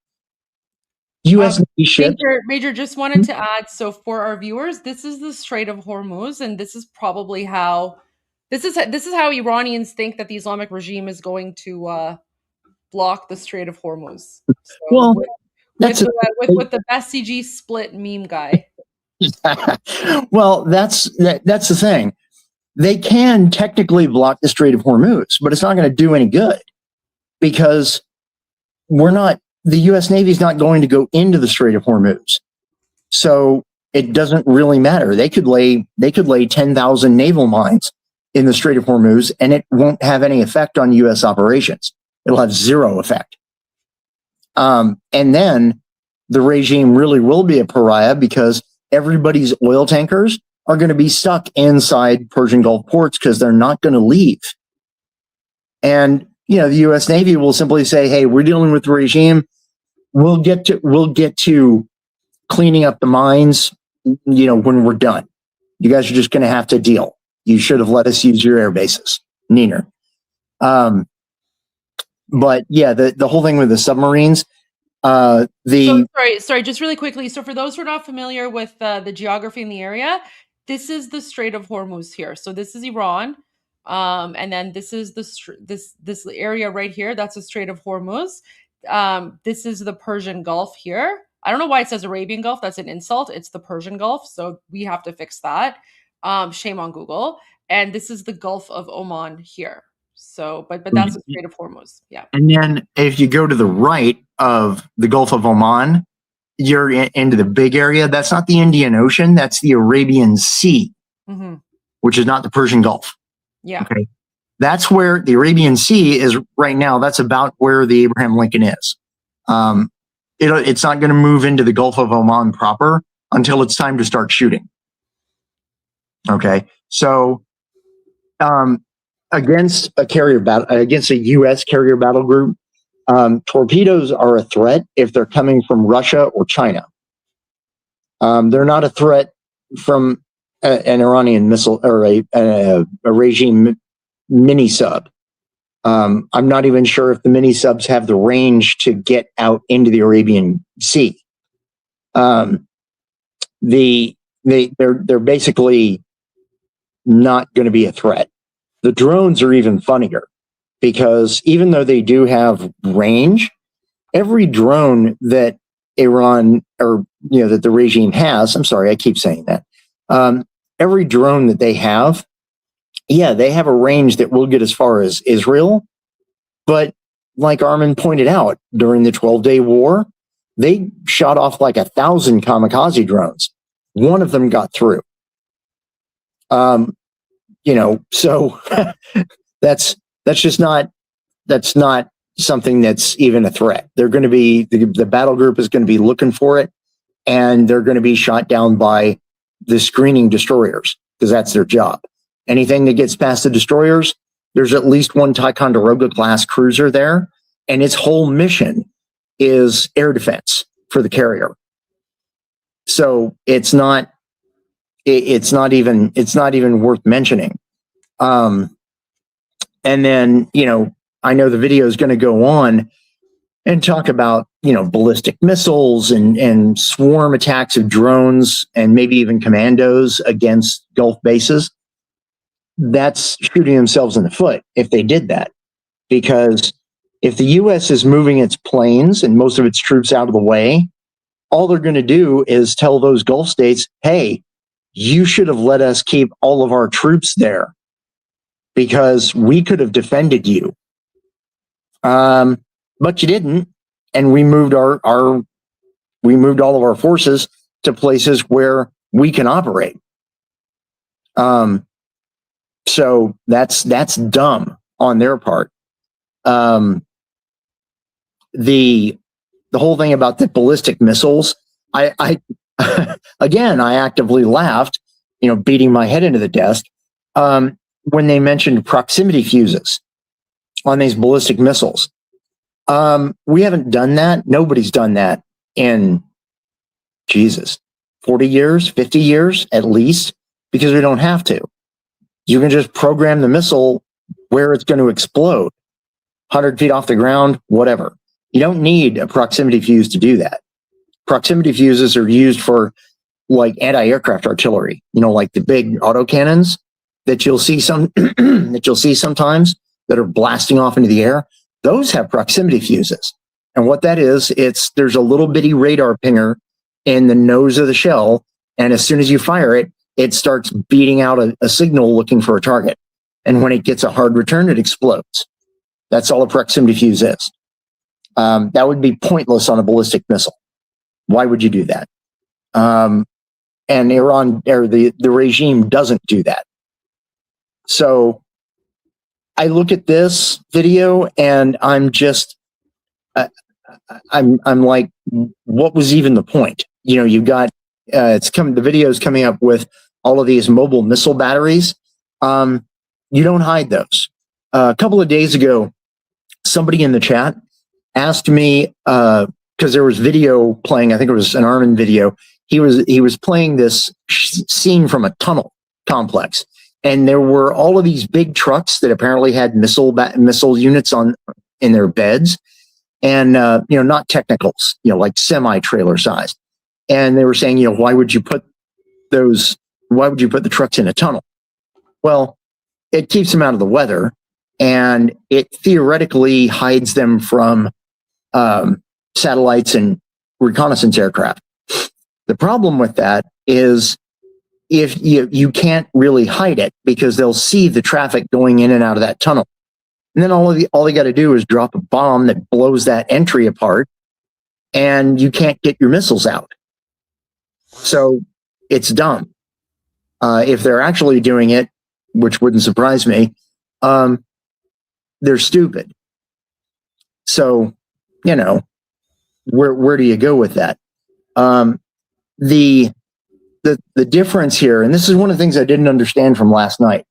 U.S. Navy ships. Major, just wanted to add, so for our viewers, this is the Strait of Hormuz, and this is probably how Iranians think that the Islamic regime is going to block the Strait of Hormuz. So well, with the best CG split meme guy. Well, that's the thing. They can technically block the Strait of Hormuz, but it's not going to do any good because the U.S. Navy is not going to go into the Strait of Hormuz. So it doesn't really matter. They could lay 10,000 naval mines in the Strait of Hormuz, and it won't have any effect on U.S. operations. It'll have zero effect. And then the regime really will be a pariah because everybody's oil tankers are going to be stuck inside Persian Gulf ports because they're not going to leave. And, the U.S. Navy will simply say, hey, we're dealing with the regime. We'll get to cleaning up the mines, when we're done. You guys are just going to have to deal. You should have let us use your air bases. Neener. But yeah, the whole thing with the submarines, sorry, just really quickly. So for those who are not familiar with the geography in the area, this is the Strait of Hormuz here. So this is Iran. And then this is this area right here. That's the Strait of Hormuz. This is the Persian Gulf here. I don't know why it says Arabian Gulf. That's an insult. It's the Persian Gulf. So we have to fix that. Shame on Google. And this is the Gulf of Oman here. So, but that's the Strait of Hormuz. Yeah. And then if you go to the right of the Gulf of Oman, you're into the big area. That's not the Indian Ocean. That's the Arabian Sea, which is not the Persian Gulf. Yeah. Okay. That's where the Arabian Sea is right now. That's about where the Abraham Lincoln is. It's not going to move into the Gulf of Oman proper until it's time to start shooting. Okay, so against a U.S. carrier battle group, torpedoes are a threat if they're coming from Russia or China. They're not a threat from an Iranian missile or a regime mini sub. I'm not even sure if the mini subs have the range to get out into the Arabian Sea. They're basically not going to be a threat. The drones are even funnier because even though they do have range, every drone that Iran or that the regime has, I'm sorry, I keep saying that. Every drone that they have, they have a range that will get as far as Israel. But like Armin pointed out, during the 12-day war, they shot off like 1,000 kamikaze drones. One of them got through. So that's not something that's even a threat. They're going to be, the battle group is going to be looking for it, and they're going to be shot down by the screening destroyers because that's their job. Anything that gets past the destroyers, there's at least one Ticonderoga class cruiser there, and its whole mission is air defense for the carrier. So it's not even worth mentioning. And then, I know the video is going to go on and talk about, ballistic missiles and swarm attacks of drones and maybe even commandos against Gulf bases. That's shooting themselves in the foot if they did that. Because if the U.S. is moving its planes and most of its troops out of the way, all they're going to do is tell those Gulf states, hey, you should have let us keep all of our troops there because we could have defended you. But you didn't. And we moved all of our forces to places where we can operate. So that's dumb on their part. The whole thing about the ballistic missiles, I again, I actively laughed, beating my head into the desk, when they mentioned proximity fuses on these ballistic missiles. We haven't done that. Nobody's done that in 40 years, 50 years at least, because we don't have to. You can just program the missile where it's going to explode, 100 feet off the ground, whatever. You don't need a proximity fuse to do that. Proximity fuses are used for like anti-aircraft artillery, like the big autocannons that you'll see sometimes that are blasting off into the air. Those have proximity fuses. And what that is, there's a little bitty radar pinger in the nose of the shell. And as soon as you fire it, it starts beating out a signal looking for a target. And when it gets a hard return, it explodes. That's all a proximity fuse is. That would be pointless on a ballistic missile. Why would you do that? And Iran, or the regime doesn't do that. So I look at this video and I'm just, I'm like, what was even the point? You got, the video is coming up with all of these mobile missile batteries. You don't hide those. A couple of days ago, somebody in the chat asked me, because there was video playing, I think it was an Armin video. He was playing this scene from a tunnel complex, and there were all of these big trucks that apparently had missile units in their beds, and not technicals, like semi-trailer sized. And they were saying, why would you put the trucks in a tunnel? Well, it keeps them out of the weather, and it theoretically hides them from satellites and reconnaissance aircraft. The problem with that is if you can't really hide it because they'll see the traffic going in and out of that tunnel. And then all they got to do is drop a bomb that blows that entry apart, and you can't get your missiles out. So it's dumb. If they're actually doing it, which wouldn't surprise me, they're stupid. So, you know, where do you go with that? The difference here, and this is one of the things I didn't understand from last night,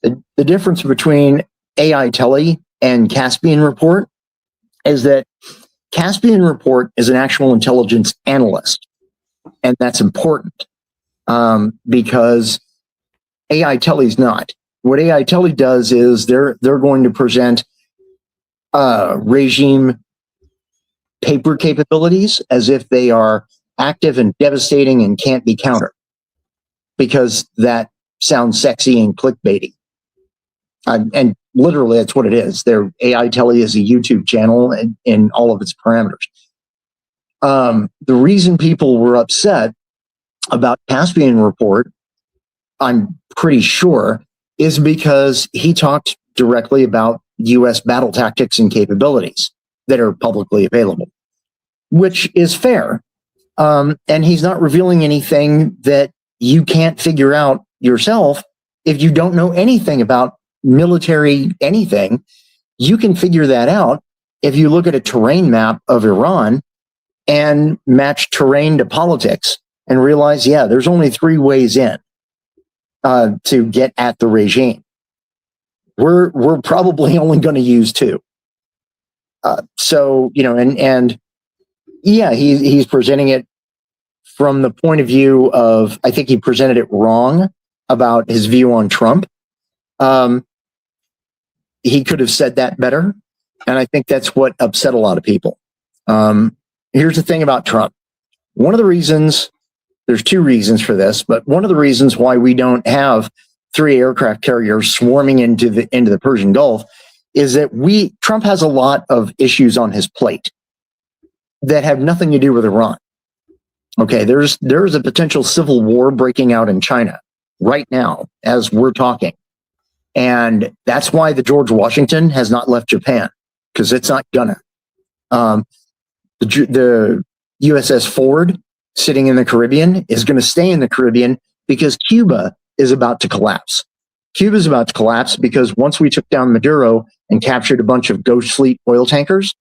the difference between AI Tele and Caspian Report is that Caspian Report is an actual intelligence analyst, and that's important because AI Tele is not. What AI Tele does is they're going to present regime paper capabilities as if they are active and devastating and can't be countered, because that sounds sexy and clickbaity. And literally, that's what it is. Their AI Tele is a YouTube channel in all of its parameters. The reason people were upset about Caspian Report, I'm pretty sure, is because he talked directly about U.S. battle tactics and capabilities that are publicly available, which is fair. And he's not revealing anything that you can't figure out yourself. If you don't know anything about military anything, you can figure that out if you look at a terrain map of Iran and match terrain to politics and realize, yeah, there's only 3 ways in to get at the regime. We're probably only going to use 2. So, you know, and yeah, he's presenting it from the point of view of, I think he presented it wrong about his view on Trump. He could have said that better. And I think that's what upset a lot of people. Here's the thing about Trump. One of the reasons, there's 2 reasons for this, but one of the reasons why we don't have 3 aircraft carriers swarming into the Persian Gulf is that Trump has a lot of issues on his plate that have nothing to do with Iran. Okay, there's a potential civil war breaking out in China right now as we're talking. And that's why the George Washington has not left Japan, because it's not gonna. The USS Ford sitting in the Caribbean is going to stay in the Caribbean because Cuba is about to collapse. Cuba is about to collapse because once we took down Maduro and captured a bunch of Ghost Fleet oil tankers,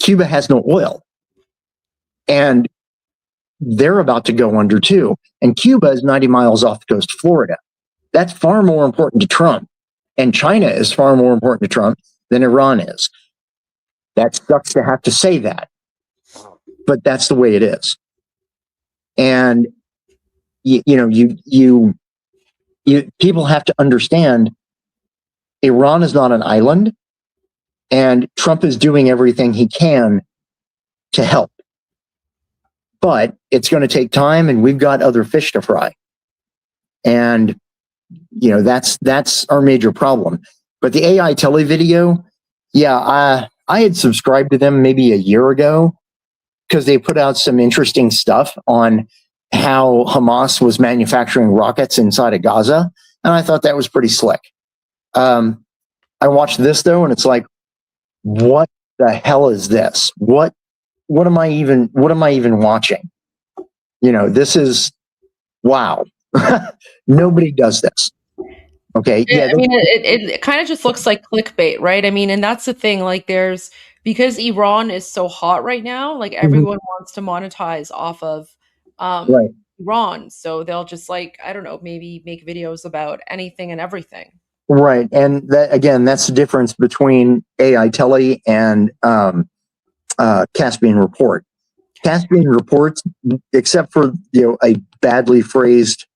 Cuba has no oil. And they're about to go under too. And Cuba is 90 miles off the coast of Florida. That's far more important to Trump. And China is far more important to Trump than Iran is. That sucks to have to say that, but that's the way it is. And you people have to understand Iran is not an island, and Trump is doing everything he can to help. But it's going to take time, and we've got other fish to fry. And that's our major problem. But the AI Tele video, yeah, I had subscribed to them maybe a year ago because they put out some interesting stuff on how Hamas was manufacturing rockets inside of Gaza, and I thought that was pretty slick. I watched this though, and it's like, what the hell is this? What am I even watching? This is wow. Nobody does this. Okay. Yeah, I mean, it kind of just looks like clickbait, right? I mean, and that's the thing, like because Iran is so hot right now, like everyone wants to monetize off of right. Iran. So they'll just I don't know, maybe make videos about anything and everything. Right. And that, again, that's the difference between AI Tele and Caspian Report. Caspian Reports, except for a badly phrased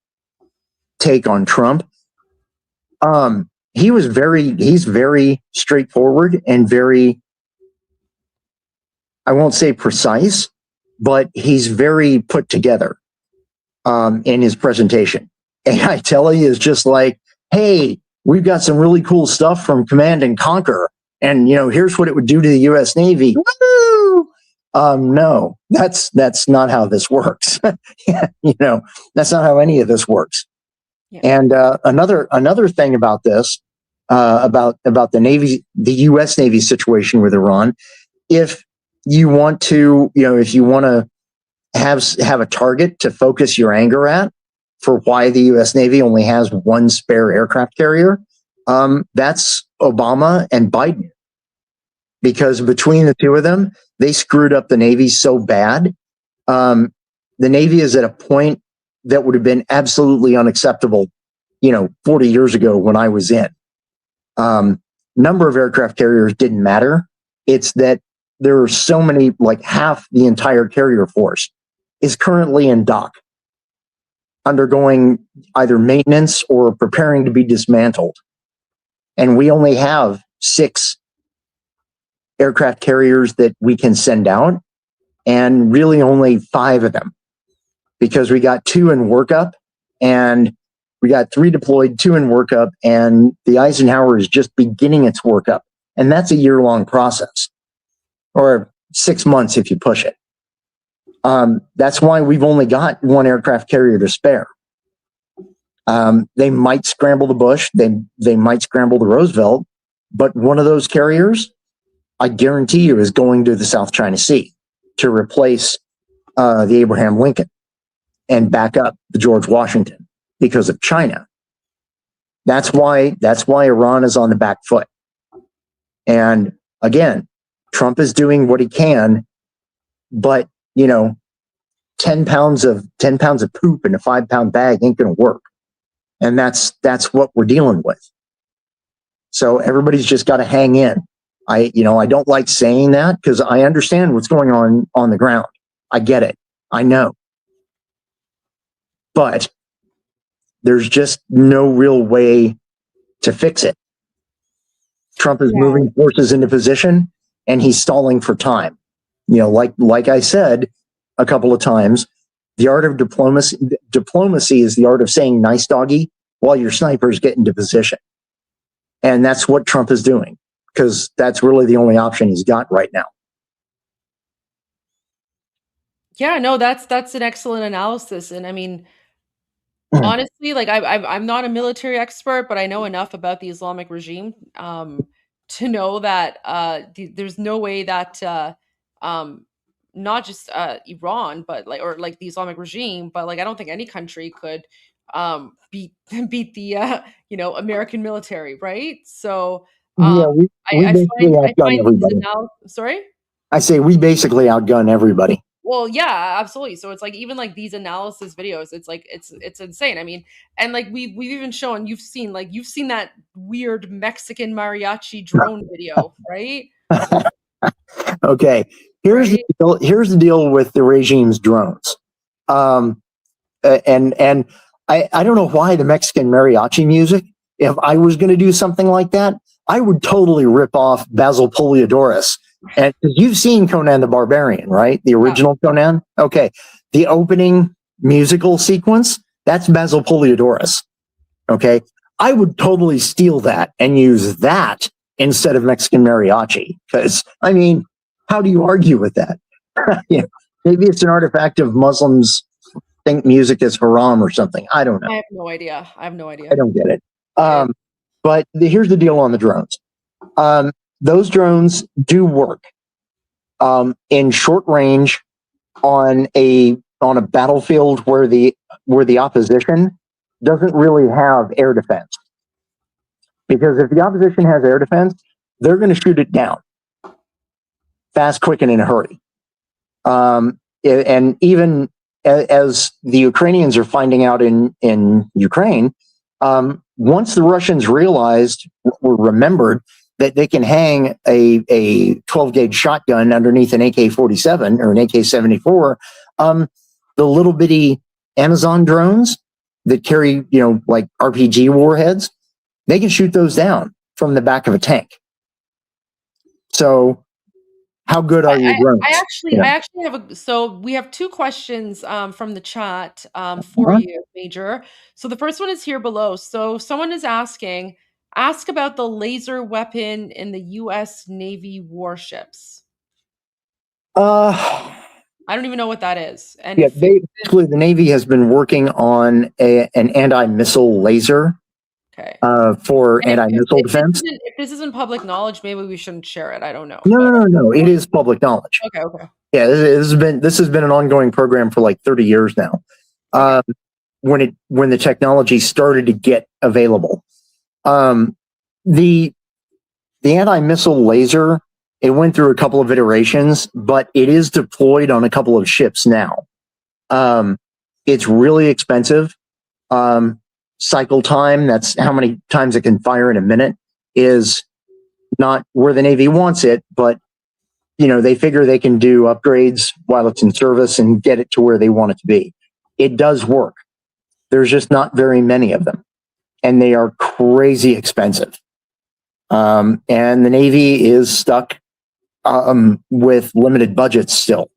take on Trump, he's very straightforward and very, I won't say precise, but he's very put together in his presentation. AI Tele is just like, hey, we've got some really cool stuff from Command and Conquer, and here's what it would do to the U.S. Navy. Woo! No, that's not how this works. That's not how any of this works. Yeah. And another thing about this, about the U.S. Navy situation with Iran, if you want to, if you want to have a target to focus your anger at for why the U.S. Navy only has 1 spare aircraft carrier, That's Obama and Biden. Because between the two of them, they screwed up the Navy so bad. The Navy is at a point that would have been absolutely unacceptable, 40 years ago when I was in. Number of aircraft carriers didn't matter. It's that there are so many, like half the entire carrier force is currently in dock, undergoing either maintenance or preparing to be dismantled. And we only have 6 aircraft carriers that we can send out, and really only 5 of them, because we got 2 in workup, and we got 3 deployed, 2 in workup, and the Eisenhower is just beginning its workup. And that's a year-long process, or 6 months if you push it. That's why we've only got 1 aircraft carrier to spare. They might scramble the Bush, they might scramble the Roosevelt, but one of those carriers, I guarantee you, is going to the South China Sea to replace the Abraham Lincoln and back up the George Washington because of China. That's why Iran is on the back foot. And again, Trump is doing what he can, but 10 pounds of poop in a 5-pound bag ain't going to work. And that's what we're dealing with. So everybody's just got to hang in. I don't like saying that because I understand what's going on the ground. I get it. I know. But there's just no real way to fix it. Trump is moving forces into position, and he's stalling for time. Like I said a couple of times, the art of diplomacy is the art of saying nice doggy while your snipers get into position. And that's what Trump is doing, because that's really the only option he's got right now. Yeah, no, that's an excellent analysis. And I mean, honestly, like I'm not a military expert, but I know enough about the Islamic regime to know that there's no way that not just Iran, but like the Islamic regime, but like I don't think any country could beat the American military, right? So we basically outgun everybody. Sorry? I say we basically outgun everybody. Well, yeah, absolutely. So it's like even like these analysis videos, it's like it's insane. I mean, and like we've even shown, you've seen that weird Mexican mariachi drone video, right? Okay. Here's the deal with the regime's drones. And I don't know why the Mexican mariachi music, if I was going to do something like that, I would totally rip off Basil Poliodorus. And you've seen Conan the Barbarian, right? The original Conan? Okay. The opening musical sequence, that's Basil Poliodorus. Okay. I would totally steal that and use that instead of Mexican mariachi. Because, I mean, how do you argue with that? Maybe it's an artifact of Muslims think music is haram or something. I don't know. I have no idea. I don't get it. But here's the deal on the drones. Those drones do work in short range on a battlefield where the opposition doesn't really have air defense. Because if the opposition has air defense, they're going to shoot it down fast, quick, and in a hurry. And even as the Ukrainians are finding out in Ukraine, once the Russians realized or remembered that they can hang a 12-gauge shotgun underneath an AK-47 or an AK-74, the little bitty Amazon drones that carry, like RPG warheads, they can shoot those down from the back of a tank. So how good are your drones? I actually have so we have 2 questions from the chat for you, Major. So the first one is here below. So someone is asking, ask about the laser weapon in the U.S. Navy warships. I don't even know what that is. And basically the Navy has been working on an anti-missile laser for anti-missile defense. If this isn't public knowledge, maybe we shouldn't share it. I don't know. No. It is public knowledge. Okay. Yeah, this has been an ongoing program for like 30 years now. When the technology started to get available. the anti-missile laser, it went through a couple of iterations, but it is deployed on a couple of ships now. It's really expensive. Cycle time, that's how many times it can fire in a minute, is not where the Navy wants it, but they figure they can do upgrades while it's in service and get it to where they want it to be. It does work. There's just not very many of them, and they are crazy expensive. And the Navy is stuck with limited budgets still.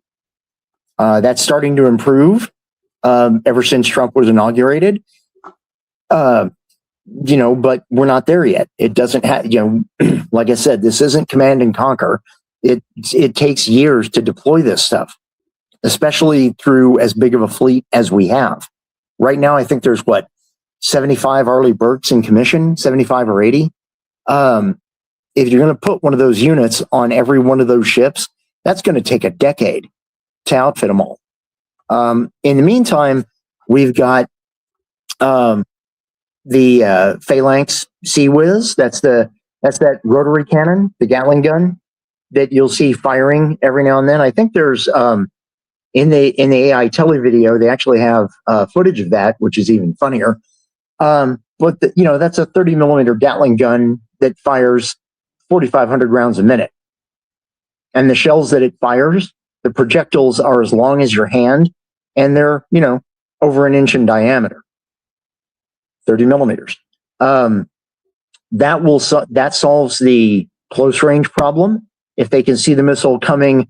That's starting to improve ever since Trump was inaugurated. But we're not there yet. It doesn't have, like I said, this isn't command and conquer. It takes years to deploy this stuff, especially through as big of a fleet as we have. Right now, I think there's 75 Arleigh Burkes in commission, 75 or 80. If you're going to put one of those units on every one of those ships, that's going to take a decade to outfit them all. In the meantime, we've got the Phalanx Sea Whiz. That's that rotary cannon, the Gatling gun that you'll see firing every now and then. I think there's in the AI tele video, they actually have footage of that, which is even funnier. But that's a 30 millimeter Gatling gun that fires 4,500 rounds a minute. And the shells that it fires, the projectiles are as long as your hand, and they're, over an inch in diameter. 30 millimeters. That solves the close range problem. If they can see the missile coming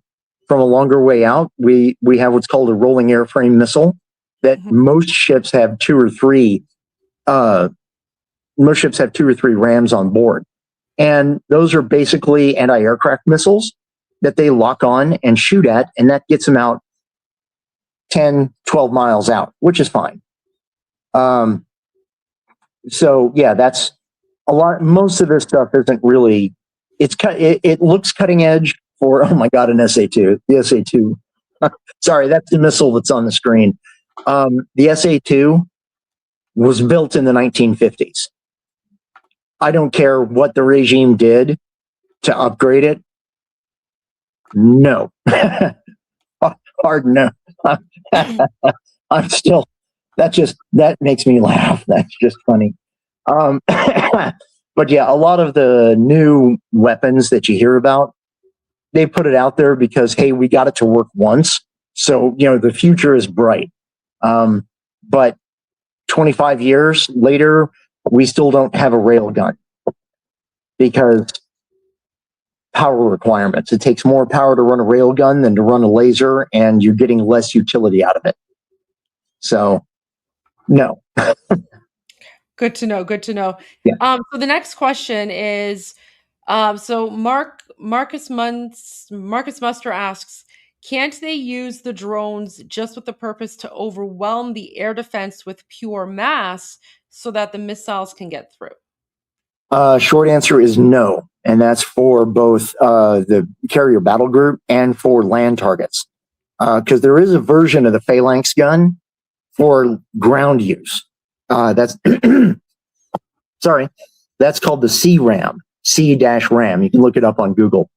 from a longer way out, we have what's called a rolling airframe missile that most ships have two or three rams on board. And those are basically anti-aircraft missiles that they lock on and shoot at, and that gets them out 10, 12 miles out, which is fine. So yeah, that's a lot. Most of this stuff isn't really, it looks cutting edge for, oh my God, an SA-2, the SA-2. Sorry, that's the missile that's on the screen. The SA-2 was built in the 1950s. I don't care what the regime did to upgrade it. No. Hard no. I'm still, that makes me laugh. That's just funny. But yeah, a lot of the new weapons that you hear about, they put it out there because, hey, we got it to work once. So, the future is bright. But 25 years later, we still don't have a rail gun because power requirements. It takes more power to run a rail gun than to run a laser, and you're getting less utility out of it. So, no. Good to know. Good to know. Yeah. So the next question is, so Marcus Muster asks, can't they use the drones just with the purpose to overwhelm the air defense with pure mass so that the missiles can get through? Short answer is no. And that's for both the carrier battle group and for land targets. Because there is a version of the Phalanx gun for ground use. That's sorry, that's called the C-RAM, C-RAM. You can look it up on Google.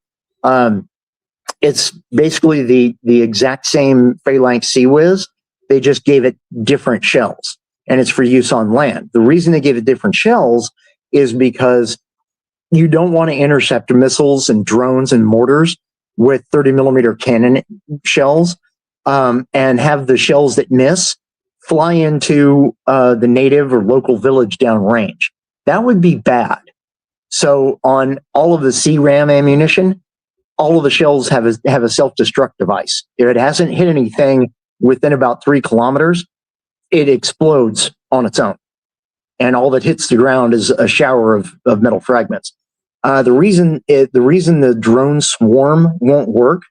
It's basically the exact same Phalanx Sea Whiz. They just gave it different shells, and it's for use on land. The reason they gave it different shells is because you don't want to intercept missiles and drones and mortars with 30 millimeter cannon shells, and have the shells that miss fly into the native or local village downrange. That would be bad. So on all of the C-RAM ammunition, all of the shells have a self-destruct device. If it hasn't hit anything within about 3 kilometers, it explodes on its own. And all that hits the ground is a shower of metal fragments. The reason the drone swarm won't work,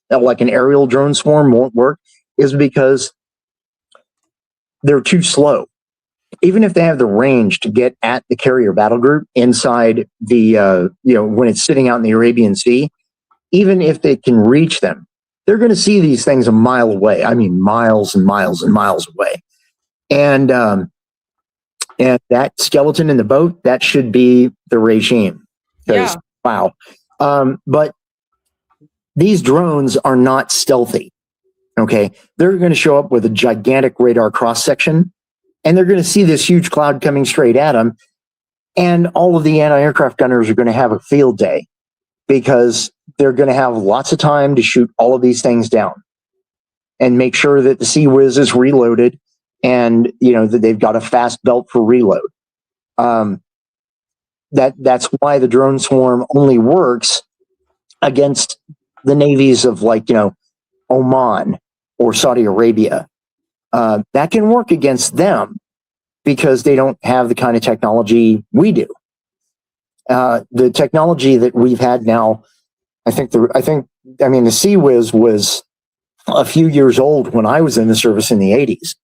like an aerial drone swarm won't work, is because they're too slow. Even if they have the range to get at the carrier battle group inside the, when it's sitting out in the Arabian Sea, even if they can reach them, they're going to see these things a mile away. I mean, miles and miles and miles away. And And that skeleton in the boat, that should be the regime. Yeah. Wow. But these drones are not stealthy. Okay. They're going to show up with a gigantic radar cross section, and they're going to see this huge cloud coming straight at them. And all of the anti-aircraft gunners are going to have a field day because they're going to have lots of time to shoot all of these things down and make sure that the Sea Whiz is reloaded and, you know, that they've got a fast belt for reload. That's why the drone swarm only works against the navies of, like, you know, Oman or Saudi Arabia. That can work against them because they don't have the kind of technology we do. The technology that we've had now, I mean, the Sea Whiz was a few years old when I was in the service in the 80s.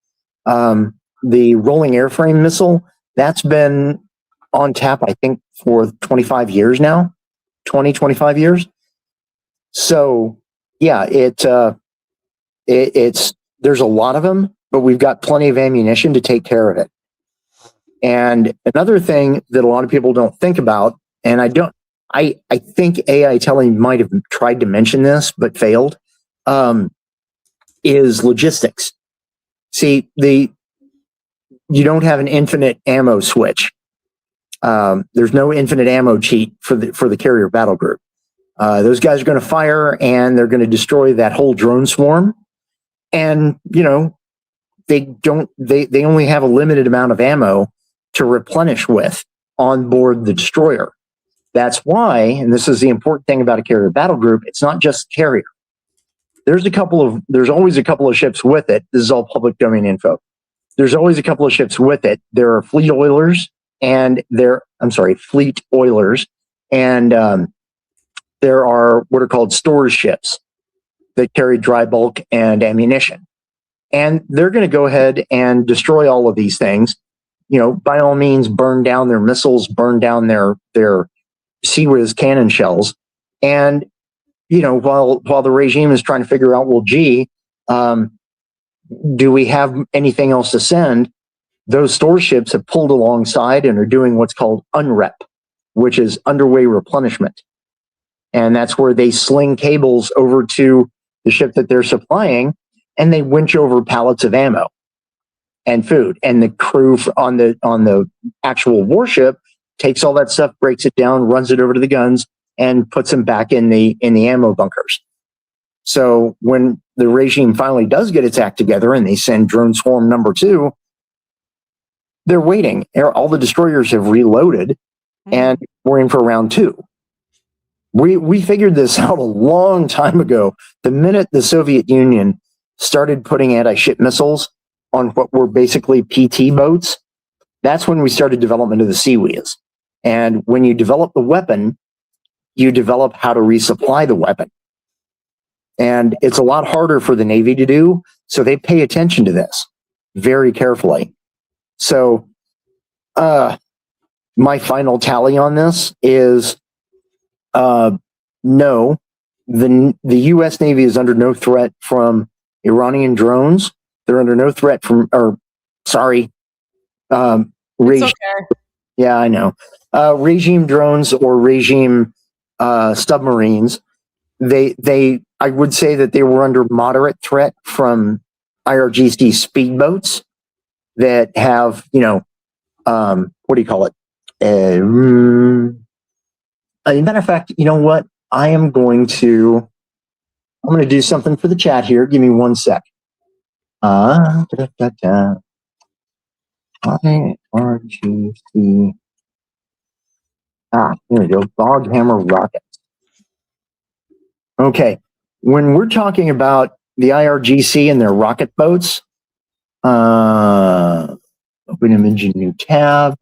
The rolling airframe missile, that's been on tap, I think, for 25 years now, 25 years. So yeah, it's there's a lot of them, but we've got plenty of ammunition to take care of it. And another thing that a lot of people don't think about, and I think AI Telling might have tried to mention this, but failed, is logistics. See, you don't have an infinite ammo switch. There's no infinite ammo cheat for the carrier battle group. Those guys are going to fire and they're going to destroy that whole drone swarm. And, you know, they only have a limited amount of ammo to replenish with on board the destroyer. That's why, and this is the important thing about a carrier battle group, it's not just carrier. There's always a couple of ships with it. This is all public domain info. There's always a couple of ships with it. There are fleet oilers and there are what are called storage ships that carry dry bulk and ammunition. And they're going to go ahead and destroy all of these things. You know, by all means, burn down their missiles, burn down their Sea Whiz cannon shells. And, you know, while the regime is trying to figure out, well, gee, do we have anything else to send? Those store ships have pulled alongside and are doing what's called unrep, which is underway replenishment. And that's where they sling cables over to the ship that they're supplying, and they winch over pallets of ammo and food. And the crew on the actual warship takes all that stuff, breaks it down, runs it over to the guns, and puts them back in the ammo bunkers. So when the regime finally does get its act together and they send drone swarm number 2, they're waiting. All the destroyers have reloaded, and we're in for round 2. We figured this out a long time ago. The minute the Soviet Union started putting anti-ship missiles on what were basically PT boats, that's when we started development of the Sea Whiz. And when you develop the weapon, you develop how to resupply the weapon. And it's a lot harder for the Navy to do, so they pay attention to this very carefully. So my final tally on this is no, the U.S. Navy is under no threat from Iranian drones. They're under no threat from, regime. Okay. Yeah, I know. Regime drones or regime submarines. I would say that they were under moderate threat from IRGC speedboats that have, you know, what do you call it? As a matter of fact, you know what? I'm going to do something for the chat here. Give me one sec. IRGC. Here we go. Bog hammer rockets. Okay. When we're talking about the IRGC and their rocket boats, open image in new tab.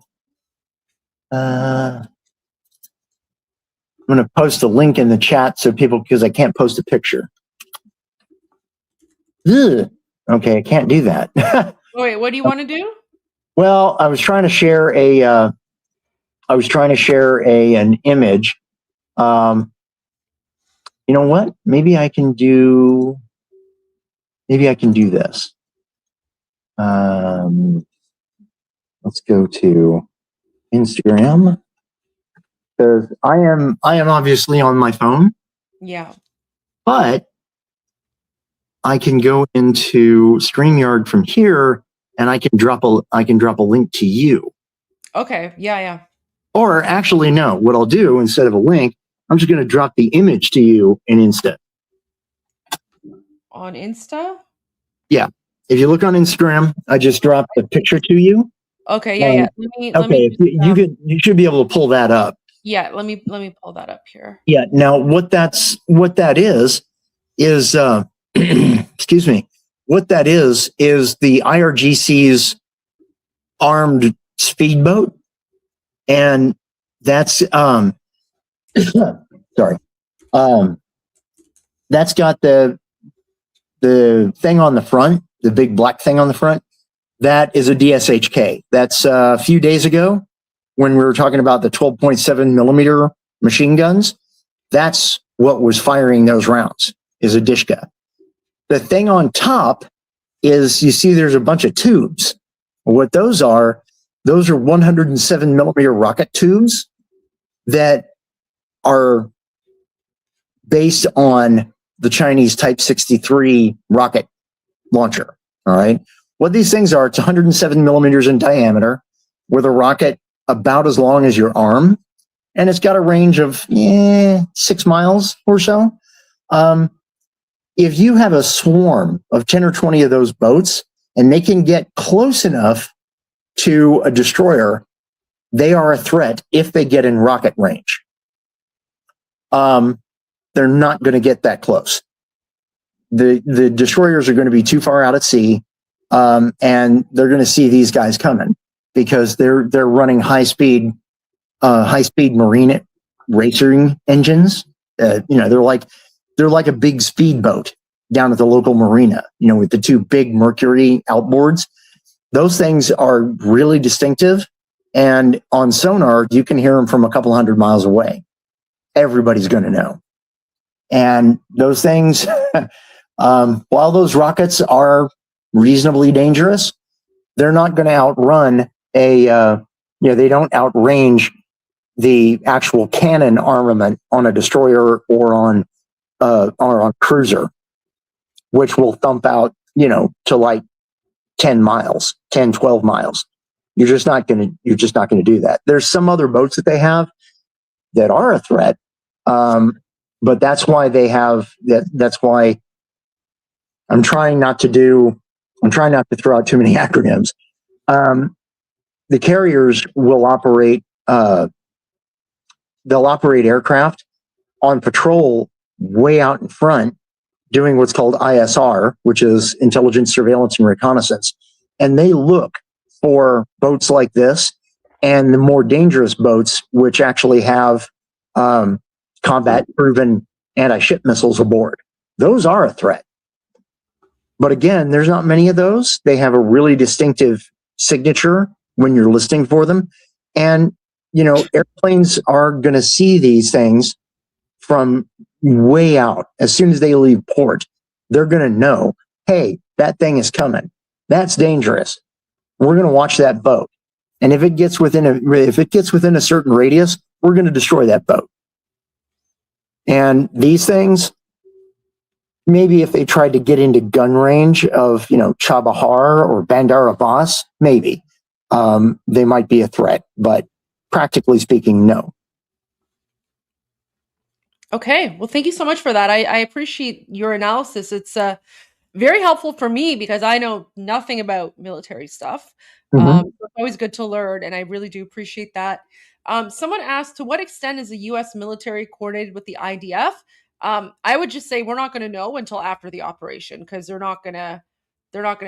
I'm going to post a link in the chat so people, because I can't post a picture. Ugh. Okay, I can't do that. Wait, what do you want to do? Well, I was trying to share an image. You know what? Maybe I can do this. let's go to Instagram, because I am obviously on my phone, Yeah. but I can go into StreamYard from here, and I can drop a link to you. Okay. Yeah. Yeah. Or actually, no. What I'll do instead of a link, I'm just going to drop the image to you in Insta. On Insta? Yeah. If you look on Instagram, I just dropped the picture to you. Okay. Yeah. Yeah. Let me. Okay. You should be able to pull that up. Yeah. Let me pull that up here. Yeah. Now, what that is excuse me. What that is the IRGC's armed speedboat, and that's sorry. That's got the thing on the front, the big black thing on the front. That is a DSHK. That's a few days ago when we were talking about the 12.7 millimeter machine guns. That's what was firing those rounds, is a Dishka. The thing on top is, you see there's a bunch of tubes. What those are 107 millimeter rocket tubes that are based on the Chinese Type 63 rocket launcher. All right. What these things are, it's 107 millimeters in diameter with a rocket about as long as your arm. And it's got a range of 6 miles or so. If you have a swarm of 10 or 20 of those boats and they can get close enough to a destroyer, they are a threat if they get in rocket range. They're not going to get that close. The destroyers are going to be too far out at sea, and they're going to see these guys coming because they're running high speed marine racing engines. They're like a big speedboat down at the local marina, with the two big Mercury outboards. Those things are really distinctive, and on sonar, you can hear them from a couple hundred miles away. Everybody's going to know. And those things, while those rockets are reasonably dangerous, they're not going to outrun they don't outrange the actual cannon armament on a destroyer or on a cruiser, which will thump out, to like 10 miles, 10, 12 miles. You're just not going to do that. There's some other boats that they have that are a threat. But that's why they have that. That's why I'm trying not to throw out too many acronyms. The carriers will operate, they'll operate aircraft on patrol way out in front, doing what's called ISR, which is intelligence, surveillance, and reconnaissance. And they look for boats like this and the more dangerous boats, which actually have combat-proven anti-ship missiles aboard. Those are a threat. But again, there's not many of those. They have a really distinctive signature when you're listening for them. And, airplanes are going to see these things from way out. As soon as they leave port, they're going to know, hey, that thing is coming. That's dangerous. We're going to watch that boat. And if it gets within a certain radius, we're going to destroy that boat. And these things, maybe if they tried to get into gun range of, Chabahar or Bandar Abbas, maybe they might be a threat. But practically speaking, no. Okay. Well, thank you so much for that. I appreciate your analysis. It's very helpful for me because I know nothing about military stuff. So it's always good to learn, and I really do appreciate that. Someone asked, to what extent is the U.S. military coordinated with the IDF? I would just say we're not going to know until after the operation because they're not going to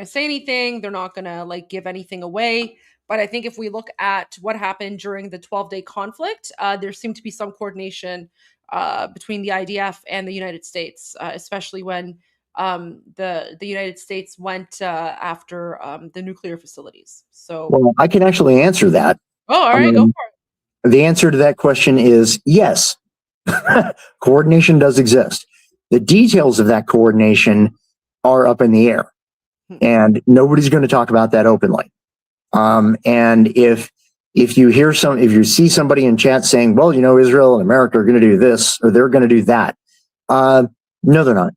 say anything. They're not going to give anything away. But I think if we look at what happened during the 12-day conflict, there seemed to be some coordination between the IDF and the United States, especially when the United States went after the nuclear facilities. So, well, I can actually answer that. Oh, all right, go for it. The answer to that question is yes. Coordination does exist. The details of that coordination are up in the air, and nobody's going to talk about that openly. And if you see somebody in chat saying, well, Israel and America are going to do this or they're going to do that. No, they're not.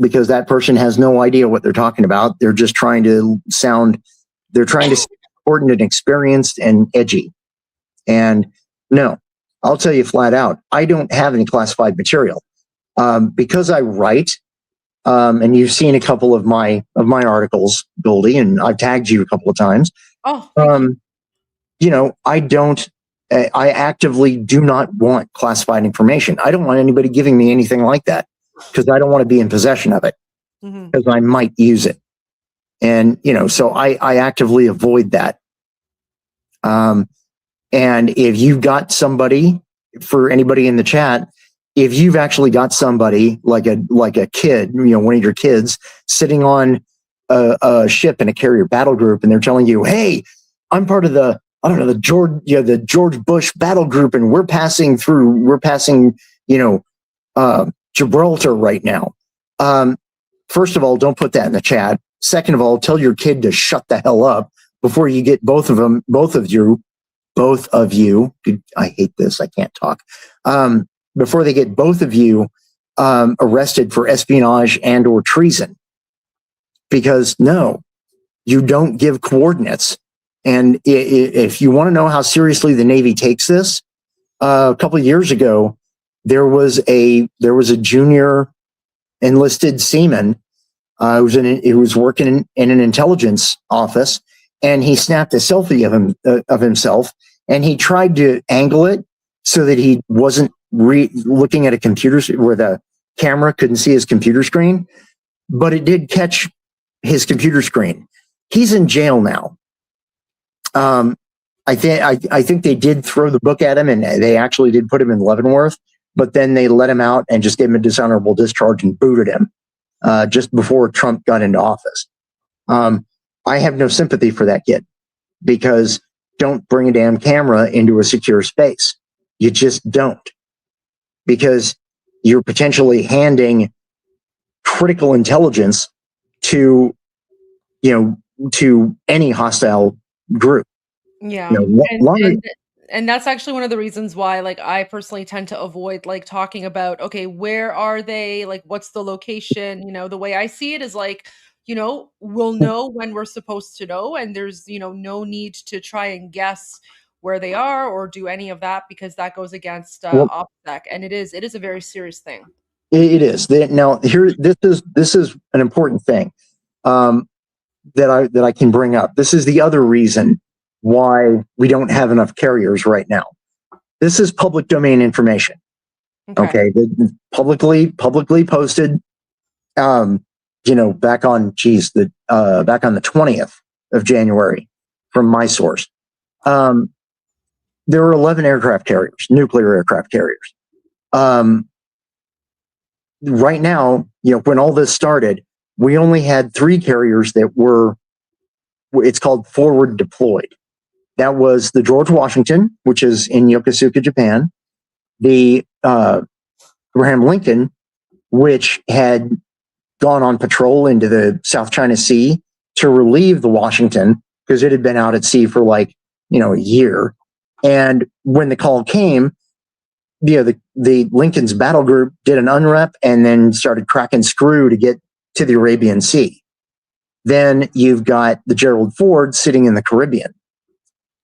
Because that person has no idea what they're talking about. They're just trying to sound important and experienced and edgy. And no, I'll tell you flat out, I don't have any classified material. Because I write, and you've seen a couple of my articles, Goldie, and I've tagged you a couple of times. Oh, I actively do not want classified information. I don't want anybody giving me anything like that because I don't want to be in possession of it because I might use it. And, so I actively avoid that. And if you've got somebody, for anybody in the chat, if you've actually got somebody like a kid, one of your kids sitting on a ship in a carrier battle group, and they're telling you, "Hey, I'm part of the George Bush battle group, and we're passing, Gibraltar right now." First of all, don't put that in the chat. Second of all, tell your kid to shut the hell up before you get both of you. I hate this. I can't talk. Before they get both of you arrested for espionage and or treason. Because no, you don't give coordinates. And if you want to know how seriously the Navy takes this, a couple of years ago, there was a junior enlisted seaman who was working in an intelligence office, and he snapped a selfie of himself, and he tried to angle it so that he wasn't looking at a computer where the camera couldn't see his computer screen, but it did catch his computer screen. He's in jail now. I think they did throw the book at him, and they actually did put him in Leavenworth, but then they let him out and just gave him a dishonorable discharge and booted him just before Trump got into office. I have no sympathy for that kid, because don't bring a damn camera into a secure space. You just don't. Because you're potentially handing critical intelligence to any hostile group. Yeah. And that's actually one of the reasons why, I personally tend to avoid, talking about, okay, where are they? What's the location? The way I see it is we'll know when we're supposed to know. And there's, no need to try and guess where they are or do any of that, because that goes against OPSEC, and it is a very serious thing. It is. Now here, this is an important thing that I can bring up. This is the other reason why we don't have enough carriers right now. This is public domain information. Okay, publicly posted. Back on the 20th of January from my source. There were 11 aircraft carriers, nuclear aircraft carriers. Right now, when all this started, we only had 3 carriers that were, it's called forward deployed. That was the George Washington, which is in Yokosuka, Japan, the Abraham Lincoln, which had gone on patrol into the South China Sea to relieve the Washington, because it had been out at sea for a year. And when the call came, the Lincoln's battle group did an unrep and then started cracking screw to get to the Arabian Sea. Then you've got the Gerald Ford sitting in the Caribbean.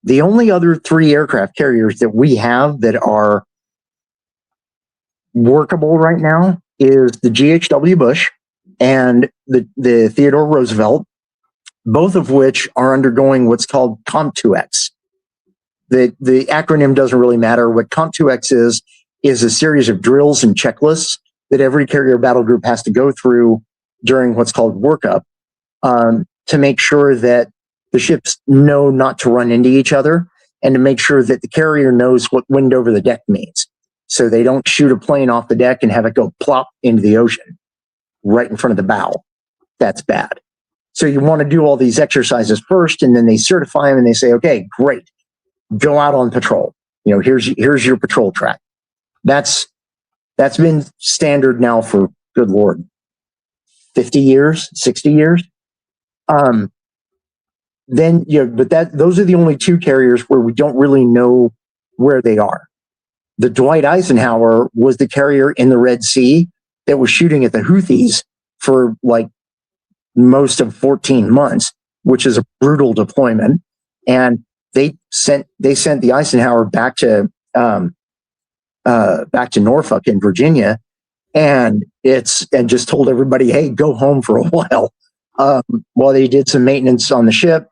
The only other 3 aircraft carriers that we have that are workable right now is the GHW Bush and the Theodore Roosevelt, both of which are undergoing what's called Comp2X. The acronym doesn't really matter. What Comp2X is a series of drills and checklists that every carrier battle group has to go through during what's called workup to make sure that the ships know not to run into each other, and to make sure that the carrier knows what wind over the deck means. So they don't shoot a plane off the deck and have it go plop into the ocean right in front of the bow. That's bad. So you want to do all these exercises first, and then they certify them and they say, okay, great, go out on patrol. Here's your patrol track. That's been standard now for, good Lord, 50 years, 60 years. then but those are the only two carriers where we don't really know where they are. The Dwight Eisenhower was the carrier in the Red Sea that was shooting at the Houthis for like most of 14 months, which is a brutal deployment. And they sent the Eisenhower back to Norfolk in Virginia, and just told everybody, hey, go home for a while they did some maintenance on the ship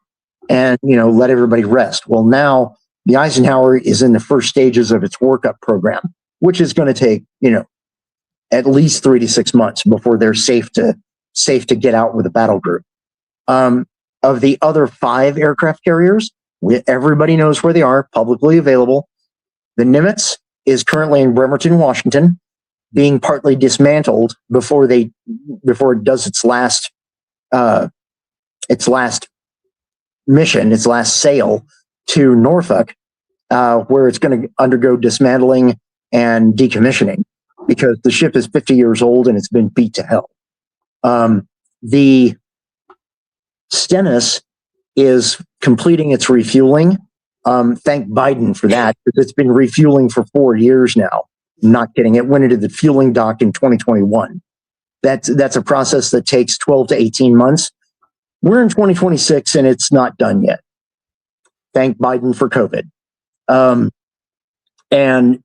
and let everybody rest. Well, now the Eisenhower is in the first stages of its workup program, which is going to take at least 3 to 6 months before they're safe to get out with a battle group. Of the other 5 aircraft carriers, everybody knows where they are, publicly available. The Nimitz is currently in Bremerton, Washington, being partly dismantled before it does its last mission, its last sail to Norfolk, where it's going to undergo dismantling and decommissioning because the ship is 50 years old and it's been beat to hell. The Stennis is completing its refueling. Thank Biden for that, because it's been refueling for 4 years now. Not kidding. It went into the fueling dock in 2021. That's a process that takes 12 to 18 months. We're in 2026 and it's not done yet. Thank Biden for COVID. And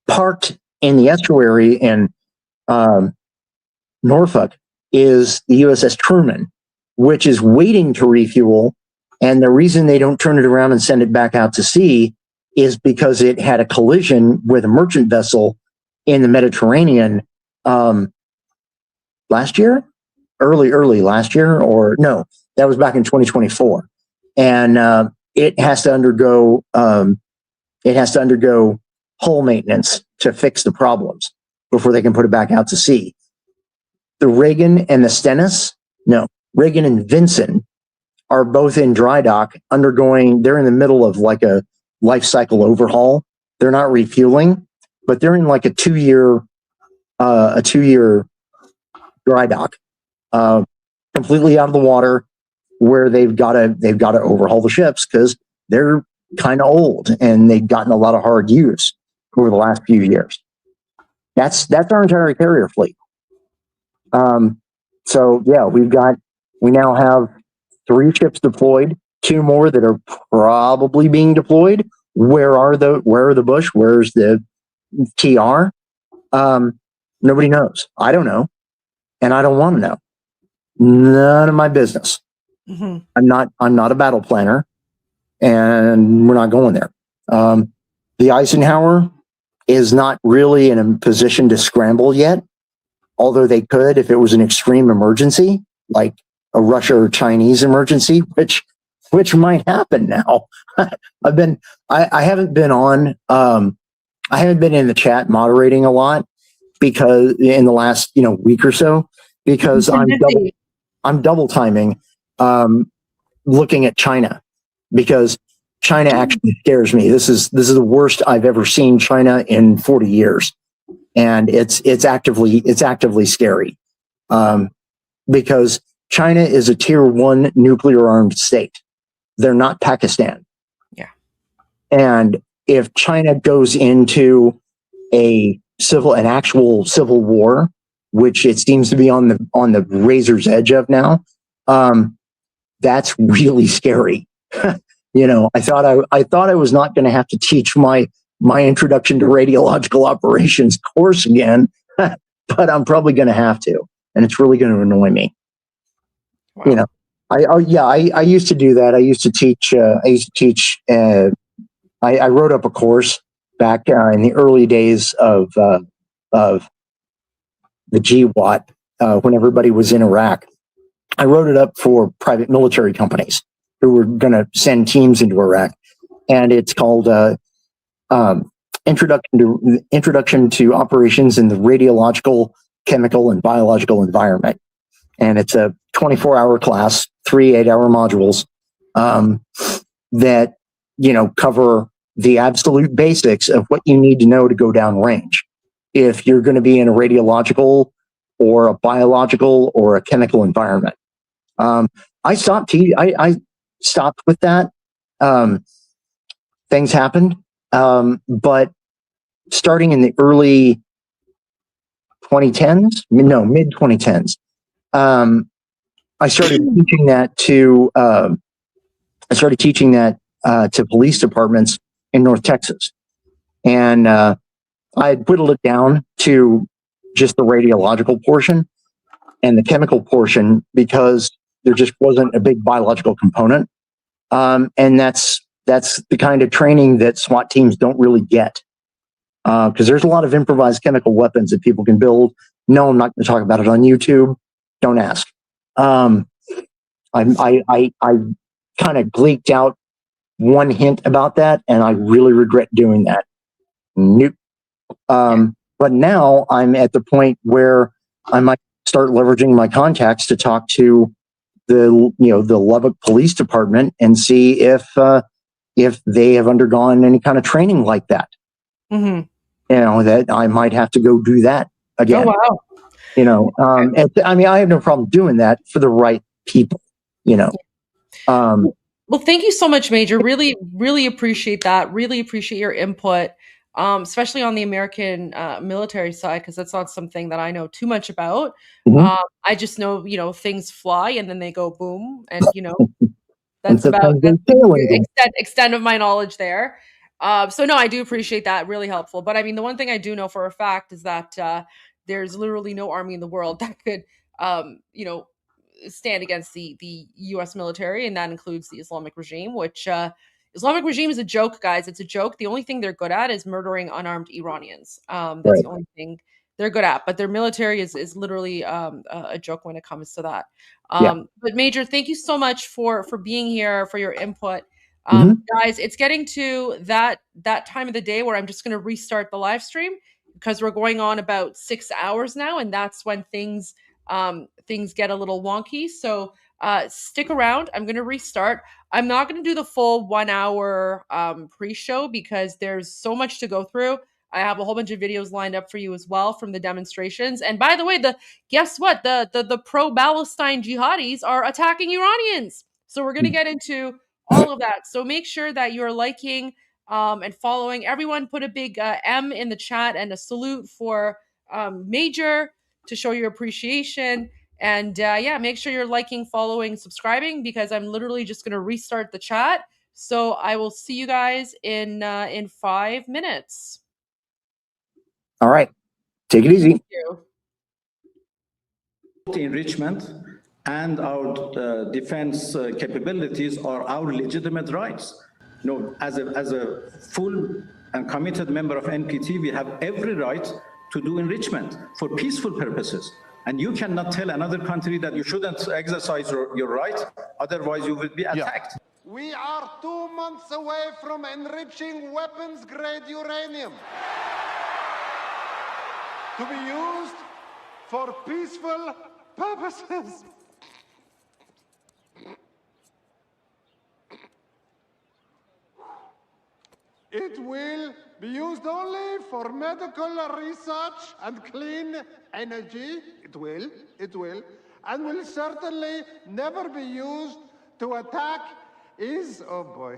parked in the estuary in Norfolk is the USS Truman, which is waiting to refuel. And the reason they don't turn it around and send it back out to sea is because it had a collision with a merchant vessel in the Mediterranean last year, early last year, or no, that was back in 2024. And it has to undergo hull maintenance to fix the problems before they can put it back out to sea. The Reagan and the Stennis, Reagan and Vinson are both in dry dock they're in the middle of like a life cycle overhaul. They're not refueling, but they're in like a 2-year dry dock, completely out of the water, where they've got to overhaul the ships because they're kind of old and they've gotten a lot of hard use over the last few years. That's our entire carrier fleet. So yeah, we now have 3 ships deployed, 2 more that are probably being deployed. Where are the Bush? Where's the TR? Nobody knows. I don't know. And I don't want to know. None of my business. Mm-hmm. I'm not a battle planner, and we're not going there. The Eisenhower is not really in a position to scramble yet, although they could if it was an extreme emergency, like a Russia or Chinese emergency, which might happen now. I haven't been in the chat moderating a lot because in the last week or so, because I'm double timing looking at China, because China actually scares me. This is the worst I've ever seen China in 40 years. And it's actively scary. Because China is a tier 1 nuclear armed state. They're not Pakistan. Yeah. And if China goes into an actual civil war, which it seems to be on the razor's edge of now, that's really scary. I thought I was not going to have to teach my introduction to radiological operations course again, but I'm probably going to have to, and it's really going to annoy me. Wow. I used to do that. I used to teach. I wrote up a course back in the early days of the GWAT when everybody was in Iraq. I wrote it up for private military companies who were going to send teams into Iraq, and it's called Introduction to Operations in the Radiological, Chemical, and Biological Environment. And it's a 24-hour class, 3 8-hour modules that cover the absolute basics of what you need to know to go downrange if you're going to be in a radiological or a biological or a chemical environment. I stopped stopped with that. Things happened. But starting in the early 2010s, mid 2010s, I started teaching that to police departments in North Texas. And I had whittled it down to just the radiological portion and the chemical portion because there just wasn't a big biological component. And that's the kind of training that SWAT teams don't really get. Because there's a lot of improvised chemical weapons that people can build. No, I'm not going to talk about it on YouTube. Don't ask. I kind of gleeked out one hint about that, and I really regret doing that. Nope. But now I'm at the point where I might start leveraging my contacts to talk to the Lubbock Police Department and see if they have undergone any kind of training like that. Mm-hmm. That I might have to go do that again. Oh, wow. I mean, I have no problem doing that for the right people, Well, thank you so much, Major. Really, really appreciate that. Really appreciate your input, especially on the American military side, because that's not something that I know too much about. Mm-hmm. I just know, things fly and then they go boom, and that's about the extent of my knowledge there. So no, I do appreciate that. Really helpful. But I mean, the one thing I do know for a fact is that there's literally no army in the world that could, stand against the U.S. military, and that includes the Islamic regime, which Islamic regime is a joke, guys. It's a joke. The only thing they're good at is murdering unarmed Iranians. That's Right. the only thing they're good at. But their military is literally a joke when it comes to that. But Major, thank you so much for being here, for your input. Guys, it's getting to that time of the day where I'm just going to restart the live stream because we're going on about 6 hours now, and that's when things get a little wonky. So stick around. I'm going to restart. I'm not going to do the full 1 hour pre-show because there's so much to go through. I have a whole bunch of videos lined up for you as well from the demonstrations. And by the way, guess what? The pro-Palestine jihadis are attacking Iranians. So we're going to get into all of that. So make sure that you're liking and following. Everyone put a big M in the chat and a salute for Major to show your appreciation. And make sure you're liking, following, subscribing because I'm literally just going to restart the chat. So I will see you guys in 5 minutes. All right. Take it easy. Thank you. Enrichment and our defense capabilities are our legitimate rights. As a full and committed member of NPT, we have every right to do enrichment for peaceful purposes. And you cannot tell another country that you shouldn't exercise your right, otherwise you will be attacked. We are 2 months away from enriching weapons-grade uranium to be used for peaceful purposes. It will be used only for medical research and clean energy. It will, and will certainly never be used to attack oh boy.